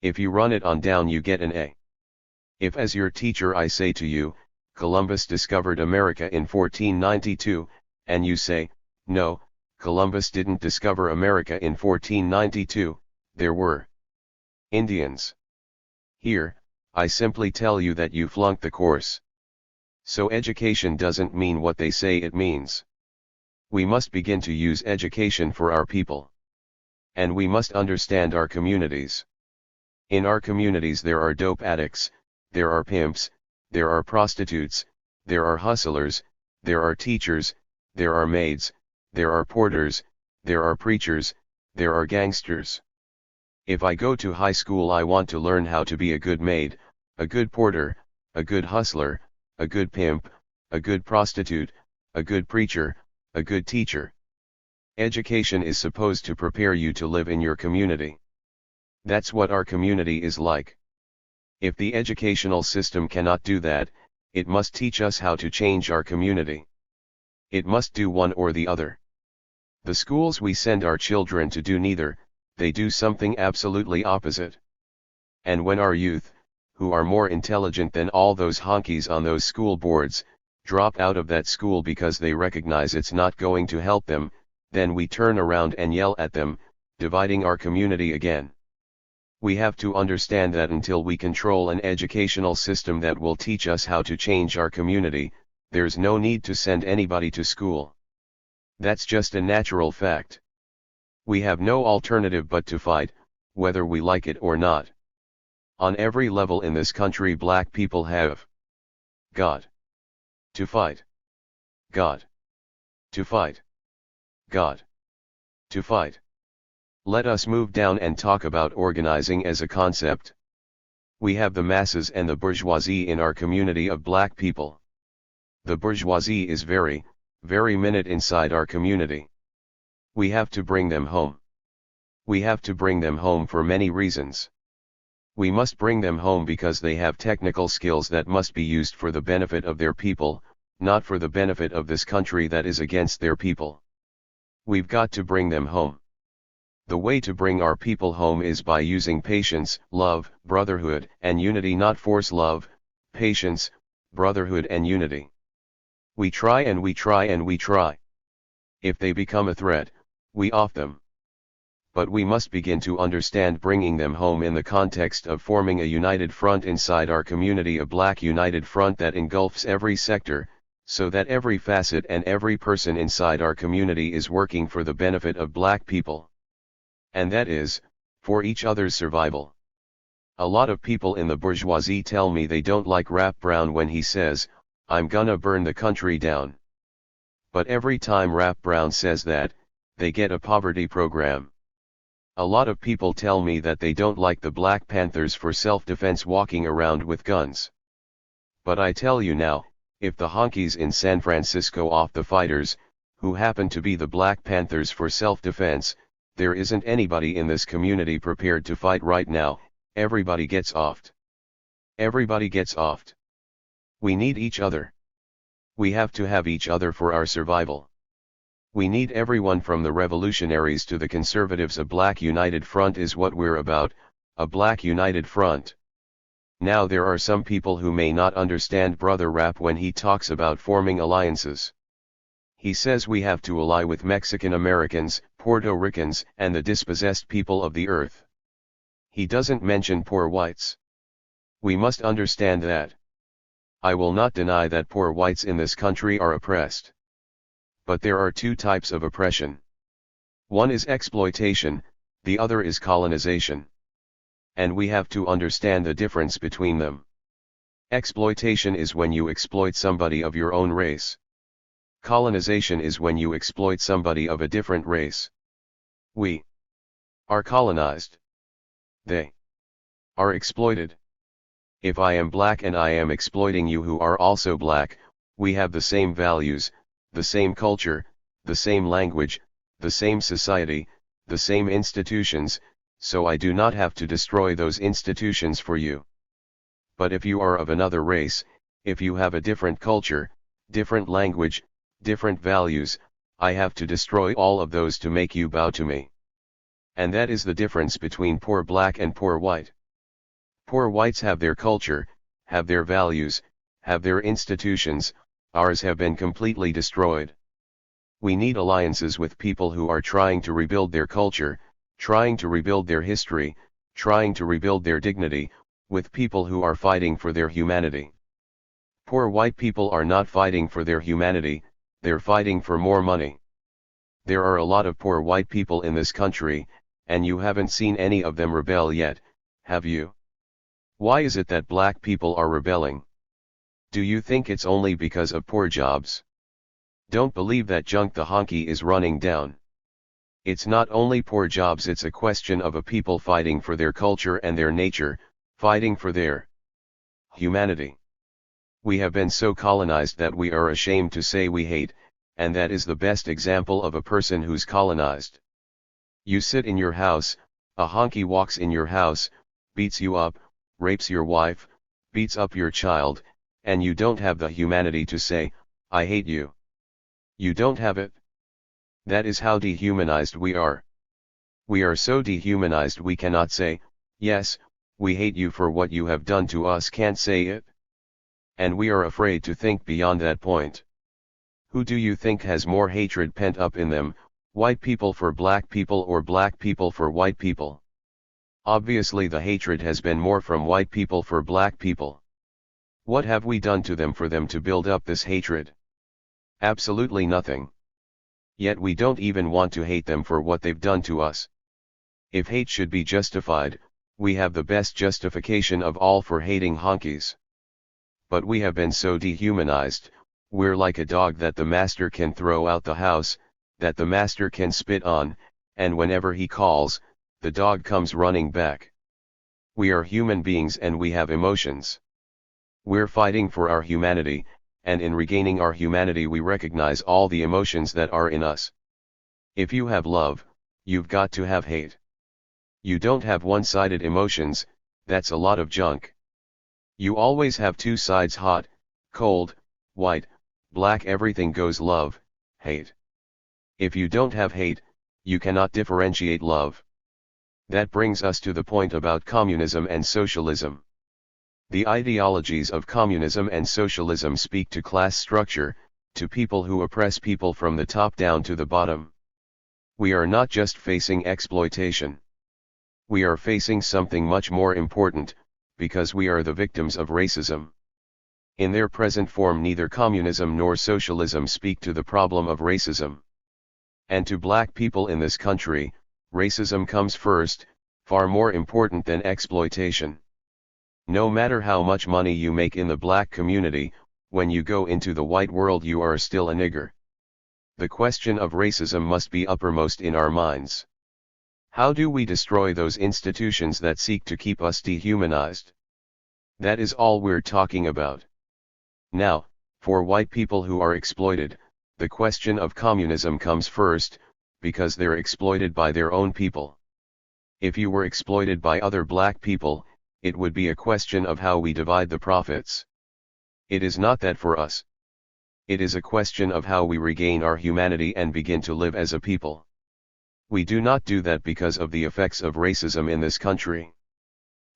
Speaker 1: If you run it on down you get an A. If as your teacher I say to you, Columbus discovered America in 1492, and you say, no, Columbus didn't discover America in 1492, there were Indians. Here, I simply tell you that you flunked the course. So education doesn't mean what they say it means. We must begin to use education for our people. And we must understand our communities. In our communities there are dope addicts, there are pimps, there are prostitutes, there are hustlers, there are teachers, there are maids, there are porters, there are preachers, there are gangsters. If I go to high school I want to learn how to be a good maid, a good porter, a good hustler, a good pimp, a good prostitute, a good preacher, a good teacher. Education is supposed to prepare you to live in your community. That's what our community is like. If the educational system cannot do that, it must teach us how to change our community. It must do one or the other. The schools we send our children to do neither, they do something absolutely opposite. And when our youth, who are more intelligent than all those honkies on those school boards, drop out of that school because they recognize it's not going to help them, then we turn around and yell at them, dividing our community again. We have to understand that until we control an educational system that will teach us how to change our community, there's no need to send anybody to school. That's just a natural fact. We have no alternative but to fight, whether we like it or not. On every level in this country, black people have got to fight. Got to fight. Got to fight. Let us move down and talk about organizing as a concept. We have the masses and the bourgeoisie in our community of black people. The bourgeoisie is very minute inside our community. We have to bring them home. We have to bring them home for many reasons. We must bring them home because they have technical skills that must be used for the benefit of their people, not for the benefit of this country that is against their people. We've got to bring them home. The way to bring our people home is by using patience, love, brotherhood, and unity, not force. Love, patience, brotherhood, and unity. We try and we try and we try. If they become a threat, we off them. But we must begin to understand bringing them home in the context of forming a united front inside our community, a black united front that engulfs every sector, so that every facet and every person inside our community is working for the benefit of black people. And that is, for each other's survival. A lot of people in the bourgeoisie tell me they don't like Rap Brown when he says, "I'm gonna burn the country down." But every time Rap Brown says that, they get a poverty program. A lot of people tell me that they don't like the Black Panthers for self-defense walking around with guns. But I tell you now, if the honkies in San Francisco off the fighters, who happen to be the Black Panthers for self-defense, there isn't anybody in this community prepared to fight right now. Everybody gets offed. Everybody gets offed. We need each other. We have to have each other for our survival. We need everyone from the revolutionaries to the conservatives. A black united front is what we're about, a black united front. Now there are some people who may not understand Brother Rap when he talks about forming alliances. He says we have to ally with Mexican Americans, Puerto Ricans, and the dispossessed people of the earth. He doesn't mention poor whites. We must understand that. I will not deny that poor whites in this country are oppressed. But there are two types of oppression. One is exploitation, the other is colonization. And we have to understand the difference between them. Exploitation is when you exploit somebody of your own race. Colonization is when you exploit somebody of a different race. We are colonized. They are exploited. If I am black and I am exploiting you who are also black, we have the same values, the same culture, the same language, the same society, the same institutions, so I do not have to destroy those institutions for you. But if you are of another race, if you have a different culture, different language, different values, I have to destroy all of those to make you bow to me. And that is the difference between poor black and poor white. Poor whites have their culture, have their values, have their institutions, ours have been completely destroyed. We need alliances with people who are trying to rebuild their culture, trying to rebuild their history, trying to rebuild their dignity, with people who are fighting for their humanity. Poor white people are not fighting for their humanity, they're fighting for more money. There are a lot of poor white people in this country, and you haven't seen any of them rebel yet, have you? Why is it that black people are rebelling? Do you think it's only because of poor jobs? Don't believe that junk the honky is running down. It's not only poor jobs, it's a question of a people fighting for their culture and their nature, fighting for their humanity. We have been so colonized that we are ashamed to say we hate, and that is the best example of a person who's colonized. You sit in your house, a honky walks in your house, beats you up, rapes your wife, beats up your child, and you don't have the humanity to say, I hate you. You don't have it. That is how dehumanized we are. We are so dehumanized we cannot say, yes, we hate you for what you have done to us, can't say it. And we are afraid to think beyond that point. Who do you think has more hatred pent up in them, white people for black people or black people for white people? Obviously the hatred has been more from white people for black people. What have we done to them for them to build up this hatred? Absolutely nothing. Yet we don't even want to hate them for what they've done to us. If hate should be justified, we have the best justification of all for hating honkies. But we have been so dehumanized, we're like a dog that the master can throw out the house, that the master can spit on, and whenever he calls, the dog comes running back. We are human beings and we have emotions. We're fighting for our humanity, and in regaining our humanity we recognize all the emotions that are in us. If you have love, you've got to have hate. You don't have one-sided emotions, that's a lot of junk. You always have two sides, hot, cold, white, black, everything goes love, hate. If you don't have hate, you cannot differentiate love. That brings us to the point about communism and socialism. The ideologies of communism and socialism speak to class structure, to people who oppress people from the top down to the bottom. We are not just facing exploitation. We are facing something much more important, because we are the victims of racism. In their present form, neither communism nor socialism speak to the problem of racism. And to black people in this country, racism comes first, far more important than exploitation. No matter how much money you make in the black community, when you go into the white world you are still a nigger. The question of racism must be uppermost in our minds. How do we destroy those institutions that seek to keep us dehumanized? That is all we're talking about. Now, for white people who are exploited, the question of communism comes first, because they're exploited by their own people. If you were exploited by other black people, it would be a question of how we divide the profits. It is not that for us. It is a question of how we regain our humanity and begin to live as a people. We do not do that because of the effects of racism in this country.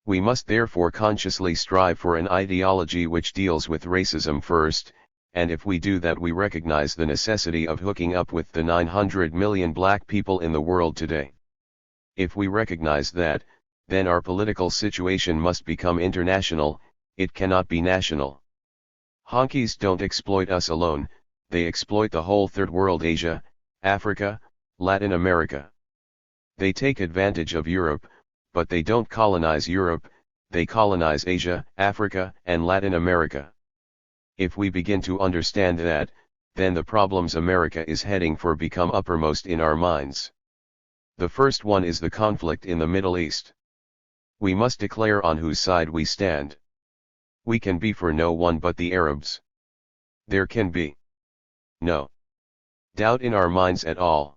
Speaker 1: We must therefore consciously strive for an ideology which deals with racism first, and if we do that we recognize the necessity of hooking up with the 900 million black people in the world today. If we recognize that, then our political situation must become international, it cannot be national. Honkies don't exploit us alone, they exploit the whole third world, Asia, Africa, Latin America. They take advantage of Europe, but they don't colonize Europe, they colonize Asia, Africa, and Latin America. If we begin to understand that, then the problems America is heading for become uppermost in our minds. The first one is the conflict in the Middle East. We must declare on whose side we stand. We can be for no one but the Arabs. There can be no doubt in our minds at all.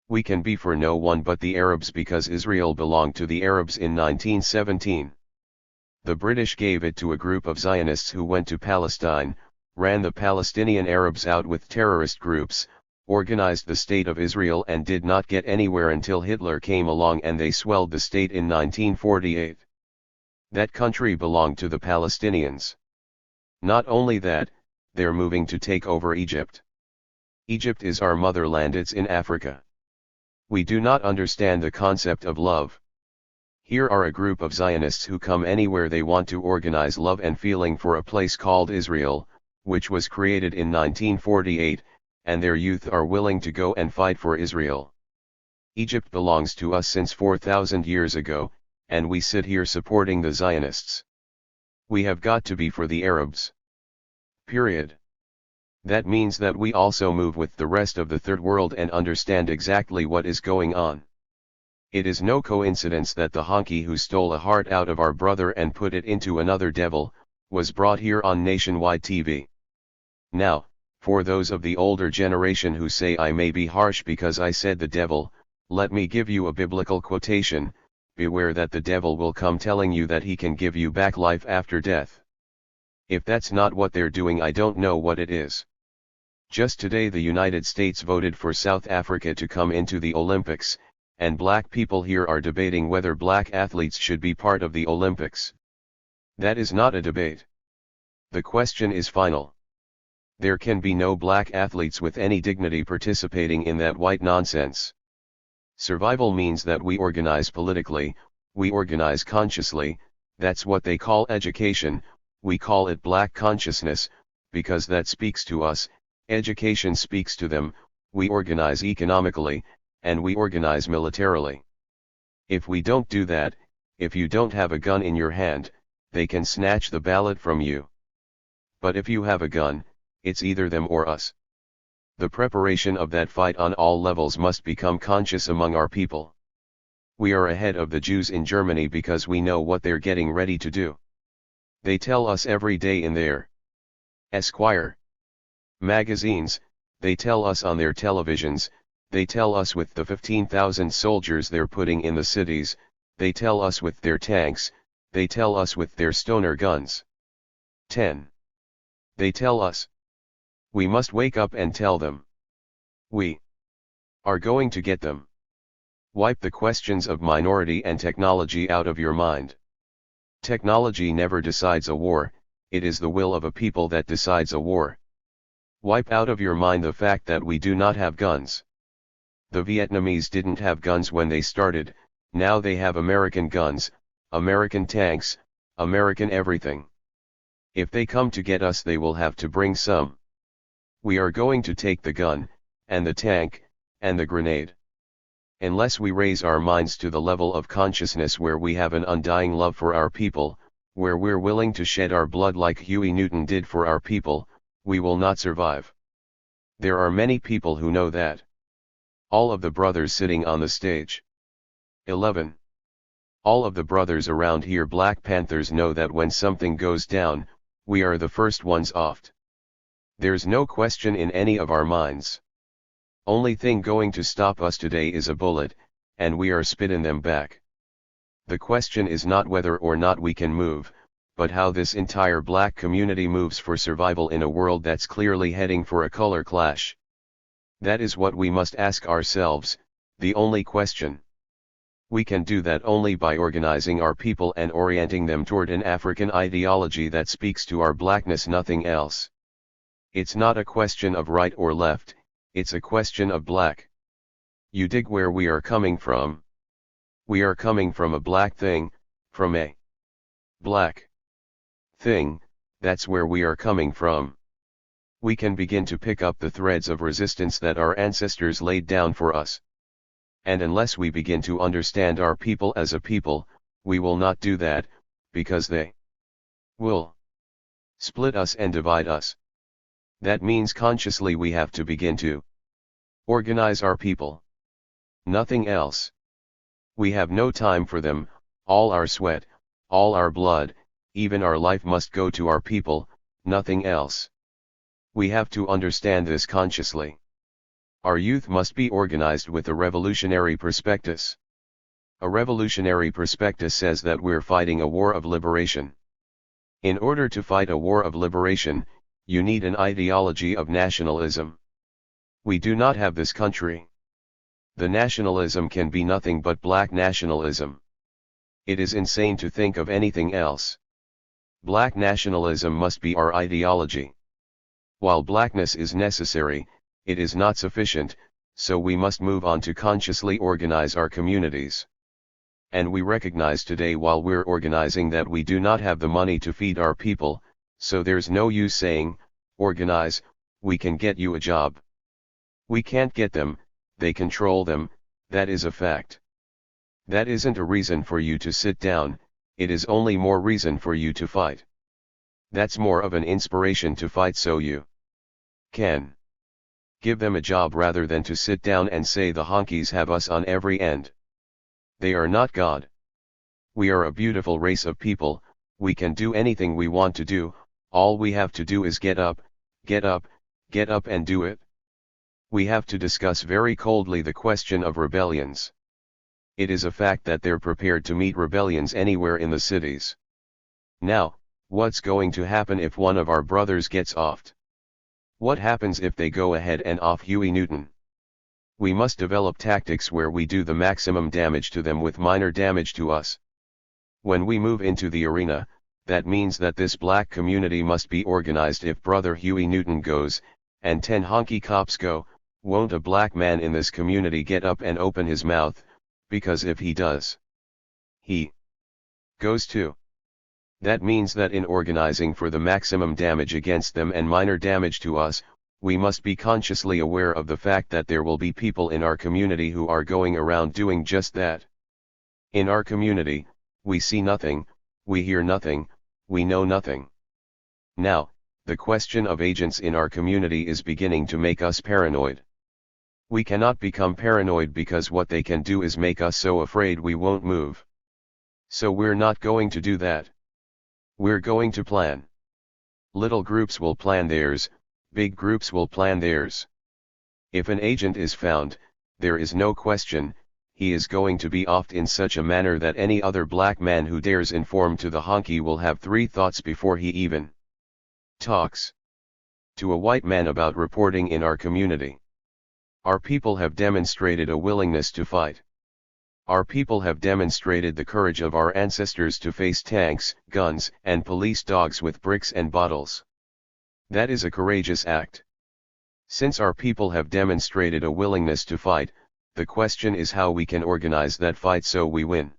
Speaker 1: We can be for no one but the Arabs because Israel belonged to the Arabs in 1917. The British gave it to a group of Zionists who went to Palestine, ran the Palestinian Arabs out with terrorist groups, organized the State of Israel and did not get anywhere until Hitler came along and they swelled the state in 1948. That country belonged to the Palestinians. Not only that, they're moving to take over Egypt. Egypt is our motherland, it's in Africa. We do not understand the concept of love. Here are a group of Zionists who come anywhere they want to organize love and feeling for a place called Israel, which was created in 1948, and their youth are willing to go and fight for Israel. Egypt belongs to us since 4,000 years ago, and we sit here supporting the Zionists. We have got to be for the Arabs. Period. That means that we also move with the rest of the third world and understand exactly what is going on. It is no coincidence that the honky who stole a heart out of our brother and put it into another devil, was brought here on nationwide TV. Now, for those of the older generation who say I may be harsh because I said the devil, let me give you a biblical quotation: beware that the devil will come telling you that he can give you back life after death. If that's not what they're doing, I don't know what it is. Just today the United States voted for South Africa to come into the Olympics, and black people here are debating whether black athletes should be part of the Olympics. That is not a debate. The question is final. There can be no black athletes with any dignity participating in that white nonsense. Survival means that we organize politically, we organize consciously. That's what they call education. We call it black consciousness, because that speaks to us. Education speaks to them. We organize economically, and we organize militarily. If we don't do that, if you don't have a gun in your hand, they can snatch the ballot from you. But if you have a gun, it's either them or us. The preparation of that fight on all levels must become conscious among our people. We are ahead of the Jews in Germany because we know what they're getting ready to do. They tell us every day in their Esquire magazines, they tell us on their televisions, they tell us with the 15,000 soldiers they're putting in the cities, they tell us with their tanks, they tell us with their stoner guns. 10. They tell us. We must wake up and tell them. We are going to get them. Wipe the questions of minority and technology out of your mind. Technology never decides a war, it is the will of a people that decides a war. Wipe out of your mind the fact that we do not have guns. The Vietnamese didn't have guns when they started, now they have American guns, American tanks, American everything. If they come to get us, they will have to bring some. We are going to take the gun, and the tank, and the grenade. Unless we raise our minds to the level of consciousness where we have an undying love for our people, where we're willing to shed our blood like Huey Newton did for our people, we will not survive. There are many people who know that. All of the brothers sitting on the stage. 11. All of the brothers around here, Black Panthers, know that when something goes down, we are the first ones off. There's no question in any of our minds. Only thing going to stop us today is a bullet, and we are spitting them back. The question is not whether or not we can move, but how this entire black community moves for survival in a world that's clearly heading for a color clash. That is what we must ask ourselves, the only question. We can do that only by organizing our people and orienting them toward an African ideology that speaks to our blackness, nothing else. It's not a question of right or left, it's a question of black. You dig where we are coming from? We are coming from a black thing, from a black thing, that's where we are coming from. We can begin to pick up the threads of resistance that our ancestors laid down for us. And unless we begin to understand our people as a people, we will not do that, because they will split us and divide us. That means consciously we have to begin to organize our people. Nothing else. We have no time for them. All our sweat, all our blood, even our life must go to our people, nothing else. We have to understand this consciously. Our youth must be organized with a revolutionary prospectus. A revolutionary prospectus says that we're fighting a war of liberation. In order to fight a war of liberation, you need an ideology of nationalism. We do not have this country. The nationalism can be nothing but black nationalism. It is insane to think of anything else. Black nationalism must be our ideology. While blackness is necessary, it is not sufficient, so we must move on to consciously organize our communities. And we recognize today, while we're organizing, that we do not have the money to feed our people, so there's no use saying, organize, we can get you a job. We can't get them, they control them, that is a fact. That isn't a reason for you to sit down, it is only more reason for you to fight. That's more of an inspiration to fight so you can give them a job rather than to sit down and say the honkies have us on every end. They are not God. We are a beautiful race of people, We can do anything we want to do, all we have to do is get up, get up, get up and do it. We have to discuss very coldly the question of rebellions. It is a fact that they're prepared to meet rebellions anywhere in the cities. Now, what's going to happen if one of our brothers gets offed? What happens if they go ahead and off Huey Newton? We must develop tactics where we do the maximum damage to them with minor damage to us. When we move into the arena, that means that this black community must be organized. If Brother Huey Newton goes, and 10 honky cops go, won't a black man in this community get up and open his mouth? Because if he does, he goes too. That means that in organizing for the maximum damage against them and minor damage to us, we must be consciously aware of the fact that there will be people in our community who are going around doing just that. In our community, we see nothing, we hear nothing, we know nothing. Now, the question of agents in our community is beginning to make us paranoid. We cannot become paranoid because what they can do is make us so afraid we won't move. So we're not going to do that. We're going to plan. Little groups will plan theirs, big groups will plan theirs. If an agent is found, there is no question, he is going to be offed in such a manner that any other black man who dares inform to the honky will have 3 thoughts before he even talks to a white man about reporting in our community. Our people have demonstrated a willingness to fight. Our people have demonstrated the courage of our ancestors to face tanks, guns, and police dogs with bricks and bottles. That is a courageous act. Since our people have demonstrated a willingness to fight, the question is how we can organize that fight so we win.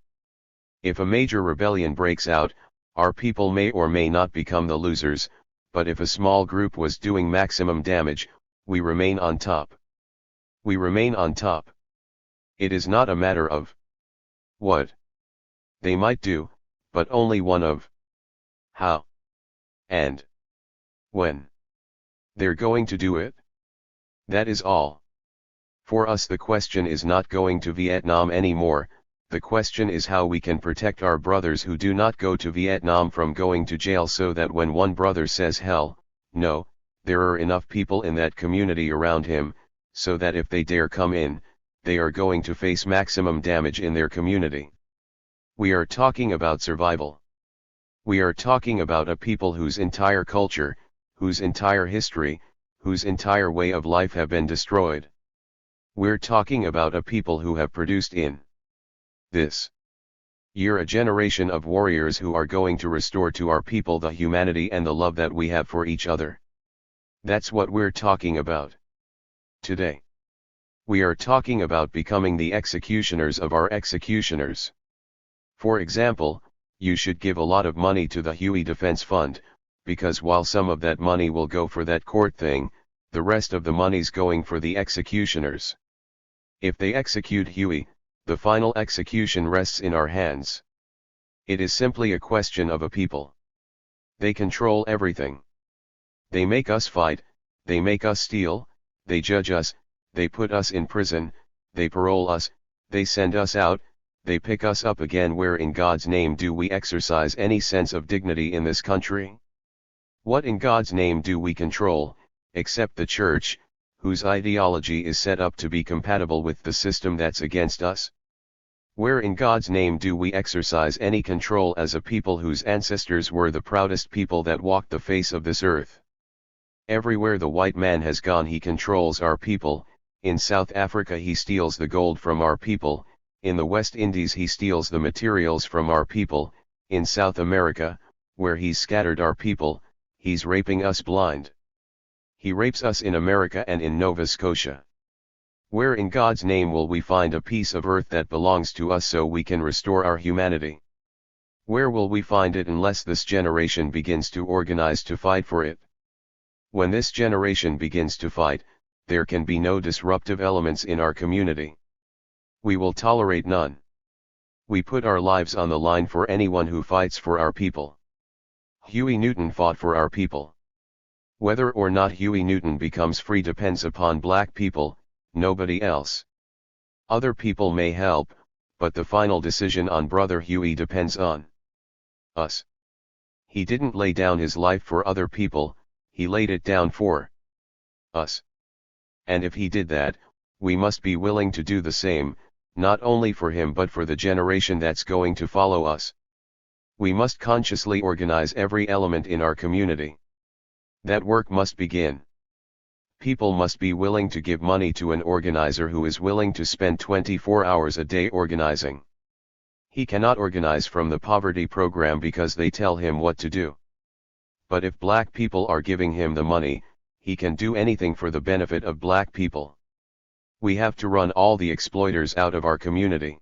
Speaker 1: If a major rebellion breaks out, our people may or may not become the losers, but if a small group was doing maximum damage, we remain on top. We remain on top. It is not a matter of what they might do, but only one of how and when they're going to do it. That is all. For us, the question is not going to Vietnam anymore, the question is how we can protect our brothers who do not go to Vietnam from going to jail, so that when one brother says hell no, there are enough people in that community around him, so that if they dare come in, they are going to face maximum damage in their community. We are talking about survival. We are talking about a people whose entire culture, whose entire history, whose entire way of life have been destroyed. We're talking about a people who have produced in this year a generation of warriors who are going to restore to our people the humanity and the love that we have for each other. That's what we're talking about today. We are talking about becoming the executioners of our executioners. For example, you should give a lot of money to the Huey Defense Fund, because while some of that money will go for that court thing, the rest of the money's going for the executioners. If they execute Huey, the final execution rests in our hands. It is simply a question of a people. They control everything. They make us fight, they make us steal, they judge us, they put us in prison, they parole us, they send us out, they pick us up again. Where in God's name do we exercise any sense of dignity in this country? What in God's name do we control, except the church, whose ideology is set up to be compatible with the system that's against us? Where in God's name do we exercise any control as a people whose ancestors were the proudest people that walked the face of this earth? Everywhere the white man has gone, he controls our people. In South Africa he steals the gold from our people, in the West Indies he steals the materials from our people, in South America, where he's scattered our people, he's raping us blind. He rapes us in America and in Nova Scotia. Where in God's name will we find a piece of earth that belongs to us so we can restore our humanity? Where will we find it unless this generation begins to organize to fight for it? When this generation begins to fight, there can be no disruptive elements in our community. We will tolerate none. We put our lives on the line for anyone who fights for our people. Huey Newton fought for our people. Whether or not Huey Newton becomes free depends upon black people, nobody else. Other people may help, but the final decision on Brother Huey depends on us. He didn't lay down his life for other people, he laid it down for us. And if he did that, we must be willing to do the same, not only for him but for the generation that's going to follow us. We must consciously organize every element in our community. That work must begin. People must be willing to give money to an organizer who is willing to spend 24 hours a day organizing. He cannot organize from the poverty program because they tell him what to do. But if black people are giving him the money, he can do anything for the benefit of black people. We have to run all the exploiters out of our community.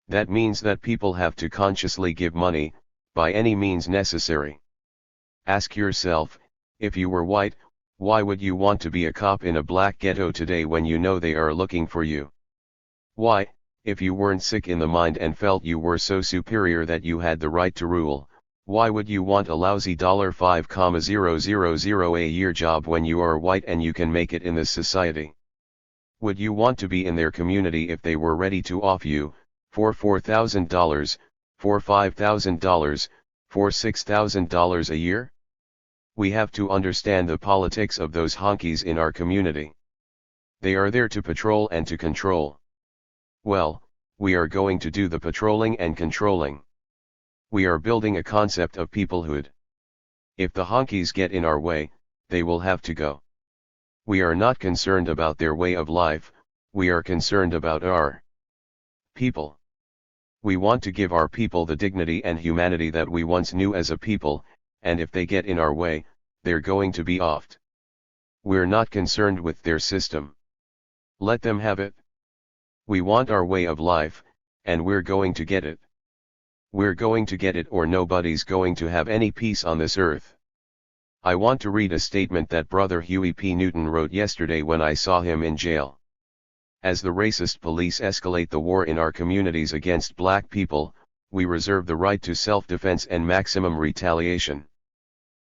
Speaker 1: That means that people have to consciously give money, by any means necessary. Ask yourself, if you were white, why would you want to be a cop in a black ghetto today when you know they are looking for you? Why, if you weren't sick in the mind and felt you were so superior that you had the right to rule, why would you want a lousy $5,000 a year job when you are white and you can make it in this society? Would you want to be in their community if they were ready to offer you, for $4,000, for $5,000, for $6,000 a year? We have to understand the politics of those honkies in our community. They are there to patrol and to control. Well, we are going to do the patrolling and controlling. We are building a concept of peoplehood. If the honkies get in our way, they will have to go. We are not concerned about their way of life, we are concerned about our people. We want to give our people the dignity and humanity that we once knew as a people, and if they get in our way, they're going to be offed. We're not concerned with their system. Let them have it. We want our way of life, and we're going to get it. We're going to get it or nobody's going to have any peace on this earth. I want to read a statement that Brother Huey P. Newton wrote yesterday when I saw him in jail. As the racist police escalate the war in our communities against black people, we reserve the right to self-defense and maximum retaliation.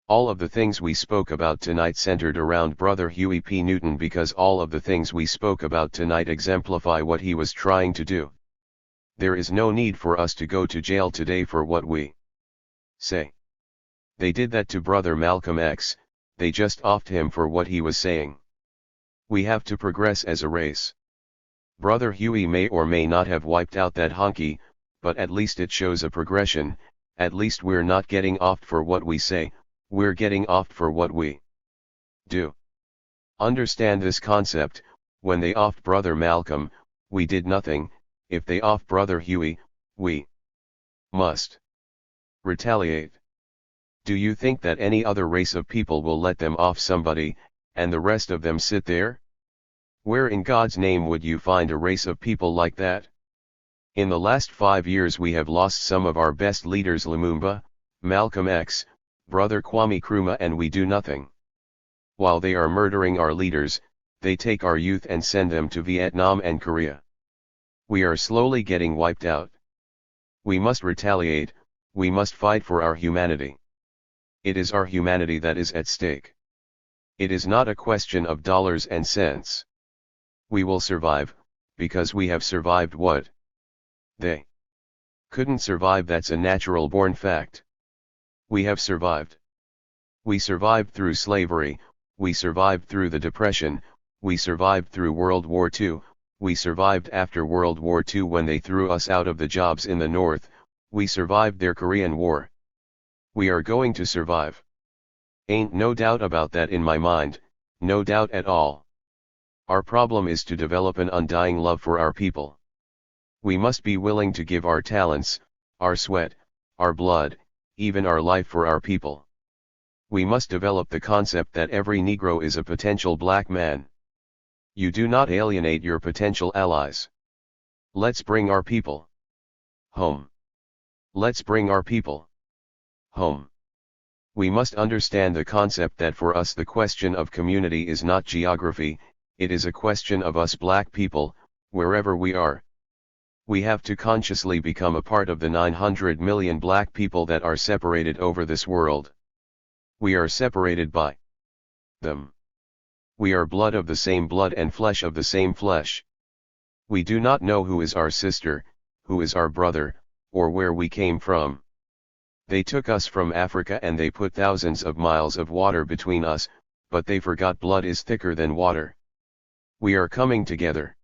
Speaker 1: All of the things we spoke about tonight centered around Brother Huey P. Newton because all of the things we spoke about tonight exemplify what he was trying to do. There is no need for us to go to jail today for what we say. They did that to Brother Malcolm X, they just offed him for what he was saying. We have to progress as a race. Brother Huey may or may not have wiped out that honky, but at least it shows a progression, at least we're not getting offed for what we say, we're getting offed for what we do. Understand this concept, when they offed Brother Malcolm, we did nothing, if they off Brother Huey, we must retaliate. Do you think that any other race of people will let them off somebody, and the rest of them sit there? Where in God's name would you find a race of people like that? In the last 5 years we have lost some of our best leaders, Lumumba, Malcolm X, Brother Kwame Nkrumah, and we do nothing. While they are murdering our leaders, they take our youth and send them to Vietnam and Korea. We are slowly getting wiped out. We must retaliate, we must fight for our humanity. It is our humanity that is at stake. It is not a question of dollars and cents. We will survive, because we have survived what they couldn't survive. That's a natural born fact. We have survived. We survived through slavery, we survived through the Depression, we survived through World War II, we survived after World War II when they threw us out of the jobs in the North, we survived their Korean War. We are going to survive. Ain't no doubt about that in my mind, no doubt at all. Our problem is to develop an undying love for our people. We must be willing to give our talents, our sweat, our blood, even our life for our people. We must develop the concept that every Negro is a potential black man. You do not alienate your potential allies. Let's bring our people home. Let's bring our people home. We must understand the concept that for us the question of community is not geography, it is a question of us black people, wherever we are. We have to consciously become a part of the 900 million black people that are separated over this world. We are separated by them. We are blood of the same blood and flesh of the same flesh. We do not know who is our sister, who is our brother, or where we came from. They took us from Africa and they put thousands of miles of water between us, but they forgot blood is thicker than water. We are coming together.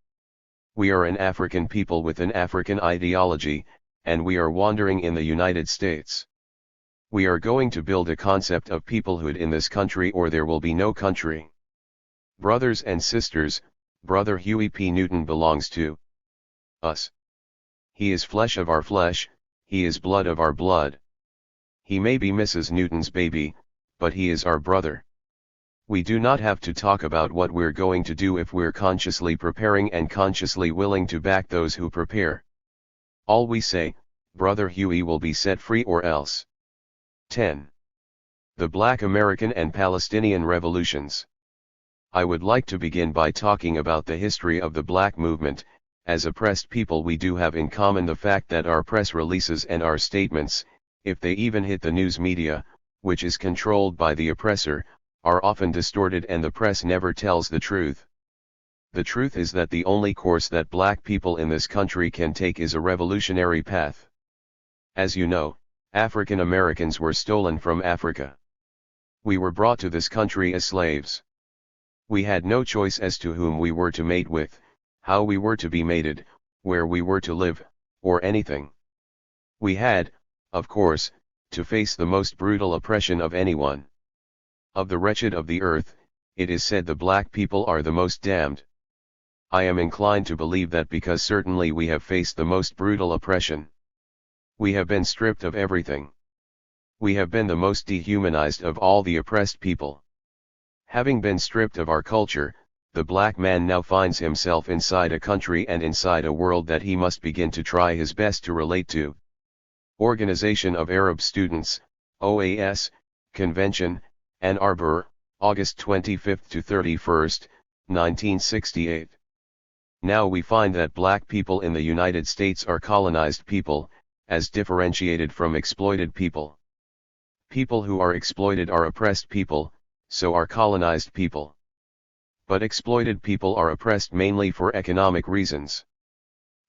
Speaker 1: We are an African people with an African ideology, and we are wandering in the United States. We are going to build a concept of peoplehood in this country or there will be no country. Brothers and sisters, Brother Huey P. Newton belongs to us. He is flesh of our flesh, he is blood of our blood. He may be Mrs. Newton's baby, but he is our brother. We do not have to talk about what we're going to do if we're consciously preparing and consciously willing to back those who prepare. All we say, Brother Huey will be set free or else. 10. The Black American and Palestinian Revolutions. I would like to begin by talking about the history of the Black movement. As oppressed people, we do have in common the fact that our press releases and our statements, if they even hit the news media, which is controlled by the oppressor, are often distorted and the press never tells the truth. The truth is that the only course that black people in this country can take is a revolutionary path. As you know, African Americans were stolen from Africa. We were brought to this country as slaves. We had no choice as to whom we were to mate with, how we were to be mated, where we were to live, or anything. We had, of course, to face the most brutal oppression of anyone. Of the wretched of the earth, it is said the black people are the most damned. I am inclined to believe that because certainly we have faced the most brutal oppression. We have been stripped of everything. We have been the most dehumanized of all the oppressed people. Having been stripped of our culture, the black man now finds himself inside a country and inside a world that he must begin to try his best to relate to. Organization of Arab Students, OAS, Convention, Ann Arbor, August 25 to 31, 1968. Now we find that black people in the United States are colonized people, as differentiated from exploited people. People who are exploited are oppressed people, so are colonized people. But exploited people are oppressed mainly for economic reasons.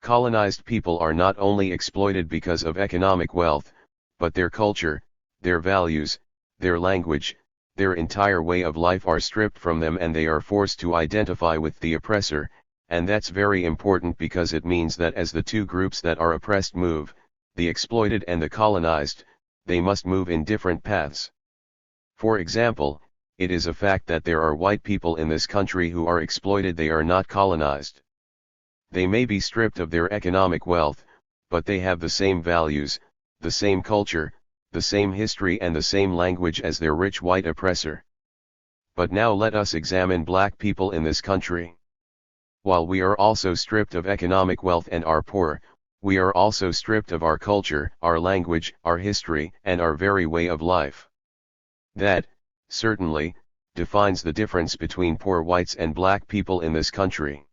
Speaker 1: Colonized people are not only exploited because of economic wealth, but their culture, their values, their language, their entire way of life are stripped from them and they are forced to identify with the oppressor, and that's very important because it means that as the two groups that are oppressed move, the exploited and the colonized, they must move in different paths. For example, it is a fact that there are white people in this country who are exploited, they are not colonized. They may be stripped of their economic wealth, but they have the same values, the same culture, the same history and the same language as their rich white oppressor. But now let us examine black people in this country. While we are also stripped of economic wealth and are poor, we are also stripped of our culture, our language, our history, and our very way of life. That, certainly, defines the difference between poor whites and black people in this country.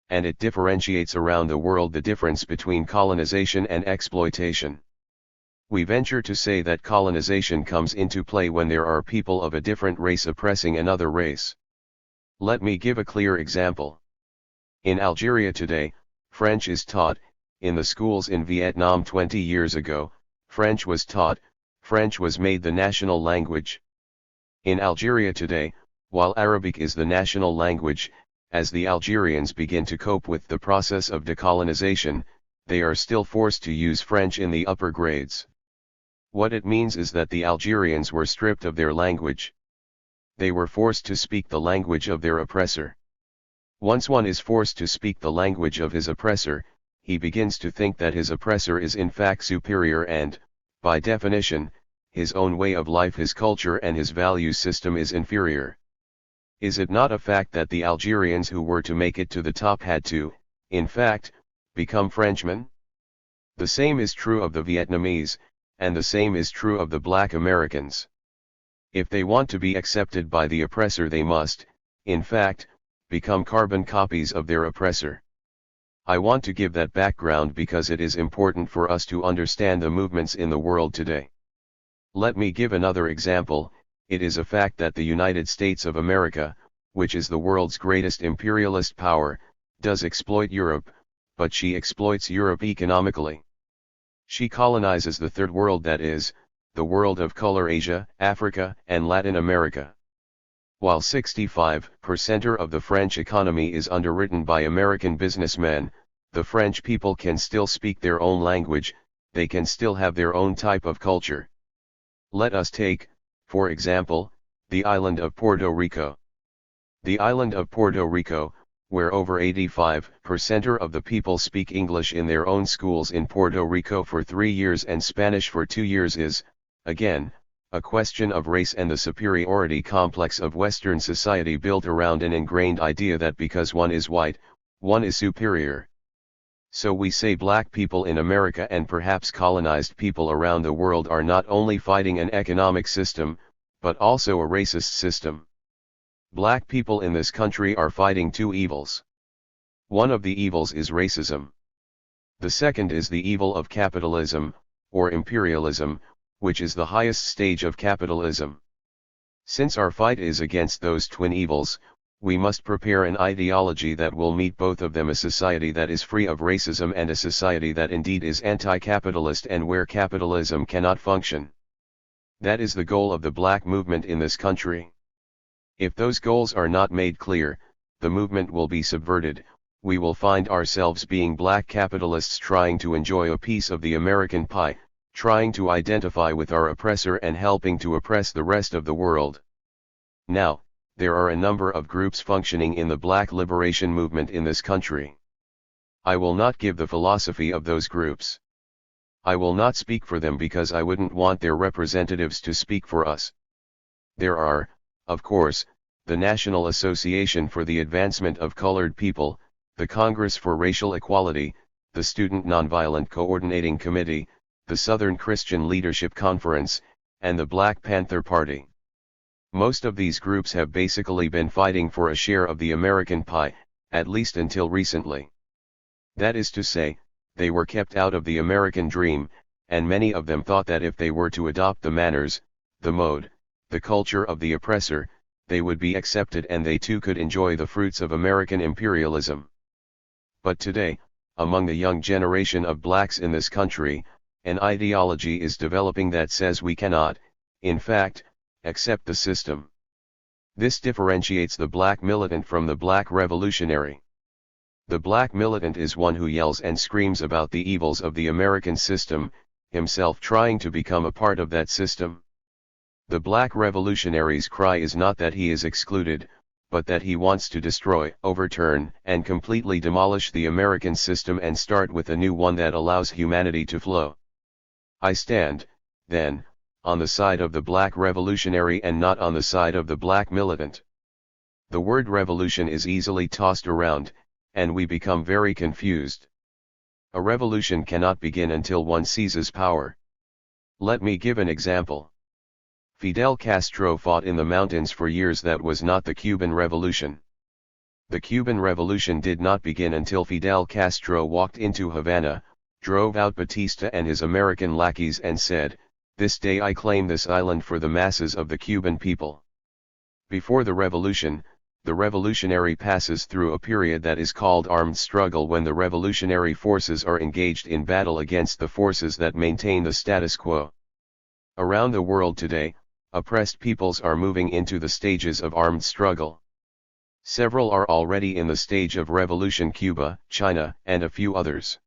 Speaker 1: And it differentiates around the world the difference between colonization and exploitation. We venture to say that colonization comes into play when there are people of a different race oppressing another race. Let me give a clear example. In Algeria today, French is taught. In the schools in Vietnam 20 years ago, French was taught, French was made the national language. In Algeria today, while Arabic is the national language, as the Algerians begin to cope with the process of decolonization, they are still forced to use French in the upper grades. What it means is that the Algerians were stripped of their language. They were forced to speak the language of their oppressor. Once one is forced to speak the language of his oppressor, he begins to think that his oppressor is in fact superior and, by definition, his own way of life, his culture and his value system is inferior. Is it not a fact that the Algerians who were to make it to the top had to, in fact, become Frenchmen? The same is true of the Vietnamese, and the same is true of the black Americans. If they want to be accepted by the oppressor, they must, in fact, become carbon copies of their oppressor. I want to give that background because it is important for us to understand the movements in the world today. Let me give another example. It is a fact that the United States of America, which is the world's greatest imperialist power, does exploit Europe, but she exploits Europe economically. She colonizes the Third World, that is, the world of color Asia, Africa, and Latin America. While 65% of the French economy is underwritten by American businessmen, the French people can still speak their own language, they can still have their own type of culture. Let us take, for example, the island of Puerto Rico. The island of Puerto Rico, where over 85% of the people speak English in their own schools in Puerto Rico for 3 years and Spanish for 2 years is, again, a question of race and the superiority complex of Western society built around an ingrained idea that because one is white, one is superior. So we say black people in America and perhaps colonized people around the world are not only fighting an economic system, but also a racist system. Black people in this country are fighting two evils. One of the evils is racism. The second is the evil of capitalism, or imperialism, which is the highest stage of capitalism. Since our fight is against those twin evils, we must prepare an ideology that will meet both of them: a society that is free of racism and a society that indeed is anti-capitalist and where capitalism cannot function. That is the goal of the black movement in this country. If those goals are not made clear, the movement will be subverted. We will find ourselves being black capitalists trying to enjoy a piece of the American pie, trying to identify with our oppressor and helping to oppress the rest of the world. Now, there are a number of groups functioning in the black liberation movement in this country. I will not give the philosophy of those groups. I will not speak for them because I wouldn't want their representatives to speak for us. There are, of course, the National Association for the Advancement of Colored People, the Congress for Racial Equality, the Student Nonviolent Coordinating Committee, the Southern Christian Leadership Conference, and the Black Panther Party. Most of these groups have basically been fighting for a share of the American pie, at least until recently. That is to say, they were kept out of the American dream, and many of them thought that if they were to adopt the manners, the mode, the culture of the oppressor, they would be accepted and they too could enjoy the fruits of American imperialism. But today, among the young generation of blacks in this country, an ideology is developing that says we cannot, in fact, accept the system. This differentiates the black militant from the black revolutionary. The black militant is one who yells and screams about the evils of the American system, himself trying to become a part of that system. The black revolutionary's cry is not that he is excluded, but that he wants to destroy, overturn, and completely demolish the American system and start with a new one that allows humanity to flow. I stand, then, on the side of the black revolutionary and not on the side of the black militant. The word revolution is easily tossed around, and we become very confused. A revolution cannot begin until one seizes power. Let me give an example. Fidel Castro fought in the mountains for years. That was not the Cuban Revolution. The Cuban Revolution did not begin until Fidel Castro walked into Havana, drove out Batista and his American lackeys and said, "This day I claim this island for the masses of the Cuban people." Before the revolution, the revolutionary passes through a period that is called armed struggle, when the revolutionary forces are engaged in battle against the forces that maintain the status quo. Around the world today, oppressed peoples are moving into the stages of armed struggle. Several are already in the stage of revolution: Cuba, China, and a few others.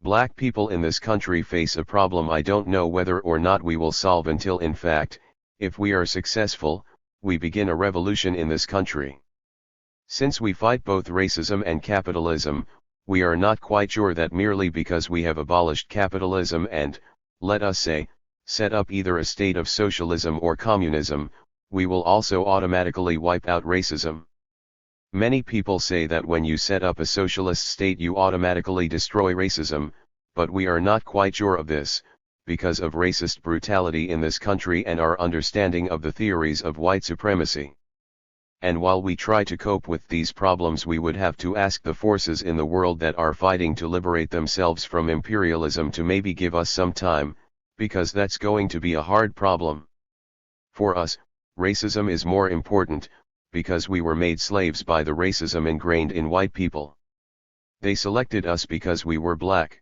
Speaker 1: Black people in this country face a problem I don't know whether or not we will solve until, in fact, if we are successful, we begin a revolution in this country. Since we fight both racism and capitalism, we are not quite sure that merely because we have abolished capitalism and, let us say, set up either a state of socialism or communism, we will also automatically wipe out racism. Many people say that when you set up a socialist state you automatically destroy racism, but we are not quite sure of this, because of racist brutality in this country and our understanding of the theories of white supremacy. And while we try to cope with these problems, we would have to ask the forces in the world that are fighting to liberate themselves from imperialism to maybe give us some time, because that's going to be a hard problem. For us, racism is more important, because we were made slaves by the racism ingrained in white people. They selected us because we were black.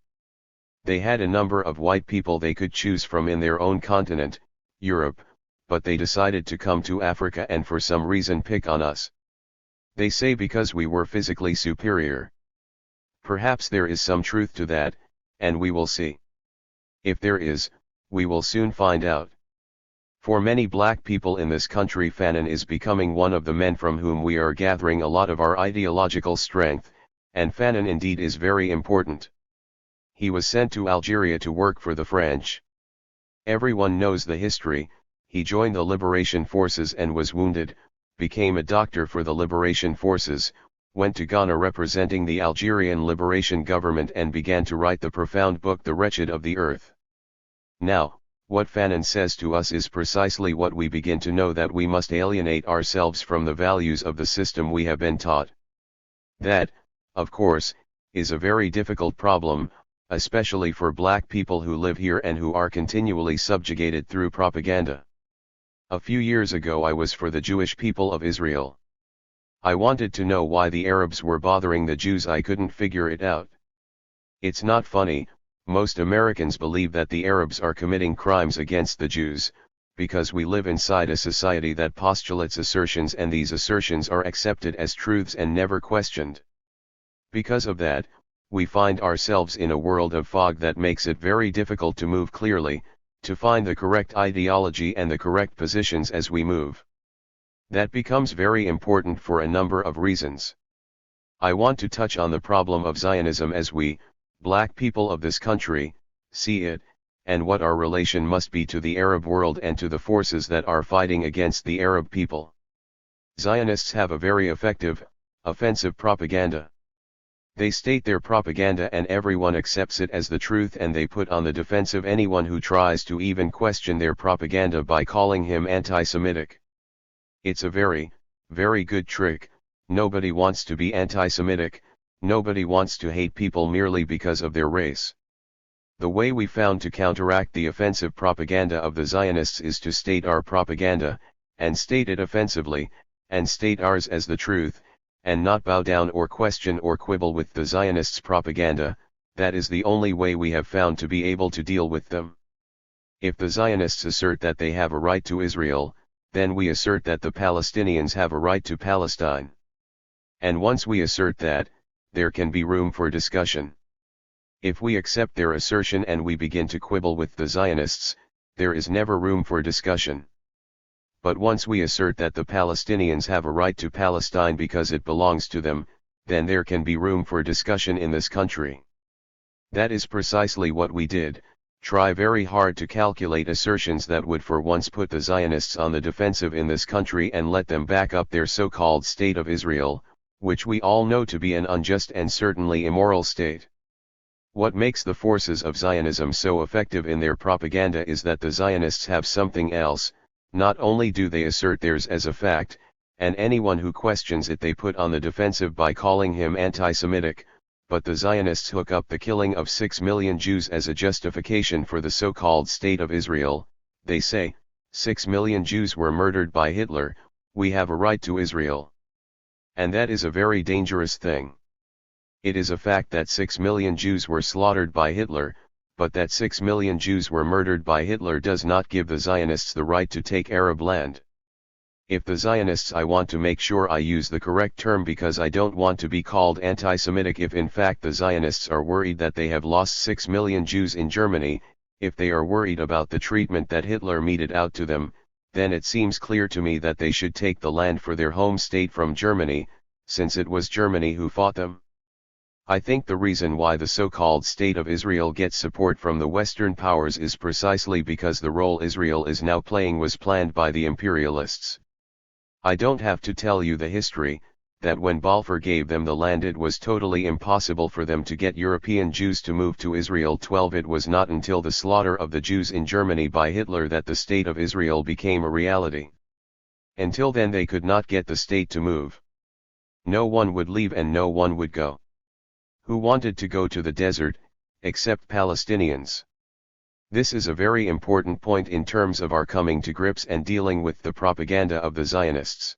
Speaker 1: They had a number of white people they could choose from in their own continent, Europe, but they decided to come to Africa and for some reason pick on us. They say because we were physically superior. Perhaps there is some truth to that, and we will see. If there is, we will soon find out. For many black people in this country, Fanon is becoming one of the men from whom we are gathering a lot of our ideological strength, and Fanon indeed is very important. He was sent to Algeria to work for the French. Everyone knows the history. He joined the liberation forces and was wounded, became a doctor for the liberation forces, went to Ghana representing the Algerian liberation government and began to write the profound book The Wretched of the Earth. Now, what Fanon says to us is precisely what we begin to know, that we must alienate ourselves from the values of the system we have been taught. That, of course, is a very difficult problem, especially for black people who live here and who are continually subjugated through propaganda. A few years ago I was for the Jewish people of Israel. I wanted to know why the Arabs were bothering the Jews. I couldn't figure it out. It's not funny. Most Americans believe that the Arabs are committing crimes against the Jews, because we live inside a society that postulates assertions, and these assertions are accepted as truths and never questioned. Because of that, we find ourselves in a world of fog that makes it very difficult to move clearly, to find the correct ideology and the correct positions as we move. That becomes very important for a number of reasons. I want to touch on the problem of Zionism as we, black people of this country, see it, and what our relation must be to the Arab world and to the forces that are fighting against the Arab people. Zionists have a very effective, offensive propaganda. They state their propaganda and everyone accepts it as the truth, and they put on the defensive anyone who tries to even question their propaganda by calling him anti-Semitic. It's a very, very good trick. Nobody wants to be anti-Semitic, nobody wants to hate people merely because of their race. The way we found to counteract the offensive propaganda of the Zionists is to state our propaganda, and state it offensively, and state ours as the truth, and not bow down or question or quibble with the Zionists' propaganda. That is the only way we have found to be able to deal with them. If the Zionists assert that they have a right to Israel, then we assert that the Palestinians have a right to Palestine. And once we assert that, there can be room for discussion. If we accept their assertion and we begin to quibble with the Zionists, there is never room for discussion. But once we assert that the Palestinians have a right to Palestine because it belongs to them, then there can be room for discussion in this country. That is precisely what we did, try very hard to calculate assertions that would for once put the Zionists on the defensive in this country and let them back up their so-called State of Israel, which we all know to be an unjust and certainly immoral state. What makes the forces of Zionism so effective in their propaganda is that the Zionists have something else. Not only do they assert theirs as a fact, and anyone who questions it they put on the defensive by calling him anti-Semitic, but the Zionists hook up the killing of 6 million Jews as a justification for the so-called State of Israel. They say, 6 million Jews were murdered by Hitler, we have a right to Israel. And that is a very dangerous thing. It is a fact that 6 million Jews were slaughtered by Hitler, but that 6 million Jews were murdered by Hitler does not give the Zionists the right to take Arab land. If the Zionists, I want to make sure I use the correct term because I don't want to be called anti-Semitic, if in fact the Zionists are worried that they have lost 6 million Jews in Germany, if they are worried about the treatment that Hitler meted out to them, then it seems clear to me that they should take the land for their home state from Germany, since it was Germany who fought them. I think the reason why the so-called State of Israel gets support from the Western powers is precisely because the role Israel is now playing was planned by the imperialists. I don't have to tell you the history, that when Balfour gave them the land it was totally impossible for them to get European Jews to move to Israel. 12 It was not until the slaughter of the Jews in Germany by Hitler that the State of Israel became a reality. Until then they could not get the state to move. No one would leave and no one would go. Who wanted to go to the desert, except Palestinians? This is a very important point in terms of our coming to grips and dealing with the propaganda of the Zionists.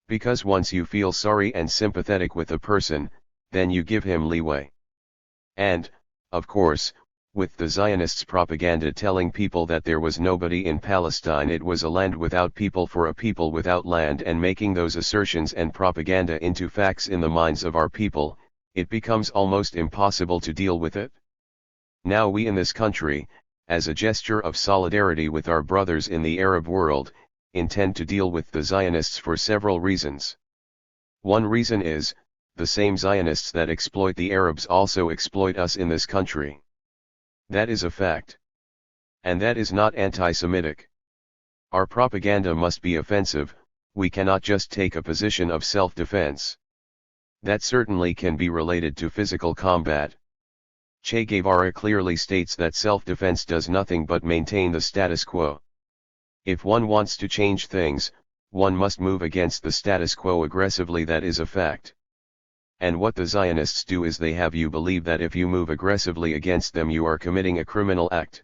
Speaker 1: Because once you feel sorry and sympathetic with a person, then you give him leeway. And, of course, with the Zionists' propaganda telling people that there was nobody in Palestine, it was a land without people for a people without land, and making those assertions and propaganda into facts in the minds of our people, it becomes almost impossible to deal with it. Now we in this country, as a gesture of solidarity with our brothers in the Arab world, intend to deal with the Zionists for several reasons. One reason is, the same Zionists that exploit the Arabs also exploit us in this country. That is a fact. And that is not anti-Semitic. Our propaganda must be offensive, we cannot just take a position of self-defense. That certainly can be related to physical combat. Che Guevara clearly states that self-defense does nothing but maintain the status quo. If one wants to change things, one must move against the status quo aggressively, that is a fact. And what the Zionists do is they have you believe that if you move aggressively against them you are committing a criminal act.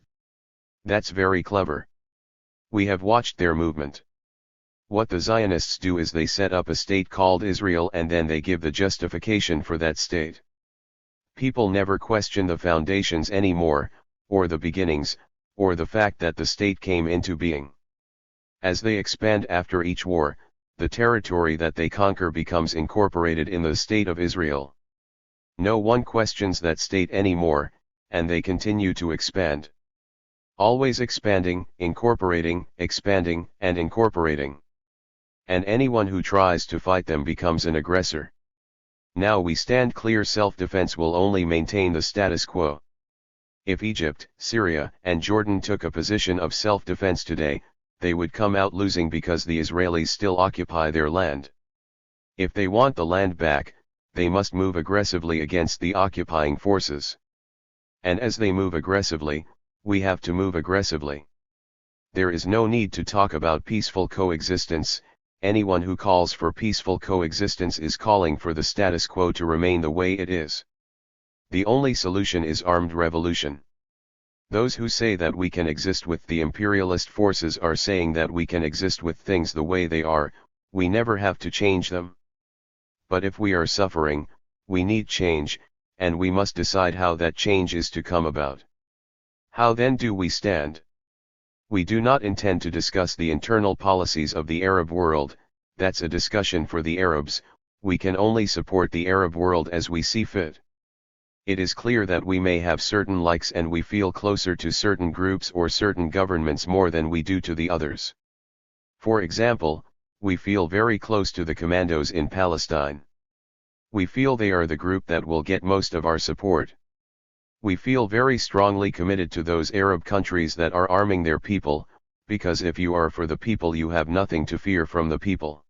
Speaker 1: That's very clever. We have watched their movement. What the Zionists do is they set up a state called Israel and then they give the justification for that state. People never question the foundations anymore, or the beginnings, or the fact that the state came into being. As they expand after each war, the territory that they conquer becomes incorporated in the state of Israel. No one questions that state anymore, and they continue to expand. Always expanding, incorporating, expanding, and incorporating. And anyone who tries to fight them becomes an aggressor. Now we stand clear. Self-defense will only maintain the status quo. If Egypt, Syria, and Jordan took a position of self-defense today, they would come out losing because the Israelis still occupy their land. If they want the land back, they must move aggressively against the occupying forces. And as they move aggressively, we have to move aggressively. There is no need to talk about peaceful coexistence. Anyone who calls for peaceful coexistence is calling for the status quo to remain the way it is. The only solution is armed revolution. Those who say that we can exist with the imperialist forces are saying that we can exist with things the way they are, we never have to change them. But if we are suffering, we need change, and we must decide how that change is to come about. How then do we stand? We do not intend to discuss the internal policies of the Arab world, that's a discussion for the Arabs, we can only support the Arab world as we see fit. It is clear that we may have certain likes and we feel closer to certain groups or certain governments more than we do to the others. For example, we feel very close to the commandos in Palestine. We feel they are the group that will get most of our support. We feel very strongly committed to those Arab countries that are arming their people, because if you are for the people you have nothing to fear from the people.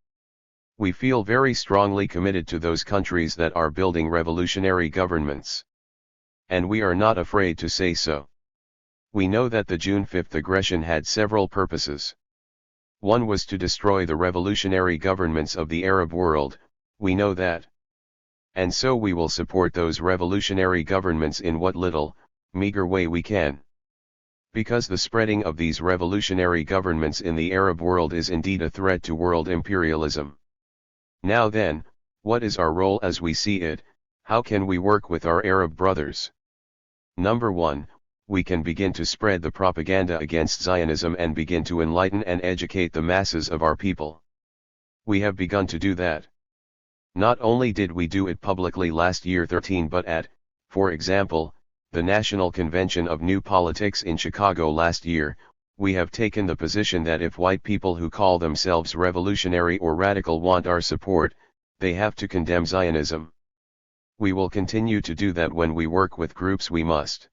Speaker 1: We feel very strongly committed to those countries that are building revolutionary governments. And we are not afraid to say so. We know that the June 5th aggression had several purposes. One was to destroy the revolutionary governments of the Arab world, we know that. And so we will support those revolutionary governments in what little, meager way we can. Because the spreading of these revolutionary governments in the Arab world is indeed a threat to world imperialism. Now then, what is our role as we see it? How can we work with our Arab brothers? Number 1, we can begin to spread the propaganda against Zionism and begin to enlighten and educate the masses of our people. We have begun to do that. Not only did we do it publicly last year 13 but at, for example, the National Convention of New Politics in Chicago last year, we have taken the position that if white people who call themselves revolutionary or radical want our support, they have to condemn Zionism. We will continue to do that when we work with groups we must.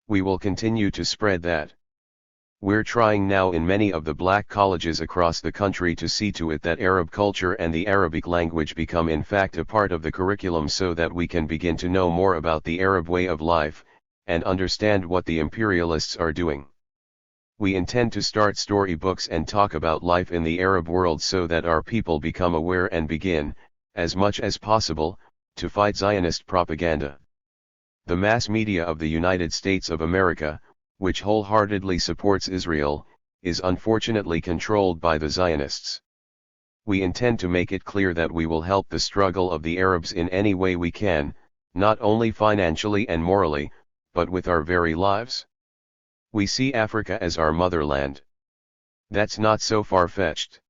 Speaker 1: We will continue to spread that. We're trying now in many of the black colleges across the country to see to it that Arab culture and the Arabic language become in fact a part of the curriculum so that we can begin to know more about the Arab way of life, and understand what the imperialists are doing. We intend to start storybooks and talk about life in the Arab world so that our people become aware and begin, as much as possible, to fight Zionist propaganda. The mass media of the United States of America, which wholeheartedly supports Israel, is unfortunately controlled by the Zionists. We intend to make it clear that we will help the struggle of the Arabs in any way we can, not only financially and morally, but with our very lives? We see Africa as our motherland. That's not so far-fetched.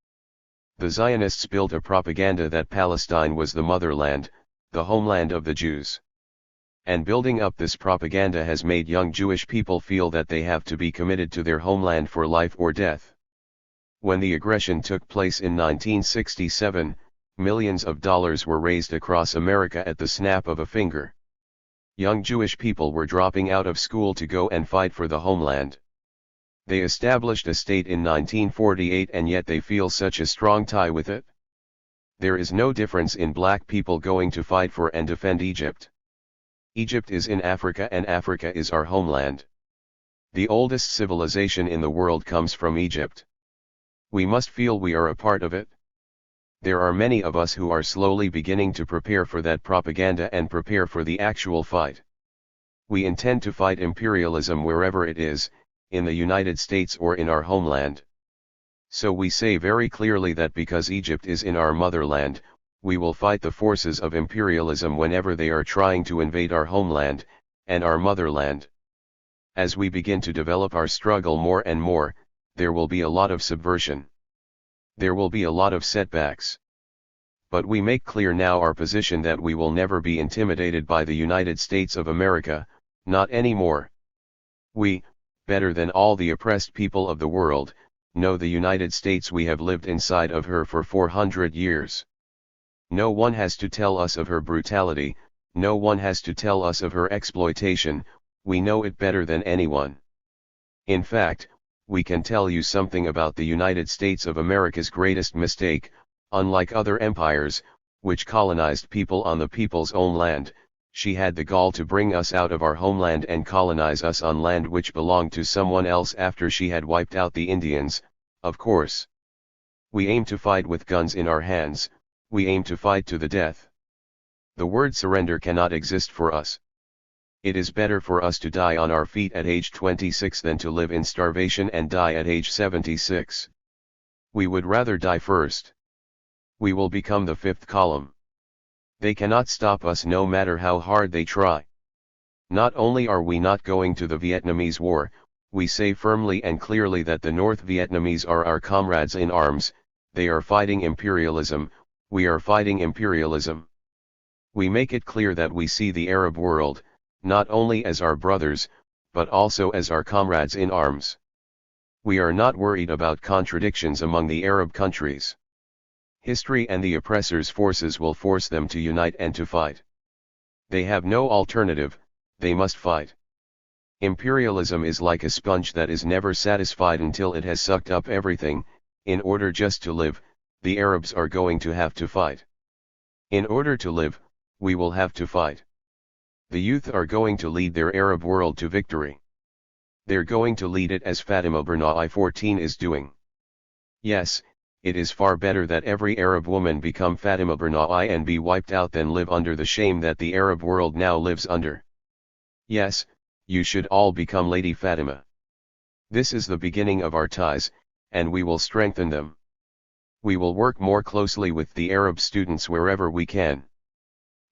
Speaker 1: The Zionists built a propaganda that Palestine was the motherland, the homeland of the Jews. And building up this propaganda has made young Jewish people feel that they have to be committed to their homeland for life or death. When the aggression took place in 1967, millions of dollars were raised across America at the snap of a finger. Young Jewish people were dropping out of school to go and fight for the homeland. They established a state in 1948 and yet they feel such a strong tie with it. There is no difference in black people going to fight for and defend Egypt. Egypt is in Africa and Africa is our homeland. The oldest civilization in the world comes from Egypt. We must feel we are a part of it. There are many of us who are slowly beginning to prepare for that propaganda and prepare for the actual fight. We intend to fight imperialism wherever it is, in the United States or in our homeland. So we say very clearly that because Egypt is in our motherland, we will fight the forces of imperialism whenever they are trying to invade our homeland, and our motherland. As we begin to develop our struggle more and more, there will be a lot of subversion. There will be a lot of setbacks. But we make clear now our position that we will never be intimidated by the United States of America, not anymore. We, better than all the oppressed people of the world, know the United States. We have lived inside of her for 400 years. No one has to tell us of her brutality, no one has to tell us of her exploitation, we know it better than anyone. In fact, we can tell you something about the United States of America's greatest mistake. Unlike other empires, which colonized people on the people's own land, she had the gall to bring us out of our homeland and colonize us on land which belonged to someone else after she had wiped out the Indians, of course. We aim to fight with guns in our hands, we aim to fight to the death. The word surrender cannot exist for us. It is better for us to die on our feet at age 26 than to live in starvation and die at age 76. We would rather die first. We will become the fifth column. They cannot stop us no matter how hard they try. Not only are we not going to the Vietnamese War, we say firmly and clearly that the North Vietnamese are our comrades in arms, they are fighting imperialism, we are fighting imperialism. We make it clear that we see the Arab world, not only as our brothers, but also as our comrades in arms. We are not worried about contradictions among the Arab countries. History and the oppressor's forces will force them to unite and to fight. They have no alternative, they must fight. Imperialism is like a sponge that is never satisfied until it has sucked up everything. In order just to live, the Arabs are going to have to fight. In order to live, we will have to fight. The youth are going to lead their Arab world to victory. They're going to lead it as Fatima Bernai 14 is doing. Yes, it is far better that every Arab woman become Fatima Bernai and be wiped out than live under the shame that the Arab world now lives under. Yes, you should all become Lady Fatima. This is the beginning of our ties, and we will strengthen them. We will work more closely with the Arab students wherever we can.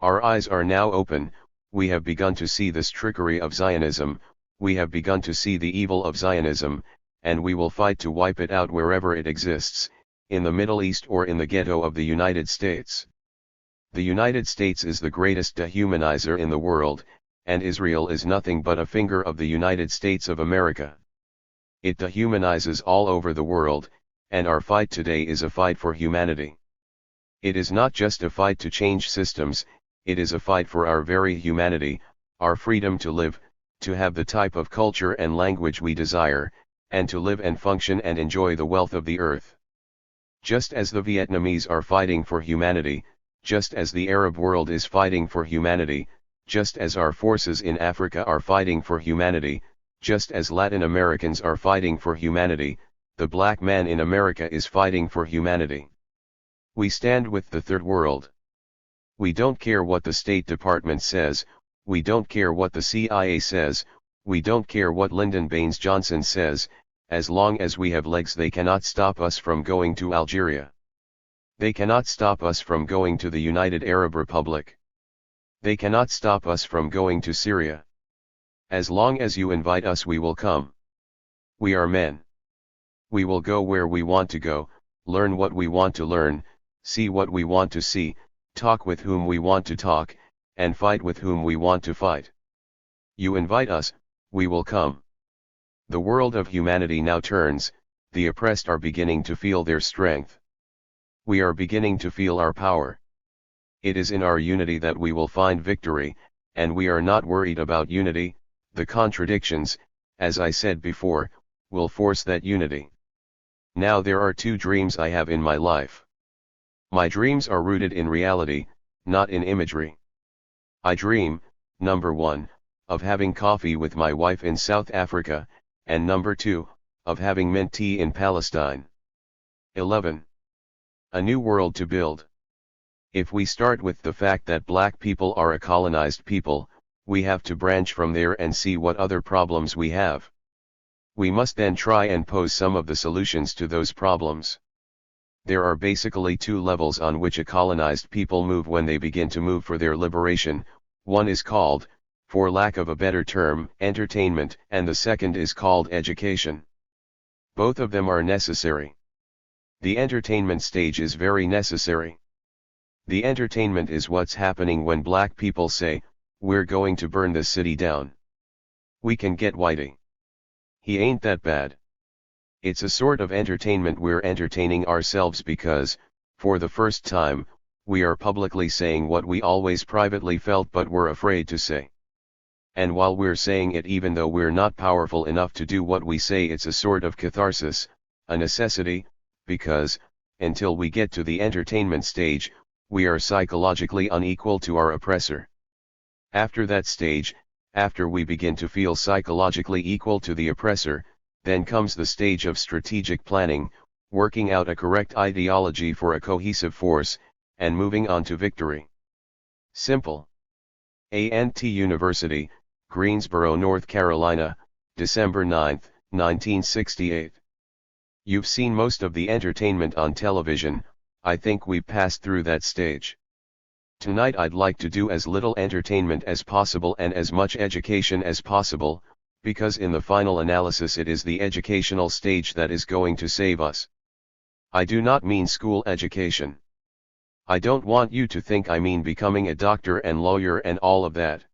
Speaker 1: Our eyes are now open, we have begun to see this trickery of Zionism, we have begun to see the evil of Zionism, and we will fight to wipe it out wherever it exists, in the Middle East or in the ghetto of the United States. The United States is the greatest dehumanizer in the world, and Israel is nothing but a finger of the United States of America. It dehumanizes all over the world, and our fight today is a fight for humanity. It is not just a fight to change systems, it is a fight for our very humanity, our freedom to live, to have the type of culture and language we desire, and to live and function and enjoy the wealth of the earth. Just as the Vietnamese are fighting for humanity, just as the Arab world is fighting for humanity, just as our forces in Africa are fighting for humanity, just as Latin Americans are fighting for humanity, the black man in America is fighting for humanity. We stand with the third world. We don't care what the State Department says, we don't care what the CIA says, we don't care what Lyndon Baines Johnson says, as long as we have legs they cannot stop us from going to Algeria. They cannot stop us from going to the United Arab Republic. They cannot stop us from going to Syria. As long as you invite us we will come. We are men. We will go where we want to go, learn what we want to learn, see what we want to see, talk with whom we want to talk, and fight with whom we want to fight. You invite us, we will come. The world of humanity now turns, the oppressed are beginning to feel their strength. We are beginning to feel our power. It is in our unity that we will find victory, and we are not worried about unity. The contradictions, as I said before, will force that unity. Now there are two dreams I have in my life. My dreams are rooted in reality, not in imagery. I dream, number 1, of having coffee with my wife in South Africa, and number 2, of having mint tea in Palestine. 11. A new world to build. If we start with the fact that black people are a colonized people, we have to branch from there and see what other problems we have. We must then try and pose some of the solutions to those problems. There are basically two levels on which a colonized people move when they begin to move for their liberation. One is called, for lack of a better term, entertainment, and the second is called education. Both of them are necessary. The entertainment stage is very necessary. The entertainment is what's happening when black people say, "We're going to burn this city down. We can get Whitey. He ain't that bad." It's a sort of entertainment. We're entertaining ourselves because, for the first time, we are publicly saying what we always privately felt but were afraid to say. And while we're saying it even though we're not powerful enough to do what we say, it's a sort of catharsis, a necessity, because, until we get to the entertainment stage, we are psychologically unequal to our oppressor. After that stage, after we begin to feel psychologically equal to the oppressor, then comes the stage of strategic planning, working out a correct ideology for a cohesive force, and moving on to victory. Simple. A&T University, Greensboro, North Carolina, December 9, 1968. You've seen most of the entertainment on television. I think we've passed through that stage. Tonight I'd like to do as little entertainment as possible and as much education as possible, because in the final analysis it is the educational stage that is going to save us. I do not mean school education. I don't want you to think I mean becoming a doctor and lawyer and all of that.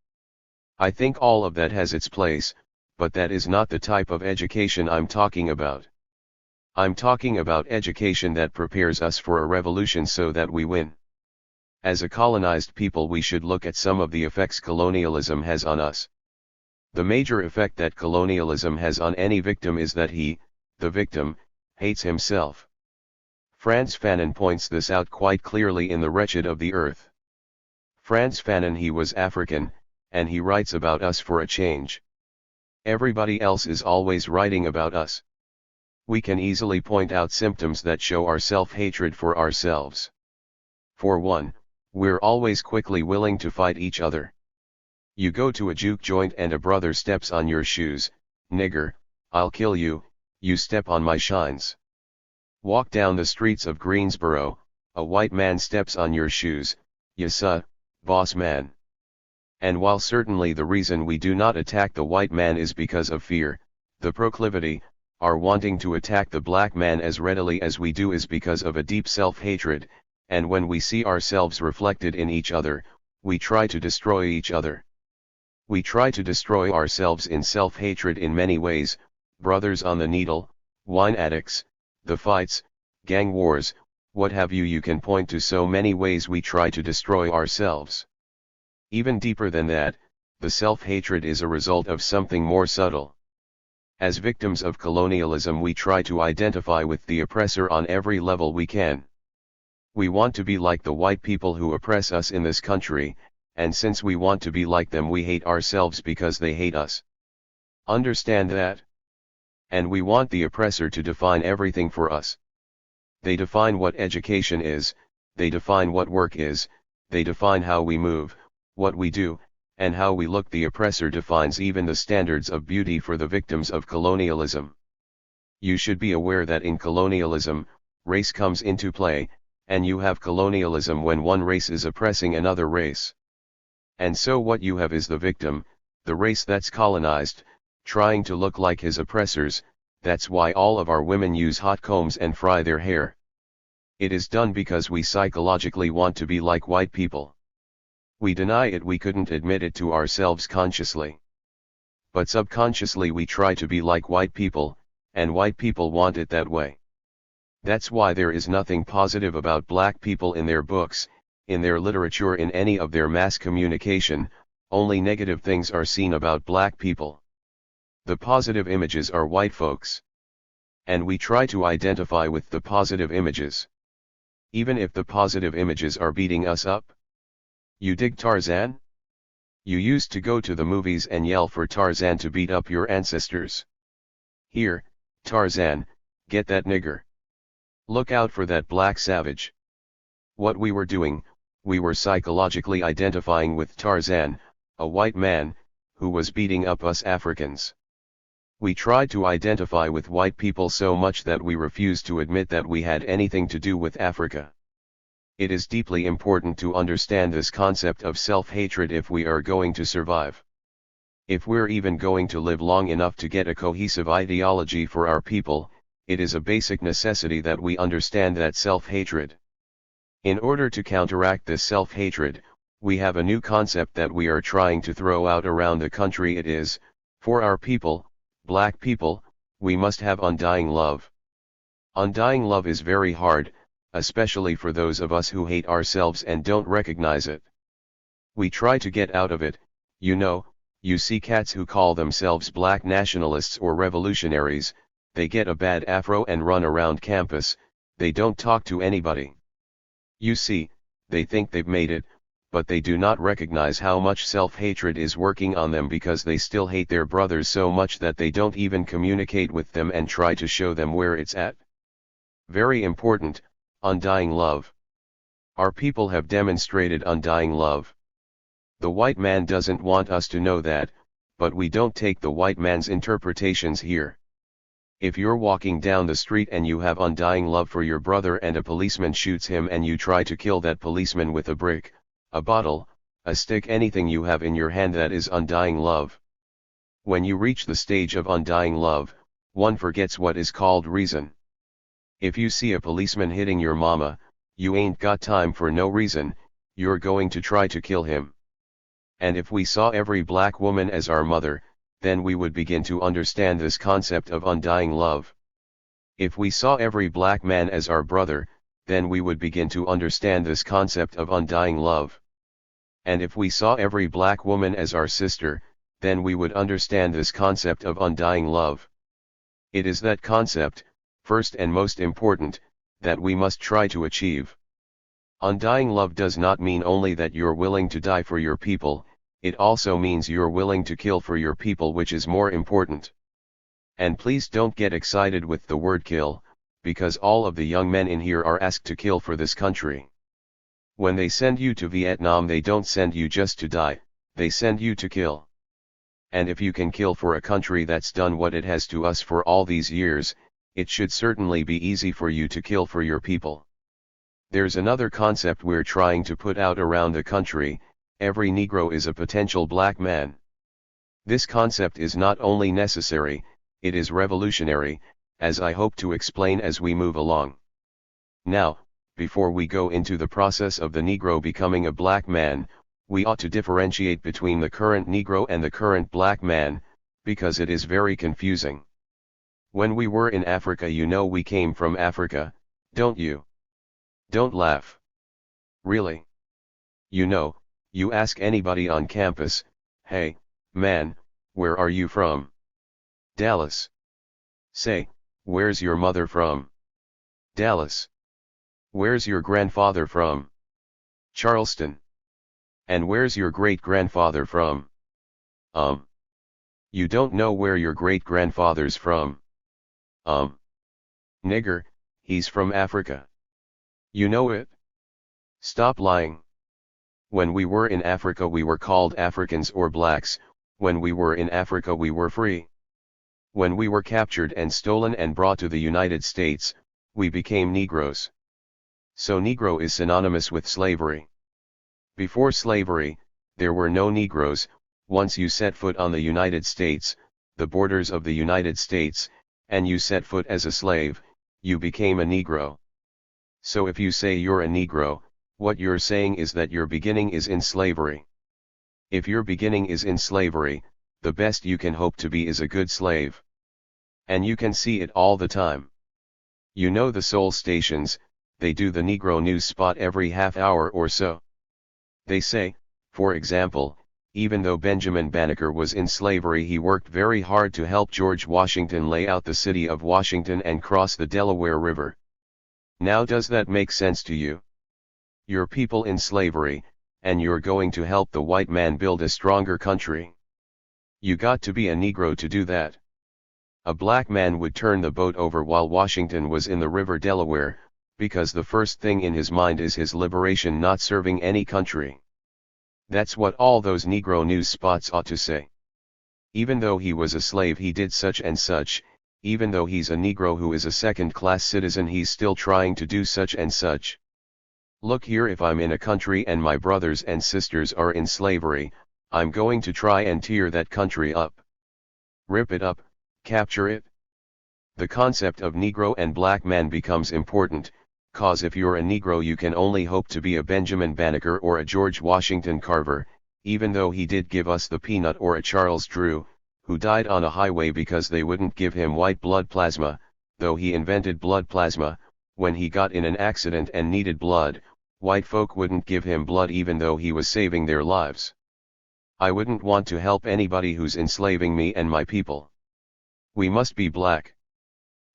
Speaker 1: I think all of that has its place, but that is not the type of education I'm talking about. I'm talking about education that prepares us for a revolution so that we win. As a colonized people, we should look at some of the effects colonialism has on us. The major effect that colonialism has on any victim is that he, the victim, hates himself. Frantz Fanon points this out quite clearly in The Wretched of the Earth. Frantz Fanon, he was African, and he writes about us for a change. Everybody else is always writing about us. We can easily point out symptoms that show our self-hatred for ourselves. For one, we're always quickly willing to fight each other. You go to a juke joint and a brother steps on your shoes. "Nigger, I'll kill you, you step on my shines." Walk down the streets of Greensboro, a white man steps on your shoes. "Yassa, boss man." And while certainly the reason we do not attack the white man is because of fear, the proclivity, our wanting to attack the black man as readily as we do is because of a deep self-hatred, and when we see ourselves reflected in each other, we try to destroy each other. We try to destroy ourselves in self-hatred in many ways: brothers on the needle, wine addicts, the fights, gang wars, what have you. You can point to so many ways we try to destroy ourselves. Even deeper than that, the self-hatred is a result of something more subtle. As victims of colonialism, we try to identify with the oppressor on every level we can. We want to be like the white people who oppress us in this country, and since we want to be like them, we hate ourselves because they hate us. Understand that? And we want the oppressor to define everything for us. They define what education is, they define what work is, they define how we move, what we do, and how we look. The oppressor defines even the standards of beauty for the victims of colonialism. You should be aware that in colonialism, race comes into play, and you have colonialism when one race is oppressing another race. And so what you have is the victim, the race that's colonized, trying to look like his oppressors. That's why all of our women use hot combs and fry their hair. It is done because we psychologically want to be like white people. We deny it, we couldn't admit it to ourselves consciously. But subconsciously we try to be like white people, and white people want it that way. That's why there is nothing positive about black people in their books, in their literature, in any of their mass communication. Only negative things are seen about black people. The positive images are white folks. And we try to identify with the positive images. Even if the positive images are beating us up. You dig Tarzan? You used to go to the movies and yell for Tarzan to beat up your ancestors. Here, Tarzan, get that nigger. Look out for that black savage. What we were doing, we were psychologically identifying with Tarzan, a white man, who was beating up us Africans. We tried to identify with white people so much that we refused to admit that we had anything to do with Africa. It is deeply important to understand this concept of self-hatred if we are going to survive. If we're even going to live long enough to get a cohesive ideology for our people, it is a basic necessity that we understand that self-hatred. In order to counteract this self-hatred, we have a new concept that we are trying to throw out around the country. It is, for our people, black people, we must have undying love. Undying love is very hard, especially for those of us who hate ourselves and don't recognize it. We try to get out of it. You see cats who call themselves black nationalists or revolutionaries, they get a bad afro and run around campus, they don't talk to anybody. You see, they think they've made it, but they do not recognize how much self-hatred is working on them because they still hate their brothers so much that they don't even communicate with them and try to show them where it's at. Very important, undying love. Our people have demonstrated undying love. The white man doesn't want us to know that, but we don't take the white man's interpretations here. If you're walking down the street and you have undying love for your brother and a policeman shoots him and you try to kill that policeman with a brick, a bottle, a stick, anything you have in your hand, that is undying love. When you reach the stage of undying love, one forgets what is called reason. If you see a policeman hitting your mama, you ain't got time for no reason, you're going to try to kill him. And if we saw every black woman as our mother, then we would begin to understand this concept of undying love. If we saw every black man as our brother, then we would begin to understand this concept of undying love. And if we saw every black woman as our sister, then we would understand this concept of undying love. It is that concept, first and most important, that we must try to achieve. Undying love does not mean only that you're willing to die for your people, it also means you're willing to kill for your people, which is more important. And please don't get excited with the word kill, because all of the young men in here are asked to kill for this country. When they send you to Vietnam, they don't send you just to die, they send you to kill. And if you can kill for a country that's done what it has to us for all these years, it should certainly be easy for you to kill for your people. There's another concept we're trying to put out around the country: every Negro is a potential black man. This concept is not only necessary, it is revolutionary, as I hope to explain as we move along. Now, before we go into the process of the Negro becoming a black man, we ought to differentiate between the current Negro and the current black man, because it is very confusing. When we were in Africa, we came from Africa, don't you? Don't laugh. Really? You ask anybody on campus, "Hey, man, where are you from?" Dallas. Say, "Where's your mother from?" Dallas. Where's your grandfather from? Charleston. And where's your great-grandfather from? You don't know where your great-grandfather's from? Nigger, he's from Africa. You know it? Stop lying. When we were in Africa, we were called Africans or blacks. When we were in Africa, we were free. When we were captured and stolen and brought to the United States, we became Negroes. So Negro is synonymous with slavery. Before slavery, there were no Negroes, Once you set foot on the United States, the borders of the United States, and you set foot as a slave, you became a Negro. So if you say you're a Negro, what you're saying is that your beginning is in slavery. If your beginning is in slavery, the best you can hope to be is a good slave. And you can see it all the time. You know the Soul stations, they do the Negro news spot every half hour or so. They say, for example, even though Benjamin Banneker was in slavery, he worked very hard to help George Washington lay out the city of Washington and cross the Delaware River. Now does that make sense to you? You're people in slavery, and you're going to help the white man build a stronger country. You got to be a Negro to do that. A black man would turn the boat over while Washington was in the river Delaware, because the first thing in his mind is his liberation, not serving any country. That's what all those Negro news spots ought to say. Even though he was a slave, he did such and such. Even though he's a Negro who is a second-class citizen, he's still trying to do such and such. Look here, if I'm in a country and my brothers and sisters are in slavery, I'm going to try and tear that country up. Rip it up, capture it. The concept of Negro and black man becomes important, cause if you're a Negro you can only hope to be a Benjamin Banneker or a George Washington Carver, even though he did give us the peanut, or a Charles Drew, who died on a highway because they wouldn't give him white blood plasma, though he invented blood plasma. When he got in an accident and needed blood, white folk wouldn't give him blood even though he was saving their lives. I wouldn't want to help anybody who's enslaving me and my people. We must be black.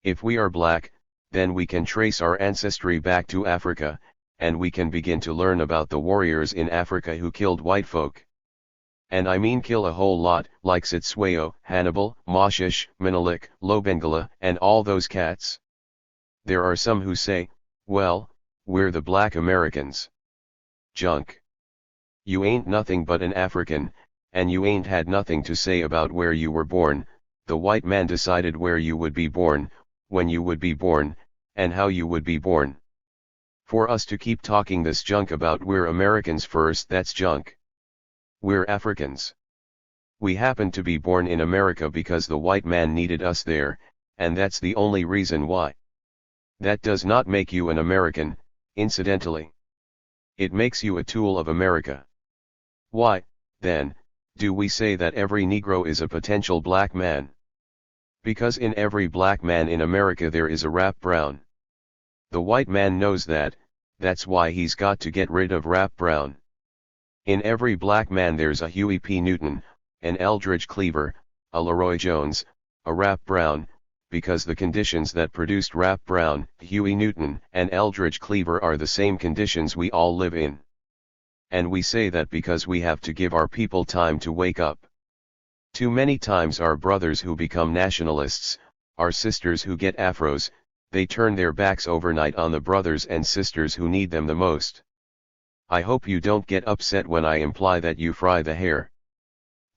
Speaker 1: If we are black, then we can trace our ancestry back to Africa, and we can begin to learn about the warriors in Africa who killed white folk. And I mean kill a whole lot, like Cetshwayo, Hannibal, Moshesh, Menelik, Lobengula, and all those cats. There are some who say, well, we're the black Americans. Junk. You ain't nothing but an African, and you ain't had nothing to say about where you were born. The white man decided where you would be born, when you would be born, and how you would be born. For us to keep talking this junk about we're Americans first, that's junk. We're Africans. We happen to be born in America because the white man needed us there, and that's the only reason why. That does not make you an American, incidentally. It makes you a tool of America. Why, then, do we say that every Negro is a potential black man? Because in every black man in America there is a Rap Brown. The white man knows that, that's why he's got to get rid of Rap Brown. In every black man there's a Huey P. Newton, an Eldridge Cleaver, a Leroy Jones, a Rap Brown, because the conditions that produced Rap Brown, Huey Newton, and Eldridge Cleaver are the same conditions we all live in. And we say that because we have to give our people time to wake up. Too many times our brothers who become nationalists, our sisters who get afros, they turn their backs overnight on the brothers and sisters who need them the most. I hope you don't get upset when I imply that you fry the hair.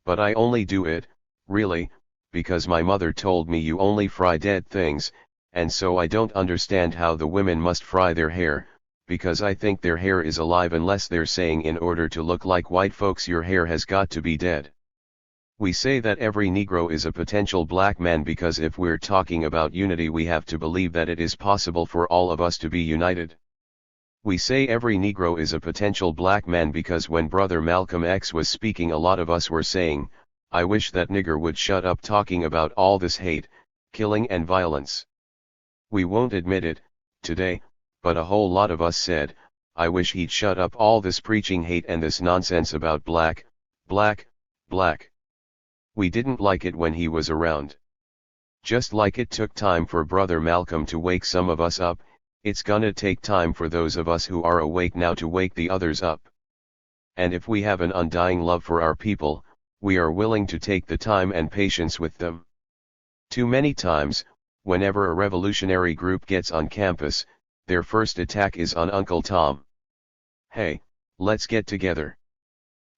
Speaker 1: But I only do it, really, because my mother told me you only fry dead things, and so I don't understand how the women must fry their hair, because I think their hair is alive, unless they're saying in order to look like white folks your hair has got to be dead. We say that every Negro is a potential black man because if we're talking about unity we have to believe that it is possible for all of us to be united. We say every Negro is a potential black man because when Brother Malcolm X was speaking a lot of us were saying, I wish that nigger would shut up talking about all this hate, killing and violence. We won't admit it, today, but a whole lot of us said, I wish he'd shut up all this preaching hate and this nonsense about black, black, black. We didn't like it when he was around. Just like it took time for Brother Malcolm to wake some of us up, it's gonna take time for those of us who are awake now to wake the others up. And if we have an undying love for our people, we are willing to take the time and patience with them. Too many times, whenever a revolutionary group gets on campus, their first attack is on Uncle Tom. Hey, let's get together.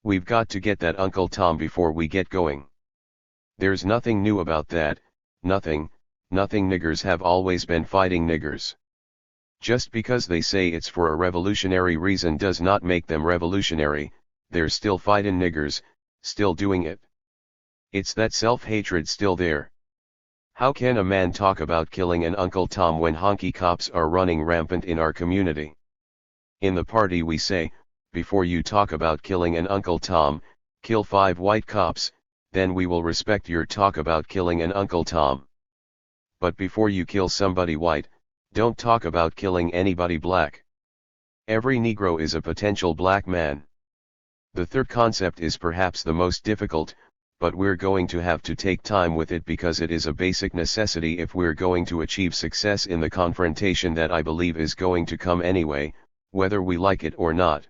Speaker 1: We've got to get that Uncle Tom before we get going. There's nothing new about that, nothing. Niggers have always been fighting niggers. Just because they say it's for a revolutionary reason does not make them revolutionary, they're still fighting niggers, still doing it. It's that self-hatred still there. How can a man talk about killing an Uncle Tom when honky cops are running rampant in our community? In the party we say, before you talk about killing an Uncle Tom, kill 5 white cops, then we will respect your talk about killing an Uncle Tom. But before you kill somebody white, don't talk about killing anybody black. Every Negro is a potential black man. The third concept is perhaps the most difficult, but we're going to have to take time with it because it is a basic necessity if we're going to achieve success in the confrontation that I believe is going to come anyway, whether we like it or not.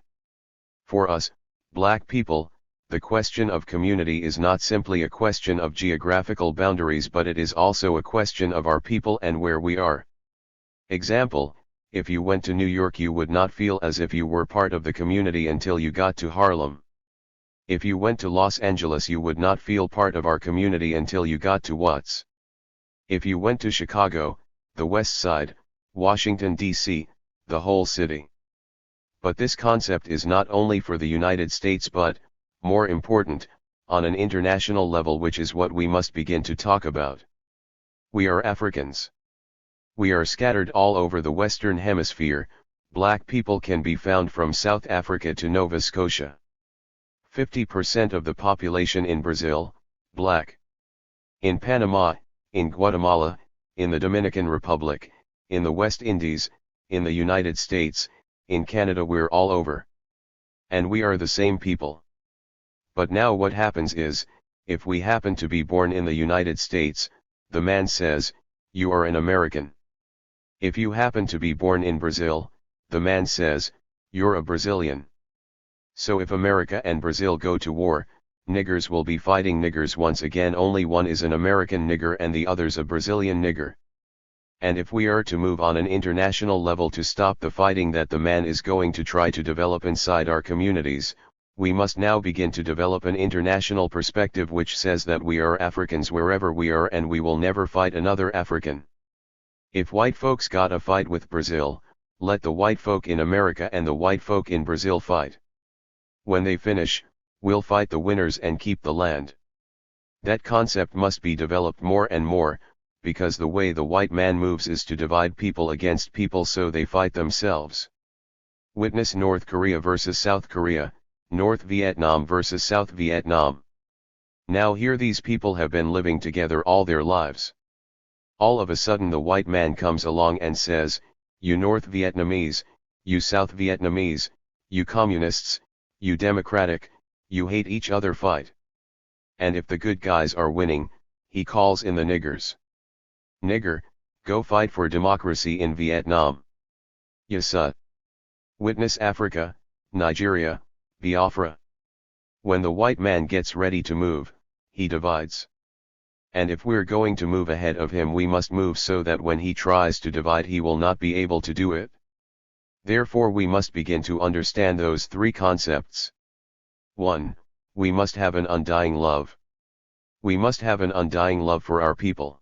Speaker 1: For us, black people, the question of community is not simply a question of geographical boundaries, but it is also a question of our people and where we are. Example, if you went to New York, you would not feel as if you were part of the community until you got to Harlem. If you went to Los Angeles, you would not feel part of our community until you got to Watts. If you went to Chicago, the West Side, Washington, D.C., the whole city. But this concept is not only for the United States but, more important, on an international level, which is what we must begin to talk about. We are Africans. We are scattered all over the Western Hemisphere. Black people can be found from South Africa to Nova Scotia. 50% of the population in Brazil, black. In Panama, in Guatemala, in the Dominican Republic, in the West Indies, in the United States, in Canada, we're all over. And we are the same people. But now what happens is, if we happen to be born in the United States, the man says, you are an American. If you happen to be born in Brazil, the man says, you're a Brazilian. So if America and Brazil go to war, niggers will be fighting niggers once again, only one is an American nigger and the other's a Brazilian nigger. And if we are to move on an international level to stop the fighting that the man is going to try to develop inside our communities, we must now begin to develop an international perspective which says that we are Africans wherever we are and we will never fight another African. If white folks got a fight with Brazil, let the white folk in America and the white folk in Brazil fight. When they finish, we'll fight the winners and keep the land. That concept must be developed more and more, because the way the white man moves is to divide people against people so they fight themselves. Witness North Korea versus South Korea, North Vietnam versus South Vietnam. Now here these people have been living together all their lives. All of a sudden the white man comes along and says, you North Vietnamese, you South Vietnamese, you communists, you democratic, you hate each other, fight. And if the good guys are winning, he calls in the niggers. Nigger, go fight for democracy in Vietnam. Yes sir. Witness Africa, Nigeria, Biafra. When the white man gets ready to move, he divides. And if we're going to move ahead of him, we must move so that when he tries to divide he will not be able to do it. Therefore we must begin to understand those 3 concepts. 1. We must have an undying love. We must have an undying love for our people.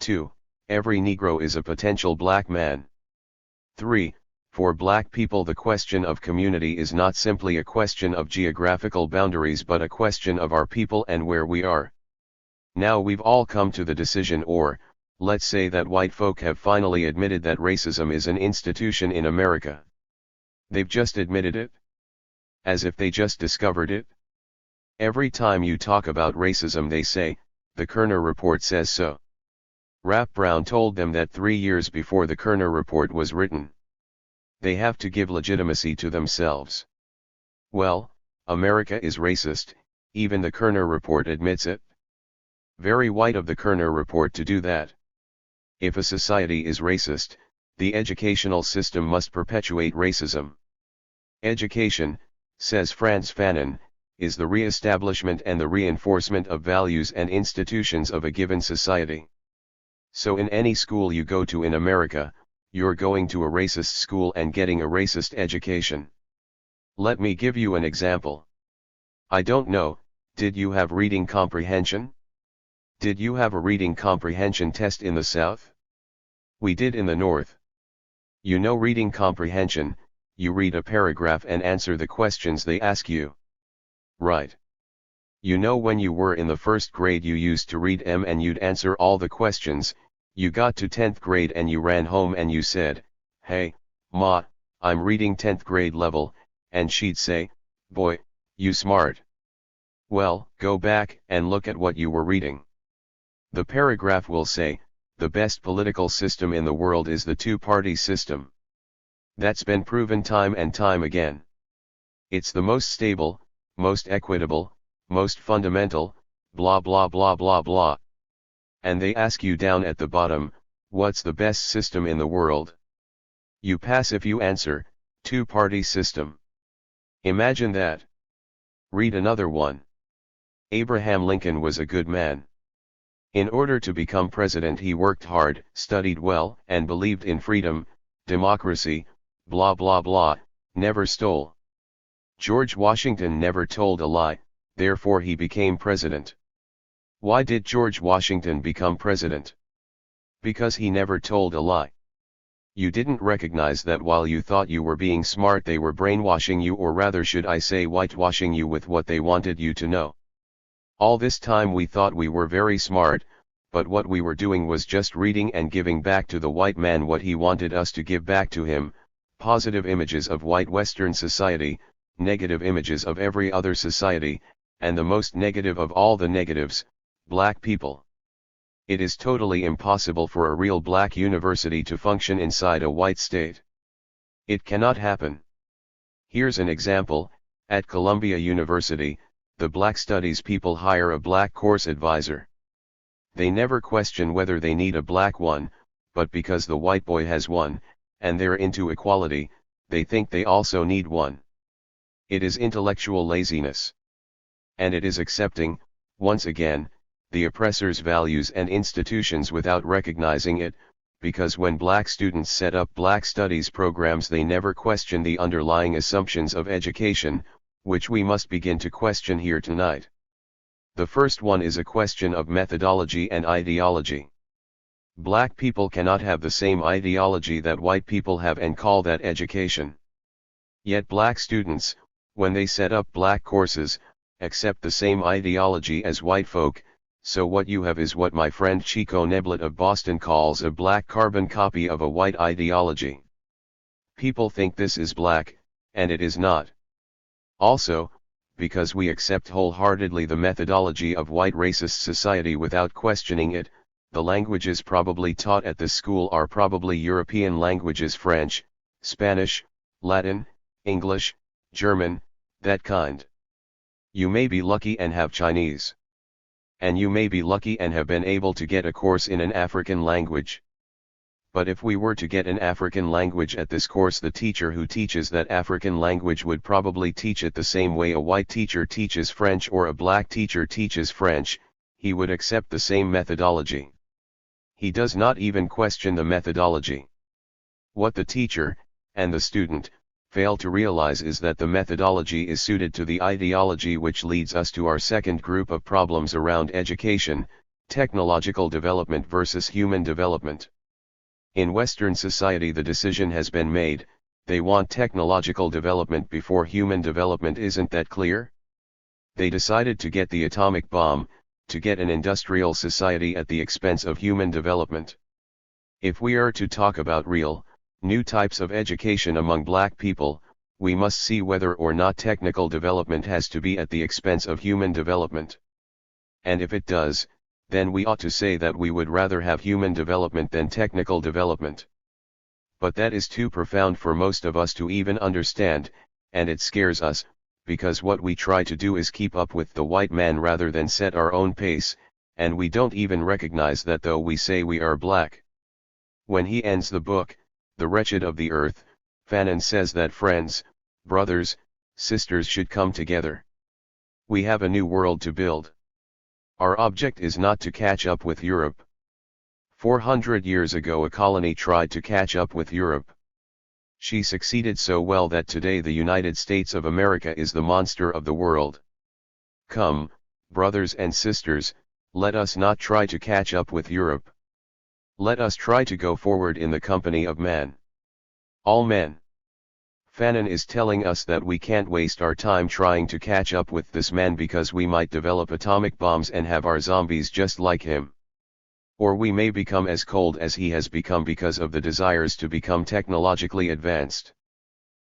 Speaker 1: 2. Every Negro is a potential black man. 3. For black people the question of community is not simply a question of geographical boundaries but a question of our people and where we are. Now we've all come to the decision, or, let's say that white folk have finally admitted that racism is an institution in America. They've just admitted it. As if they just discovered it. Every time you talk about racism they say, the Kerner Report says so. Rap Brown told them that 3 years before the Kerner Report was written. They have to give legitimacy to themselves. Well, America is racist, even the Kerner Report admits it. Very white of the Kerner Report to do that. If a society is racist, the educational system must perpetuate racism. Education, says Frantz Fanon, is the re-establishment and the reinforcement of values and institutions of a given society. So in any school you go to in America, you're going to a racist school and getting a racist education. Let me give you an example. I don't know, did you have reading comprehension? Did you have a reading comprehension test in the South? We did in the North. You know reading comprehension, you read a paragraph and answer the questions they ask you. Right. You know, when you were in the first grade you used to read and you'd answer all the questions. You got to 10th grade and you ran home and you said, "Hey, Ma, I'm reading 10th grade level," and she'd say, "Boy, you smart. Well, go back and look at what you were reading." The paragraph will say, "The best political system in the world is the two-party system. That's been proven time and time again. It's the most stable, most equitable, most fundamental, blah blah blah blah blah." And they ask you down at the bottom, "What's the best system in the world?" You pass if you answer, "Two-party system." Imagine that. Read another one. Abraham Lincoln was a good man. In order to become president he worked hard, studied well, and believed in freedom, democracy, blah blah blah, never stole. George Washington never told a lie, therefore he became president. Why did George Washington become president? Because he never told a lie. You didn't recognize that while you thought you were being smart they were brainwashing you, or rather should I say whitewashing you with what they wanted you to know. All this time we thought we were very smart, but what we were doing was just reading and giving back to the white man what he wanted us to give back to him: positive images of white Western society, negative images of every other society, and the most negative of all the negatives, black people. It is totally impossible for a real black university to function inside a white state. It cannot happen. Here's an example: at Columbia University, the Black Studies people hire a black course advisor. They never question whether they need a black one, but because the white boy has one, and they're into equality, they think they also need one. It is intellectual laziness. And it is accepting, once again, the oppressor's values and institutions without recognizing it, because when black students set up black studies programs they never question the underlying assumptions of education, which we must begin to question here tonight. The first one is a question of methodology and ideology. Black people cannot have the same ideology that white people have and call that education. Yet black students, when they set up black courses, accept the same ideology as white folk. So what you have is what my friend Chico Neblett of Boston calls a black carbon copy of a white ideology. People think this is black, and it is not. Also, because we accept wholeheartedly the methodology of white racist society without questioning it, the languages probably taught at this school are probably European languages: French, Spanish, Latin, English, German, that kind. You may be lucky and have Chinese. And you may be lucky and have been able to get a course in an African language. But if we were to get an African language at this course, the teacher who teaches that African language would probably teach it the same way a white teacher teaches French or a black teacher teaches French. He would accept the same methodology. He does not even question the methodology. What the teacher, and the student, fail to realize is that the methodology is suited to the ideology, which leads us to our second group of problems around education: technological development versus human development. In Western society the decision has been made, they want technological development before human development. Isn't that clear? They decided to get the atomic bomb, to get an industrial society at the expense of human development. If we are to talk about real, new types of education among black people, we must see whether or not technical development has to be at the expense of human development. And if it does, then we ought to say that we would rather have human development than technical development. But that is too profound for most of us to even understand, and it scares us, because what we try to do is keep up with the white man rather than set our own pace, and we don't even recognize that though we say we are black. When he ends the book, The Wretched of the Earth, Fanon says that friends, brothers, sisters should come together. We have a new world to build. Our object is not to catch up with Europe. 400 years ago a colony tried to catch up with Europe. She succeeded so well that today the United States of America is the monster of the world. Come, brothers and sisters, let us not try to catch up with Europe. Let us try to go forward in the company of man. All men. Fanon is telling us that we can't waste our time trying to catch up with this man because we might develop atomic bombs and have our zombies just like him. Or we may become as cold as he has become because of the desires to become technologically advanced.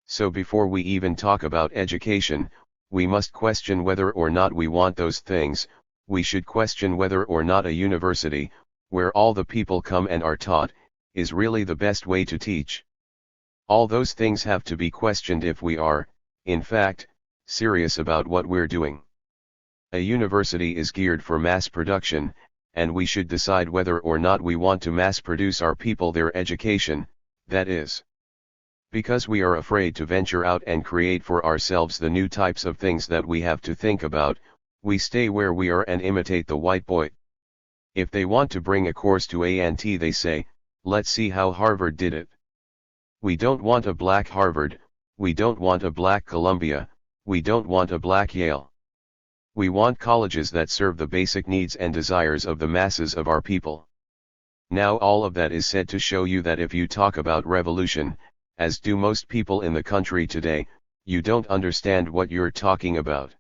Speaker 1: So before we even talk about education, we must question whether or not we want those things. We should question whether or not a university, where all the people come and are taught, is really the best way to teach. All those things have to be questioned if we are, in fact, serious about what we're doing. A university is geared for mass production, and we should decide whether or not we want to mass produce our people their education, that is. Because we are afraid to venture out and create for ourselves the new types of things that we have to think about, we stay where we are and imitate the white boy. If they want to bring a course to A&T, they say, let's see how Harvard did it. We don't want a black Harvard, we don't want a black Columbia, we don't want a black Yale. We want colleges that serve the basic needs and desires of the masses of our people. Now all of that is said to show you that if you talk about revolution, as do most people in the country today, you don't understand what you're talking about.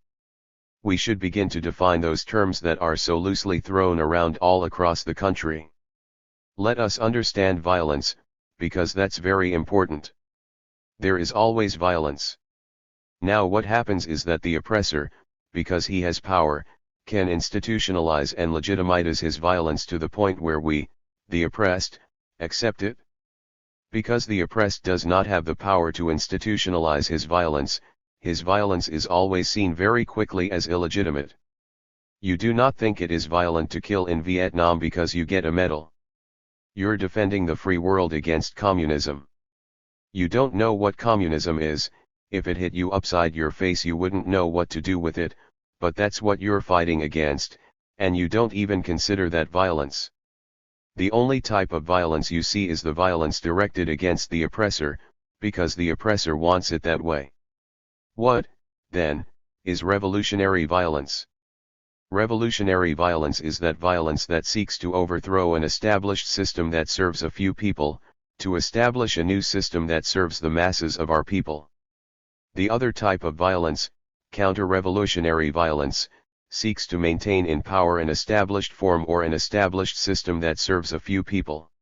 Speaker 1: We should begin to define those terms that are so loosely thrown around all across the country. Let us understand violence, because that's very important. There is always violence. Now what happens is that the oppressor, because he has power, can institutionalize and legitimize his violence to the point where we, the oppressed, accept it. Because the oppressed does not have the power to institutionalize his violence is always seen very quickly as illegitimate. You do not think it is violent to kill in Vietnam because you get a medal. You're defending the free world against communism. You don't know what communism is. If it hit you upside your face you wouldn't know what to do with it, but that's what you're fighting against, and you don't even consider that violence. The only type of violence you see is the violence directed against the oppressor, because the oppressor wants it that way. What, then, is revolutionary violence? Revolutionary violence is that violence that seeks to overthrow an established system that serves a few people, to establish a new system that serves the masses of our people. The other type of violence, counter-revolutionary violence, seeks to maintain in power an established form or an established system that serves a few people.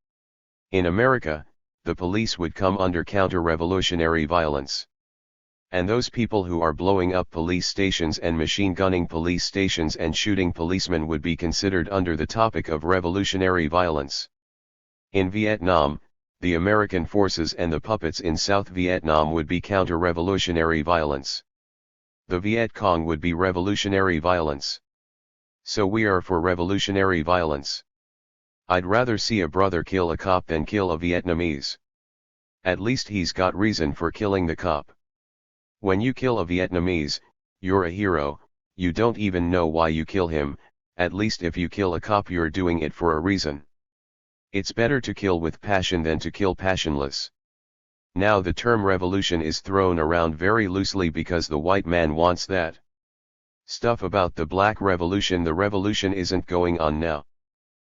Speaker 1: In America, the police would come under counter-revolutionary violence. And those people who are blowing up police stations and machine gunning police stations and shooting policemen would be considered under the topic of revolutionary violence. In Vietnam, the American forces and the puppets in South Vietnam would be counter-revolutionary violence. The Viet Cong would be revolutionary violence. So we are for revolutionary violence. I'd rather see a brother kill a cop than kill a Vietnamese. At least he's got reason for killing the cop. When you kill a Vietnamese, you're a hero. You don't even know why you kill him. At least if you kill a cop you're doing it for a reason. It's better to kill with passion than to kill passionless. Now the term revolution is thrown around very loosely because the white man wants that stuff about the black revolution. The revolution isn't going on now.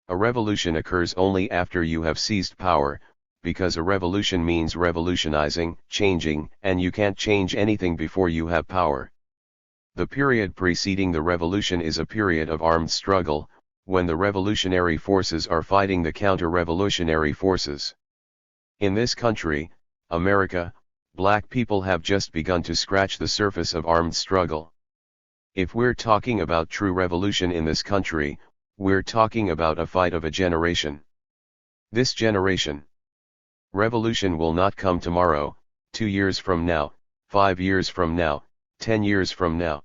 Speaker 1: A revolution occurs only after you have seized power, because a revolution means revolutionizing, changing, and you can't change anything before you have power. The period preceding the revolution is a period of armed struggle, when the revolutionary forces are fighting the counter-revolutionary forces. In this country, America, black people have just begun to scratch the surface of armed struggle. If we're talking about true revolution in this country, we're talking about a fight of a generation. This generation. Revolution will not come tomorrow, 2 years from now, 5 years from now, 10 years from now.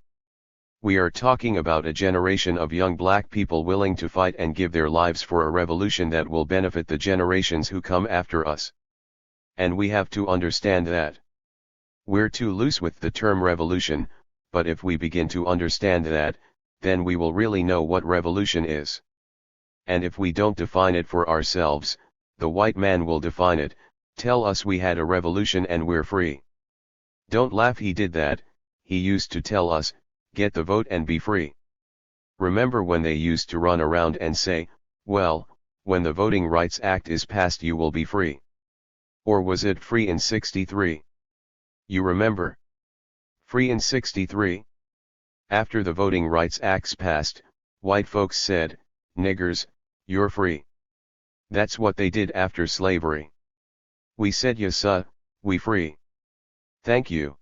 Speaker 1: We are talking about a generation of young black people willing to fight and give their lives for a revolution that will benefit the generations who come after us. And we have to understand that. We're too loose with the term revolution, but if we begin to understand that, then we will really know what revolution is. And if we don't define it for ourselves, the white man will define it, tell us we had a revolution and we're free. Don't laugh, he did that. He used to tell us, get the vote and be free. Remember when they used to run around and say, well, when the Voting Rights Act is passed you will be free. Or was it free in '63? You remember? Free in 63. After the Voting Rights Acts passed, white folks said, niggers, you're free. That's what they did after slavery. We said yes sir, we free. Thank you.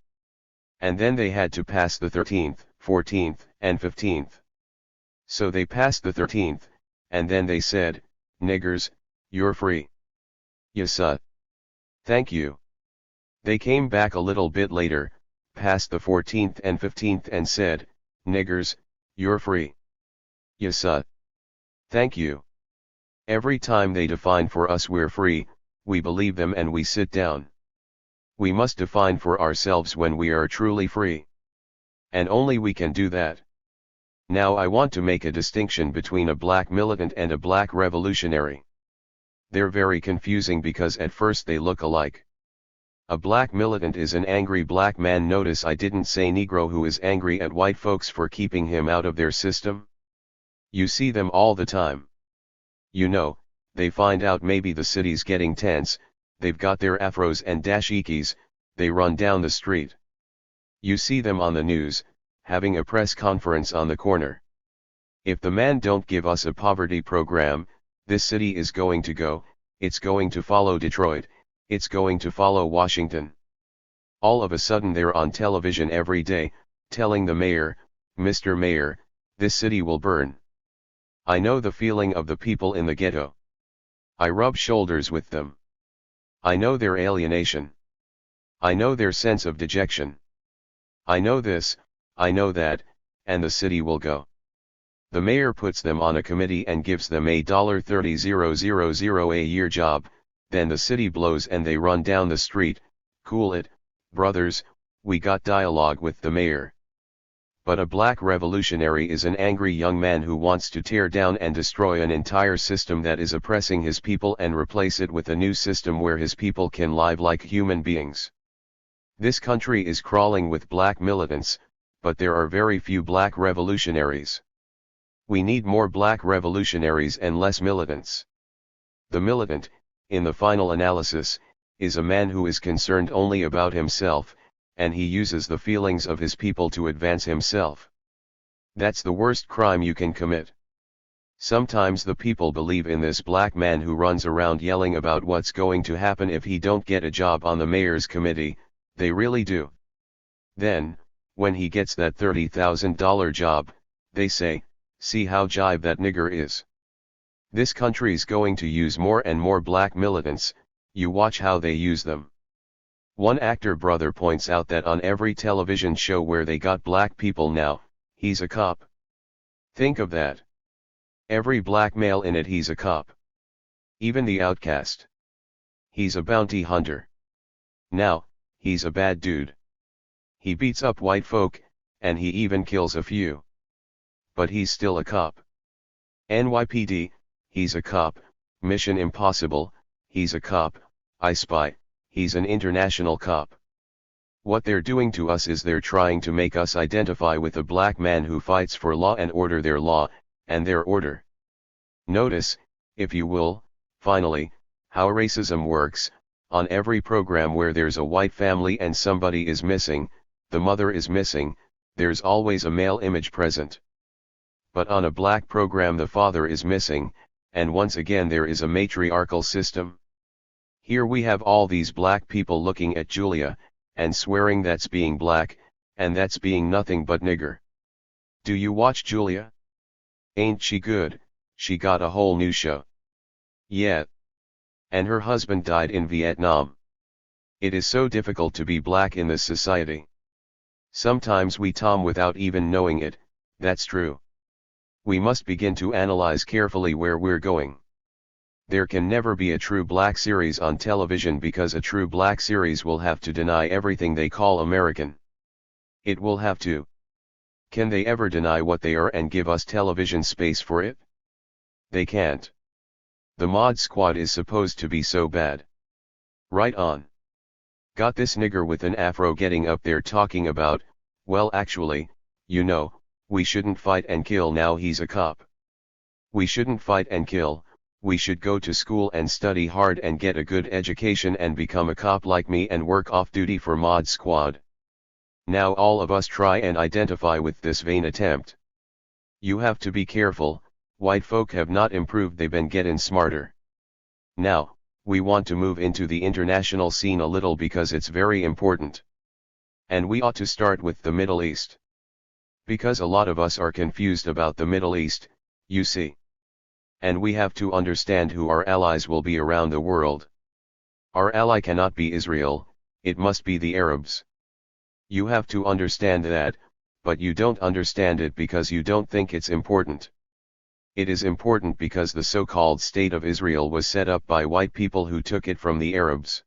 Speaker 1: And then they had to pass the 13th, 14th, and 15th. So they passed the 13th, and then they said, niggers, you're free. Yes sir. Thank you. They came back a little bit later, passed the 14th and 15th and said, niggers, you're free. Yes sir. Thank you. Every time they define for us we're free, we believe them and we sit down. We must define for ourselves when we are truly free. And only we can do that. Now I want to make a distinction between a black militant and a black revolutionary. They're very confusing because at first they look alike. A black militant is an angry black man. Notice I didn't say Negro who is angry at white folks for keeping him out of their system. You see them all the time. You know, they find out maybe the city's getting tense, they've got their afros and dashikis, they run down the street. You see them on the news, having a press conference on the corner. If the man don't give us a poverty program, this city is going to go, it's going to follow Detroit, it's going to follow Washington. All of a sudden they're on television every day, telling the mayor, Mr. Mayor, this city will burn. I know the feeling of the people in the ghetto. I rub shoulders with them. I know their alienation. I know their sense of dejection. I know this, I know that, and the city will go. The mayor puts them on a committee and gives them a $30,000 a year job, then the city blows and they run down the street. Cool it, brothers, we got dialogue with the mayor. But a black revolutionary is an angry young man who wants to tear down and destroy an entire system that is oppressing his people and replace it with a new system where his people can live like human beings. This country is crawling with black militants, but there are very few black revolutionaries. We need more black revolutionaries and less militants. The militant, in the final analysis, is a man who is concerned only about himself, and he uses the feelings of his people to advance himself. That's the worst crime you can commit. Sometimes the people believe in this black man who runs around yelling about what's going to happen if he don't get a job on the mayor's committee, they really do. Then, when he gets that $30,000 job, they say, see how jive that nigger is. This country's going to use more and more black militants, you watch how they use them. One actor brother points out that on every television show where they got black people now, he's a cop. Think of that. Every black male in it, he's a cop. Even the outcast. He's a bounty hunter. Now, he's a bad dude. He beats up white folk, and he even kills a few. But he's still a cop. NYPD, he's a cop. Mission Impossible, he's a cop. I Spy, he's an international cop. What they're doing to us is they're trying to make us identify with a black man who fights for law and order, their law, and their order. Notice, if you will, finally, how racism works. On every program where there's a white family and somebody is missing, the mother is missing, there's always a male image present. But on a black program the father is missing, and once again there is a matriarchal system. Here we have all these black people looking at Julia, and swearing that's being black, and that's being nothing but nigger. Do you watch Julia? Ain't she good? She got a whole new show. Yeah. And her husband died in Vietnam. It is so difficult to be black in this society. Sometimes we tom without even knowing it, that's true. We must begin to analyze carefully where we're going. There can never be a true black series on television because a true black series will have to deny everything they call American. It will have to. Can they ever deny what they are and give us television space for it? They can't. The Mod Squad is supposed to be so bad. Right on. Got this nigger with an afro getting up there talking about, well actually, you know, we shouldn't fight and kill. Now he's a cop. We shouldn't fight and kill, we should go to school and study hard and get a good education and become a cop like me and work off duty for Mod Squad. Now all of us try and identify with this vain attempt. You have to be careful, white folk have not improved, they've been getting smarter. Now, we want to move into the international scene a little because it's very important. And we ought to start with the Middle East. Because a lot of us are confused about the Middle East, you see. And we have to understand who our allies will be around the world. Our ally cannot be Israel, it must be the Arabs. You have to understand that, but you don't understand it because you don't think it's important. It is important because the so-called State of Israel was set up by white people who took it from the Arabs.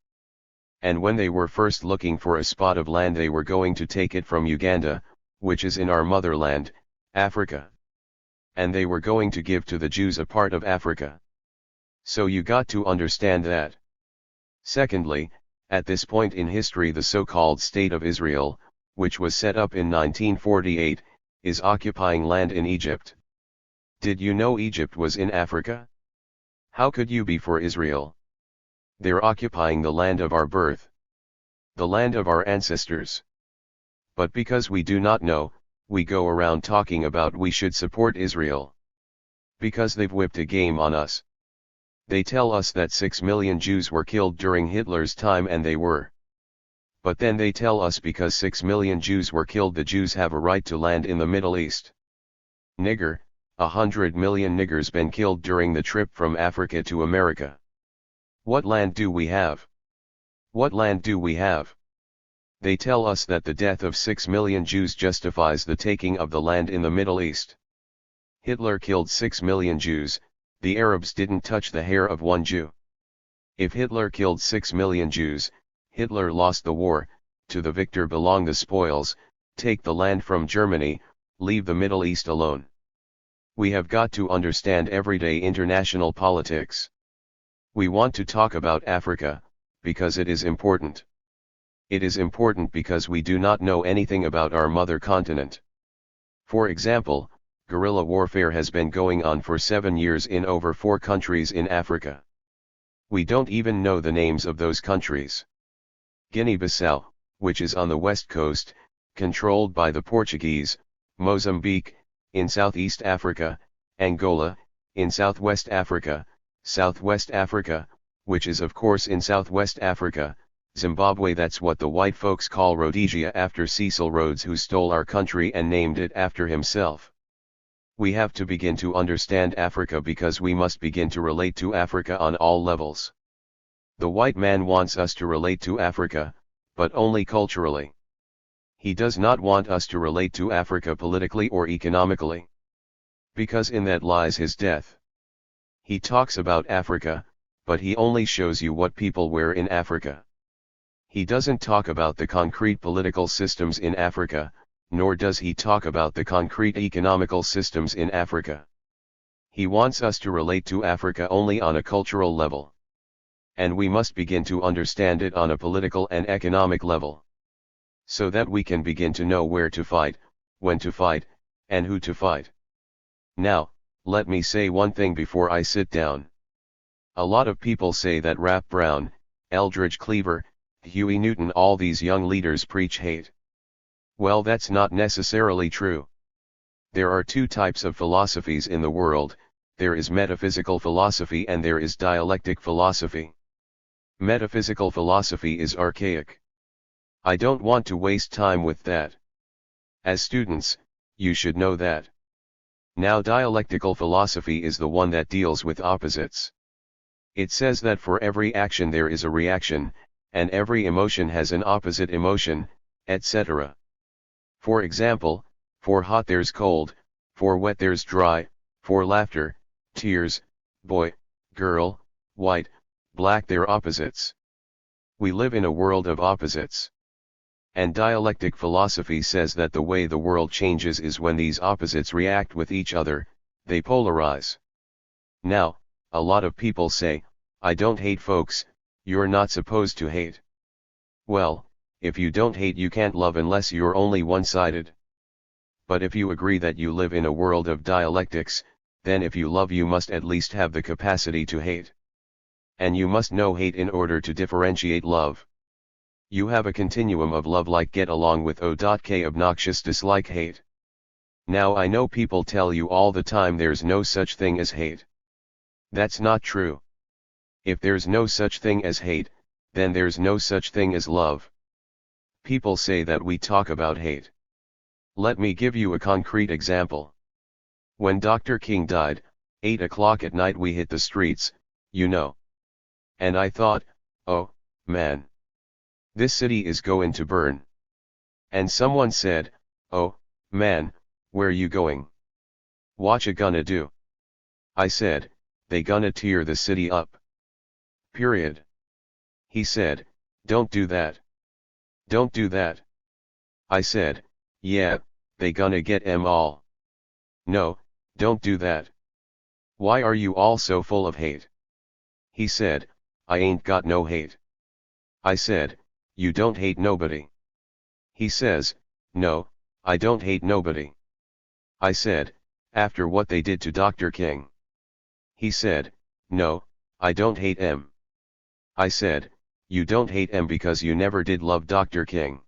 Speaker 1: And when they were first looking for a spot of land, they were going to take it from Uganda, which is in our motherland, Africa. And they were going to give to the Jews a part of Africa. So you got to understand that. Secondly, at this point in history, the so-called State of Israel, which was set up in 1948, is occupying land in Egypt. Did you know Egypt was in Africa? How could you be for Israel? They're occupying the land of our birth. The land of our ancestors. But because we do not know, we go around talking about we should support Israel. Because they've whipped a game on us. They tell us that 6 million Jews were killed during Hitler's time, and they were. But then they tell us because 6 million Jews were killed, the Jews have a right to land in the Middle East. Nigger, 100 million niggers been killed during the trip from Africa to America. What land do we have? What land do we have? They tell us that the death of 6 million Jews justifies the taking of the land in the Middle East. Hitler killed 6 million Jews, the Arabs didn't touch the hair of one Jew. If Hitler killed 6 million Jews, Hitler lost the war, to the victor belong the spoils, take the land from Germany, leave the Middle East alone. We have got to understand everyday international politics. We want to talk about Africa, because it is important. It is important because we do not know anything about our mother continent. For example, guerrilla warfare has been going on for 7 years in over 4 countries in Africa. We don't even know the names of those countries. Guinea-Bissau, which is on the west coast, controlled by the Portuguese, Mozambique, in Southeast Africa, Angola, in Southwest Africa, which is of course in Southwest Africa, Zimbabwe, that's what the white folks call Rhodesia after Cecil Rhodes, who stole our country and named it after himself. We have to begin to understand Africa because we must begin to relate to Africa on all levels. The white man wants us to relate to Africa, but only culturally. He does not want us to relate to Africa politically or economically. Because in that lies his death. He talks about Africa, but he only shows you what people wear in Africa. He doesn't talk about the concrete political systems in Africa, nor does he talk about the concrete economical systems in Africa. He wants us to relate to Africa only on a cultural level. And we must begin to understand it on a political and economic level. So that we can begin to know where to fight, when to fight, and who to fight. Now, let me say one thing before I sit down. A lot of people say that Rap Brown, Eldridge Cleaver, Huey Newton, all these young leaders preach hate. Well, that's not necessarily true. There are 2 types of philosophies in the world, there is metaphysical philosophy and there is dialectic philosophy. Metaphysical philosophy is archaic. I don't want to waste time with that. As students, you should know that. Now, dialectical philosophy is the one that deals with opposites. It says that for every action there is a reaction, and every emotion has an opposite emotion, etc. For example, for hot there's cold, for wet there's dry, for laughter, tears, boy, girl, white, black, they're opposites. We live in a world of opposites. And dialectic philosophy says that the way the world changes is when these opposites react with each other, they polarize. Now, a lot of people say, I don't hate folks, you're not supposed to hate. Well, if you don't hate, you can't love unless you're only one-sided. But if you agree that you live in a world of dialectics, then if you love you must at least have the capacity to hate. And you must know hate in order to differentiate love. You have a continuum of love like get along with O.K. obnoxious dislike hate. Now I know people tell you all the time there's no such thing as hate. That's not true. If there's no such thing as hate, then there's no such thing as love. People say that we talk about hate. Let me give you a concrete example. When Dr. King died, 8 o'clock at night we hit the streets, you know. And I thought, oh, man. This city is going to burn. And someone said, oh, man, where you going? What you gonna do? I said, they gonna tear the city up. Period. He said, don't do that. Don't do that. I said, yeah, they gonna get 'em all. No, don't do that. Why are you all so full of hate? He said, I ain't got no hate. I said, you don't hate nobody. He says, no, I don't hate nobody. I said, after what they did to Dr. King. He said, no, I don't hate him. I said, you don't hate him because you never did love Dr. King.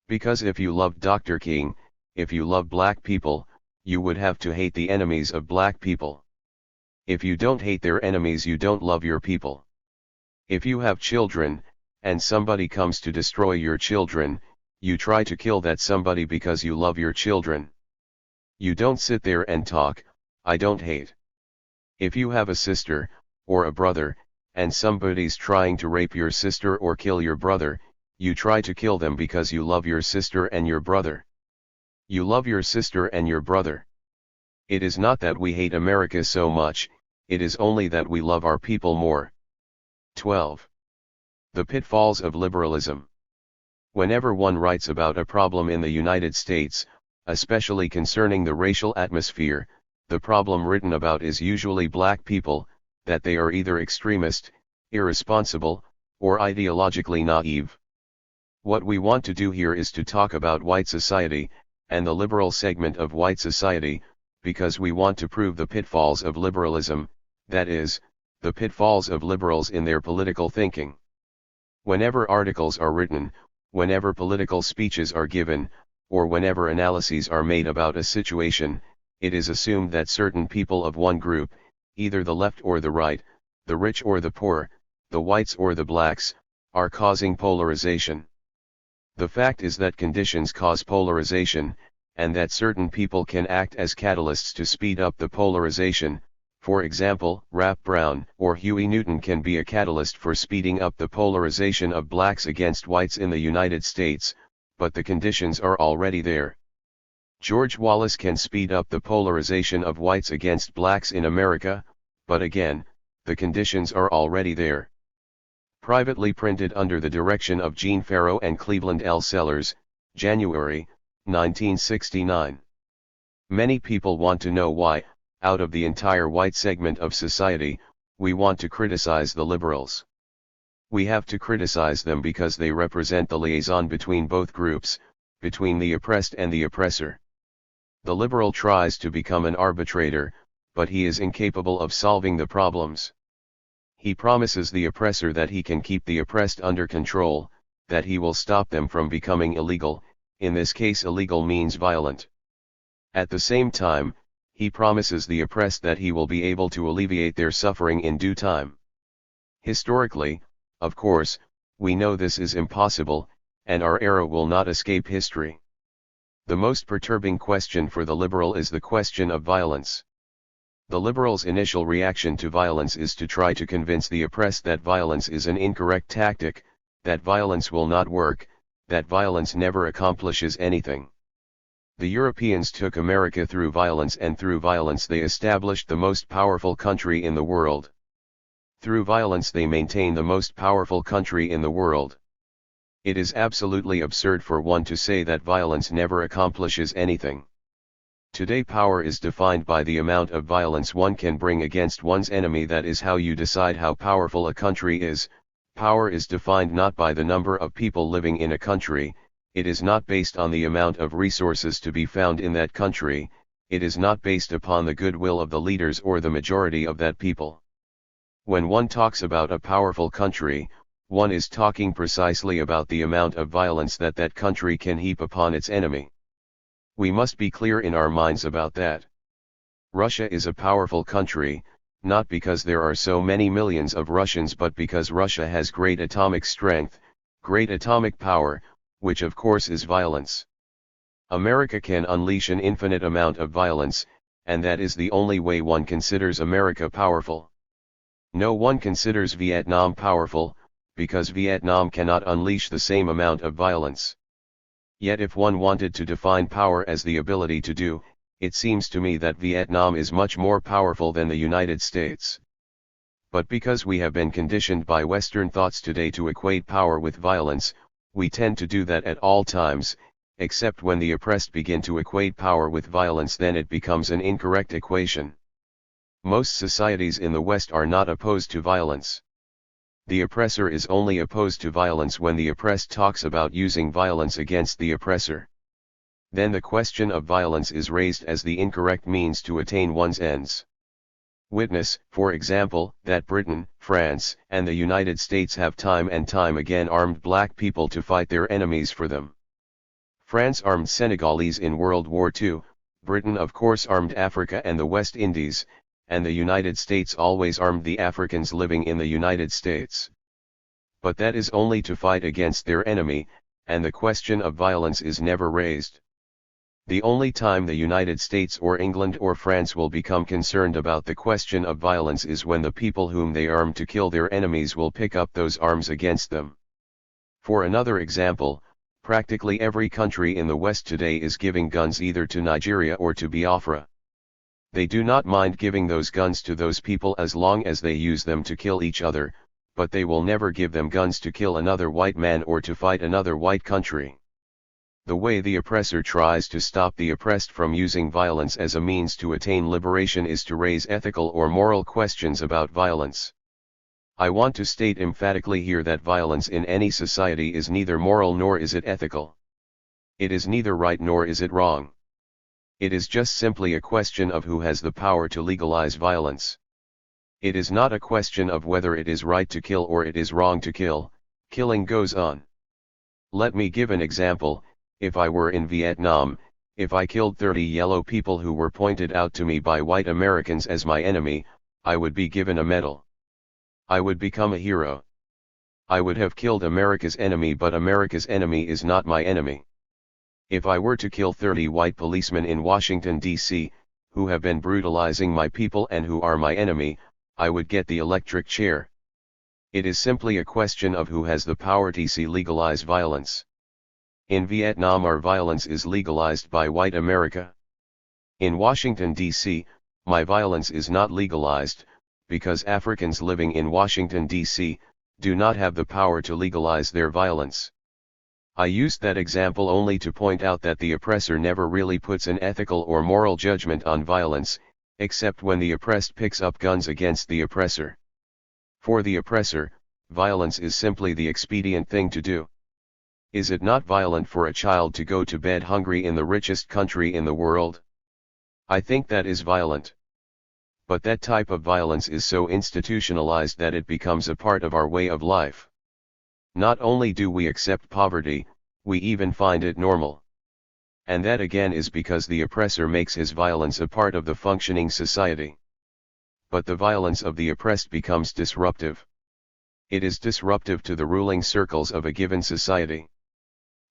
Speaker 1: Because if you loved Dr. King, if you love black people, you would have to hate the enemies of black people. If you don't hate their enemies, you don't love your people. If you have children, and somebody comes to destroy your children, you try to kill that somebody because you love your children. You don't sit there and talk, I don't hate. If you have a sister, or a brother, and somebody's trying to rape your sister or kill your brother, you try to kill them because you love your sister and your brother. You love your sister and your brother. It is not that we hate America so much, it is only that we love our people more. 12. The pitfalls of liberalism. Whenever one writes about a problem in the United States, especially concerning the racial atmosphere, the problem written about is usually black people, that they are either extremist, irresponsible, or ideologically naive. What we want to do here is to talk about white society, and the liberal segment of white society, because we want to prove the pitfalls of liberalism, that is, the pitfalls of liberals in their political thinking. Whenever articles are written, whenever political speeches are given, or whenever analyses are made about a situation, it is assumed that certain people of one group, either the left or the right, the rich or the poor, the whites or the blacks, are causing polarization. The fact is that conditions cause polarization, and that certain people can act as catalysts to speed up the polarization. For example, Rap Brown or Huey Newton can be a catalyst for speeding up the polarization of blacks against whites in the United States, but the conditions are already there. George Wallace can speed up the polarization of whites against blacks in America, but again, the conditions are already there. Privately printed under the direction of Gene Farrow and Cleveland L. Sellers, January, 1969. Many people want to know why, out of the entire white segment of society, we want to criticize the liberals. We have to criticize them because they represent the liaison between both groups, between the oppressed and the oppressor. The liberal tries to become an arbitrator, but he is incapable of solving the problems. He promises the oppressor that he can keep the oppressed under control, that he will stop them from becoming illegal, in this case illegal means violent. At the same time, he promises the oppressed that he will be able to alleviate their suffering in due time. Historically, of course, we know this is impossible, and our era will not escape history. The most perturbing question for the liberal is the question of violence. The liberal's initial reaction to violence is to try to convince the oppressed that violence is an incorrect tactic, that violence will not work, that violence never accomplishes anything. The Europeans took America through violence, and through violence they established the most powerful country in the world. Through violence they maintain the most powerful country in the world. It is absolutely absurd for one to say that violence never accomplishes anything. Today power is defined by the amount of violence one can bring against one's enemy. That is how you decide how powerful a country is. Power is defined not by the number of people living in a country, it is not based on the amount of resources to be found in that country, it is not based upon the goodwill of the leaders or the majority of that people. When one talks about a powerful country, one is talking precisely about the amount of violence that that country can heap upon its enemy. We must be clear in our minds about that. Russia is a powerful country, not because there are so many millions of Russians but because Russia has great atomic strength, great atomic power, which of course is violence. America can unleash an infinite amount of violence, and that is the only way one considers America powerful. No one considers Vietnam powerful, because Vietnam cannot unleash the same amount of violence. Yet if one wanted to define power as the ability to do, it seems to me that Vietnam is much more powerful than the United States. But because we have been conditioned by Western thoughts today to equate power with violence, we tend to do that at all times, except when the oppressed begin to equate power with violence, then it becomes an incorrect equation. Most societies in the West are not opposed to violence. The oppressor is only opposed to violence when the oppressed talks about using violence against the oppressor. Then the question of violence is raised as the incorrect means to attain one's ends. Witness, for example, that Britain, France, and the United States have time and time again armed black people to fight their enemies for them. France armed Senegalese in World War II, Britain of course armed Africa and the West Indies, and the United States always armed the Africans living in the United States. But that is only to fight against their enemy, and the question of violence is never raised. The only time the United States or England or France will become concerned about the question of violence is when the people whom they arm to kill their enemies will pick up those arms against them. For another example, practically every country in the West today is giving guns either to Nigeria or to Biafra. They do not mind giving those guns to those people as long as they use them to kill each other, but they will never give them guns to kill another white man or to fight another white country. The way the oppressor tries to stop the oppressed from using violence as a means to attain liberation is to raise ethical or moral questions about violence. I want to state emphatically here that violence in any society is neither moral nor is it ethical. It is neither right nor is it wrong. It is just simply a question of who has the power to legalize violence. It is not a question of whether it is right to kill or it is wrong to kill. Killing goes on. Let me give an example. If I were in Vietnam, if I killed 30 yellow people who were pointed out to me by white Americans as my enemy, I would be given a medal. I would become a hero. I would have killed America's enemy, but America's enemy is not my enemy. If I were to kill 30 white policemen in Washington, D.C., who have been brutalizing my people and who are my enemy, I would get the electric chair. It is simply a question of who has the power to legalize violence. In Vietnam, our violence is legalized by white America. In Washington, D.C., my violence is not legalized, because Africans living in Washington, D.C., do not have the power to legalize their violence. I used that example only to point out that the oppressor never really puts an ethical or moral judgment on violence, except when the oppressed picks up guns against the oppressor. For the oppressor, violence is simply the expedient thing to do. Is it not violent for a child to go to bed hungry in the richest country in the world? I think that is violent. But that type of violence is so institutionalized that it becomes a part of our way of life. Not only do we accept poverty, we even find it normal. And that again is because the oppressor makes his violence a part of the functioning society. But the violence of the oppressed becomes disruptive. It is disruptive to the ruling circles of a given society.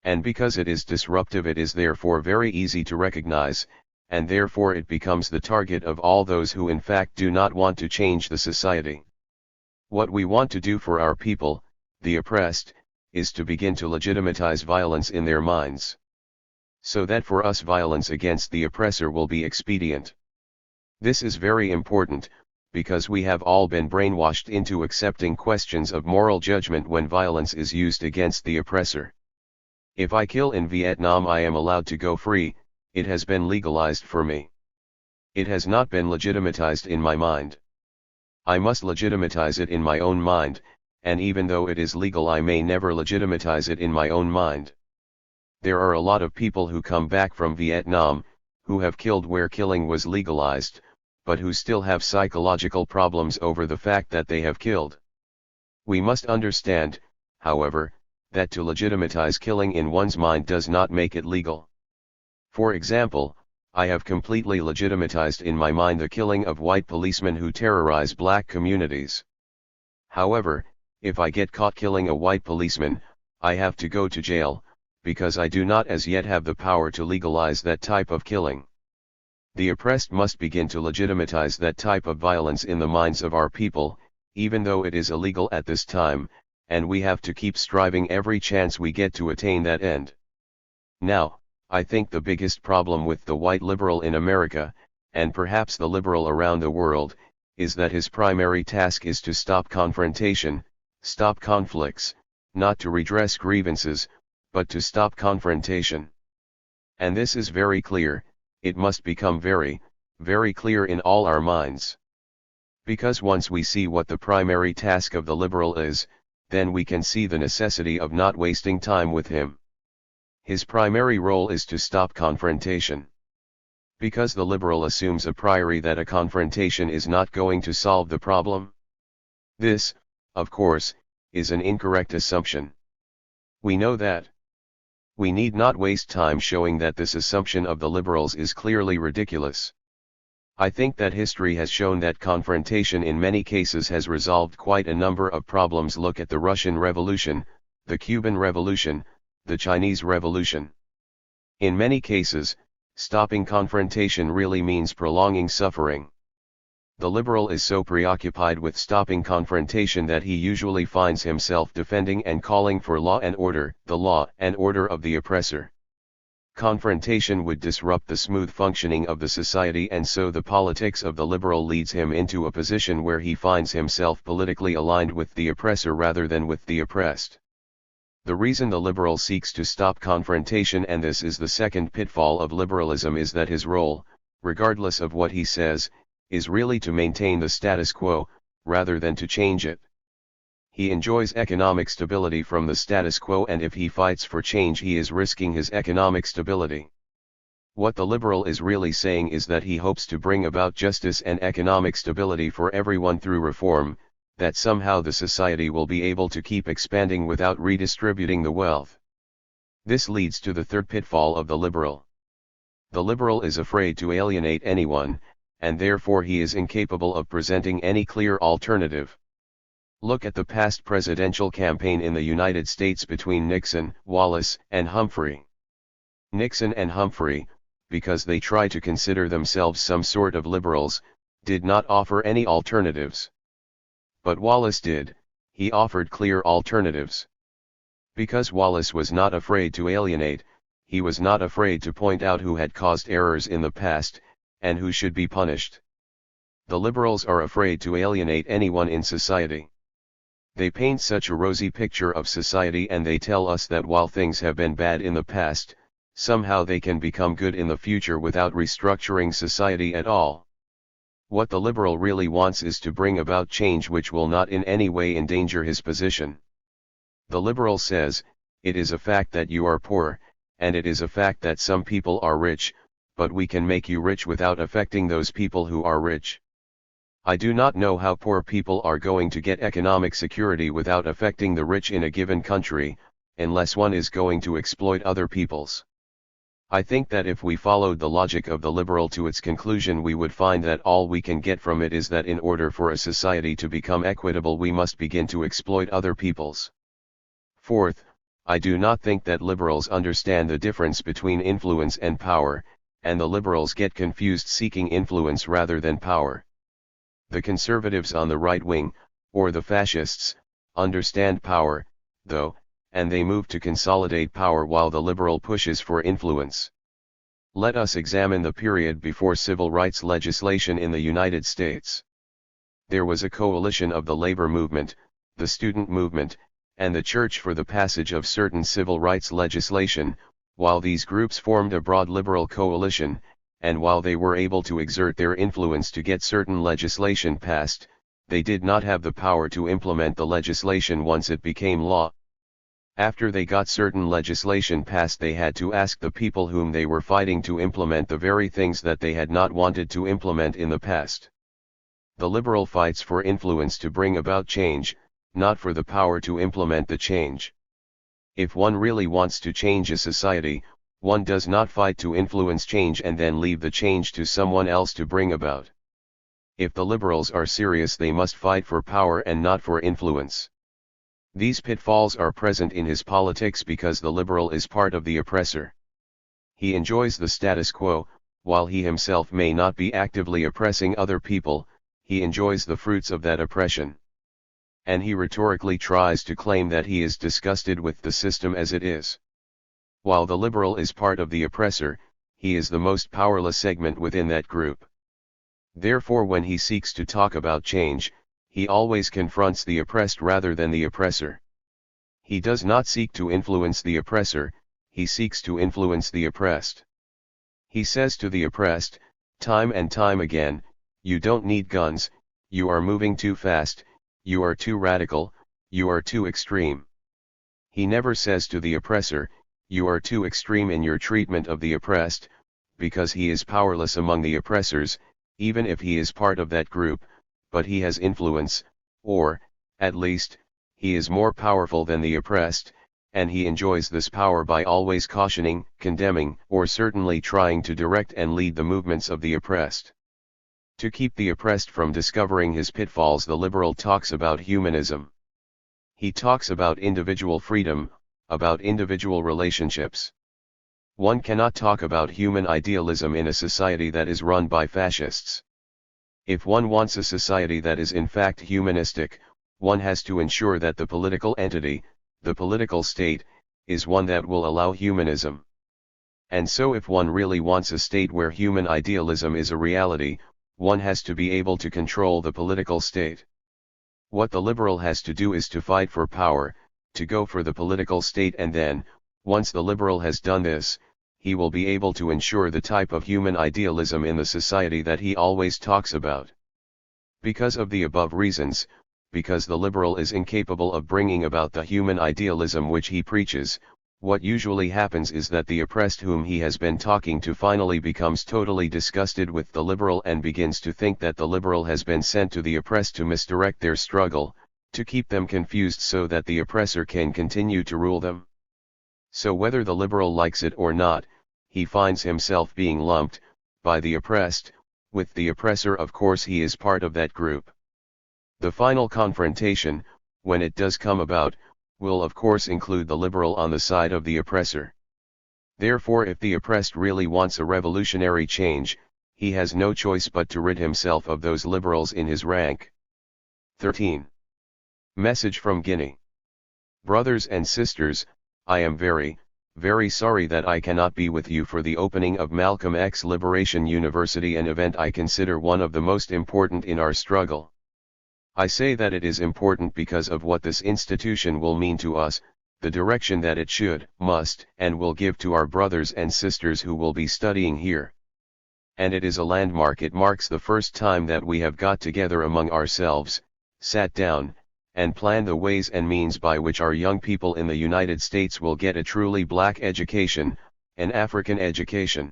Speaker 1: And because it is disruptive, it is therefore very easy to recognize, and therefore it becomes the target of all those who in fact do not want to change the society. What we want to do for our people, the oppressed, is to begin to legitimatize violence in their minds. So that for us violence against the oppressor will be expedient. This is very important, because we have all been brainwashed into accepting questions of moral judgment when violence is used against the oppressor. If I kill in Vietnam, I am allowed to go free. It has been legalized for me. It has not been legitimatized in my mind. I must legitimatize it in my own mind, and even though it is legal, I may never legitimatize it in my own mind. There are a lot of people who come back from Vietnam, who have killed where killing was legalized, but who still have psychological problems over the fact that they have killed. We must understand, however, that to legitimatize killing in one's mind does not make it legal. For example, I have completely legitimatized in my mind the killing of white policemen who terrorize black communities. However, if I get caught killing a white policeman, I have to go to jail, because I do not as yet have the power to legalize that type of killing. The oppressed must begin to legitimatize that type of violence in the minds of our people, even though it is illegal at this time, and we have to keep striving every chance we get to attain that end. Now, I think the biggest problem with the white liberal in America, and perhaps the liberal around the world, is that his primary task is to stop confrontation, stop conflicts, not to redress grievances, but to stop confrontation. And this is very clear, it must become very, very clear in all our minds. Because once we see what the primary task of the liberal is, then we can see the necessity of not wasting time with him. His primary role is to stop confrontation. Because the liberal assumes a priori that a confrontation is not going to solve the problem. This, of course, is an incorrect assumption. We know that. We need not waste time showing that this assumption of the liberals is clearly ridiculous. I think that history has shown that confrontation in many cases has resolved quite a number of problems. Look at the Russian Revolution, the Cuban Revolution, the Chinese Revolution. In many cases, stopping confrontation really means prolonging suffering. The liberal is so preoccupied with stopping confrontation that he usually finds himself defending and calling for law and order, the law and order of the oppressor. Confrontation would disrupt the smooth functioning of the society, and so the politics of the liberal leads him into a position where he finds himself politically aligned with the oppressor rather than with the oppressed. The reason the liberal seeks to stop confrontation, and this is the second pitfall of liberalism, is that his role, regardless of what he says, is really to maintain the status quo, rather than to change it. He enjoys economic stability from the status quo, and if he fights for change he is risking his economic stability. What the liberal is really saying is that he hopes to bring about justice and economic stability for everyone through reform, that somehow the society will be able to keep expanding without redistributing the wealth. This leads to the third pitfall of the liberal. The liberal is afraid to alienate anyone, and therefore he is incapable of presenting any clear alternative. Look at the past presidential campaign in the United States between Nixon, Wallace, and Humphrey. Nixon and Humphrey, because they try to consider themselves some sort of liberals, did not offer any alternatives. But Wallace did, he offered clear alternatives. Because Wallace was not afraid to alienate, he was not afraid to point out who had caused errors in the past, and who should be punished. The liberals are afraid to alienate anyone in society. They paint such a rosy picture of society, and they tell us that while things have been bad in the past, somehow they can become good in the future without restructuring society at all. What the liberal really wants is to bring about change which will not in any way endanger his position. The liberal says, it is a fact that you are poor, and it is a fact that some people are rich, but we can make you rich without affecting those people who are rich. I do not know how poor people are going to get economic security without affecting the rich in a given country, unless one is going to exploit other people's. I think that if we followed the logic of the liberal to its conclusion, we would find that all we can get from it is that in order for a society to become equitable we must begin to exploit other people's. Fourth, I do not think that liberals understand the difference between influence and power, and the liberals get confused seeking influence rather than power. The conservatives on the right wing, or the fascists, understand power, though, and they move to consolidate power while the liberal pushes for influence. Let us examine the period before civil rights legislation in the United States. There was a coalition of the labor movement, the student movement, and the church for the passage of certain civil rights legislation. While these groups formed a broad liberal coalition, and while they were able to exert their influence to get certain legislation passed, they did not have the power to implement the legislation once it became law. After they got certain legislation passed, they had to ask the people whom they were fighting to implement the very things that they had not wanted to implement in the past. The liberal fights for influence to bring about change, not for the power to implement the change. If one really wants to change a society, one does not fight to influence change and then leave the change to someone else to bring about. If the liberals are serious, they must fight for power and not for influence. These pitfalls are present in his politics because the liberal is part of the oppressor. He enjoys the status quo, while he himself may not be actively oppressing other people, he enjoys the fruits of that oppression. And he rhetorically tries to claim that he is disgusted with the system as it is. While the liberal is part of the oppressor, he is the most powerless segment within that group. Therefore, when he seeks to talk about change, he always confronts the oppressed rather than the oppressor. He does not seek to influence the oppressor, he seeks to influence the oppressed. He says to the oppressed, time and time again, you don't need guns, you are moving too fast, you are too radical, you are too extreme. He never says to the oppressor, you are too extreme in your treatment of the oppressed, because he is powerless among the oppressors, even if he is part of that group, but he has influence, or, at least, he is more powerful than the oppressed, and he enjoys this power by always cautioning, condemning, or certainly trying to direct and lead the movements of the oppressed. To keep the oppressed from discovering his pitfalls, the liberal talks about humanism. He talks about individual freedom, about individual relationships. One cannot talk about human idealism in a society that is run by fascists. If one wants a society that is in fact humanistic, one has to ensure that the political entity, the political state, is one that will allow humanism. And so if one really wants a state where human idealism is a reality, one has to be able to control the political state. What the liberal has to do is to fight for power, to go for the political state, and then, once the liberal has done this, he will be able to ensure the type of human idealism in the society that he always talks about. Because of the above reasons, because the liberal is incapable of bringing about the human idealism which he preaches, what usually happens is that the oppressed whom he has been talking to finally becomes totally disgusted with the liberal and begins to think that the liberal has been sent to the oppressed to misdirect their struggle, to keep them confused so that the oppressor can continue to rule them. So whether the liberal likes it or not, he finds himself being lumped, by the oppressed, with the oppressor. Of course he is part of that group. The final confrontation, when it does come about, will of course include the liberal on the side of the oppressor. Therefore, if the oppressed really wants a revolutionary change, he has no choice but to rid himself of those liberals in his rank. 13. Message from Guinea. Brothers and sisters, I am very, very sorry that I cannot be with you for the opening of Malcolm X Liberation University, an event I consider one of the most important in our struggle. I say that it is important because of what this institution will mean to us, the direction that it should, must, and will give to our brothers and sisters who will be studying here. And it is a landmark. It marks the first time that we have got together among ourselves, sat down, and planned the ways and means by which our young people in the United States will get a truly black education, an African education.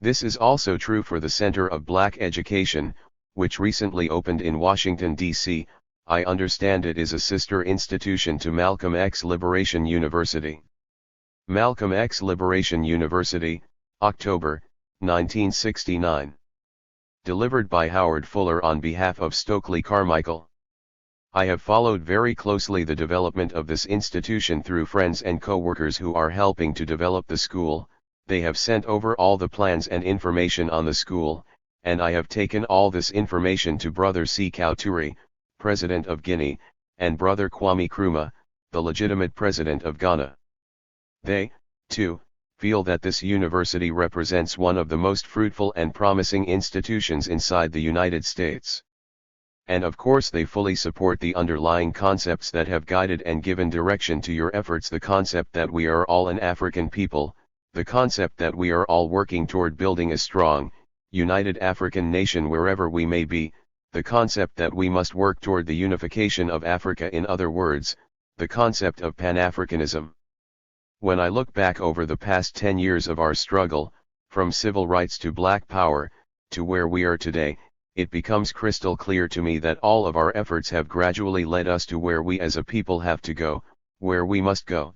Speaker 1: This is also true for the Center of Black Education, which recently opened in Washington, D.C. I understand it is a sister institution to Malcolm X Liberation University. Malcolm X Liberation University, October, 1969. Delivered by Howard Fuller on behalf of Stokely Carmichael. I have followed very closely the development of this institution through friends and co-workers who are helping to develop the school. They have sent over all the plans and information on the school, and I have taken all this information to Brother Sekou Toure, President of Guinea, and Brother Kwame Nkrumah, the legitimate President of Ghana. They, too, feel that this university represents one of the most fruitful and promising institutions inside the United States. And of course they fully support the underlying concepts that have guided and given direction to your efforts, the concept that we are all an African people, the concept that we are all working toward building a strong, united African nation wherever we may be, the concept that we must work toward the unification of Africa. In other words, the concept of Pan-Africanism. When I look back over the past 10 years of our struggle, from civil rights to black power, to where we are today, it becomes crystal clear to me that all of our efforts have gradually led us to where we as a people have to go, where we must go.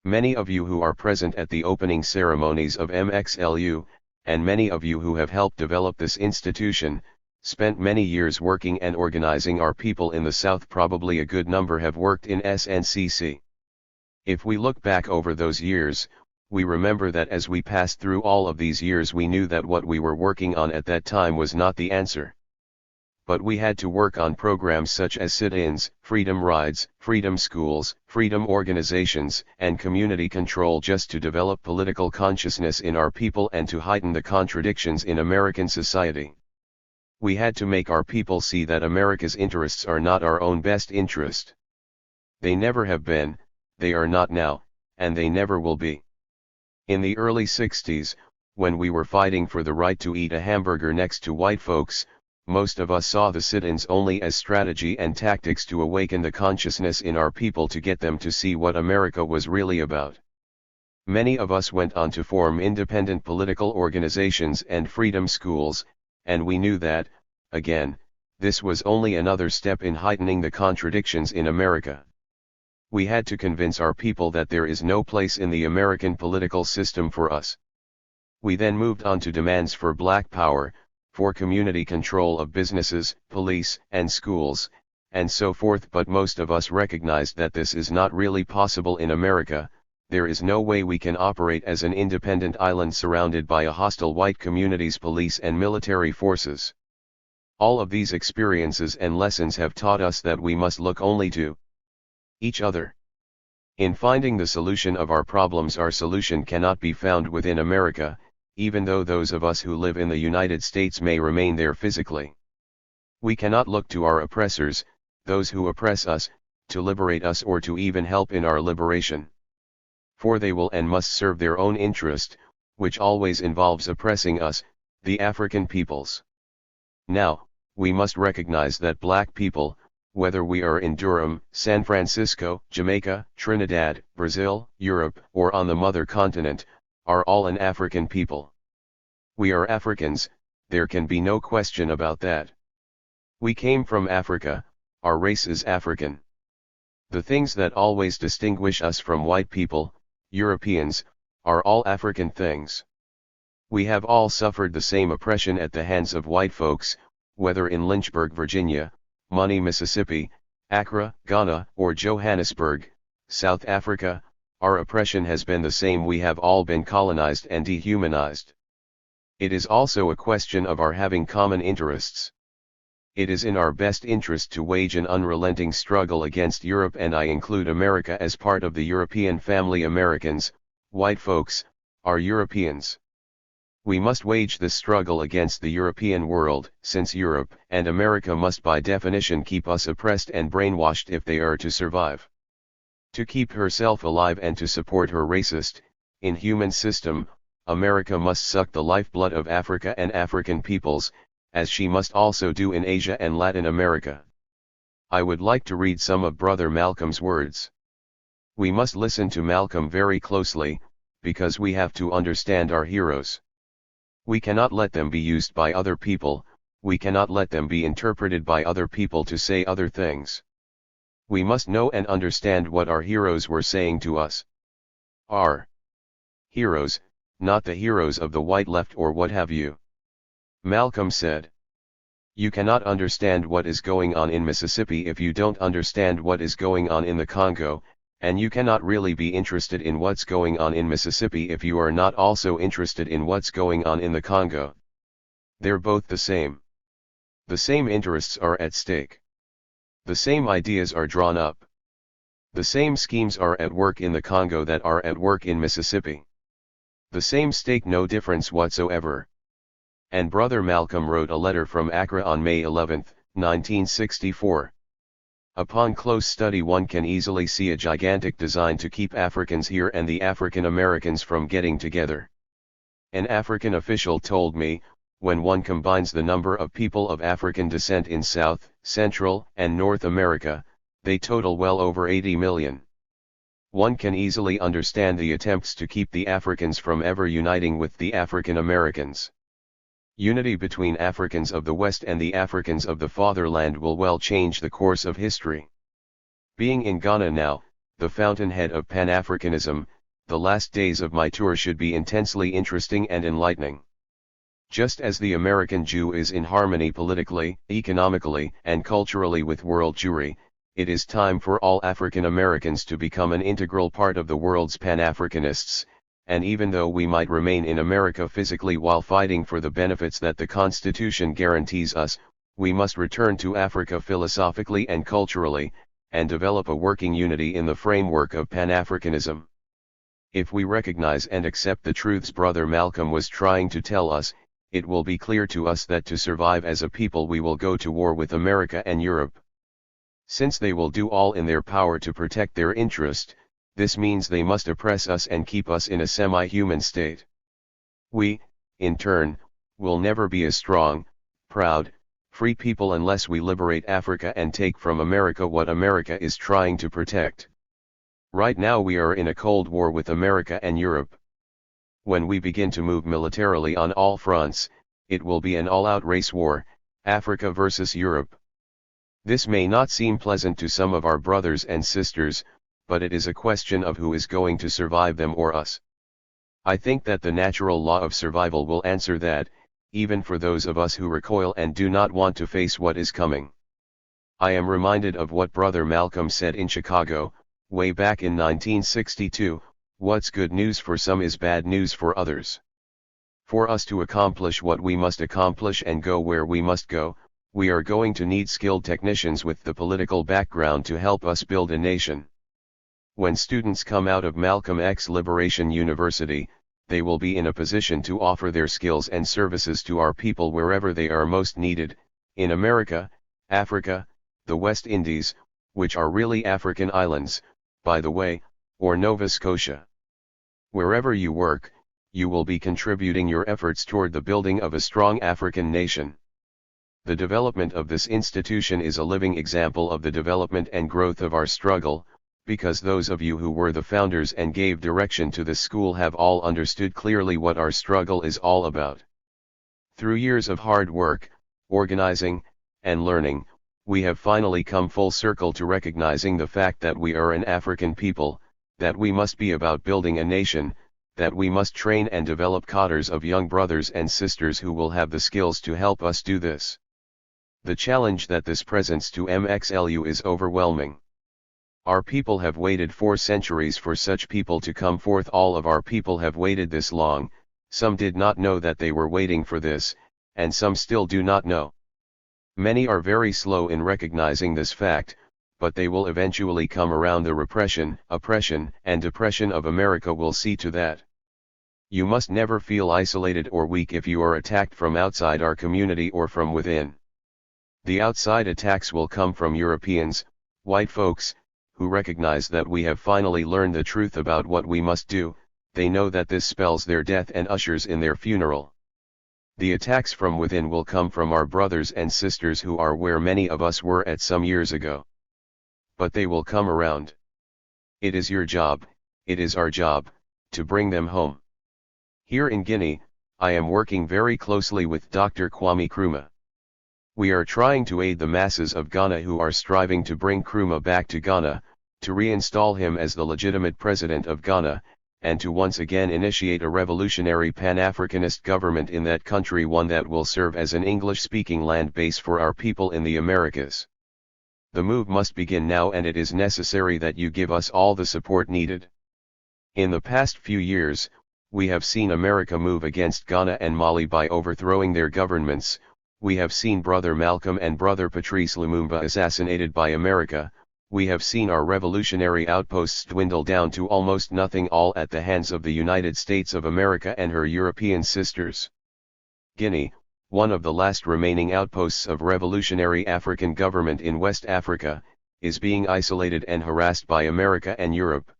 Speaker 1: Many of you who are present at the opening ceremonies of MXLU, and many of you who have helped develop this institution, spent many years working and organizing our people in the South. Probably a good number have worked in SNCC. If we look back over those years, we remember that as we passed through all of these years we knew that what we were working on at that time was not the answer. But we had to work on programs such as sit-ins, freedom rides, freedom schools, freedom organizations, and community control just to develop political consciousness in our people and to heighten the contradictions in American society. We had to make our people see that America's interests are not our own best interest. They never have been, they are not now, and they never will be. In the early 60s, when we were fighting for the right to eat a hamburger next to white folks, most of us saw the sit-ins only as strategy and tactics to awaken the consciousness in our people to get them to see what America was really about. Many of us went on to form independent political organizations and freedom schools, and we knew that, again, this was only another step in heightening the contradictions in America. We had to convince our people that there is no place in the American political system for us. We then moved on to demands for black power, for community control of businesses, police, and schools, and so forth. But most of us recognized that this is not really possible in America. There is no way we can operate as an independent island surrounded by a hostile white community's police and military forces. All of these experiences and lessons have taught us that we must look only to each other. In finding the solution of our problems, our solution cannot be found within America, even though those of us who live in the United States may remain there physically. We cannot look to our oppressors, those who oppress us, to liberate us or to even help in our liberation. For they will and must serve their own interest, which always involves oppressing us, the African peoples. Now, we must recognize that black people, whether we are in Durham, San Francisco, Jamaica, Trinidad, Brazil, Europe, or on the mother continent, are all an African people. We are Africans, there can be no question about that. We came from Africa, our race is African. The things that always distinguish us from white people, Europeans, are all African things. We have all suffered the same oppression at the hands of white folks, whether in Lynchburg, Virginia, Money, Mississippi, Accra, Ghana, or Johannesburg, South Africa. Our oppression has been the same. We have all been colonized and dehumanized. It is also a question of our having common interests. It is in our best interest to wage an unrelenting struggle against Europe, and I include America as part of the European family. Americans, white folks, are Europeans. We must wage this struggle against the European world, since Europe and America must by definition keep us oppressed and brainwashed if they are to survive. To keep herself alive and to support her racist, inhuman system, America must suck the lifeblood of Africa and African peoples, as she must also do in Asia and Latin America. I would like to read some of Brother Malcolm's words. We must listen to Malcolm very closely, because we have to understand our heroes. We cannot let them be used by other people, we cannot let them be interpreted by other people to say other things. We must know and understand what our heroes were saying to us. Our heroes, not the heroes of the white left or what have you. Malcolm said, "You cannot understand what is going on in Mississippi if you don't understand what is going on in the Congo, and you cannot really be interested in what's going on in Mississippi if you are not also interested in what's going on in the Congo. They're both the same. The same interests are at stake. The same ideas are drawn up. The same schemes are at work in the Congo that are at work in Mississippi. The same stake, no difference whatsoever." And Brother Malcolm wrote a letter from Accra on May 11, 1964. Upon close study one can easily see a gigantic design to keep Africans here and the African Americans from getting together. An African official told me, when one combines the number of people of African descent in South, Central, and North America, They total well over 80 million. One can easily understand the attempts to keep the Africans from ever uniting with the African Americans. Unity between Africans of the West and the Africans of the fatherland will well change the course of history. Being in Ghana now, the fountainhead of Pan-Africanism, the last days of my tour should be intensely interesting and enlightening. Just as the American Jew is in harmony politically, economically, and culturally with world Jewry, it is time for all African Americans to become an integral part of the world's Pan-Africanists, and even though we might remain in America physically while fighting for the benefits that the Constitution guarantees us, we must return to Africa philosophically and culturally, and develop a working unity in the framework of Pan-Africanism. If we recognize and accept the truths Brother Malcolm was trying to tell us, it will be clear to us that to survive as a people we will go to war with America and Europe. Since they will do all in their power to protect their interest, this means they must oppress us and keep us in a semi-human state. We, in turn, will never be a strong, proud, free people unless we liberate Africa and take from America what America is trying to protect. Right now we are in a cold war with America and Europe. When we begin to move militarily on all fronts, it will be an all-out race war, Africa versus Europe. This may not seem pleasant to some of our brothers and sisters, but it is a question of who is going to survive them or us. I think that the natural law of survival will answer that, even for those of us who recoil and do not want to face what is coming. I am reminded of what Brother Malcolm said in Chicago, way back in 1962, what's good news for some is bad news for others. For us to accomplish what we must accomplish and go where we must go, we are going to need skilled technicians with the political background to help us build a nation. When students come out of Malcolm X Liberation University, they will be in a position to offer their skills and services to our people wherever they are most needed, in America, Africa, the West Indies, which are really African islands, by the way, or Nova Scotia. Wherever you work, you will be contributing your efforts toward the building of a strong African nation. The development of this institution is a living example of the development and growth of our struggle, because those of you who were the founders and gave direction to this school have all understood clearly what our struggle is all about. Through years of hard work, organizing, and learning, we have finally come full circle to recognizing the fact that we are an African people, that we must be about building a nation, that we must train and develop cadres of young brothers and sisters who will have the skills to help us do this. The challenge that this presents to MXLU is overwhelming. Our people have waited 4 centuries for such people to come forth. All of our people have waited this long, some did not know that they were waiting for this, and some still do not know. Many are very slow in recognizing this fact, but they will eventually come around. The repression, oppression, and depression of America will see to that. You must never feel isolated or weak if you are attacked from outside our community or from within. The outside attacks will come from Europeans, white folks, who recognize that we have finally learned the truth about what we must do. They know that this spells their death and ushers in their funeral. The attacks from within will come from our brothers and sisters who are where many of us were at some years ago. But they will come around. It is your job, it is our job, to bring them home. Here in Guinea, I am working very closely with Dr. Kwame Nkrumah. We are trying to aid the masses of Ghana who are striving to bring Nkrumah back to Ghana, to reinstall him as the legitimate president of Ghana, and to once again initiate a revolutionary Pan-Africanist government in that country, one that will serve as an English-speaking land base for our people in the Americas. The move must begin now, and it is necessary that you give us all the support needed. In the past few years, we have seen America move against Ghana and Mali by overthrowing their governments. We have seen Brother Malcolm and Brother Patrice Lumumba assassinated by America. We have seen our revolutionary outposts dwindle down to almost nothing, all at the hands of the United States of America and her European sisters. Guinea, one of the last remaining outposts of revolutionary African government in West Africa, is being isolated and harassed by America and Europe.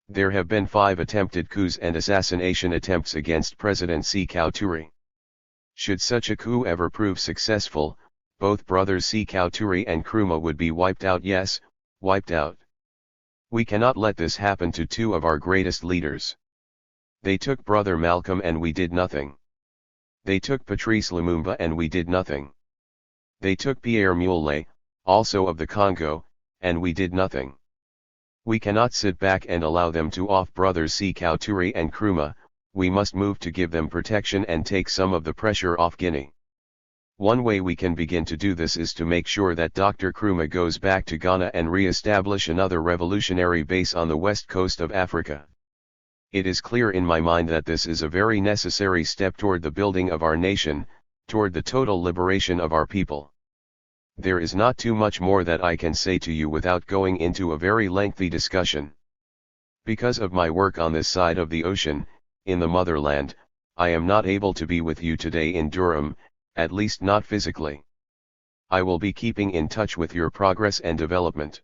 Speaker 1: There have been 5 attempted coups and assassination attempts against President Sékou Touré. Should such a coup ever prove successful, both brothers Sékou Touré and Nkrumah would be wiped out. Yes, wiped out. We cannot let this happen to two of our greatest leaders. They took Brother Malcolm and we did nothing. They took Patrice Lumumba and we did nothing. They took Pierre Muley, also of the Congo, and we did nothing. We cannot sit back and allow them to off brothers Sékou Touré and Nkrumah. We must move to give them protection and take some of the pressure off Guinea. One way we can begin to do this is to make sure that Dr. Nkrumah goes back to Ghana and re-establish another revolutionary base on the west coast of Africa. It is clear in my mind that this is a very necessary step toward the building of our nation, toward the total liberation of our people. There is not too much more that I can say to you without going into a very lengthy discussion. Because of my work on this side of the ocean, in the motherland, I am not able to be with you today in Durham, at least not physically. I will be keeping in touch with your progress and development.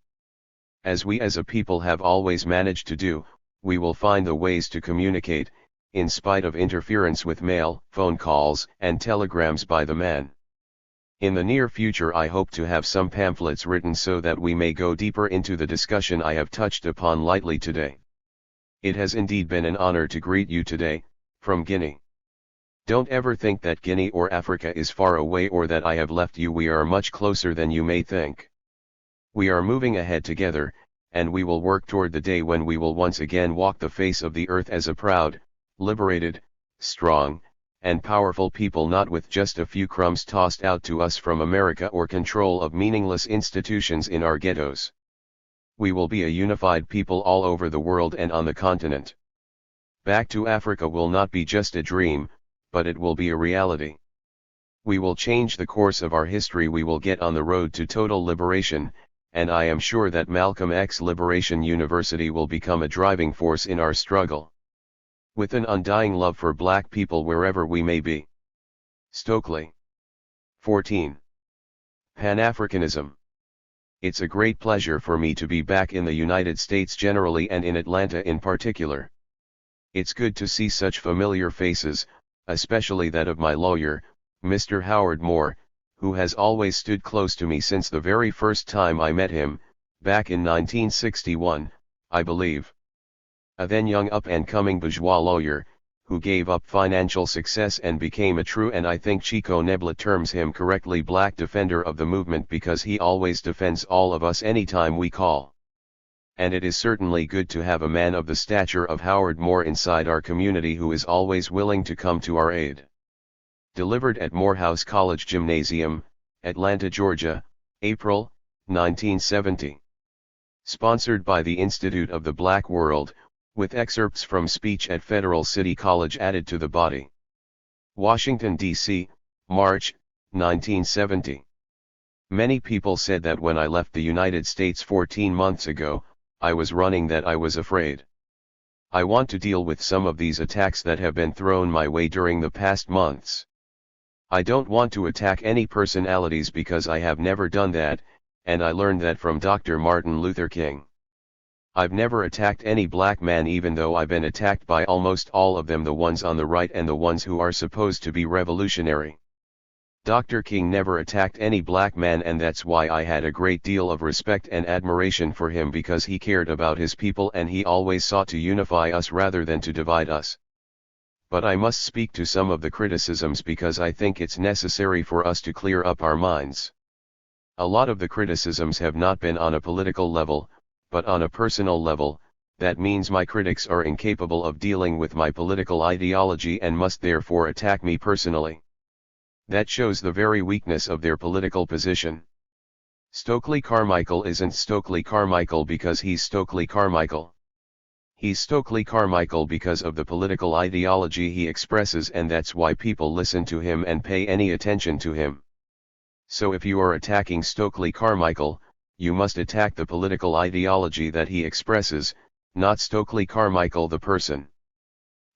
Speaker 1: As we as a people have always managed to do, we will find the ways to communicate, in spite of interference with mail, phone calls, and telegrams by the man. In the near future I hope to have some pamphlets written so that we may go deeper into the discussion I have touched upon lightly today. It has indeed been an honor to greet you today, from Guinea. Don't ever think that Guinea or Africa is far away or that I have left you. We are much closer than you may think. We are moving ahead together, and we will work toward the day when we will once again walk the face of the earth as a proud, liberated, strong, and powerful people, not with just a few crumbs tossed out to us from America or control of meaningless institutions in our ghettos. We will be a unified people all over the world and on the continent. Back to Africa will not be just a dream, but it will be a reality. We will change the course of our history. We will get on the road to total liberation, and I am sure that Malcolm X Liberation University will become a driving force in our struggle. With an undying love for black people wherever we may be. Stokely. 14. Pan-Africanism. It's a great pleasure for me to be back in the United States generally and in Atlanta in particular. It's good to see such familiar faces, especially that of my lawyer, Mr. Howard Moore, who has always stood close to me since the very first time I met him, back in 1961, I believe. A then young up-and-coming bourgeois lawyer, who gave up financial success and became a true, and I think Chico Nebla terms him correctly, black defender of the movement, because he always defends all of us anytime we call. And it is certainly good to have a man of the stature of Howard Moore inside our community who is always willing to come to our aid. Delivered at Morehouse College Gymnasium, Atlanta, Georgia, April, 1970. Sponsored by the Institute of the Black World, with excerpts from speech at Federal City College added to the body. Washington, D.C., March, 1970. Many people said that when I left the United States 14 months ago, I was running, that I was afraid. I want to deal with some of these attacks that have been thrown my way during the past months. I don't want to attack any personalities because I have never done that, and I learned that from Dr. Martin Luther King. I've never attacked any black man, even though I've been attacked by almost all of them, the ones on the right and the ones who are supposed to be revolutionary. Dr. King never attacked any black man, and that's why I had a great deal of respect and admiration for him, because he cared about his people and he always sought to unify us rather than to divide us. But I must speak to some of the criticisms because I think it's necessary for us to clear up our minds. A lot of the criticisms have not been on a political level, but on a personal level. That means my critics are incapable of dealing with my political ideology and must therefore attack me personally. That shows the very weakness of their political position. Stokely Carmichael isn't Stokely Carmichael because he's Stokely Carmichael. He's Stokely Carmichael because of the political ideology he expresses, and that's why people listen to him and pay any attention to him. So if you are attacking Stokely Carmichael, you must attack the political ideology that he expresses, not Stokely Carmichael the person.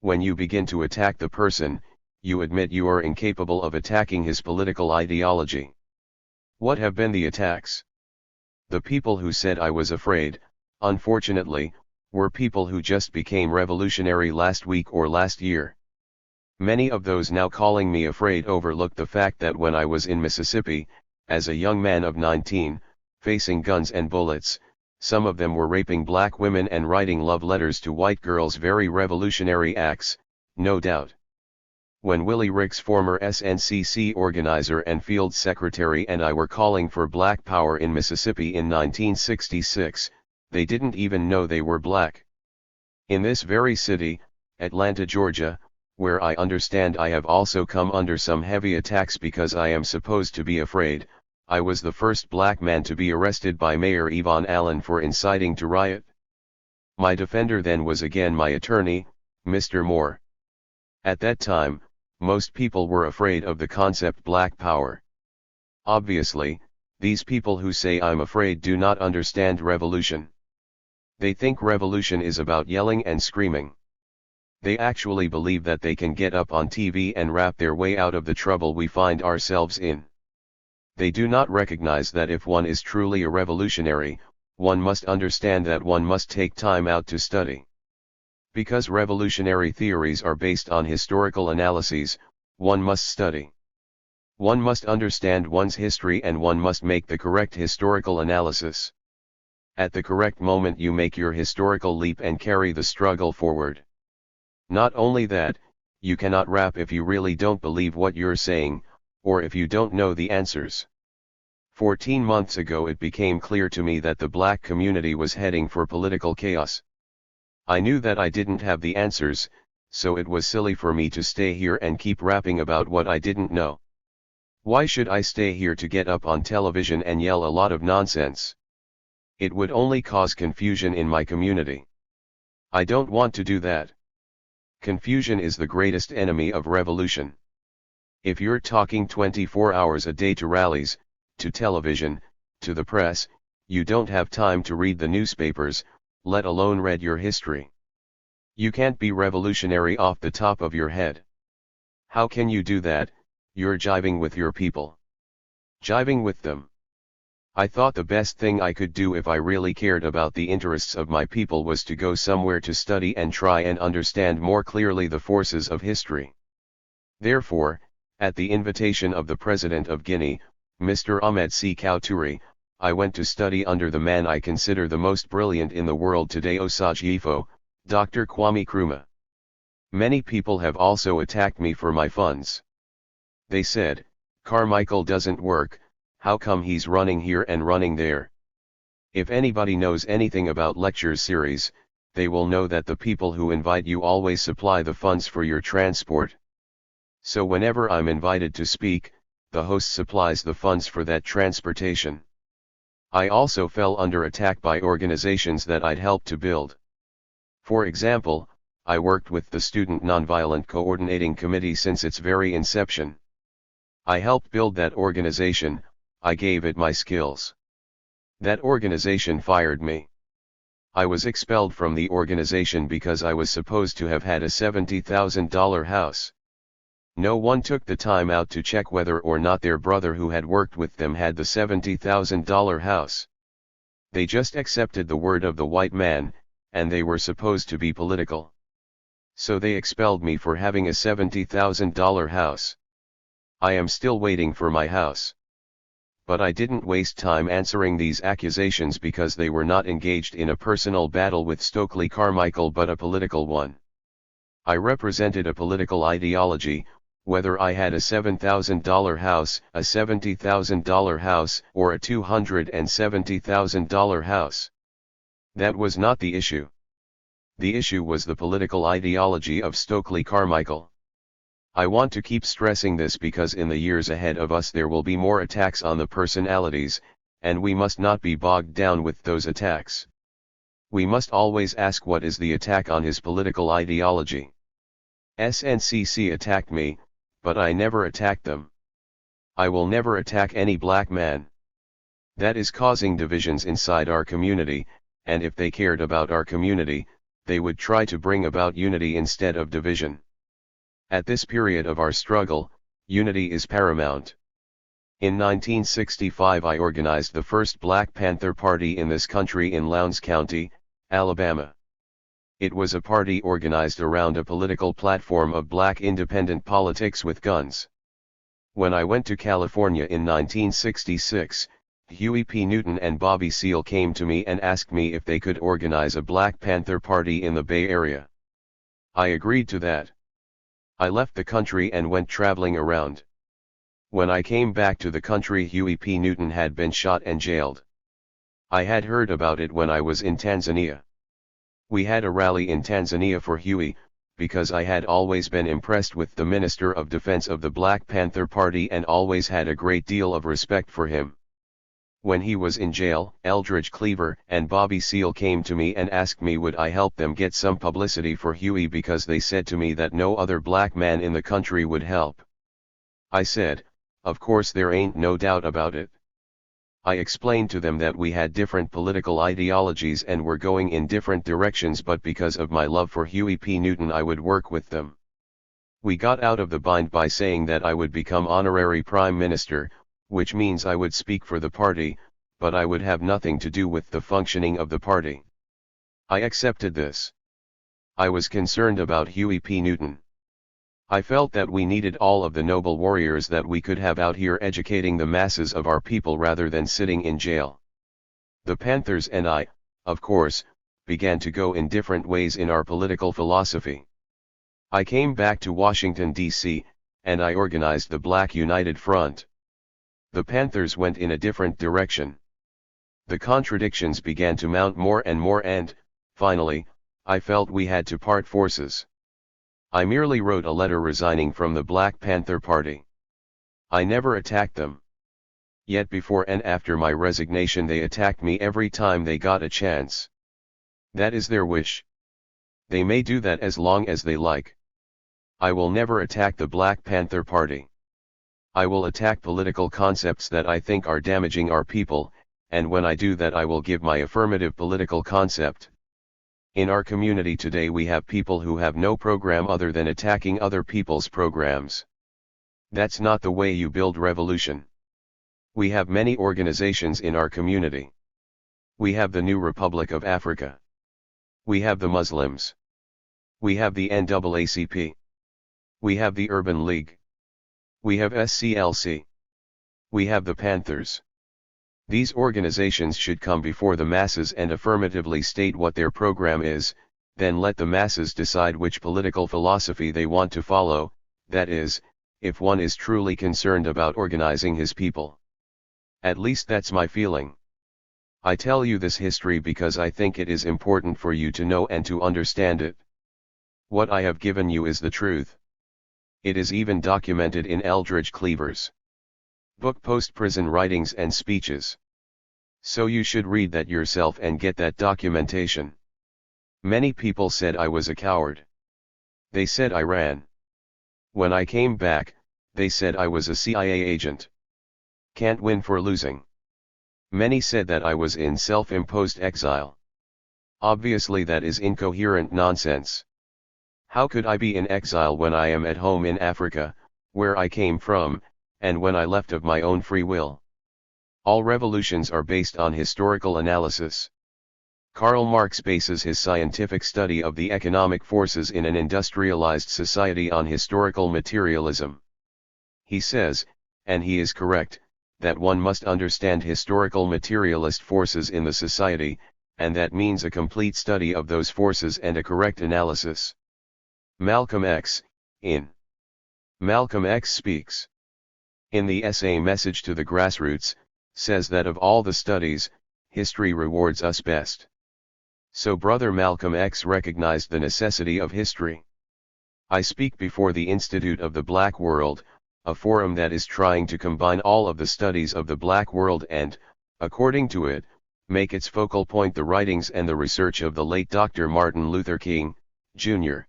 Speaker 1: When you begin to attack the person, you admit you are incapable of attacking his political ideology. What have been the attacks? The people who said I was afraid, unfortunately, were people who just became revolutionary last week or last year. Many of those now calling me afraid overlooked the fact that when I was in Mississippi, as a young man of 19, facing guns and bullets, Some of them were raping black women and writing love letters to white girls, very revolutionary acts, no doubt. When Willie Ricks, former SNCC organizer and field secretary, and I were calling for black power in Mississippi in 1966, they didn't even know they were black. In this very city, Atlanta, Georgia, where I understand I have also come under some heavy attacks because I am supposed to be afraid, I was the first black man to be arrested by Mayor Yvonne Allen for inciting to riot. My defender then was again my attorney, Mr. Moore. At that time, most people were afraid of the concept black power. Obviously, these people who say I'm afraid do not understand revolution. They think revolution is about yelling and screaming. They actually believe that they can get up on TV and rap their way out of the trouble we find ourselves in. They do not recognize that if one is truly a revolutionary, one must understand that one must take time out to study. Because revolutionary theories are based on historical analyses, one must study. One must understand one's history and one must make the correct historical analysis. At the correct moment you make your historical leap and carry the struggle forward. Not only that, you cannot rap if you really don't believe what you're saying, or if you don't know the answers. 14 months ago it became clear to me that the black community was heading for political chaos. I knew that I didn't have the answers, so it was silly for me to stay here and keep rapping about what I didn't know. Why should I stay here to get up on television and yell a lot of nonsense? It would only cause confusion in my community. I don't want to do that. Confusion is the greatest enemy of revolution. If you're talking 24 hours a day to rallies, to television, to the press, you don't have time to read the newspapers, let alone read your history. You can't be revolutionary off the top of your head. How can you do that? You're jiving with your people. Jiving with them. I thought the best thing I could do if I really cared about the interests of my people was to go somewhere to study and try and understand more clearly the forces of history. Therefore, at the invitation of the President of Guinea, Mr. Ahmed Sékou Touré, I went to study under the man I consider the most brilliant in the world today, Osajifo, Dr. Kwame Nkrumah. Many people have also attacked me for my funds. They said, Carmichael doesn't work, how come he's running here and running there? If anybody knows anything about lecture series, they will know that the people who invite you always supply the funds for your transport. So whenever I'm invited to speak, the host supplies the funds for that transportation. I also fell under attack by organizations that I'd helped to build. For example, I worked with the Student Nonviolent Coordinating Committee since its very inception. I helped build that organization, I gave it my skills. That organization fired me. I was expelled from the organization because I was supposed to have had a $70,000 house. No one took the time out to check whether or not their brother who had worked with them had the $70,000 house. They just accepted the word of the white man, and they were supposed to be political. So they expelled me for having a $70,000 house. I am still waiting for my house. But I didn't waste time answering these accusations because they were not engaged in a personal battle with Stokely Carmichael but a political one. I represented a political ideology, whether I had a $7,000 house, a $70,000 house, or a $270,000 house. That was not the issue. The issue was the political ideology of Stokely Carmichael. I want to keep stressing this because in the years ahead of us there will be more attacks on the personalities, and we must not be bogged down with those attacks. We must always ask what is the attack on his political ideology. SNCC attacked me, but I never attacked them. I will never attack any black man. That is causing divisions inside our community, and if they cared about our community, they would try to bring about unity instead of division. At this period of our struggle, unity is paramount. In 1965 I organized the first Black Panther Party in this country in Lowndes County, Alabama. It was a party organized around a political platform of black independent politics with guns. When I went to California in 1966, Huey P. Newton and Bobby Seale came to me and asked me if they could organize a Black Panther Party in the Bay Area. I agreed to that. I left the country and went traveling around. When I came back to the country, Huey P. Newton had been shot and jailed. I had heard about it when I was in Tanzania. We had a rally in Tanzania for Huey, because I had always been impressed with the Minister of Defense of the Black Panther Party and always had a great deal of respect for him. When he was in jail, Eldridge Cleaver and Bobby Seale came to me and asked me would I help them get some publicity for Huey because they said to me that no other black man in the country would help. I said, of course there ain't no doubt about it. I explained to them that we had different political ideologies and were going in different directions, but because of my love for Huey P. Newton I would work with them. We got out of the bind by saying that I would become honorary prime minister, which means I would speak for the party, but I would have nothing to do with the functioning of the party. I accepted this. I was concerned about Huey P. Newton. I felt that we needed all of the noble warriors that we could have out here educating the masses of our people rather than sitting in jail. The Panthers and I, of course, began to go in different ways in our political philosophy. I came back to Washington, D.C., and I organized the Black United Front. The Panthers went in a different direction. The contradictions began to mount more and, finally, I felt we had to part forces. I merely wrote a letter resigning from the Black Panther Party. I never attacked them. Yet before and after my resignation they attacked me every time they got a chance. That is their wish. They may do that as long as they like. I will never attack the Black Panther Party. I will attack political concepts that I think are damaging our people, and when I do that I will give my affirmative political concept. In our community today we have people who have no program other than attacking other people's programs. That's not the way you build revolution. We have many organizations in our community. We have the New Republic of Africa. We have the Muslims. We have the NAACP. We have the Urban League. We have SCLC. We have the Panthers. These organizations should come before the masses and affirmatively state what their program is, then let the masses decide which political philosophy they want to follow, that is, if one is truly concerned about organizing his people. At least that's my feeling. I tell you this history because I think it is important for you to know and to understand it. What I have given you is the truth. It is even documented in Eldridge Cleaver's book Post-Prison Writings and Speeches. So you should read that yourself and get that documentation. Many people said I was a coward. They said I ran. When I came back, they said I was a CIA agent. Can't win for losing. Many said that I was in self-imposed exile. Obviously that is incoherent nonsense. How could I be in exile when I am at home in Africa, where I came from, and when I left of my own free will? All revolutions are based on historical analysis. Karl Marx bases his scientific study of the economic forces in an industrialized society on historical materialism. He says, and he is correct, that one must understand historical materialist forces in the society, and that means a complete study of those forces and a correct analysis. Malcolm X, in Malcolm X Speaks, in the essay Message to the Grassroots, says that of all the studies, history rewards us best. So Brother Malcolm X recognized the necessity of history. I speak before the Institute of the Black World, a forum that is trying to combine all of the studies of the Black world and, according to it, make its focal point the writings and the research of the late Dr. Martin Luther King, Jr.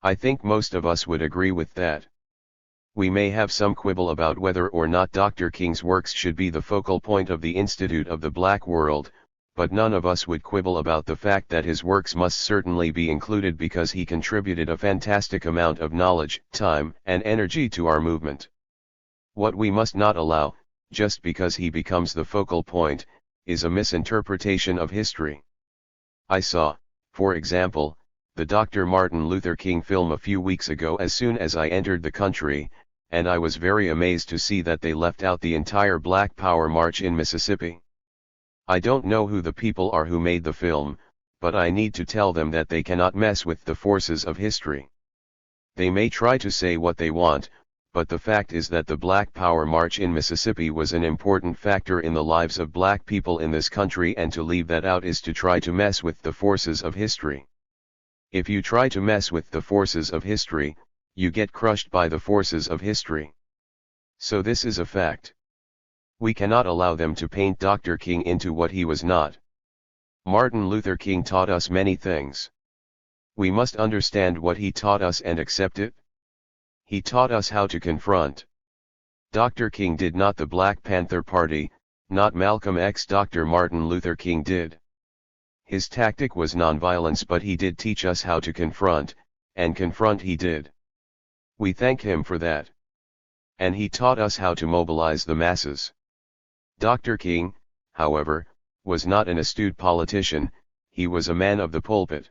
Speaker 1: I think most of us would agree with that. We may have some quibble about whether or not Dr. King's works should be the focal point of the Institute of the Black World, but none of us would quibble about the fact that his works must certainly be included because he contributed a fantastic amount of knowledge, time, and energy to our movement. What we must not allow, just because he becomes the focal point, is a misinterpretation of history. I saw, for example, the Dr. Martin Luther King film a few weeks ago as soon as I entered the country, and I was very amazed to see that they left out the entire Black Power March in Mississippi. I don't know who the people are who made the film, but I need to tell them that they cannot mess with the forces of history. They may try to say what they want, but the fact is that the Black Power March in Mississippi was an important factor in the lives of black people in this country, and to leave that out is to try to mess with the forces of history. If you try to mess with the forces of history, you get crushed by the forces of history. So this is a fact. We cannot allow them to paint Dr. King into what he was not. Martin Luther King taught us many things. We must understand what he taught us and accept it. He taught us how to confront. Dr. King did not the Black Panther Party, not Malcolm X. Dr. Martin Luther King did. His tactic was nonviolence, but he did teach us how to confront, and confront he did. We thank him for that. And he taught us how to mobilize the masses. Dr. King, however, was not an astute politician, he was a man of the pulpit.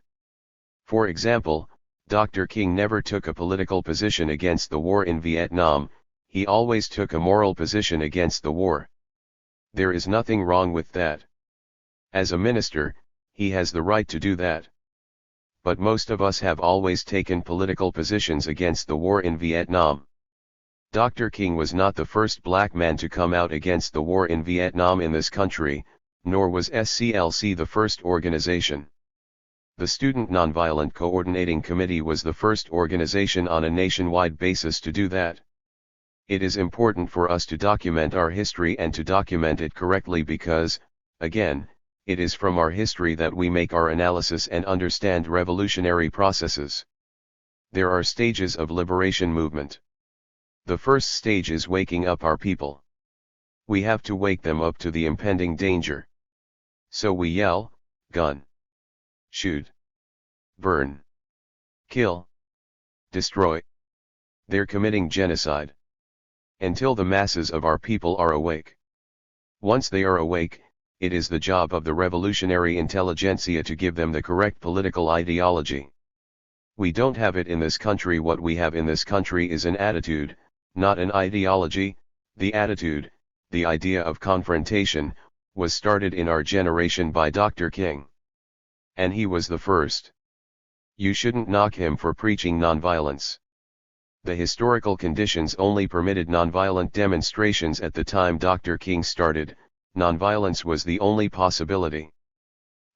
Speaker 1: For example, Dr. King never took a political position against the war in Vietnam, he always took a moral position against the war. There is nothing wrong with that. As a minister, he has the right to do that. But most of us have always taken political positions against the war in Vietnam. Dr. King was not the first black man to come out against the war in Vietnam in this country, nor was SCLC the first organization. The Student Nonviolent Coordinating Committee was the first organization on a nationwide basis to do that. It is important for us to document our history and to document it correctly because, again, it is from our history that we make our analysis and understand revolutionary processes. There are stages of liberation movement. The first stage is waking up our people. We have to wake them up to the impending danger. So we yell, gun, shoot, burn, kill, destroy. They're committing genocide. Until the masses of our people are awake. Once they are awake, it is the job of the revolutionary intelligentsia to give them the correct political ideology. We don't have it in this country. What we have in this country is an attitude, not an ideology. The attitude, the idea of confrontation, was started in our generation by Dr. King. And he was the first. You shouldn't knock him for preaching nonviolence. The historical conditions only permitted nonviolent demonstrations at the time Dr. King started. Nonviolence was the only possibility.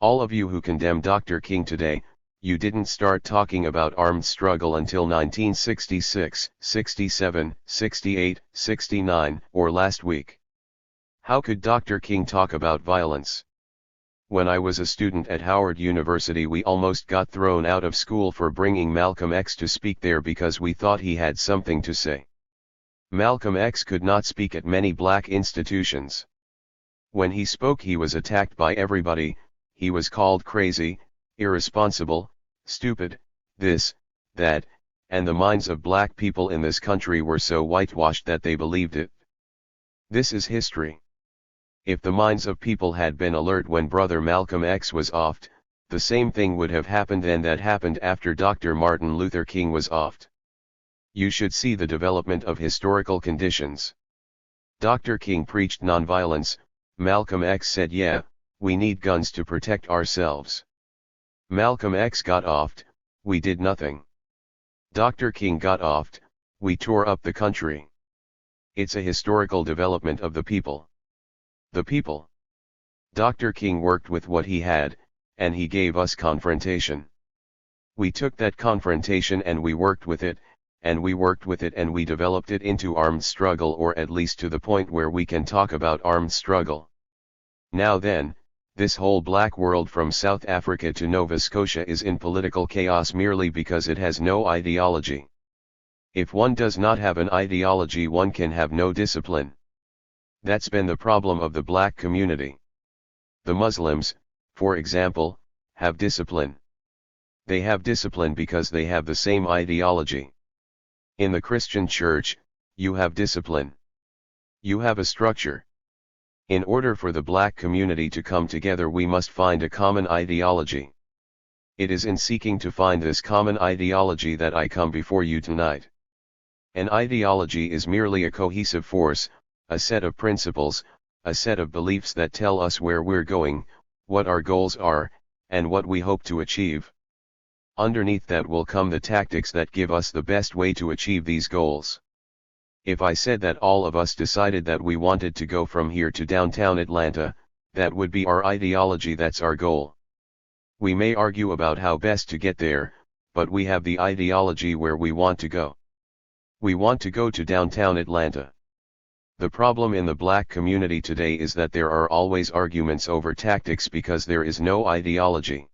Speaker 1: All of you who condemn Dr. King today, you didn't start talking about armed struggle until 1966, 67, 68, 69, or last week. How could Dr. King talk about violence? When I was a student at Howard University, we almost got thrown out of school for bringing Malcolm X to speak there because we thought he had something to say. Malcolm X could not speak at many black institutions. When he spoke, he was attacked by everybody. He was called crazy, irresponsible, stupid, this, that, and the minds of black people in this country were so whitewashed that they believed it. This is history. If the minds of people had been alert when Brother Malcolm X was offed, the same thing would have happened then that happened after Dr. Martin Luther King was offed. You should see the development of historical conditions. Dr. King preached nonviolence. Malcolm X said, yeah, we need guns to protect ourselves. Malcolm X got offed, we did nothing. Dr. King got offed, we tore up the country. It's a historical development of the people. The people. Dr. King worked with what he had, and he gave us confrontation. We took that confrontation and we worked with it, and we worked with it and we developed it into armed struggle, or at least to the point where we can talk about armed struggle. Now then, this whole black world from South Africa to Nova Scotia is in political chaos merely because it has no ideology. If one does not have an ideology, one can have no discipline. That's been the problem of the black community. The Muslims, for example, have discipline. They have discipline because they have the same ideology. In the Christian church, you have discipline. You have a structure. In order for the black community to come together, we must find a common ideology. It is in seeking to find this common ideology that I come before you tonight. An ideology is merely a cohesive force, a set of principles, a set of beliefs that tell us where we're going, what our goals are, and what we hope to achieve. Underneath that will come the tactics that give us the best way to achieve these goals. If I said that all of us decided that we wanted to go from here to downtown Atlanta, that would be our ideology, that's our goal. We may argue about how best to get there, but we have the ideology where we want to go. We want to go to downtown Atlanta. The problem in the black community today is that there are always arguments over tactics because there is no ideology.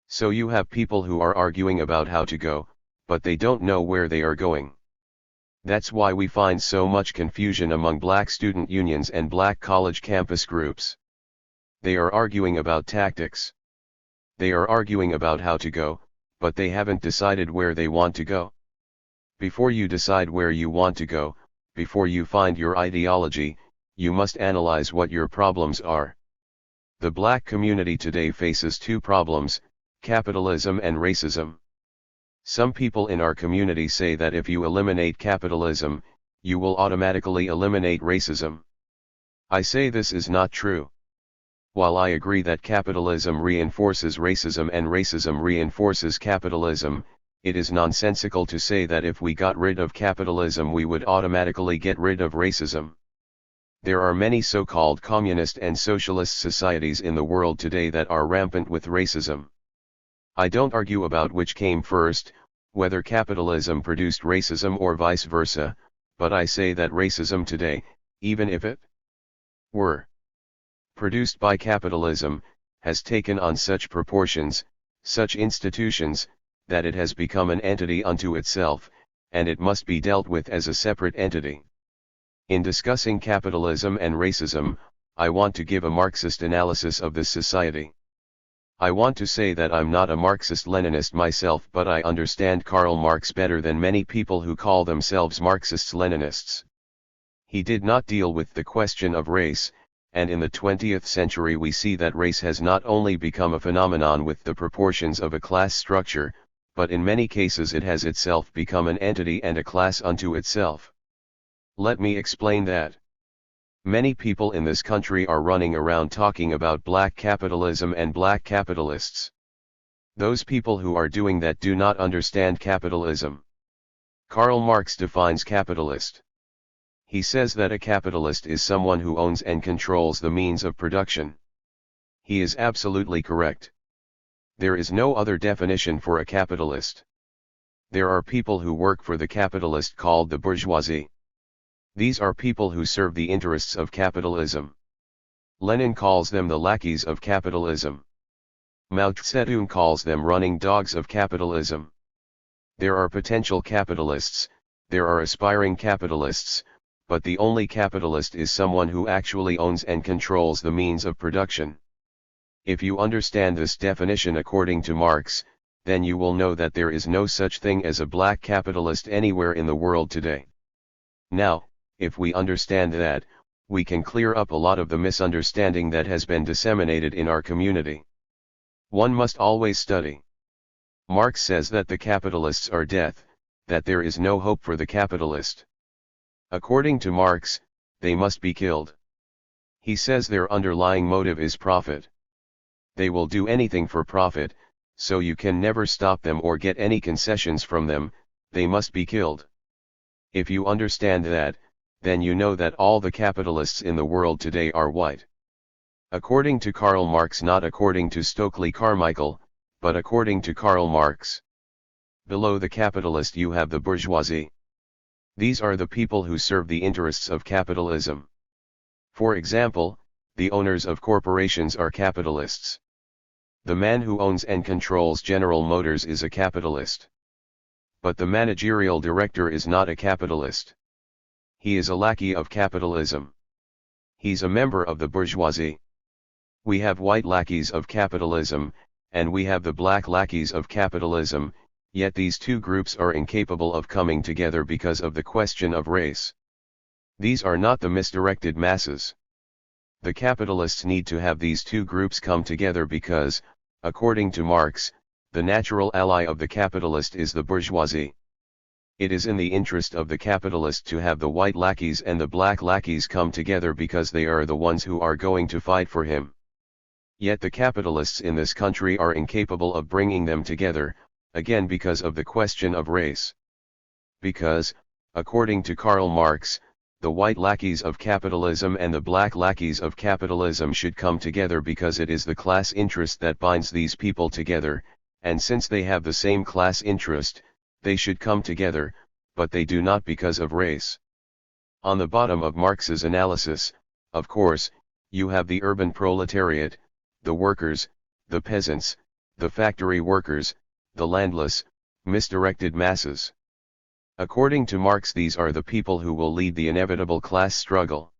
Speaker 1: So you have people who are arguing about how to go, but they don't know where they are going. That's why we find so much confusion among black student unions and black college campus groups. They are arguing about tactics. They are arguing about how to go, but they haven't decided where they want to go. Before you decide where you want to go, before you find your ideology, you must analyze what your problems are. The black community today faces two problems: capitalism and racism. Some people in our community say that if you eliminate capitalism, you will automatically eliminate racism. I say this is not true. While I agree that capitalism reinforces racism and racism reinforces capitalism, it is nonsensical to say that if we got rid of capitalism we would automatically get rid of racism. There are many so-called communist and socialist societies in the world today that are rampant with racism. I don't argue about which came first, whether capitalism produced racism or vice versa, but I say that racism today, even if it were produced by capitalism, has taken on such proportions, such institutions, that it has become an entity unto itself, and it must be dealt with as a separate entity. In discussing capitalism and racism, I want to give a Marxist analysis of this society. I want to say that I'm not a Marxist-Leninist myself, but I understand Karl Marx better than many people who call themselves Marxists-Leninists. He did not deal with the question of race, and in the 20th century we see that race has not only become a phenomenon with the proportions of a class structure, but in many cases it has itself become an entity and a class unto itself. Let me explain that. Many people in this country are running around talking about black capitalism and black capitalists. Those people who are doing that do not understand capitalism. Karl Marx defines capitalist. He says that a capitalist is someone who owns and controls the means of production. He is absolutely correct. There is no other definition for a capitalist. There are people who work for the capitalist called the bourgeoisie. These are people who serve the interests of capitalism. Lenin calls them the lackeys of capitalism. Mao Zedong calls them running dogs of capitalism. There are potential capitalists, there are aspiring capitalists, but the only capitalist is someone who actually owns and controls the means of production. If you understand this definition according to Marx, then you will know that there is no such thing as a black capitalist anywhere in the world today. Now, if we understand that, we can clear up a lot of the misunderstanding that has been disseminated in our community. One must always study. Marx says that the capitalists are death, that there is no hope for the capitalist. According to Marx, they must be killed. He says their underlying motive is profit. They will do anything for profit, so you can never stop them or get any concessions from them, they must be killed. If you understand that, then you know that all the capitalists in the world today are white. According to Karl Marx, not according to Stokely Carmichael, but according to Karl Marx. Below the capitalist you have the bourgeoisie. These are the people who serve the interests of capitalism. For example, the owners of corporations are capitalists. The man who owns and controls General Motors is a capitalist. But the managerial director is not a capitalist. He is a lackey of capitalism. He's a member of the bourgeoisie. We have white lackeys of capitalism, and we have the black lackeys of capitalism, yet these two groups are incapable of coming together because of the question of race. These are not the misdirected masses. The capitalists need to have these two groups come together because, according to Marx, the natural ally of the capitalist is the bourgeoisie. It is in the interest of the capitalist to have the white lackeys and the black lackeys come together because they are the ones who are going to fight for him. Yet the capitalists in this country are incapable of bringing them together, again because of the question of race. Because, according to Karl Marx, the white lackeys of capitalism and the black lackeys of capitalism should come together because it is the class interest that binds these people together, and since they have the same class interest, they should come together, but they do not because of race. On the bottom of Marx's analysis, of course, you have the urban proletariat, the workers, the peasants, the factory workers, the landless, misdirected masses. According to Marx, these are the people who will lead the inevitable class struggle.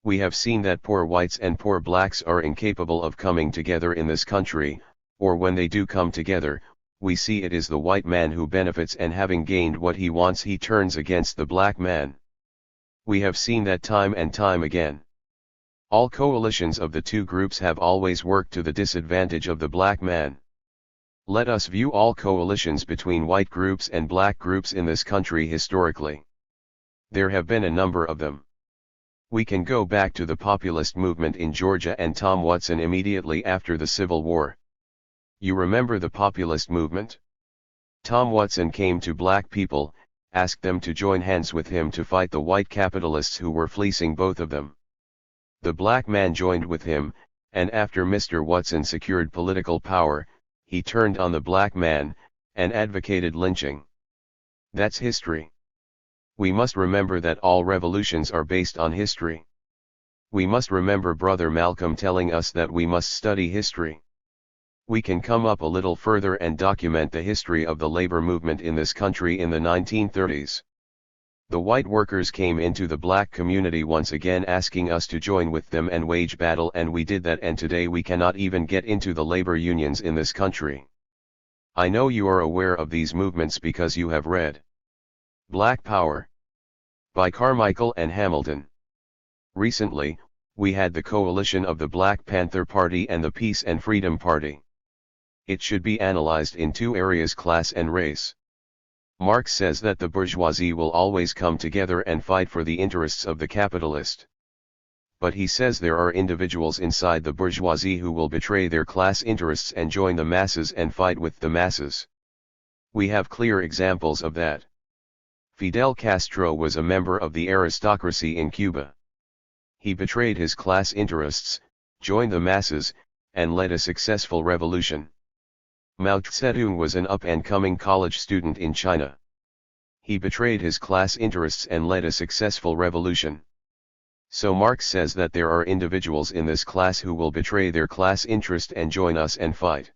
Speaker 1: We have seen that poor whites and poor blacks are incapable of coming together in this country, or when they do come together, we see it is the white man who benefits, and having gained what he wants he turns against the black man. We have seen that time and time again. All coalitions of the two groups have always worked to the disadvantage of the black man. Let us view all coalitions between white groups and black groups in this country historically. There have been a number of them. We can go back to the populist movement in Georgia and Tom Watson immediately after the Civil War. You remember the populist movement? Tom Watson came to black people, asked them to join hands with him to fight the white capitalists who were fleecing both of them. The black man joined with him, and after Mr. Watson secured political power, he turned on the black man, and advocated lynching. That's history. We must remember that all revolutions are based on history. We must remember Brother Malcolm telling us that we must study history. We can come up a little further and document the history of the labor movement in this country in the 1930s. The white workers came into the black community once again asking us to join with them and wage battle, and we did that, and today we cannot even get into the labor unions in this country. I know you are aware of these movements because you have read Black Power by Carmichael and Hamilton. Recently, we had the coalition of the Black Panther Party and the Peace and Freedom Party. It should be analyzed in two areas: class and race. Marx says that the bourgeoisie will always come together and fight for the interests of the capitalist. But he says there are individuals inside the bourgeoisie who will betray their class interests and join the masses and fight with the masses. We have clear examples of that. Fidel Castro was a member of the aristocracy in Cuba. He betrayed his class interests, joined the masses, and led a successful revolution. Mao Zedong was an up-and-coming college student in China. He betrayed his class interests and led a successful revolution. So Marx says that there are individuals in this class who will betray their class interest and join us and fight.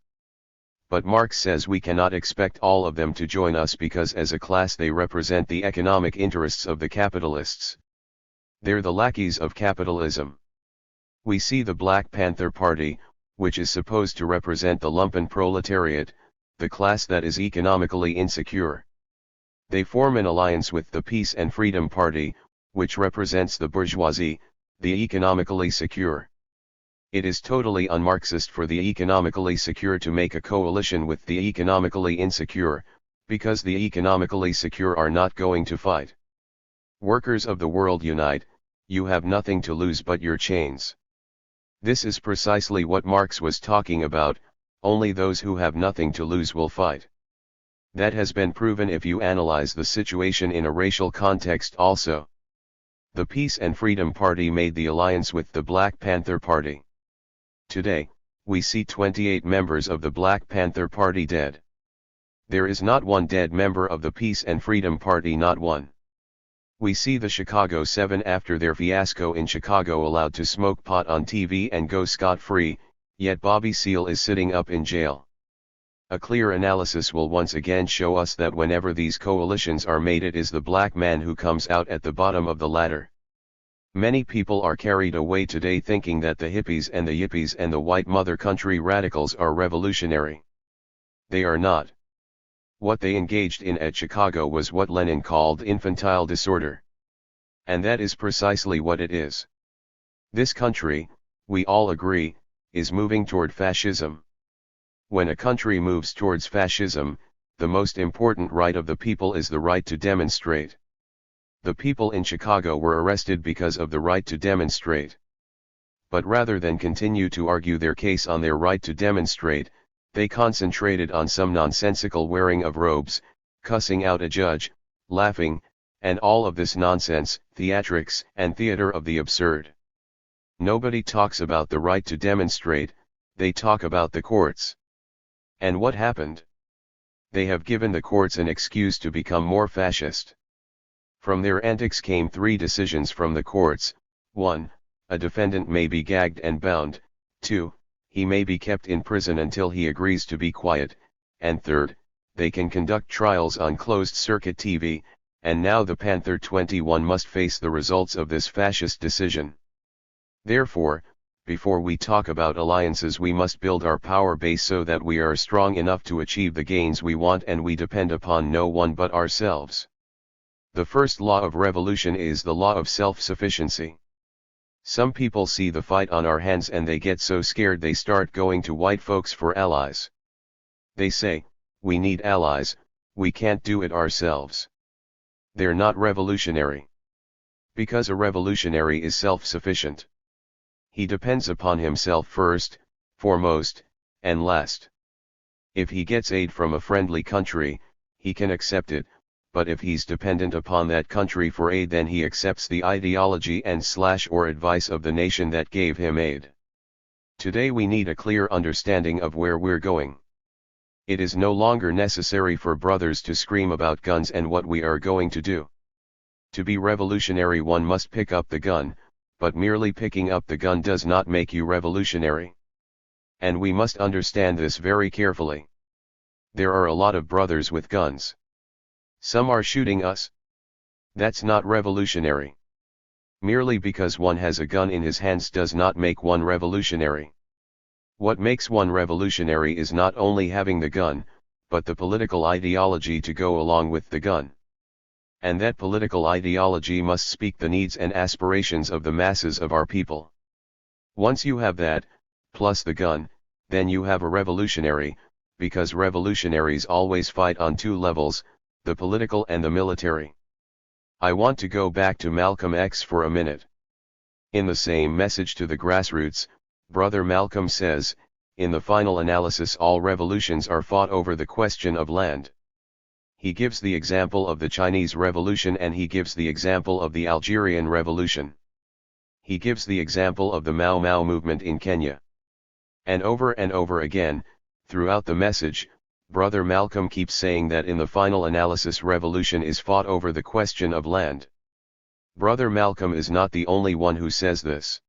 Speaker 1: But Marx says we cannot expect all of them to join us because as a class they represent the economic interests of the capitalists. They're the lackeys of capitalism. We see the Black Panther Party, which is supposed to represent the lumpen proletariat, the class that is economically insecure. They form an alliance with the Peace and Freedom Party, which represents the bourgeoisie, the economically secure. It is totally un-Marxist for the economically secure to make a coalition with the economically insecure, because the economically secure are not going to fight. Workers of the world unite, you have nothing to lose but your chains. This is precisely what Marx was talking about, only those who have nothing to lose will fight. That has been proven if you analyze the situation in a racial context also. The Peace and Freedom Party made the alliance with the Black Panther Party. Today, we see 28 members of the Black Panther Party dead. There is not one dead member of the Peace and Freedom Party, not one. We see the Chicago 7 after their fiasco in Chicago allowed to smoke pot on TV and go scot-free, yet Bobby Seale is sitting up in jail. A clear analysis will once again show us that whenever these coalitions are made, it is the black man who comes out at the bottom of the ladder. Many people are carried away today thinking that the hippies and the yippies and the white mother country radicals are revolutionary. They are not. What they engaged in at Chicago was what Lenin called infantile disorder. And that is precisely what it is. This country, we all agree, is moving toward fascism. When a country moves towards fascism, the most important right of the people is the right to demonstrate. The people in Chicago were arrested because of the right to demonstrate. But rather than continue to argue their case on their right to demonstrate, they concentrated on some nonsensical wearing of robes, cussing out a judge, laughing, and all of this nonsense, theatrics, and theater of the absurd. Nobody talks about the right to demonstrate, they talk about the courts. And what happened? They have given the courts an excuse to become more fascist. From their antics came 3 decisions from the courts: 1. A defendant may be gagged and bound; 2. He may be kept in prison until he agrees to be quiet; and 3rd, they can conduct trials on closed-circuit TV, and now the Panther 21 must face the results of this fascist decision. Therefore, before we talk about alliances, we must build our power base so that we are strong enough to achieve the gains we want and we depend upon no one but ourselves. The first law of revolution is the law of self-sufficiency. Some people see the fight on our hands and they get so scared they start going to white folks for allies. They say, "We need allies, we can't do it ourselves." They're not revolutionary. Because a revolutionary is self-sufficient. He depends upon himself first, foremost, and last. If he gets aid from a friendly country, he can accept it, but if he's dependent upon that country for aid, then he accepts the ideology and/or advice of the nation that gave him aid. Today we need a clear understanding of where we're going. It is no longer necessary for brothers to scream about guns and what we are going to do. To be revolutionary, one must pick up the gun, but merely picking up the gun does not make you revolutionary. And we must understand this very carefully. There are a lot of brothers with guns. Some are shooting us. That's not revolutionary. Merely because one has a gun in his hands does not make one revolutionary. What makes one revolutionary is not only having the gun, but the political ideology to go along with the gun. And that political ideology must speak the needs and aspirations of the masses of our people. Once you have that, plus the gun, then you have a revolutionary, because revolutionaries always fight on 2 levels, the political and the military. I want to go back to Malcolm X for a minute. In the same message to the grassroots, Brother Malcolm says, in the final analysis all revolutions are fought over the question of land. He gives the example of the Chinese Revolution and he gives the example of the Algerian Revolution. He gives the example of the Mau Mau movement in Kenya. And over again, throughout the message, Brother Malcolm keeps saying that in the final analysis revolution is fought over the question of land. Brother Malcolm is not the only one who says this.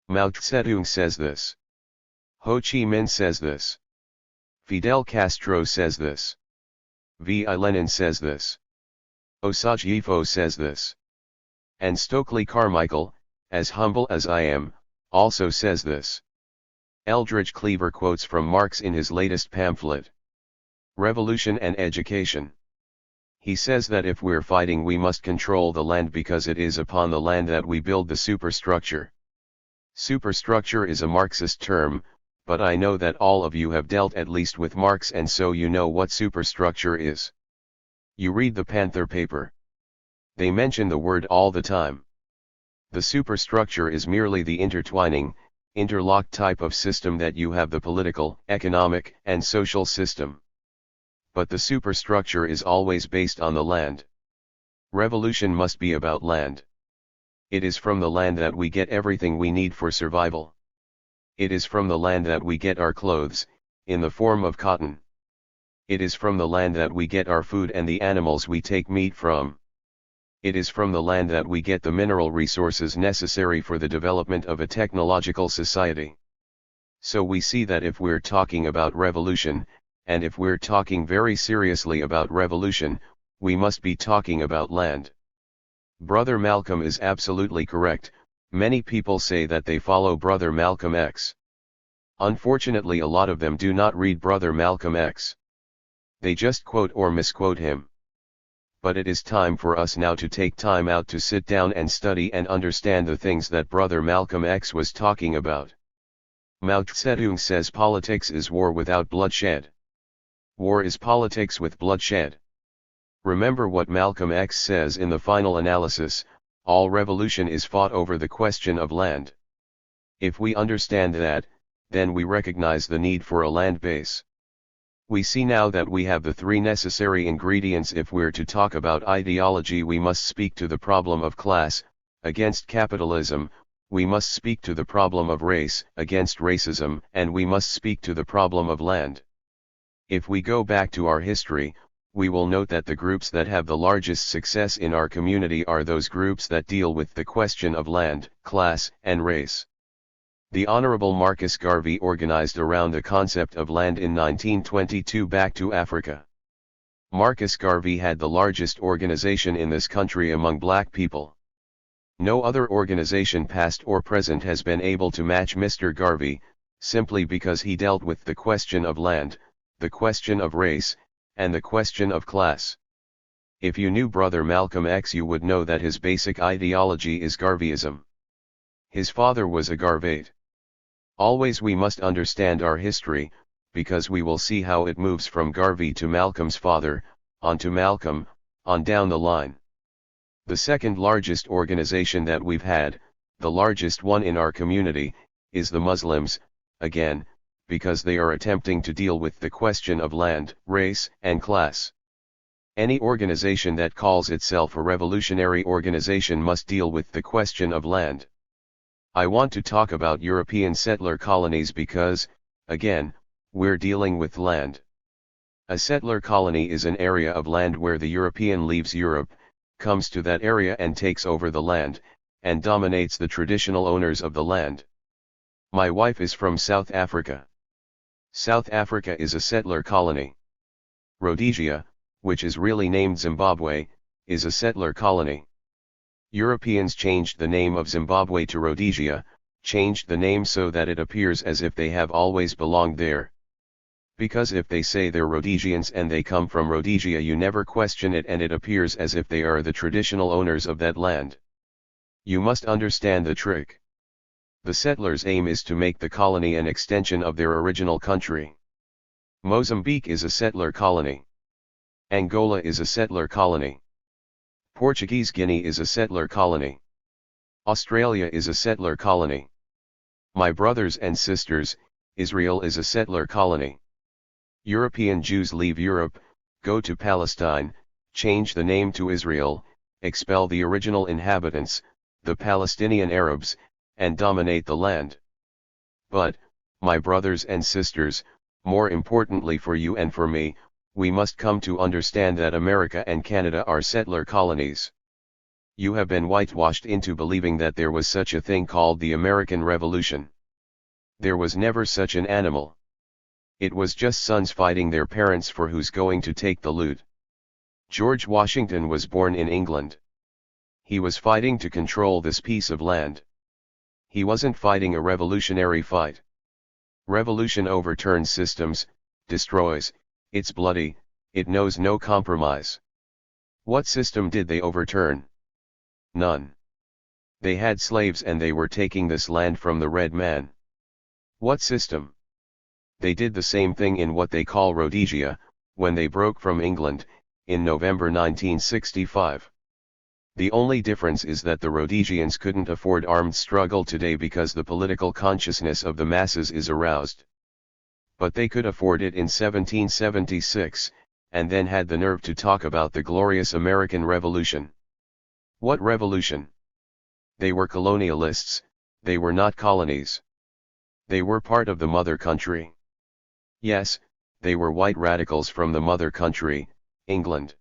Speaker 1: Mao Zedong says this. Ho Chi Minh says this. Fidel Castro says this. V.I. Lenin says this. Osage says this. And Stokely Carmichael, as humble as I am, also says this. Eldridge Cleaver quotes from Marx in his latest pamphlet, Revolution and Education. He says that if we're fighting we must control the land because it is upon the land that we build the superstructure. Superstructure is a Marxist term, but I know that all of you have dealt at least with Marx and so you know what superstructure is. You read the Panther paper. They mention the word all the time. The superstructure is merely the intertwining, interlocked type of system that you have, the political, economic, and social system. But the superstructure is always based on the land. Revolution must be about land. It is from the land that we get everything we need for survival. It is from the land that we get our clothes, in the form of cotton. It is from the land that we get our food and the animals we take meat from. It is from the land that we get the mineral resources necessary for the development of a technological society. So we see that if we're talking about revolution, and if we're talking very seriously about revolution, we must be talking about land. Brother Malcolm is absolutely correct. Many people say that they follow Brother Malcolm X. Unfortunately, a lot of them do not read Brother Malcolm X. They just quote or misquote him. But it is time for us now to take time out to sit down and study and understand the things that Brother Malcolm X was talking about. Mao Zedong says politics is war without bloodshed. War is politics with bloodshed. Remember what Malcolm X says in the final analysis, all revolution is fought over the question of land. If we understand that, then we recognize the need for a land base. We see now that we have the three necessary ingredients. If we're to talk about ideology, we must speak to the problem of class, against capitalism, we must speak to the problem of race, against racism, and we must speak to the problem of land. If we go back to our history, we will note that the groups that have the largest success in our community are those groups that deal with the question of land, class, and race. The Honorable Marcus Garvey organized around the concept of land in 1922 Back to Africa. Marcus Garvey had the largest organization in this country among black people. No other organization past or present has been able to match Mr. Garvey, simply because he dealt with the question of land, the question of race, and the question of class. If you knew Brother Malcolm X, you would know that his basic ideology is Garveyism. His father was a Garveyite. Always we must understand our history, because we will see how it moves from Garvey to Malcolm's father, on to Malcolm, on down the line. The second largest organization that we've had, the largest one in our community, is the Muslims, again, because they are attempting to deal with the question of land, race, and class. Any organization that calls itself a revolutionary organization must deal with the question of land. I want to talk about European settler colonies because, again, we're dealing with land. A settler colony is an area of land where the European leaves Europe, comes to that area and takes over the land, and dominates the traditional owners of the land. My wife is from South Africa. South Africa is a settler colony. Rhodesia, which is really named Zimbabwe, is a settler colony. Europeans changed the name of Zimbabwe to Rhodesia, changed the name so that it appears as if they have always belonged there. Because if they say they're Rhodesians and they come from Rhodesia, you never question it and it appears as if they are the traditional owners of that land. You must understand the trick. The settlers' aim is to make the colony an extension of their original country. Mozambique is a settler colony. Angola is a settler colony. Portuguese Guinea is a settler colony. Australia is a settler colony. My brothers and sisters, Israel is a settler colony. European Jews leave Europe, go to Palestine, change the name to Israel, expel the original inhabitants, the Palestinian Arabs, and dominate the land. But, my brothers and sisters, more importantly for you and for me, we must come to understand that America and Canada are settler colonies. You have been whitewashed into believing that there was such a thing called the American Revolution. There was never such an animal. It was just sons fighting their parents for who's going to take the loot. George Washington was born in England. He was fighting to control this piece of land. He wasn't fighting a revolutionary fight. Revolution overturns systems, destroys, it's bloody, it knows no compromise. What system did they overturn? None. They had slaves and they were taking this land from the red man. What system? They did the same thing in what they call Rhodesia, when they broke from England, in November 1965. The only difference is that the Rhodesians couldn't afford armed struggle today because the political consciousness of the masses is aroused. But they could afford it in 1776, and then had the nerve to talk about the glorious American Revolution. What revolution? They were colonialists, they were not colonies. They were part of the mother country. Yes, they were white radicals from the mother country, England.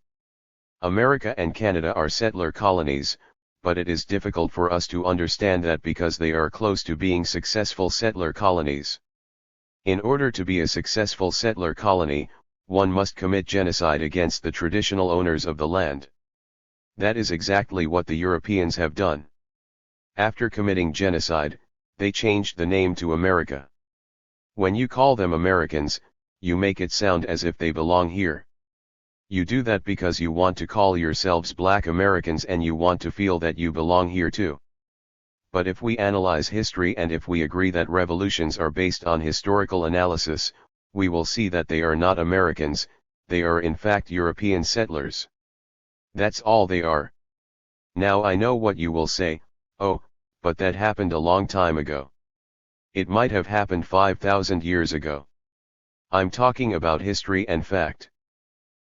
Speaker 1: America and Canada are settler colonies, but it is difficult for us to understand that because they are close to being successful settler colonies. In order to be a successful settler colony, one must commit genocide against the traditional owners of the land. That is exactly what the Europeans have done. After committing genocide, they changed the name to America. When you call them Americans, you make it sound as if they belong here. You do that because you want to call yourselves Black Americans and you want to feel that you belong here too. But if we analyze history and if we agree that revolutions are based on historical analysis, we will see that they are not Americans, they are in fact European settlers. That's all they are. Now I know what you will say, oh, but that happened a long time ago. It might have happened 5,000 years ago. I'm talking about history and fact.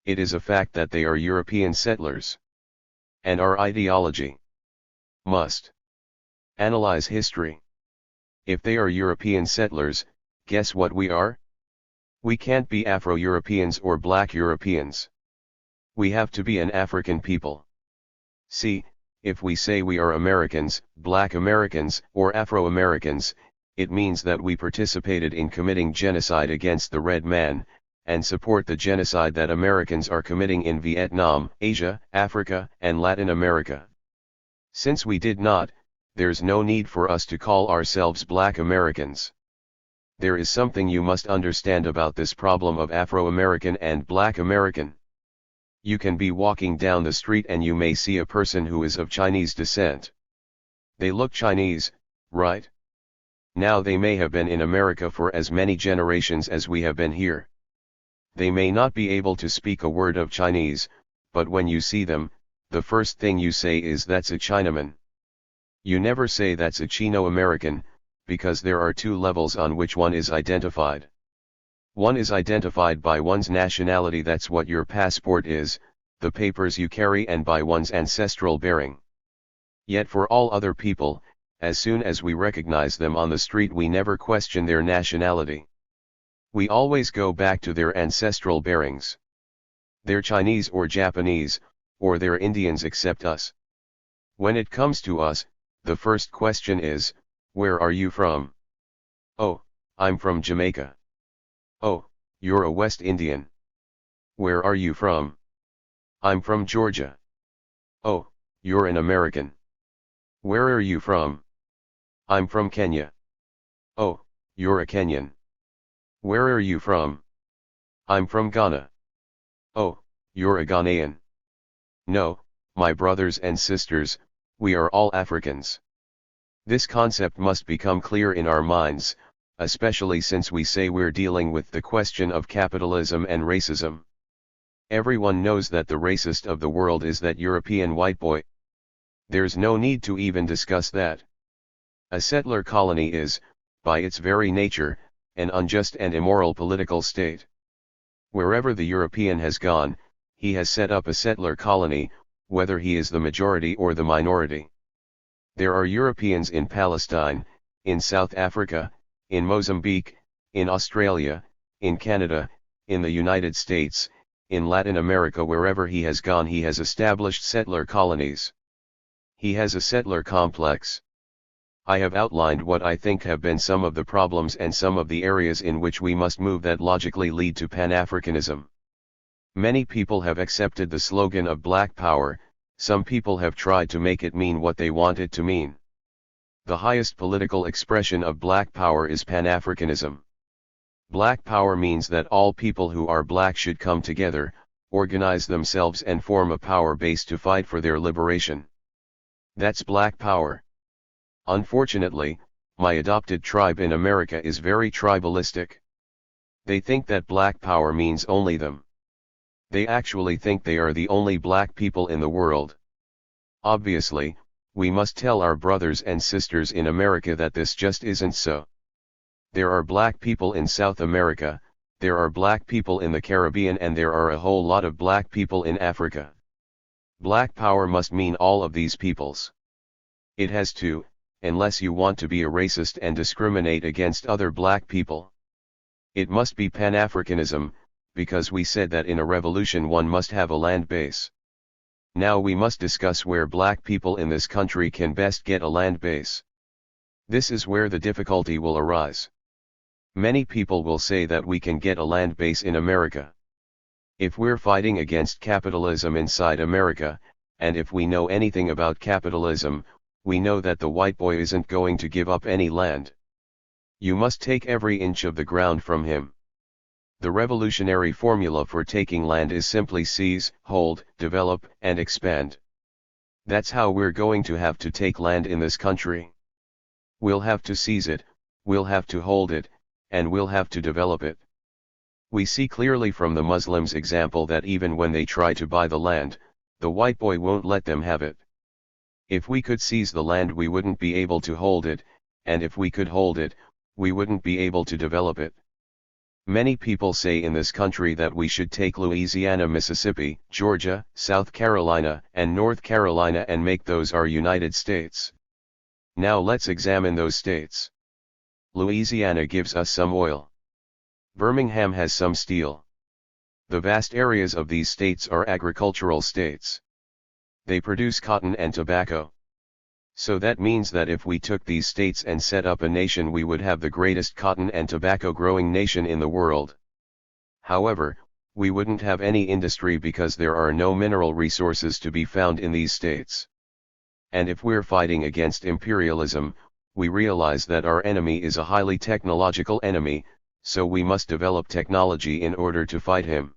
Speaker 1: It is a fact that they are European settlers. And our ideology must analyze history. If they are European settlers, guess what we are? We can't be Afro-Europeans or Black Europeans. We have to be an African people. See, if we say we are Americans, Black Americans, or Afro-Americans, it means that we participated in committing genocide against the red man, and support the genocide that Americans are committing in Vietnam, Asia, Africa, and Latin America. Since we did not, there's no need for us to call ourselves Black Americans. There is something you must understand about this problem of Afro-American and Black American. You can be walking down the street and you may see a person who is of Chinese descent. They look Chinese, right? Now they may have been in America for as many generations as we have been here. They may not be able to speak a word of Chinese, but when you see them, the first thing you say is that's a Chinaman. You never say that's a Chino-American, because there are two levels on which one is identified. One is identified by one's nationality, that's what your passport is, the papers you carry, and by one's ancestral bearing. Yet for all other people, as soon as we recognize them on the street, we never question their nationality. We always go back to their ancestral bearings. They're Chinese or Japanese, or they're Indians except us. When it comes to us, the first question is, where are you from? Oh, I'm from Jamaica. Oh, you're a West Indian. Where are you from? I'm from Georgia. Oh, you're an American. Where are you from? I'm from Kenya. Oh, you're a Kenyan. Where are you from? I'm from Ghana. Oh, you're a Ghanaian. No, my brothers and sisters, we are all Africans. This concept must become clear in our minds, especially since we say we're dealing with the question of capitalism and racism. Everyone knows that the racist of the world is that European white boy. There's no need to even discuss that. A settler colony is, by its very nature, an unjust and immoral political state. Wherever the European has gone, he has set up a settler colony, whether he is the majority or the minority. There are Europeans in Palestine, in South Africa, in Mozambique, in Australia, in Canada, in the United States, in Latin America. Wherever he has gone, he has established settler colonies. He has a settler complex. I have outlined what I think have been some of the problems and some of the areas in which we must move that logically lead to Pan-Africanism. Many people have accepted the slogan of Black Power. Some people have tried to make it mean what they want it to mean. The highest political expression of Black Power is Pan-Africanism. Black Power means that all people who are black should come together, organize themselves and form a power base to fight for their liberation. That's Black Power. Unfortunately, my adopted tribe in America is very tribalistic. They think that Black Power means only them. They actually think they are the only black people in the world. Obviously, we must tell our brothers and sisters in America that this just isn't so. There are black people in South America, there are black people in the Caribbean, and there are a whole lot of black people in Africa. Black Power must mean all of these peoples. It has to, unless you want to be a racist and discriminate against other black people. It must be Pan-Africanism, because we said that in a revolution one must have a land base. Now we must discuss where black people in this country can best get a land base. This is where the difficulty will arise. Many people will say that we can get a land base in America. If we're fighting against capitalism inside America, and if we know anything about capitalism, we know that the white boy isn't going to give up any land. You must take every inch of the ground from him. The revolutionary formula for taking land is simply seize, hold, develop, and expand. That's how we're going to have to take land in this country. We'll have to seize it, we'll have to hold it, and we'll have to develop it. We see clearly from the Muslims' example that even when they try to buy the land, the white boy won't let them have it. If we could seize the land we wouldn't be able to hold it, and if we could hold it, we wouldn't be able to develop it. Many people say in this country that we should take Louisiana, Mississippi, Georgia, South Carolina, and North Carolina and make those our United States. Now let's examine those states. Louisiana gives us some oil. Birmingham has some steel. The vast areas of these states are agricultural states. They produce cotton and tobacco. So that means that if we took these states and set up a nation, we would have the greatest cotton and tobacco growing nation in the world. However, we wouldn't have any industry because there are no mineral resources to be found in these states. And if we're fighting against imperialism, we realize that our enemy is a highly technological enemy, so we must develop technology in order to fight him.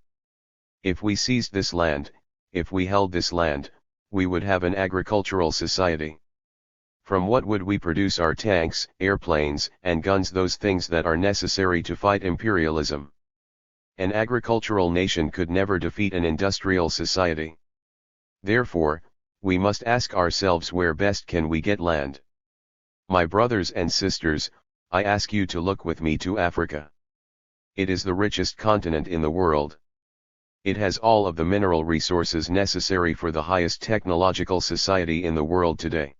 Speaker 1: If we seized this land, if we held this land, we would have an agricultural society. From what would we produce our tanks, airplanes, and guns, those things that are necessary to fight imperialism? An agricultural nation could never defeat an industrial society. Therefore, we must ask ourselves, where best can we get land? My brothers and sisters, I ask you to look with me to Africa. It is the richest continent in the world. It has all of the mineral resources necessary for the highest technological society in the world today.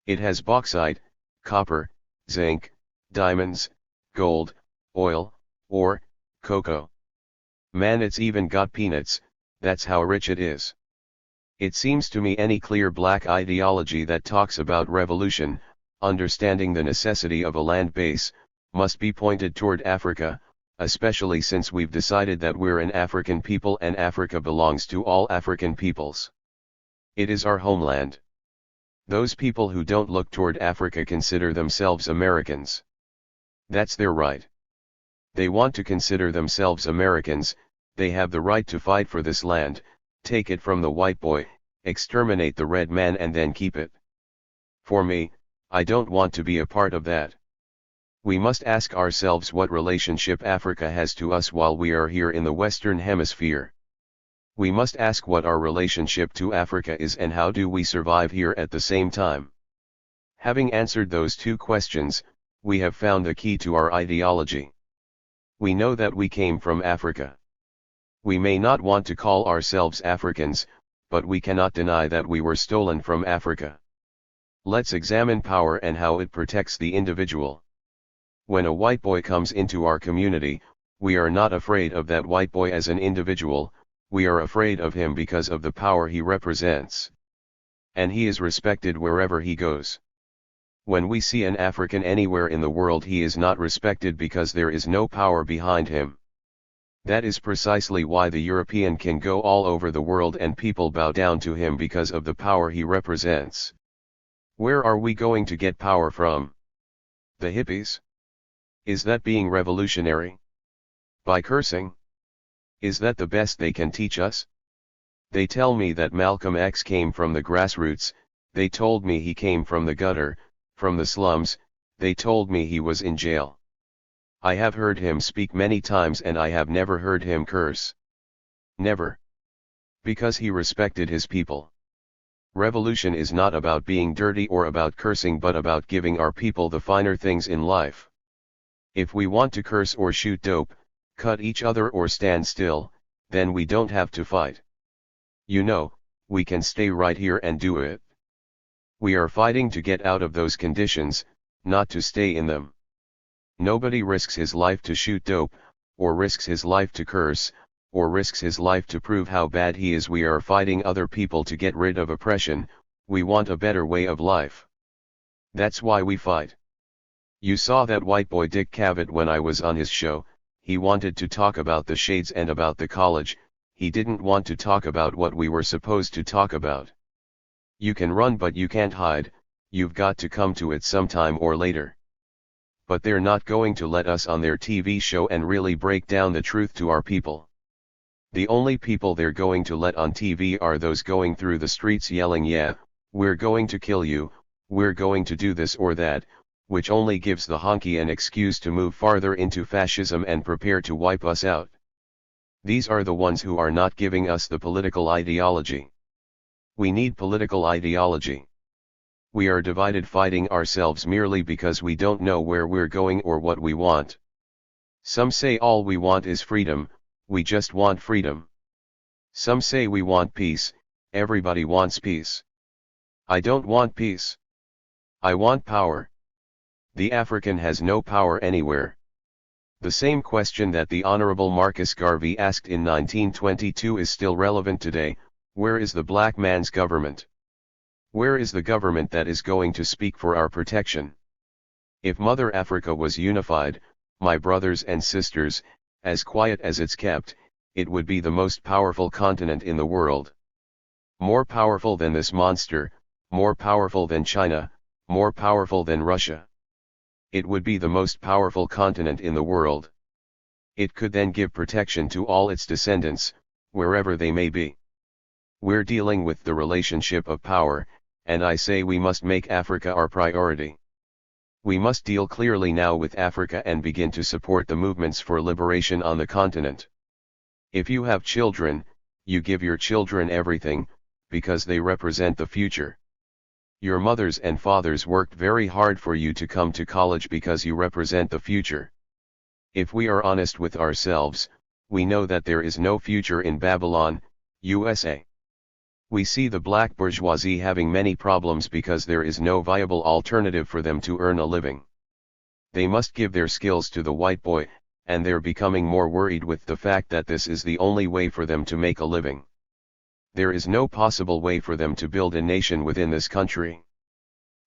Speaker 1: It has bauxite, copper, zinc, diamonds, gold, oil, ore, cocoa. Man, it's even got peanuts, that's how rich it is. It seems to me any clear black ideology that talks about revolution, understanding the necessity of a land base, must be pointed toward Africa, especially since we've decided that we're an African people and Africa belongs to all African peoples. It is our homeland. Those people who don't look toward Africa consider themselves Americans. That's their right. They want to consider themselves Americans, they have the right to fight for this land, take it from the white boy, exterminate the red man and then keep it. For me, I don't want to be a part of that. We must ask ourselves what relationship Africa has to us while we are here in the Western Hemisphere. We must ask what our relationship to Africa is and how do we survive here at the same time. Having answered those two questions, we have found the key to our ideology. We know that we came from Africa. We may not want to call ourselves Africans, but we cannot deny that we were stolen from Africa. Let's examine power and how it protects the individual. When a white boy comes into our community, we are not afraid of that white boy as an individual, we are afraid of him because of the power he represents. And he is respected wherever he goes. When we see an African anywhere in the world, he is not respected because there is no power behind him. That is precisely why the European can go all over the world and people bow down to him because of the power he represents. Where are we going to get power from? The hippies? Is that being revolutionary? By cursing? Is that the best they can teach us? They tell me that Malcolm X came from the grassroots, they told me he came from the gutter, from the slums, they told me he was in jail. I have heard him speak many times and I have never heard him curse. Never. Because he respected his people. Revolution is not about being dirty or about cursing but about giving our people the finer things in life. If we want to curse or shoot dope, cut each other or stand still, then we don't have to fight. You know, we can stay right here and do it. We are fighting to get out of those conditions, not to stay in them. Nobody risks his life to shoot dope, or risks his life to curse, or risks his life to prove how bad he is. We are fighting other people to get rid of oppression, we want a better way of life. That's why we fight. You saw that white boy Dick Cavett when I was on his show. He wanted to talk about the shades and about the college, he didn't want to talk about what we were supposed to talk about. You can run but you can't hide, you've got to come to it sometime or later. But they're not going to let us on their TV show and really break down the truth to our people. The only people they're going to let on TV are those going through the streets yelling, yeah, we're going to kill you, we're going to do this or that, which only gives the honky an excuse to move farther into fascism and prepare to wipe us out. These are the ones who are not giving us the political ideology. We need political ideology. We are divided fighting ourselves merely because we don't know where we're going or what we want. Some say all we want is freedom, we just want freedom. Some say we want peace, everybody wants peace. I don't want peace. I want power. The African has no power anywhere. The same question that the Honorable Marcus Garvey asked in 1922 is still relevant today: where is the black man's government? Where is the government that is going to speak for our protection? If Mother Africa was unified, my brothers and sisters, as quiet as it's kept, it would be the most powerful continent in the world. More powerful than this monster, more powerful than China, more powerful than Russia. It would be the most powerful continent in the world. It could then give protection to all its descendants, wherever they may be. We're dealing with the relationship of power, and I say we must make Africa our priority. We must deal clearly now with Africa and begin to support the movements for liberation on the continent. If you have children, you give your children everything, because they represent the future. Your mothers and fathers worked very hard for you to come to college because you represent the future. If we are honest with ourselves, we know that there is no future in Babylon, USA. We see the black bourgeoisie having many problems because there is no viable alternative for them to earn a living. They must give their skills to the white boy, and they're becoming more worried with the fact that this is the only way for them to make a living. There is no possible way for them to build a nation within this country.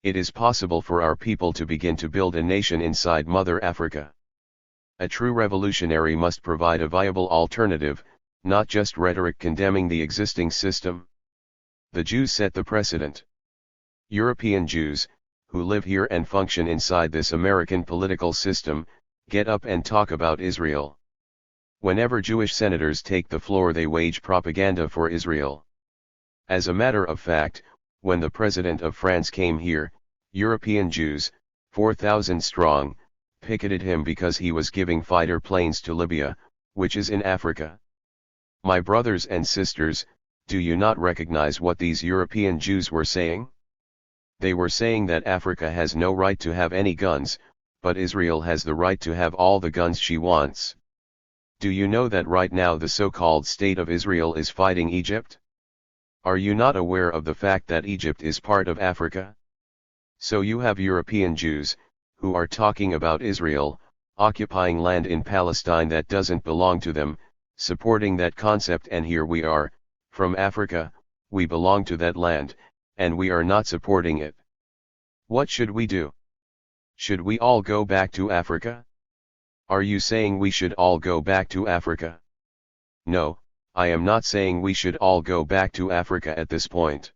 Speaker 1: It is possible for our people to begin to build a nation inside Mother Africa. A true revolutionary must provide a viable alternative, not just rhetoric condemning the existing system. The Jews set the precedent. European Jews, who live here and function inside this American political system, get up and talk about Israel. Whenever Jewish senators take the floor, they wage propaganda for Israel. As a matter of fact, when the president of France came here, European Jews, 4,000 strong, picketed him because he was giving fighter planes to Libya, which is in Africa. My brothers and sisters, do you not recognize what these European Jews were saying? They were saying that Africa has no right to have any guns, but Israel has the right to have all the guns she wants. Do you know that right now the so-called State of Israel is fighting Egypt? Are you not aware of the fact that Egypt is part of Africa? So you have European Jews, who are talking about Israel, occupying land in Palestine that doesn't belong to them, supporting that concept, and here we are, from Africa, we belong to that land, and we are not supporting it. What should we do? Should we all go back to Africa? Are you saying we should all go back to Africa? No, I am not saying we should all go back to Africa at this point.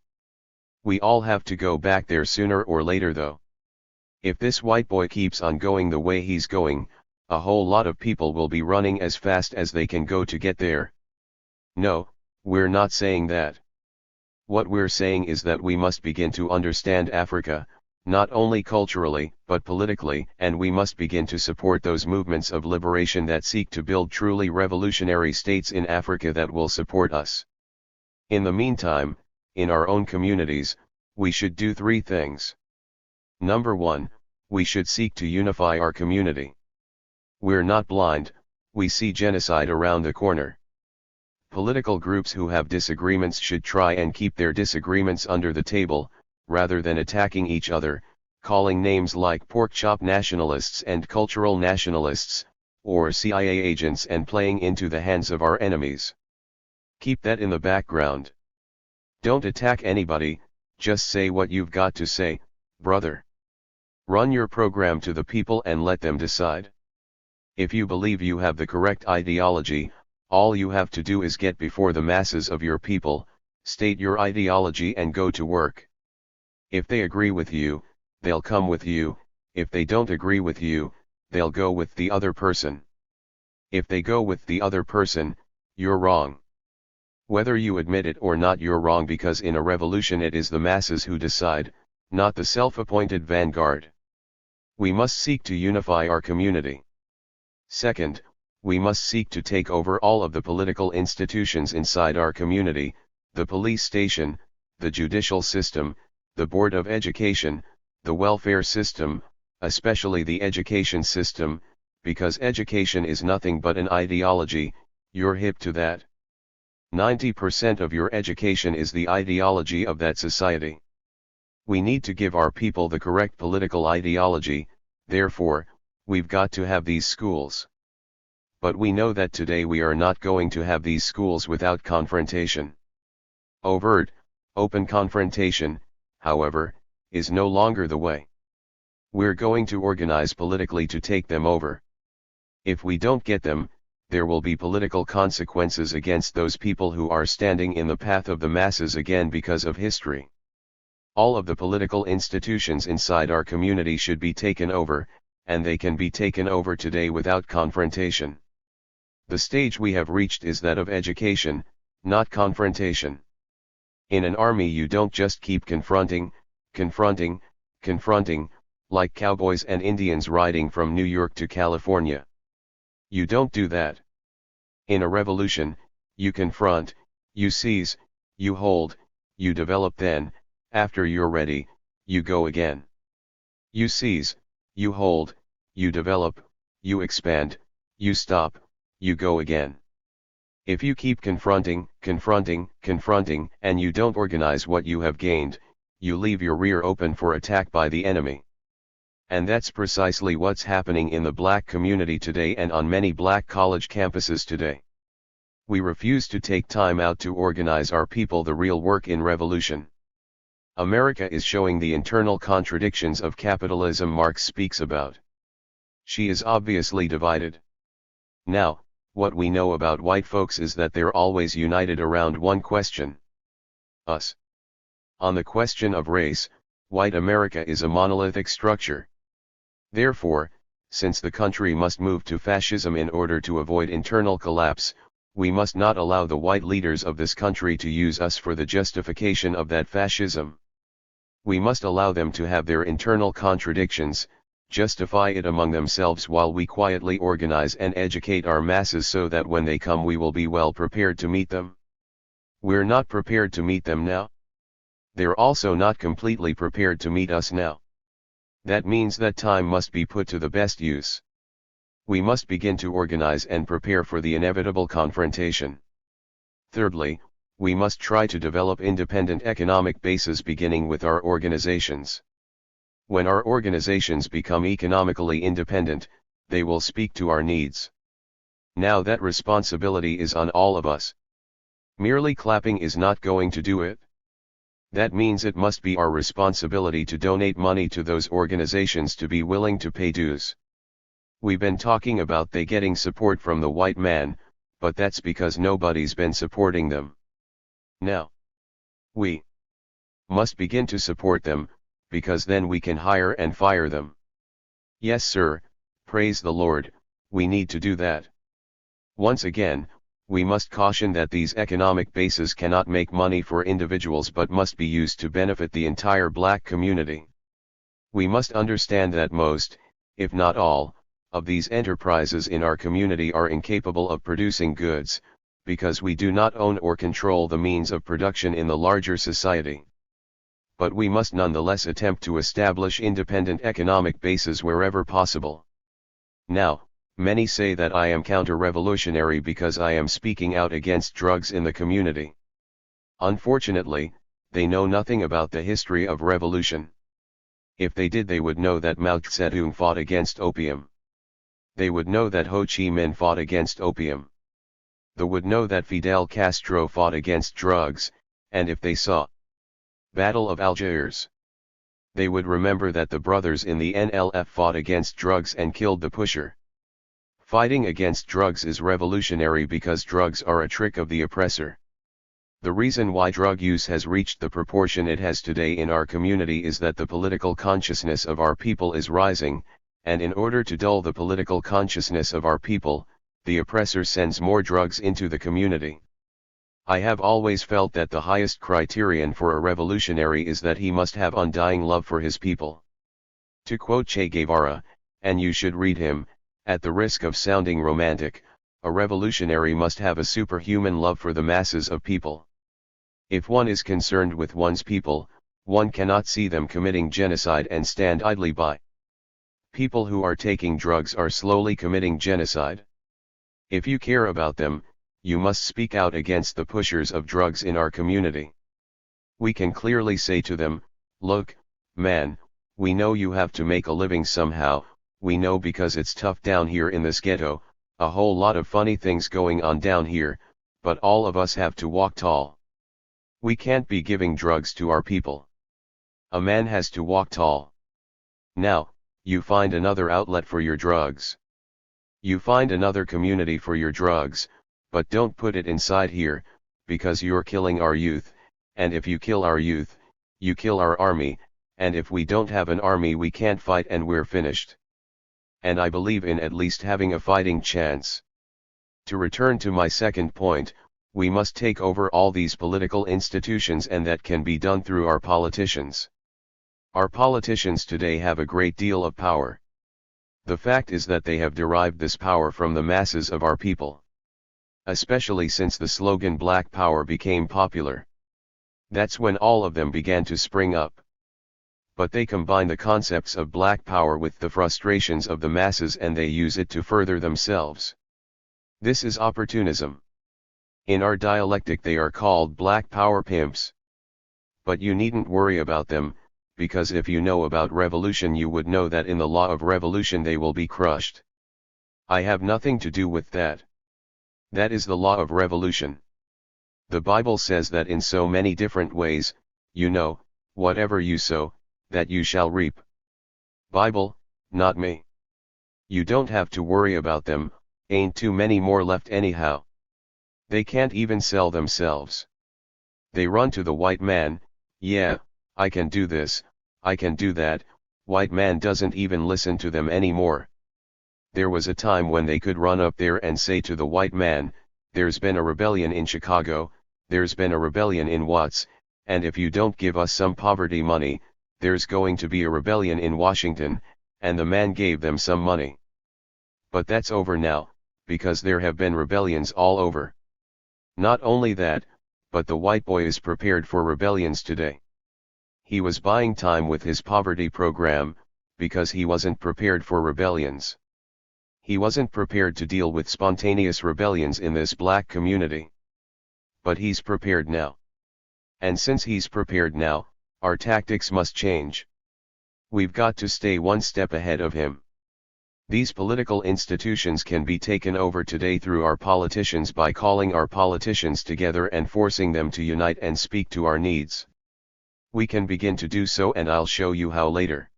Speaker 1: We all have to go back there sooner or later though. If this white boy keeps on going the way he's going, a whole lot of people will be running as fast as they can go to get there. No, we're not saying that. What we're saying is that we must begin to understand Africa, not only culturally, but politically, and we must begin to support those movements of liberation that seek to build truly revolutionary states in Africa that will support us. In the meantime, in our own communities, we should do 3 things. Number 1, we should seek to unify our community. We're not blind, we see genocide around the corner. Political groups who have disagreements should try and keep their disagreements under the table, rather than attacking each other, calling names like pork chop nationalists and cultural nationalists, or CIA agents, and playing into the hands of our enemies. Keep that in the background. Don't attack anybody, just say what you've got to say, brother. Run your program to the people and let them decide. If you believe you have the correct ideology, all you have to do is get before the masses of your people, state your ideology and go to work. If they agree with you, they'll come with you. If they don't agree with you, they'll go with the other person. If they go with the other person, you're wrong. Whether you admit it or not, you're wrong, because in a revolution it is the masses who decide, not the self-appointed vanguard. We must seek to unify our community. Second, we must seek to take over all of the political institutions inside our community, the police station, the judicial system, the Board of Education, the welfare system, especially the education system, because education is nothing but an ideology. You're hip to that. 90% of your education is the ideology of that society. We need to give our people the correct political ideology, therefore, we've got to have these schools. But we know that today we are not going to have these schools without confrontation. Overt, open confrontation, however, is no longer the way. We're going to organize politically to take them over. If we don't get them, there will be political consequences against those people who are standing in the path of the masses again because of history. All of the political institutions inside our community should be taken over, and they can be taken over today without confrontation. The stage we have reached is that of education, not confrontation. In an army you don't just keep confronting, like cowboys and Indians riding from New York to California. You don't do that. In a revolution, you confront, you seize, you hold, you develop, then, after you're ready, you go again. You seize, you hold, you develop, you expand, you stop, you go again. If you keep confronting, and you don't organize what you have gained, you leave your rear open for attack by the enemy. And that's precisely what's happening in the black community today and on many black college campuses today. We refuse to take time out to organize our people the real work in revolution. America is showing the internal contradictions of capitalism Marx speaks about. She is obviously divided. Now, what we know about white folks is that they're always united around one question. Us. On the question of race, white America is a monolithic structure. Therefore, since the country must move to fascism in order to avoid internal collapse, we must not allow the white leaders of this country to use us for the justification of that fascism. We must allow them to have their internal contradictions, justify it among themselves while we quietly organize and educate our masses so that when they come we will be well prepared to meet them. We're not prepared to meet them now. They're also not completely prepared to meet us now. That means that time must be put to the best use. We must begin to organize and prepare for the inevitable confrontation. Thirdly, we must try to develop independent economic bases beginning with our organizations. When our organizations become economically independent, they will speak to our needs. Now that responsibility is on all of us. Merely clapping is not going to do it. That means it must be our responsibility to donate money to those organizations to be willing to pay dues. We've been talking about they getting support from the white man, but that's because nobody's been supporting them. Now, we must begin to support them, because then we can hire and fire them. Yes sir, praise the Lord, we need to do that. Once again, we must caution that these economic bases cannot make money for individuals but must be used to benefit the entire black community. We must understand that most, if not all, of these enterprises in our community are incapable of producing goods, because we do not own or control the means of production in the larger society. But we must nonetheless attempt to establish independent economic bases wherever possible. Now, many say that I am counter-revolutionary because I am speaking out against drugs in the community. Unfortunately, they know nothing about the history of revolution. If they did, they would know that Mao Zedong fought against opium. They would know that Ho Chi Minh fought against opium. They would know that Fidel Castro fought against drugs, and if they saw Battle of Algiers, they would remember that the brothers in the NLF fought against drugs and killed the pusher. Fighting against drugs is revolutionary because drugs are a trick of the oppressor. The reason why drug use has reached the proportion it has today in our community is that the political consciousness of our people is rising, and in order to dull the political consciousness of our people, the oppressor sends more drugs into the community. I have always felt that the highest criterion for a revolutionary is that he must have undying love for his people. To quote Che Guevara, and you should read him, at the risk of sounding romantic, a revolutionary must have a superhuman love for the masses of people. If one is concerned with one's people, one cannot see them committing genocide and stand idly by. People who are taking drugs are slowly committing genocide. If you care about them, you must speak out against the pushers of drugs in our community. We can clearly say to them, look, man, we know you have to make a living somehow, we know because it's tough down here in this ghetto, a whole lot of funny things going on down here, but all of us have to walk tall. We can't be giving drugs to our people. A man has to walk tall. Now, you find another outlet for your drugs. You find another community for your drugs, but don't put it inside here, because you're killing our youth, and if you kill our youth, you kill our army, and if we don't have an army we can't fight and we're finished. And I believe in at least having a fighting chance. To return to my second point, we must take over all these political institutions, and that can be done through our politicians. Our politicians today have a great deal of power. The fact is that they have derived this power from the masses of our people. Especially since the slogan Black Power became popular. That's when all of them began to spring up. But they combine the concepts of black power with the frustrations of the masses, and they use it to further themselves. This is opportunism. In our dialectic they are called black power pimps. But you needn't worry about them, because if you know about revolution you would know that in the law of revolution they will be crushed. I have nothing to do with that. That is the law of revolution. The Bible says that in so many different ways, you know, whatever you sow, that you shall reap. Bible, not me. You don't have to worry about them, ain't too many more left anyhow. They can't even sell themselves. They run to the white man, yeah, I can do this, I can do that, white man doesn't even listen to them anymore. There was a time when they could run up there and say to the white man, there's been a rebellion in Chicago, there's been a rebellion in Watts, and if you don't give us some poverty money, there's going to be a rebellion in Washington, and the man gave them some money. But that's over now, because there have been rebellions all over. Not only that, but the white boy is prepared for rebellions today. He was buying time with his poverty program, because he wasn't prepared for rebellions. He wasn't prepared to deal with spontaneous rebellions in this black community. But he's prepared now. And since he's prepared now, our tactics must change. We've got to stay one step ahead of him. These political institutions can be taken over today through our politicians by calling our politicians together and forcing them to unite and speak to our needs. We can begin to do so, and I'll show you how later.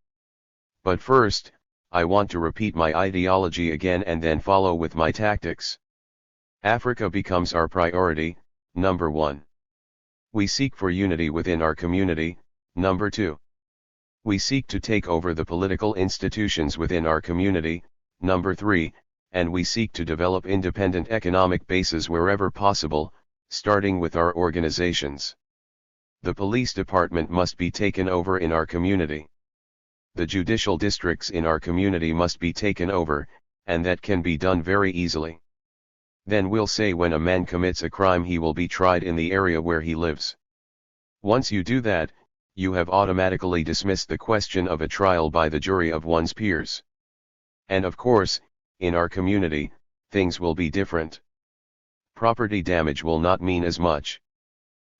Speaker 1: But first, I want to repeat my ideology again and then follow with my tactics. Africa becomes our priority, number 1. We seek for unity within our community, number 2. We seek to take over the political institutions within our community, number 3, and we seek to develop independent economic bases wherever possible, starting with our organizations. The police department must be taken over in our community. The judicial districts in our community must be taken over, and that can be done very easily. Then we'll say when a man commits a crime he will be tried in the area where he lives. Once you do that, you have automatically dismissed the question of a trial by the jury of one's peers. And of course, in our community, things will be different. Property damage will not mean as much.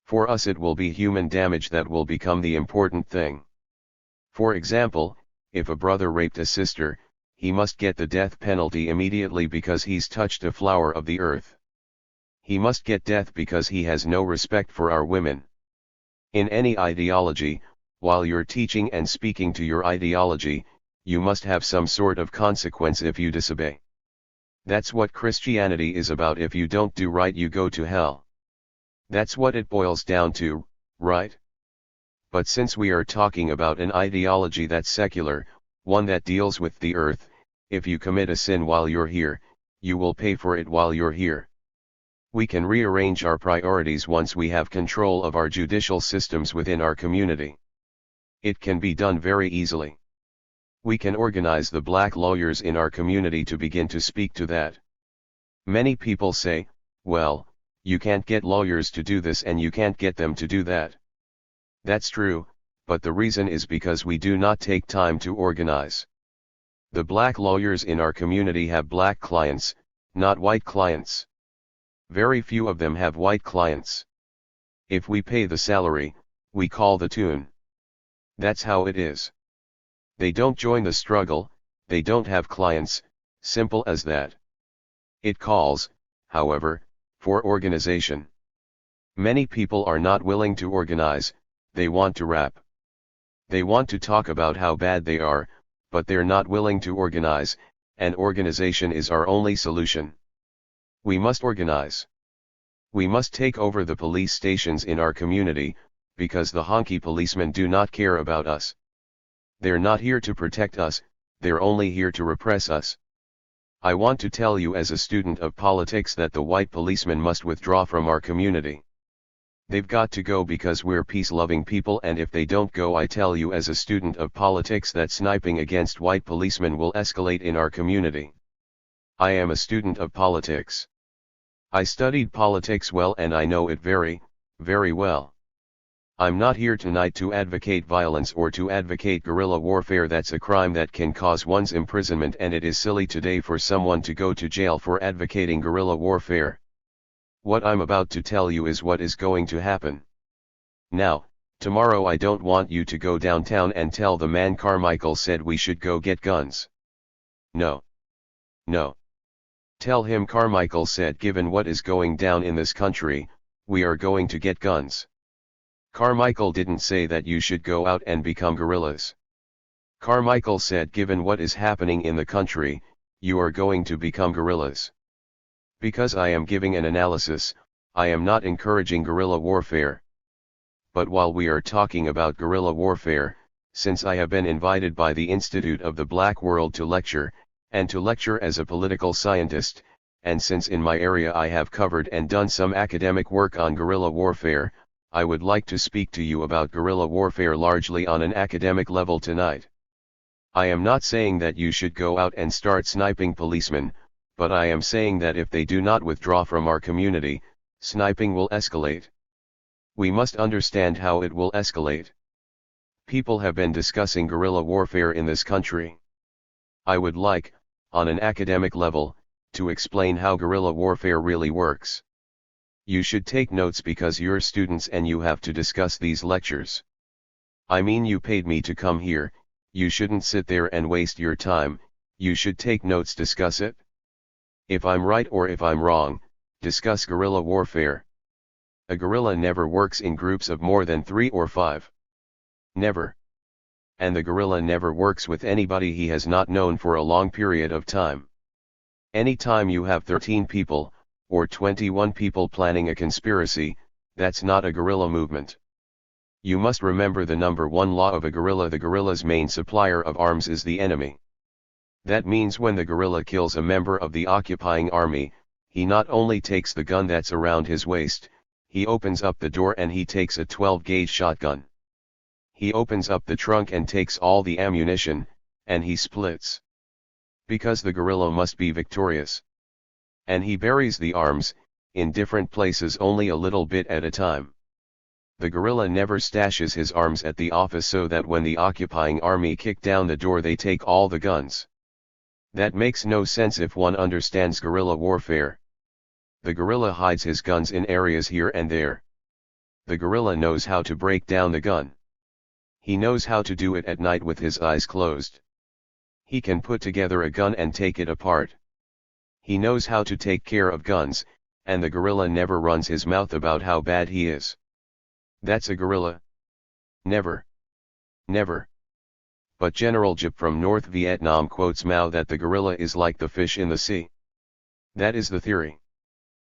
Speaker 1: For us it will be human damage that will become the important thing. For example, if a brother raped a sister, he must get the death penalty immediately because he's touched a flower of the earth. He must get death because he has no respect for our women. In any ideology, while you're teaching and speaking to your ideology, you must have some sort of consequence if you disobey. That's what Christianity is about. If you don't do right, you go to hell. That's what it boils down to, right? But since we are talking about an ideology that's secular, one that deals with the earth, if you commit a sin while you're here, you will pay for it while you're here. We can rearrange our priorities once we have control of our judicial systems within our community. It can be done very easily. We can organize the black lawyers in our community to begin to speak to that. Many people say, well, you can't get lawyers to do this and you can't get them to do that. That's true, but the reason is because we do not take time to organize. The black lawyers in our community have black clients, not white clients. Very few of them have white clients. If we pay the salary, we call the tune. That's how it is. They don't join the struggle, they don't have clients, simple as that. It calls, however, for organization. Many people are not willing to organize, they want to rap. They want to talk about how bad they are, but they're not willing to organize, and organization is our only solution. We must organize. We must take over the police stations in our community, because the honky policemen do not care about us. They're not here to protect us, they're only here to repress us. I want to tell you as a student of politics that the white policemen must withdraw from our community. They've got to go because we're peace-loving people, and if they don't go, I tell you as a student of politics that sniping against white policemen will escalate in our community. I am a student of politics. I studied politics well and I know it very, very well. I'm not here tonight to advocate violence or to advocate guerrilla warfare. That's a crime that can cause one's imprisonment, and it is silly today for someone to go to jail for advocating guerrilla warfare. What I'm about to tell you is what is going to happen. Now, tomorrow I don't want you to go downtown and tell the man Carmichael said we should go get guns. No. No. Tell him Carmichael said given what is going down in this country, we are going to get guns. Carmichael didn't say that you should go out and become guerrillas. Carmichael said given what is happening in the country, you are going to become guerrillas. Because I am giving an analysis, I am not encouraging guerrilla warfare. But while we are talking about guerrilla warfare, since I have been invited by the Institute of the Black World to lecture, and to lecture as a political scientist, and since in my area I have covered and done some academic work on guerrilla warfare, I would like to speak to you about guerrilla warfare largely on an academic level tonight. I am not saying that you should go out and start sniping policemen, but I am saying that if they do not withdraw from our community, sniping will escalate. We must understand how it will escalate. People have been discussing guerrilla warfare in this country. I would like, on an academic level, to explain how guerrilla warfare really works. You should take notes because you're students and you have to discuss these lectures. I mean, you paid me to come here, you shouldn't sit there and waste your time, you should take notes, discuss it. If I'm right or if I'm wrong, discuss guerrilla warfare. A guerrilla never works in groups of more than 3 or 5. Never. And the guerrilla never works with anybody he has not known for a long period of time. Anytime you have 13 people, or 21 people planning a conspiracy, that's not a guerrilla movement. You must remember the number one law of a guerrilla: the guerrilla's main supplier of arms is the enemy. That means when the guerrilla kills a member of the occupying army, he not only takes the gun that's around his waist, he opens up the door and he takes a 12-gauge shotgun. He opens up the trunk and takes all the ammunition, and he splits. Because the guerrilla must be victorious. And he buries the arms, in different places only a little bit at a time. The guerrilla never stashes his arms at the office so that when the occupying army kick down the door they take all the guns. That makes no sense if one understands guerrilla warfare. The guerrilla hides his guns in areas here and there. The guerrilla knows how to break down the gun. He knows how to do it at night with his eyes closed. He can put together a gun and take it apart. He knows how to take care of guns, and the guerrilla never runs his mouth about how bad he is. That's a guerrilla. Never. Never. But General Giap from North Vietnam quotes Mao that the guerrilla is like the fish in the sea. That is the theory.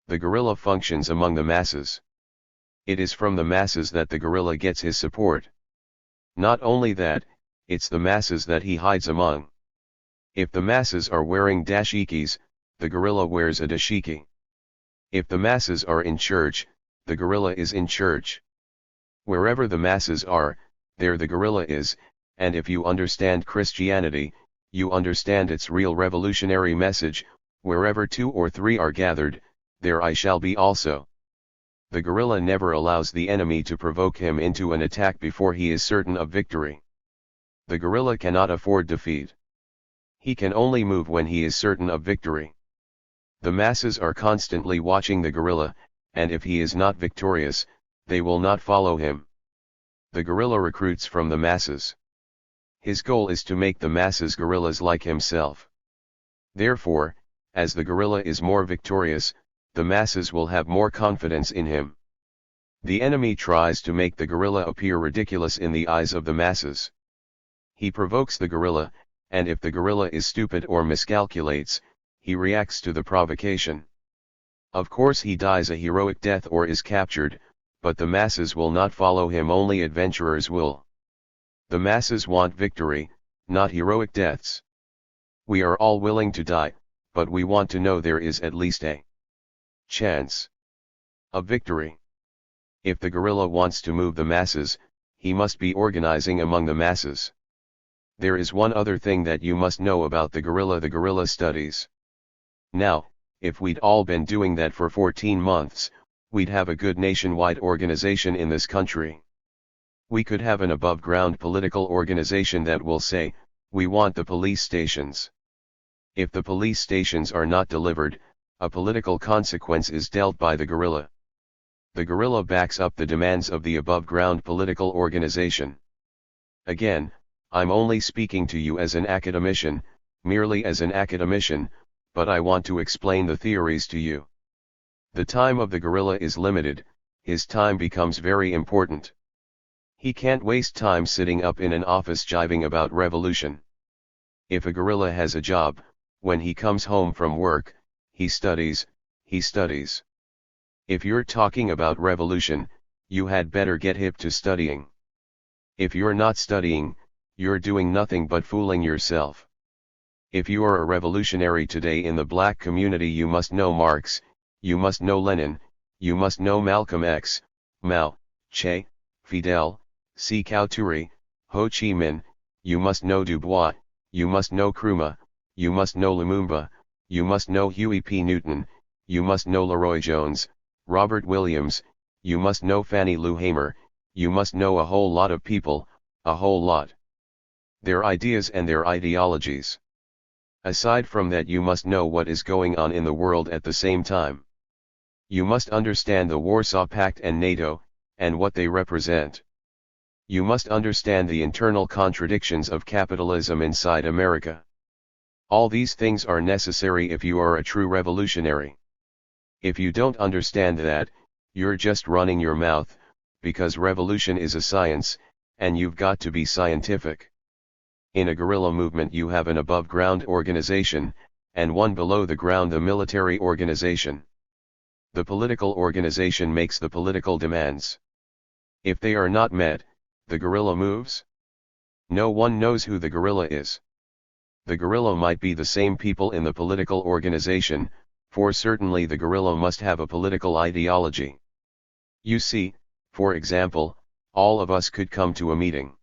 Speaker 1: The guerrilla functions among the masses. It is from the masses that the guerrilla gets his support. Not only that, it's the masses that he hides among. If the masses are wearing dashikis, the guerrilla wears a dashiki. If the masses are in church, the guerrilla is in church. Wherever the masses are, there the guerrilla is, and if you understand Christianity, you understand its real revolutionary message: wherever 2 or 3 are gathered, there I shall be also. The guerrilla never allows the enemy to provoke him into an attack before he is certain of victory. The guerrilla cannot afford defeat. He can only move when he is certain of victory. The masses are constantly watching the guerrilla, and if he is not victorious, they will not follow him. The guerrilla recruits from the masses. His goal is to make the masses guerrillas like himself. Therefore, as the guerrilla is more victorious, the masses will have more confidence in him. The enemy tries to make the guerrilla appear ridiculous in the eyes of the masses. He provokes the guerrilla, and if the guerrilla is stupid or miscalculates, he reacts to the provocation. Of course he dies a heroic death or is captured, but the masses will not follow him, only adventurers will. The masses want victory, not heroic deaths. We are all willing to die, but we want to know there is at least a chance of victory. If the guerrilla wants to move the masses, he must be organizing among the masses. There is one other thing that you must know about the guerrilla studies. Now, if we'd all been doing that for 14 months, we'd have a good nationwide organization in this country. We could have an above-ground political organization that will say, we want the police stations. If the police stations are not delivered, a political consequence is dealt by the guerrilla. The guerrilla backs up the demands of the above-ground political organization. Again, I'm only speaking to you as an academician, merely as an academician, but I want to explain the theories to you. The time of the guerrilla is limited, his time becomes very important. He can't waste time sitting up in an office jiving about revolution. If a guerrilla has a job, when he comes home from work, he studies. If you're talking about revolution, you had better get hip to studying. If you're not studying, you're doing nothing but fooling yourself. If you are a revolutionary today in the black community, you must know Marx, you must know Lenin, you must know Malcolm X, Mao, Che, Fidel, Sékou Touré, Ho Chi Minh, you must know Du Bois, you must know Nkrumah, you must know Lumumba, you must know Huey P. Newton, you must know Leroy Jones, Robert Williams, you must know Fannie Lou Hamer, you must know a whole lot of people, a whole lot. Their ideas and their ideologies. Aside from that, you must know what is going on in the world at the same time. You must understand the Warsaw Pact and NATO, and what they represent. You must understand the internal contradictions of capitalism inside America. All these things are necessary if you are a true revolutionary. If you don't understand that, you're just running your mouth, because revolution is a science, and you've got to be scientific. In a guerrilla movement you have an above-ground organization, and one below the ground, the military organization. The political organization makes the political demands. If they are not met, the guerrilla moves. No one knows who the guerrilla is. The guerrilla might be the same people in the political organization, for certainly the guerrilla must have a political ideology. You see, for example, all of us could come to a meeting.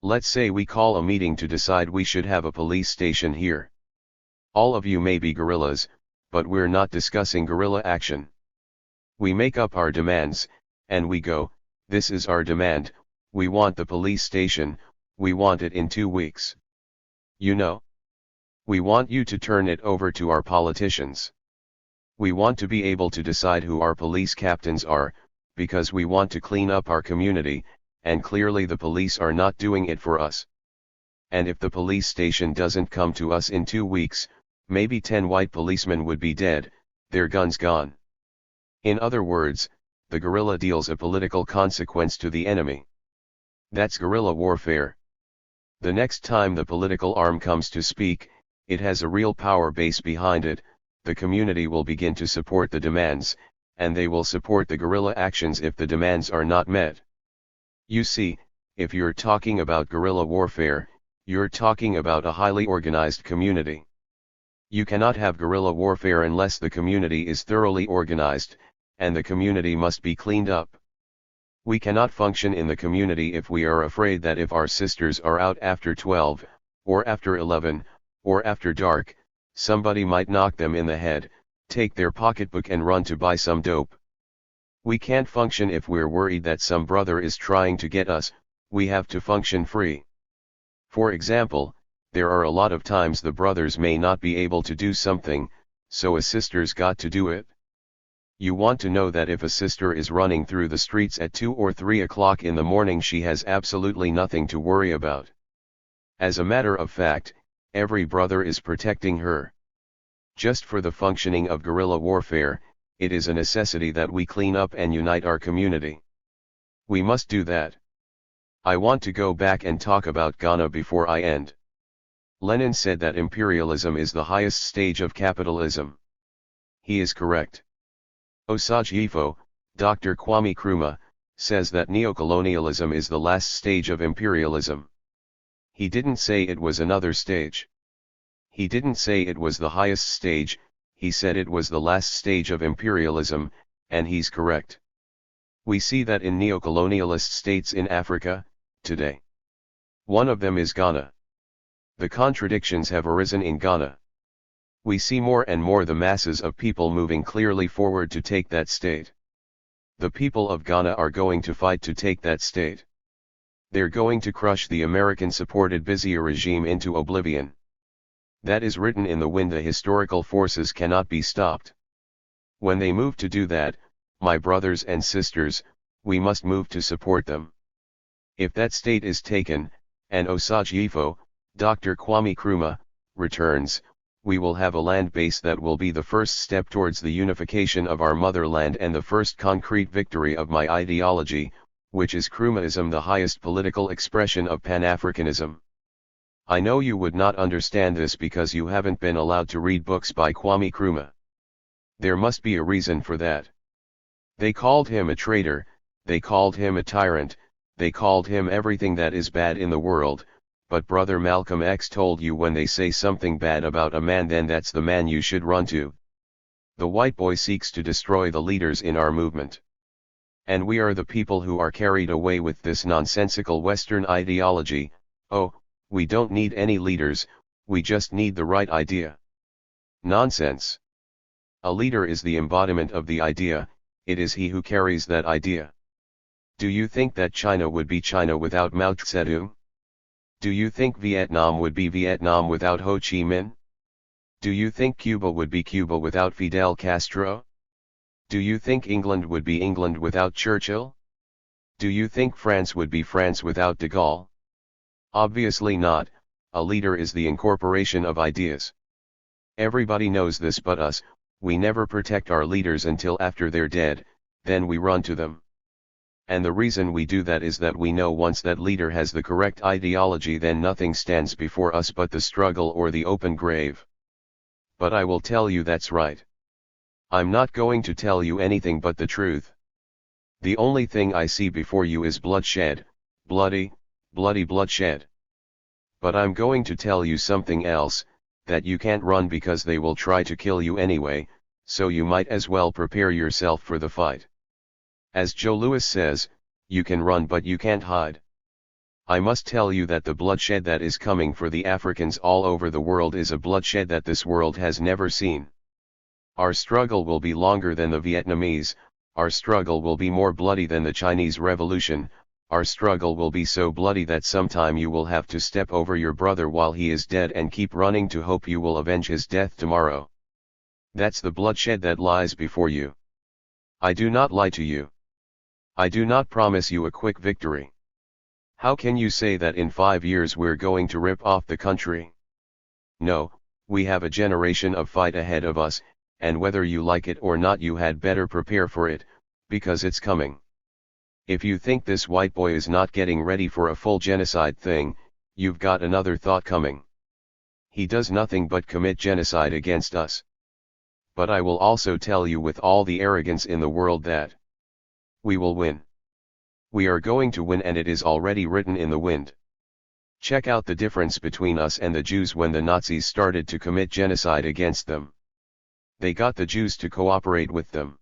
Speaker 1: Let's say we call a meeting to decide we should have a police station here. All of you may be guerrillas, but we're not discussing guerrilla action. We make up our demands, and we go, this is our demand, we want the police station, we want it in 2 weeks. You know? We want you to turn it over to our politicians. We want to be able to decide who our police captains are, because we want to clean up our community, and clearly the police are not doing it for us. And if the police station doesn't come to us in 2 weeks, maybe 10 white policemen would be dead, their guns gone. In other words, the guerrilla deals a political consequence to the enemy. That's guerrilla warfare. The next time the political arm comes to speak, it has a real power base behind it, the community will begin to support the demands, and they will support the guerrilla actions if the demands are not met. You see, if you're talking about guerrilla warfare, you're talking about a highly organized community. You cannot have guerrilla warfare unless the community is thoroughly organized, and the community must be cleaned up. We cannot function in the community if we are afraid that if our sisters are out after 12, or after 11, or after dark, somebody might knock them in the head, take their pocketbook and run to buy some dope. We can't function if we're worried that some brother is trying to get us. We have to function free. For example, there are a lot of times the brothers may not be able to do something, so a sister's got to do it. You want to know that if a sister is running through the streets at 2 or 3 o'clock in the morning, she has absolutely nothing to worry about. As a matter of fact, every brother is protecting her. Just for the functioning of guerrilla warfare, it is a necessity that we clean up and unite our community. We must do that. I want to go back and talk about Ghana before I end. Lenin said that imperialism is the highest stage of capitalism. He is correct. Osage-Ifo, Dr. Kwame Nkrumah, says that neocolonialism is the last stage of imperialism. He didn't say it was another stage. He didn't say it was the highest stage, he said it was the last stage of imperialism, and he's correct. We see that in neocolonialist states in Africa, today. One of them is Ghana. The contradictions have arisen in Ghana. We see more and more the masses of people moving clearly forward to take that state. The people of Ghana are going to fight to take that state. They're going to crush the American-supported Bizia regime into oblivion. That is written in the wind. The historical forces cannot be stopped. When they move to do that, my brothers and sisters, we must move to support them. If that state is taken, and Osage-Ifo, Dr. Kwame Nkrumah, returns, we will have a land base that will be the first step towards the unification of our motherland and the first concrete victory of my ideology, which is Nkrumahism, the highest political expression of Pan-Africanism. I know you would not understand this because you haven't been allowed to read books by Kwame Nkrumah. There must be a reason for that. They called him a traitor, they called him a tyrant, they called him everything that is bad in the world. But Brother Malcolm X told you, when they say something bad about a man, then that's the man you should run to. The white boy seeks to destroy the leaders in our movement. And we are the people who are carried away with this nonsensical Western ideology. Oh, we don't need any leaders, we just need the right idea. Nonsense. A leader is the embodiment of the idea, it is he who carries that idea. Do you think that China would be China without Mao Zedong? Do you think Vietnam would be Vietnam without Ho Chi Minh? Do you think Cuba would be Cuba without Fidel Castro? Do you think England would be England without Churchill? Do you think France would be France without de Gaulle? Obviously not. A leader is the incorporation of ideas. Everybody knows this but us. We never protect our leaders until after they're dead, then we run to them. And the reason we do that is that we know once that leader has the correct ideology, then nothing stands before us but the struggle or the open grave. But I will tell you that's right. I'm not going to tell you anything but the truth. The only thing I see before you is bloodshed, bloody bloodshed. But I'm going to tell you something else, that you can't run because they will try to kill you anyway, so you might as well prepare yourself for the fight. As Joe Louis says, you can run but you can't hide. I must tell you that the bloodshed that is coming for the Africans all over the world is a bloodshed that this world has never seen. Our struggle will be longer than the Vietnamese, our struggle will be more bloody than the Chinese Revolution, our struggle will be so bloody that sometime you will have to step over your brother while he is dead and keep running to hope you will avenge his death tomorrow. That's the bloodshed that lies before you. I do not lie to you. I do not promise you a quick victory. How can you say that in 5 years we're going to rip off the country? No, we have a generation of fight ahead of us, and whether you like it or not you had better prepare for it, because it's coming. If you think this white boy is not getting ready for a full genocide thing, you've got another thought coming. He does nothing but commit genocide against us. But I will also tell you with all the arrogance in the world that we will win. We are going to win, and it is already written in the wind. Check out the difference between us and the Jews when the Nazis started to commit genocide against them. They got the Jews to cooperate with them.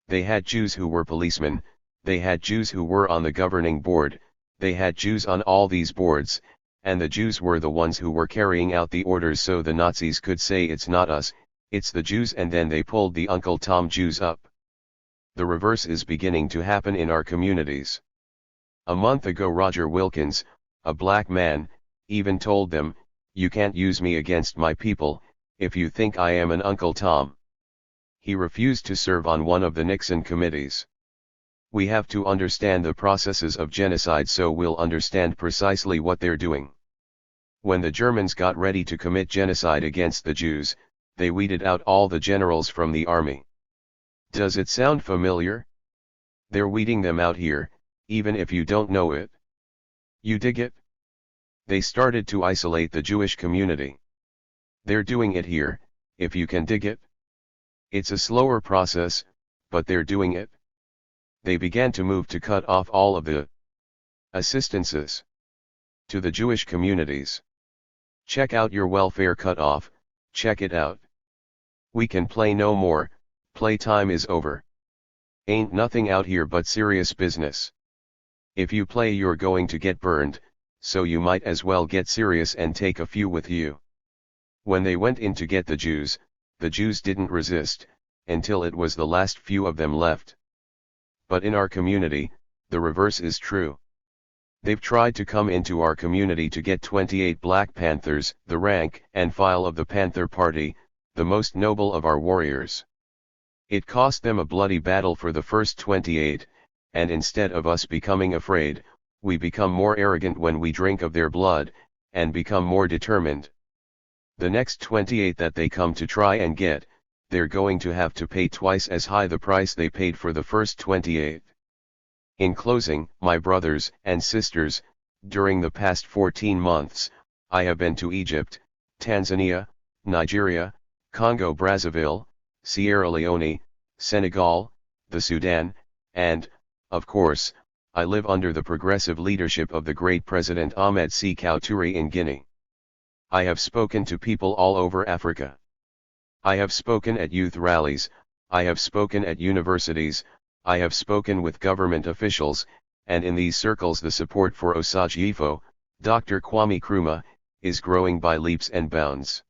Speaker 1: They had Jews who were policemen, They had Jews who were on the governing board, they had Jews on all these boards, and the Jews were the ones who were carrying out the orders, so the Nazis could say it's not us, it's the Jews, and then they pulled the Uncle Tom Jews up. The reverse is beginning to happen in our communities. A month ago Roger Wilkins, a black man, even told them, "You can't use me against my people, if you think I am an Uncle Tom." He refused to serve on one of the Nixon committees. We have to understand the processes of genocide so we'll understand precisely what they're doing. When the Germans got ready to commit genocide against the Jews, they weeded out all the generals from the army. Does it sound familiar? They're weeding them out here, even if you don't know it. You dig it? They started to isolate the Jewish community. They're doing it here, if you can dig it. It's a slower process, but they're doing it. They began to move to cut off all of the assistances to the Jewish communities. Check out your welfare cut off, check it out. We can play no more, playtime is over. Ain't nothing out here but serious business. If you play you're going to get burned, so you might as well get serious and take a few with you. When they went in to get the Jews didn't resist, until it was the last few of them left. But in our community, the reverse is true. They've tried to come into our community to get 28 Black Panthers, the rank and file of the Panther Party, the most noble of our warriors. It cost them a bloody battle for the first 28, and instead of us becoming afraid, we become more arrogant when we drink of their blood, and become more determined. The next 28 that they come to try and get, they're going to have to pay twice as high the price they paid for the first 28. In closing, my brothers and sisters, during the past 14 months, I have been to Egypt, Tanzania, Nigeria, Congo-Brazzaville, Sierra Leone, Senegal, the Sudan, and, of course, I live under the progressive leadership of the great President Ahmed Sékou Touré in Guinea. I have spoken to people all over Africa. I have spoken at youth rallies, I have spoken at universities, I have spoken with government officials, and in these circles the support for Osagyefo, Dr. Kwame Nkrumah, is growing by leaps and bounds.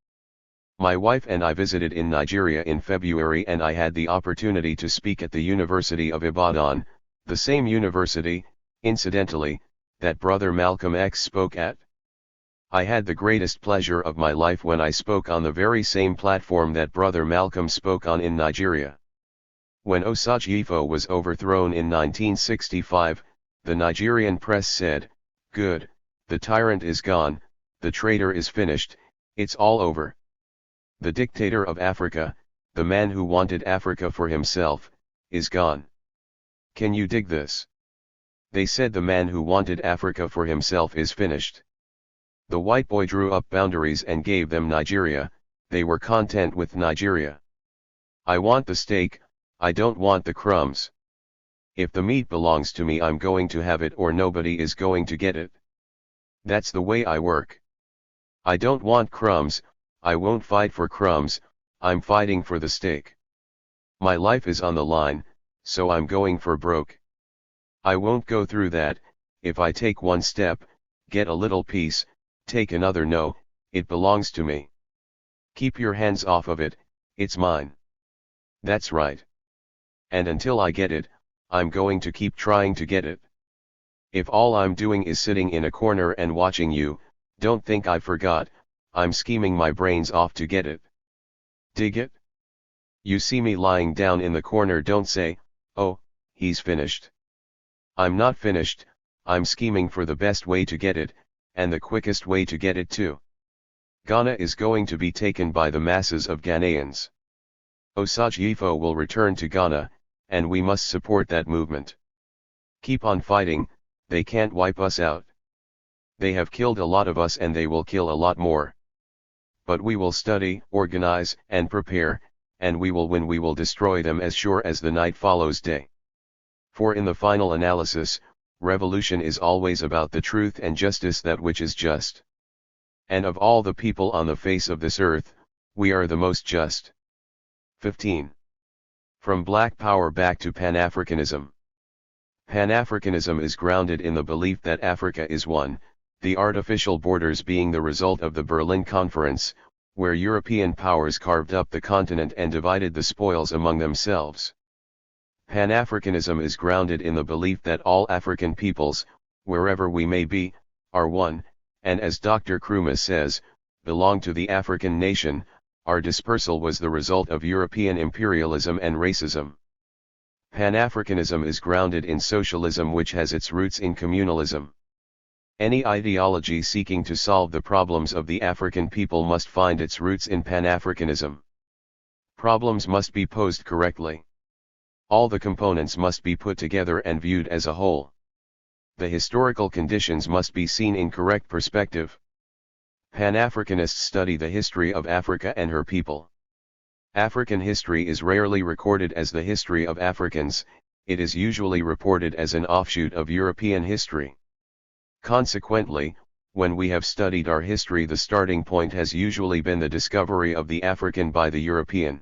Speaker 1: My wife and I visited in Nigeria in February and I had the opportunity to speak at the University of Ibadan, the same university, incidentally, that Brother Malcolm X spoke at. I had the greatest pleasure of my life when I spoke on the very same platform that Brother Malcolm spoke on in Nigeria. When Osagyefo was overthrown in 1965, the Nigerian press said, "Good, the tyrant is gone, the traitor is finished, it's all over. The dictator of Africa, the man who wanted Africa for himself, is gone." Can you dig this? They said the man who wanted Africa for himself is finished. The white boy drew up boundaries and gave them Nigeria, they were content with Nigeria. I want the steak, I don't want the crumbs. If the meat belongs to me I'm going to have it or nobody is going to get it. That's the way I work. I don't want crumbs, I won't fight for crumbs, I'm fighting for the steak. My life is on the line, so I'm going for broke. I won't go through that. If I take one step, get a little piece, take another, no, it belongs to me. Keep your hands off of it, it's mine. That's right. And until I get it, I'm going to keep trying to get it. If all I'm doing is sitting in a corner and watching you, don't think I forgot, I'm scheming my brains off to get it. Dig it? You see me lying down in the corner, don't say, "Oh, he's finished." I'm not finished, I'm scheming for the best way to get it, and the quickest way to get it too. Ghana is going to be taken by the masses of Ghanaians. Osagyefo will return to Ghana, and we must support that movement. Keep on fighting, they can't wipe us out. They have killed a lot of us and they will kill a lot more. But we will study, organize, and prepare, and we will win. We will destroy them as sure as the night follows day. For in the final analysis, revolution is always about the truth and justice, that which is just. And of all the people on the face of this earth, we are the most just. 15. From Black Power back to Pan-Africanism. Pan-Africanism is grounded in the belief that Africa is one, the artificial borders being the result of the Berlin Conference, where European powers carved up the continent and divided the spoils among themselves. Pan-Africanism is grounded in the belief that all African peoples, wherever we may be, are one, and as Dr. Krumah says, belong to the African nation. Our dispersal was the result of European imperialism and racism. Pan-Africanism is grounded in socialism, which has its roots in communalism. Any ideology seeking to solve the problems of the African people must find its roots in Pan-Africanism. Problems must be posed correctly. All the components must be put together and viewed as a whole. The historical conditions must be seen in correct perspective. Pan-Africanists study the history of Africa and her people. African history is rarely recorded as the history of Africans, it is usually reported as an offshoot of European history. Consequently, when we have studied our history, the starting point has usually been the discovery of the African by the European.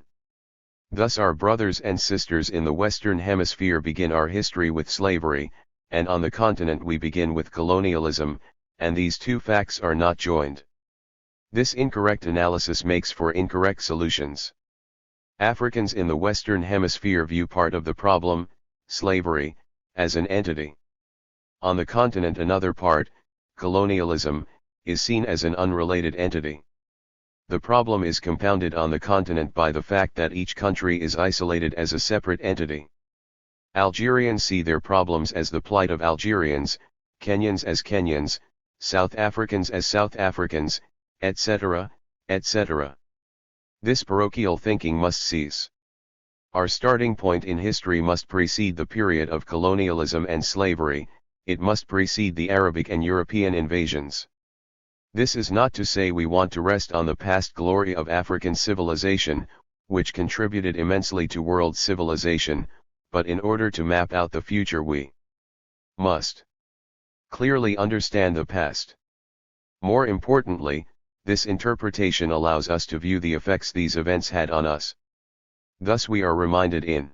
Speaker 1: Thus our brothers and sisters in the Western Hemisphere begin our history with slavery, and on the continent we begin with colonialism, and these two facts are not joined. This incorrect analysis makes for incorrect solutions. Africans in the Western Hemisphere view part of the problem, slavery, as an entity. On the continent another part, colonialism, is seen as an unrelated entity. The problem is compounded on the continent by the fact that each country is isolated as a separate entity. Algerians see their problems as the plight of Algerians, Kenyans as Kenyans, South Africans as South Africans, etc., etc. This parochial thinking must cease. Our starting point in history must precede the period of colonialism and slavery, it must precede the Arabic and European invasions. This is not to say we want to rest on the past glory of African civilization, which contributed immensely to world civilization, but in order to map out the future we must clearly understand the past. More importantly, this interpretation allows us to view the effects these events had on us. Thus we are reminded in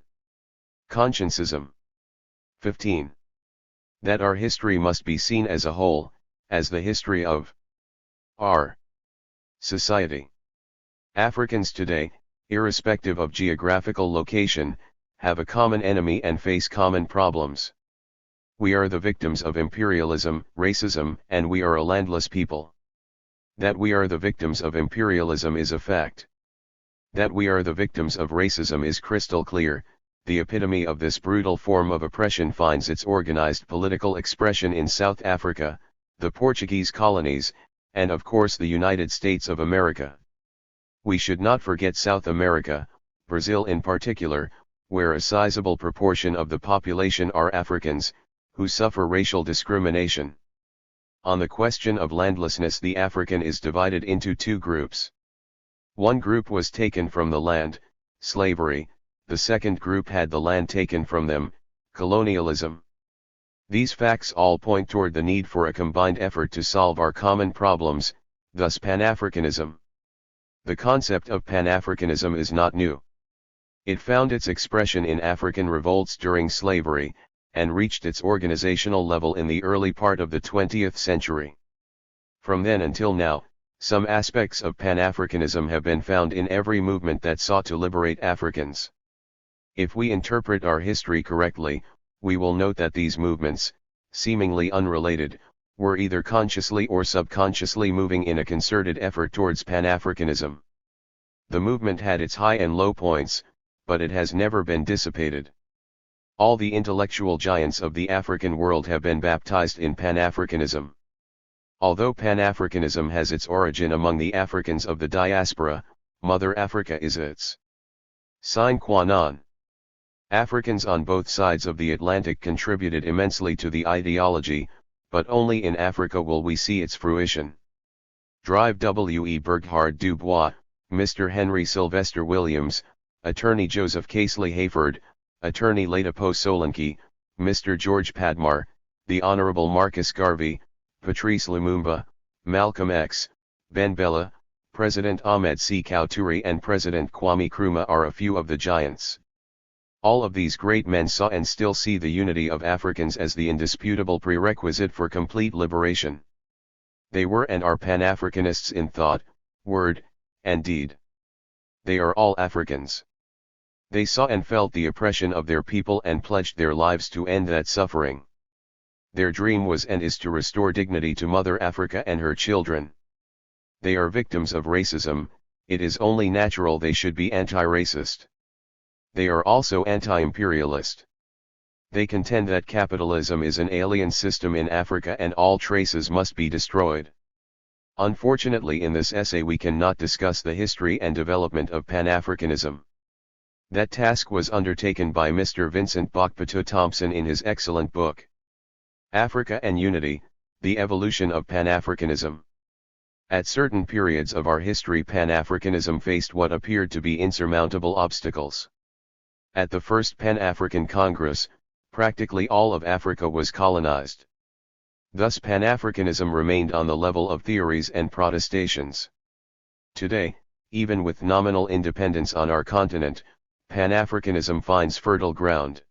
Speaker 1: Consciencism 15 that our history must be seen as a whole, as the history of our society. Africans today, irrespective of geographical location, have a common enemy and face common problems. We are the victims of imperialism, racism, and we are a landless people. That we are the victims of imperialism is a fact. That we are the victims of racism is crystal clear. The epitome of this brutal form of oppression finds its organized political expression in South Africa, the Portuguese colonies, and of course the United States of America. We should not forget South America, Brazil in particular, where a sizable proportion of the population are Africans, who suffer racial discrimination. On the question of landlessness, the African is divided into two groups. One group was taken from the land, slavery, the second group had the land taken from them, colonialism. These facts all point toward the need for a combined effort to solve our common problems, thus Pan-Africanism. The concept of Pan-Africanism is not new. It found its expression in African revolts during slavery, and reached its organizational level in the early part of the 20th century. From then until now, some aspects of Pan-Africanism have been found in every movement that sought to liberate Africans. If we interpret our history correctly, we will note that these movements, seemingly unrelated, were either consciously or subconsciously moving in a concerted effort towards Pan-Africanism. The movement had its high and low points, but it has never been dissipated. All the intellectual giants of the African world have been baptized in Pan-Africanism. Although Pan-Africanism has its origin among the Africans of the diaspora, Mother Africa is its sine qua non. Africans on both sides of the Atlantic contributed immensely to the ideology, but only in Africa will we see its fruition. Drive W. E. Burghard Du Bois, Mr. Henry Sylvester Williams, Attorney Joseph Casely Hayford, Attorney Ladipo Solanke, Mr. George Padmar, the Honorable Marcus Garvey, Patrice Lumumba, Malcolm X, Ben Bella, President Ahmed Sékou Touré and President Kwame Nkrumah are a few of the giants. All of these great men saw and still see the unity of Africans as the indisputable prerequisite for complete liberation. They were and are Pan-Africanists in thought, word, and deed. They are all Africans. They saw and felt the oppression of their people and pledged their lives to end that suffering. Their dream was and is to restore dignity to Mother Africa and her children. They are victims of racism. It is only natural they should be anti-racist. They are also anti-imperialist. They contend that capitalism is an alien system in Africa and all traces must be destroyed. Unfortunately, in this essay we cannot discuss the history and development of Pan-Africanism. That task was undertaken by Mr. Vincent Bokpato Thompson in his excellent book, Africa and Unity, The Evolution of Pan-Africanism. At certain periods of our history, Pan-Africanism faced what appeared to be insurmountable obstacles. At the first Pan-African Congress, practically all of Africa was colonized. Thus Pan-Africanism remained on the level of theories and protestations. Today, even with nominal independence on our continent, Pan-Africanism finds fertile ground.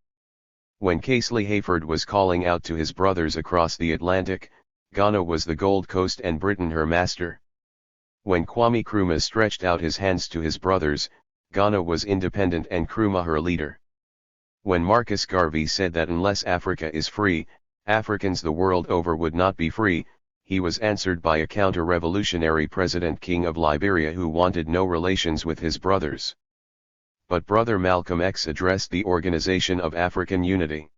Speaker 1: When Casely Hayford was calling out to his brothers across the Atlantic, Ghana was the Gold Coast and Britain her master. When Kwame Nkrumah stretched out his hands to his brothers, Ghana was independent and Nkrumah her leader. When Marcus Garvey said that unless Africa is free, Africans the world over would not be free, he was answered by a counter-revolutionary President King of Liberia who wanted no relations with his brothers. But Brother Malcolm X addressed the Organization of African Unity.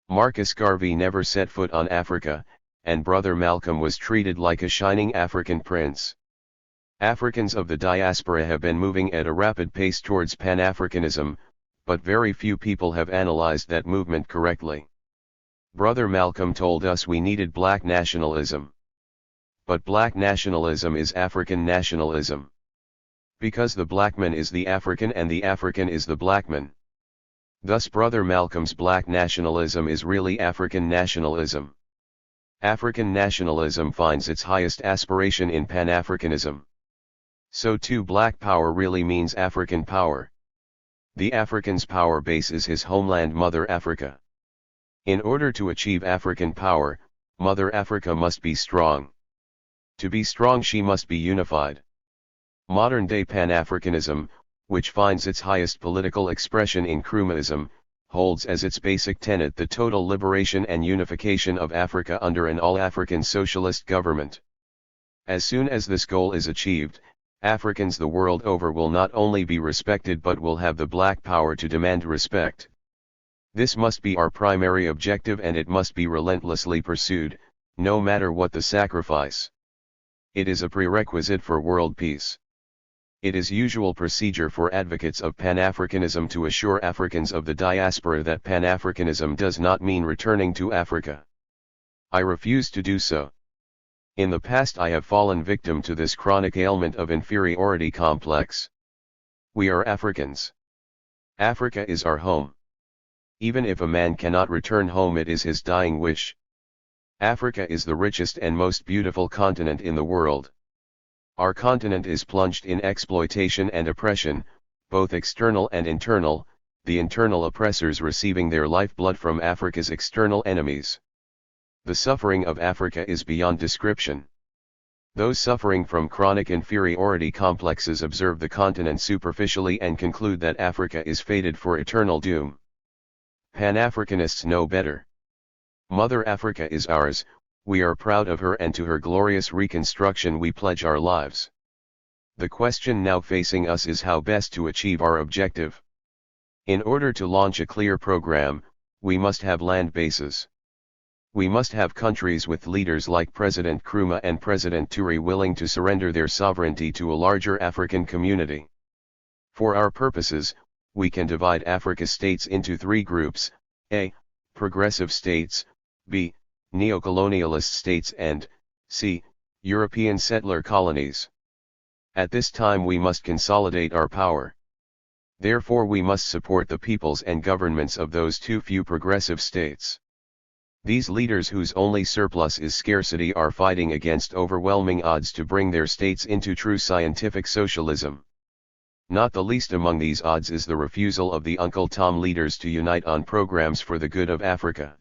Speaker 1: Marcus Garvey never set foot on Africa, and Brother Malcolm was treated like a shining African prince. Africans of the diaspora have been moving at a rapid pace towards Pan-Africanism, but very few people have analyzed that movement correctly. Brother Malcolm told us we needed black nationalism. But black nationalism is African nationalism. Because the black man is the African and the African is the black man. Thus Brother Malcolm's black nationalism is really African nationalism. African nationalism finds its highest aspiration in Pan-Africanism. So too black power really means African power. The African's power base is his homeland Mother Africa. In order to achieve African power, Mother Africa must be strong. To be strong she must be unified. Modern-day Pan-Africanism, which finds its highest political expression in Nkrumahism, holds as its basic tenet the total liberation and unification of Africa under an all-African socialist government. As soon as this goal is achieved, Africans the world over will not only be respected but will have the black power to demand respect. This must be our primary objective and it must be relentlessly pursued, no matter what the sacrifice. It is a prerequisite for world peace. It is usual procedure for advocates of Pan-Africanism to assure Africans of the diaspora that Pan-Africanism does not mean returning to Africa. I refuse to do so. In the past I have fallen victim to this chronic ailment of inferiority complex. We are Africans. Africa is our home. Even if a man cannot return home, it is his dying wish. Africa is the richest and most beautiful continent in the world. Our continent is plunged in exploitation and oppression, both external and internal, the internal oppressors receiving their lifeblood from Africa's external enemies. The suffering of Africa is beyond description. Those suffering from chronic inferiority complexes observe the continent superficially and conclude that Africa is fated for eternal doom. Pan-Africanists know better. Mother Africa is ours. We are proud of her and to her glorious reconstruction we pledge our lives. The question now facing us is how best to achieve our objective. In order to launch a clear program, we must have land bases. We must have countries with leaders like President Nkrumah and President Toure willing to surrender their sovereignty to a larger African community. For our purposes, we can divide Africa's states into three groups: A. Progressive states, B. Neocolonialist states and C. European settler colonies. At this time we must consolidate our power. Therefore we must support the peoples and governments of those too few progressive states. These leaders whose only surplus is scarcity are fighting against overwhelming odds to bring their states into true scientific socialism. Not the least among these odds is the refusal of the Uncle Tom leaders to unite on programs for the good of Africa.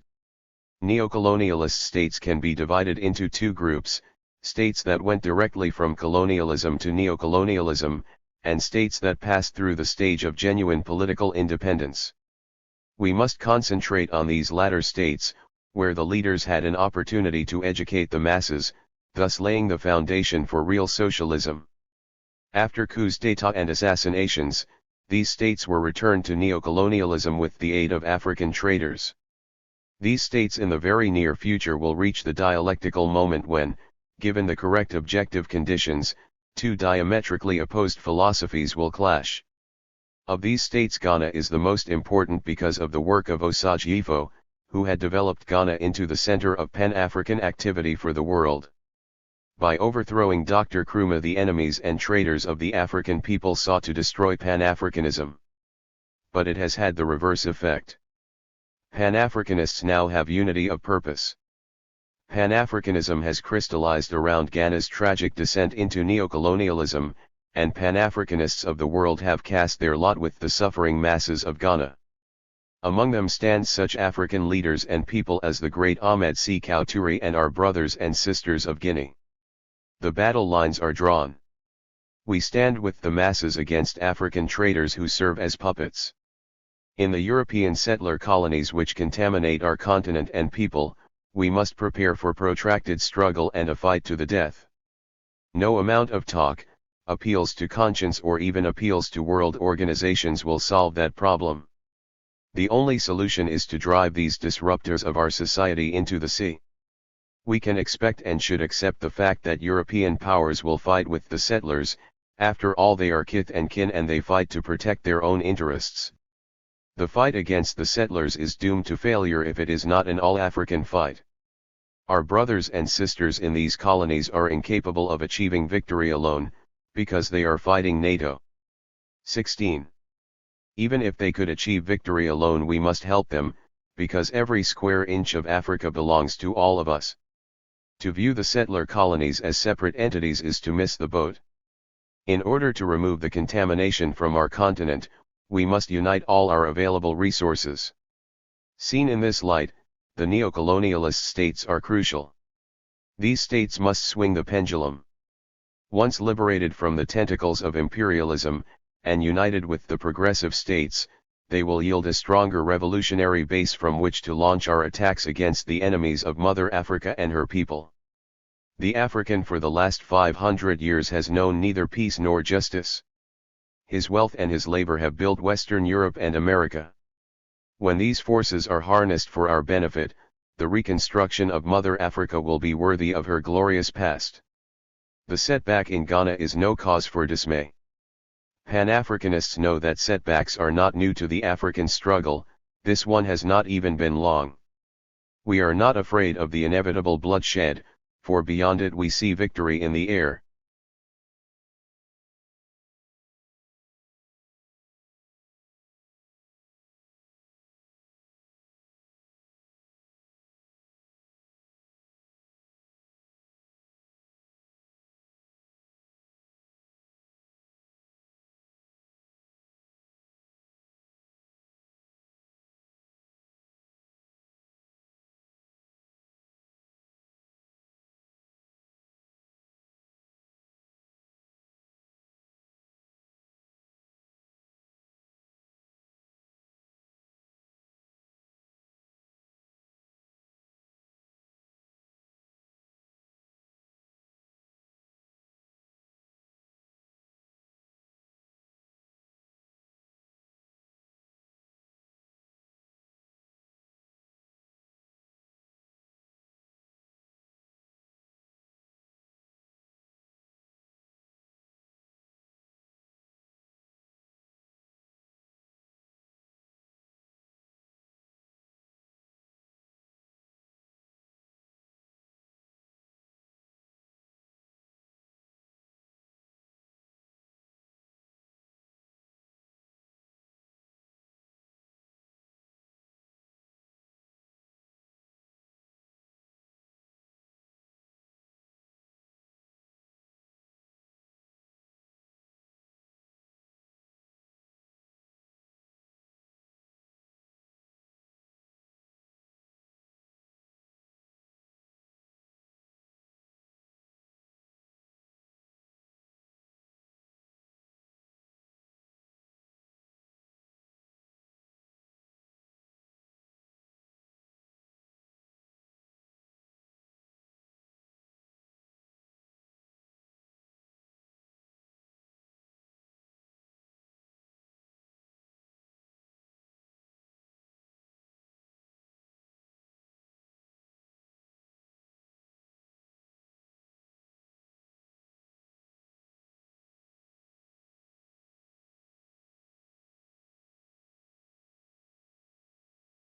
Speaker 1: Neocolonialist states can be divided into two groups: states that went directly from colonialism to neocolonialism, and states that passed through the stage of genuine political independence. We must concentrate on these latter states, where the leaders had an opportunity to educate the masses, thus laying the foundation for real socialism. After coups d'état and assassinations, these states were returned to neocolonialism with the aid of African traders. These states in the very near future will reach the dialectical moment when, given the correct objective conditions, two diametrically opposed philosophies will clash. Of these states, Ghana is the most important because of the work of Osagyefo, who had developed Ghana into the center of Pan-African activity for the world. By overthrowing Dr. Nkrumah, the enemies and traitors of the African people sought to destroy Pan-Africanism. But it has had the reverse effect. Pan-Africanists now have unity of purpose. Pan-Africanism has crystallized around Ghana's tragic descent into neocolonialism, and Pan-Africanists of the world have cast their lot with the suffering masses of Ghana. Among them stand such African leaders and people as the great Ahmed Sékou Touré and our brothers and sisters of Guinea. The battle lines are drawn. We stand with the masses against African traitors who serve as puppets. In the European settler colonies which contaminate our continent and people, we must prepare for protracted struggle and a fight to the death. No amount of talk, appeals to conscience or even appeals to world organizations will solve that problem. The only solution is to drive these disruptors of our society into the sea. We can expect and should accept the fact that European powers will fight with the settlers. After all, they are kith and kin and they fight to protect their own interests. The fight against the settlers is doomed to failure if it is not an all-African fight. Our brothers and sisters in these colonies are incapable of achieving victory alone, because they are fighting NATO. 16. Even if they could achieve victory alone, we must help them, because every square inch of Africa belongs to all of us. To view the settler colonies as separate entities is to miss the boat. In order to remove the contamination from our continent, we must unite all our available resources. Seen in this light, the neocolonialist states are crucial. These states must swing the pendulum. Once liberated from the tentacles of imperialism, and united with the progressive states, they will yield a stronger revolutionary base from which to launch our attacks against the enemies of Mother Africa and her people. The African for the last 500 years has known neither peace nor justice. His wealth and his labor have built Western Europe and America. When these forces are harnessed for our benefit, the reconstruction of Mother Africa will be worthy of her glorious past. The setback in Ghana is no cause for dismay. Pan-Africanists know that setbacks are not new to the African struggle. This one has not even been long. We are not afraid of the inevitable bloodshed, for beyond it we see victory in the air.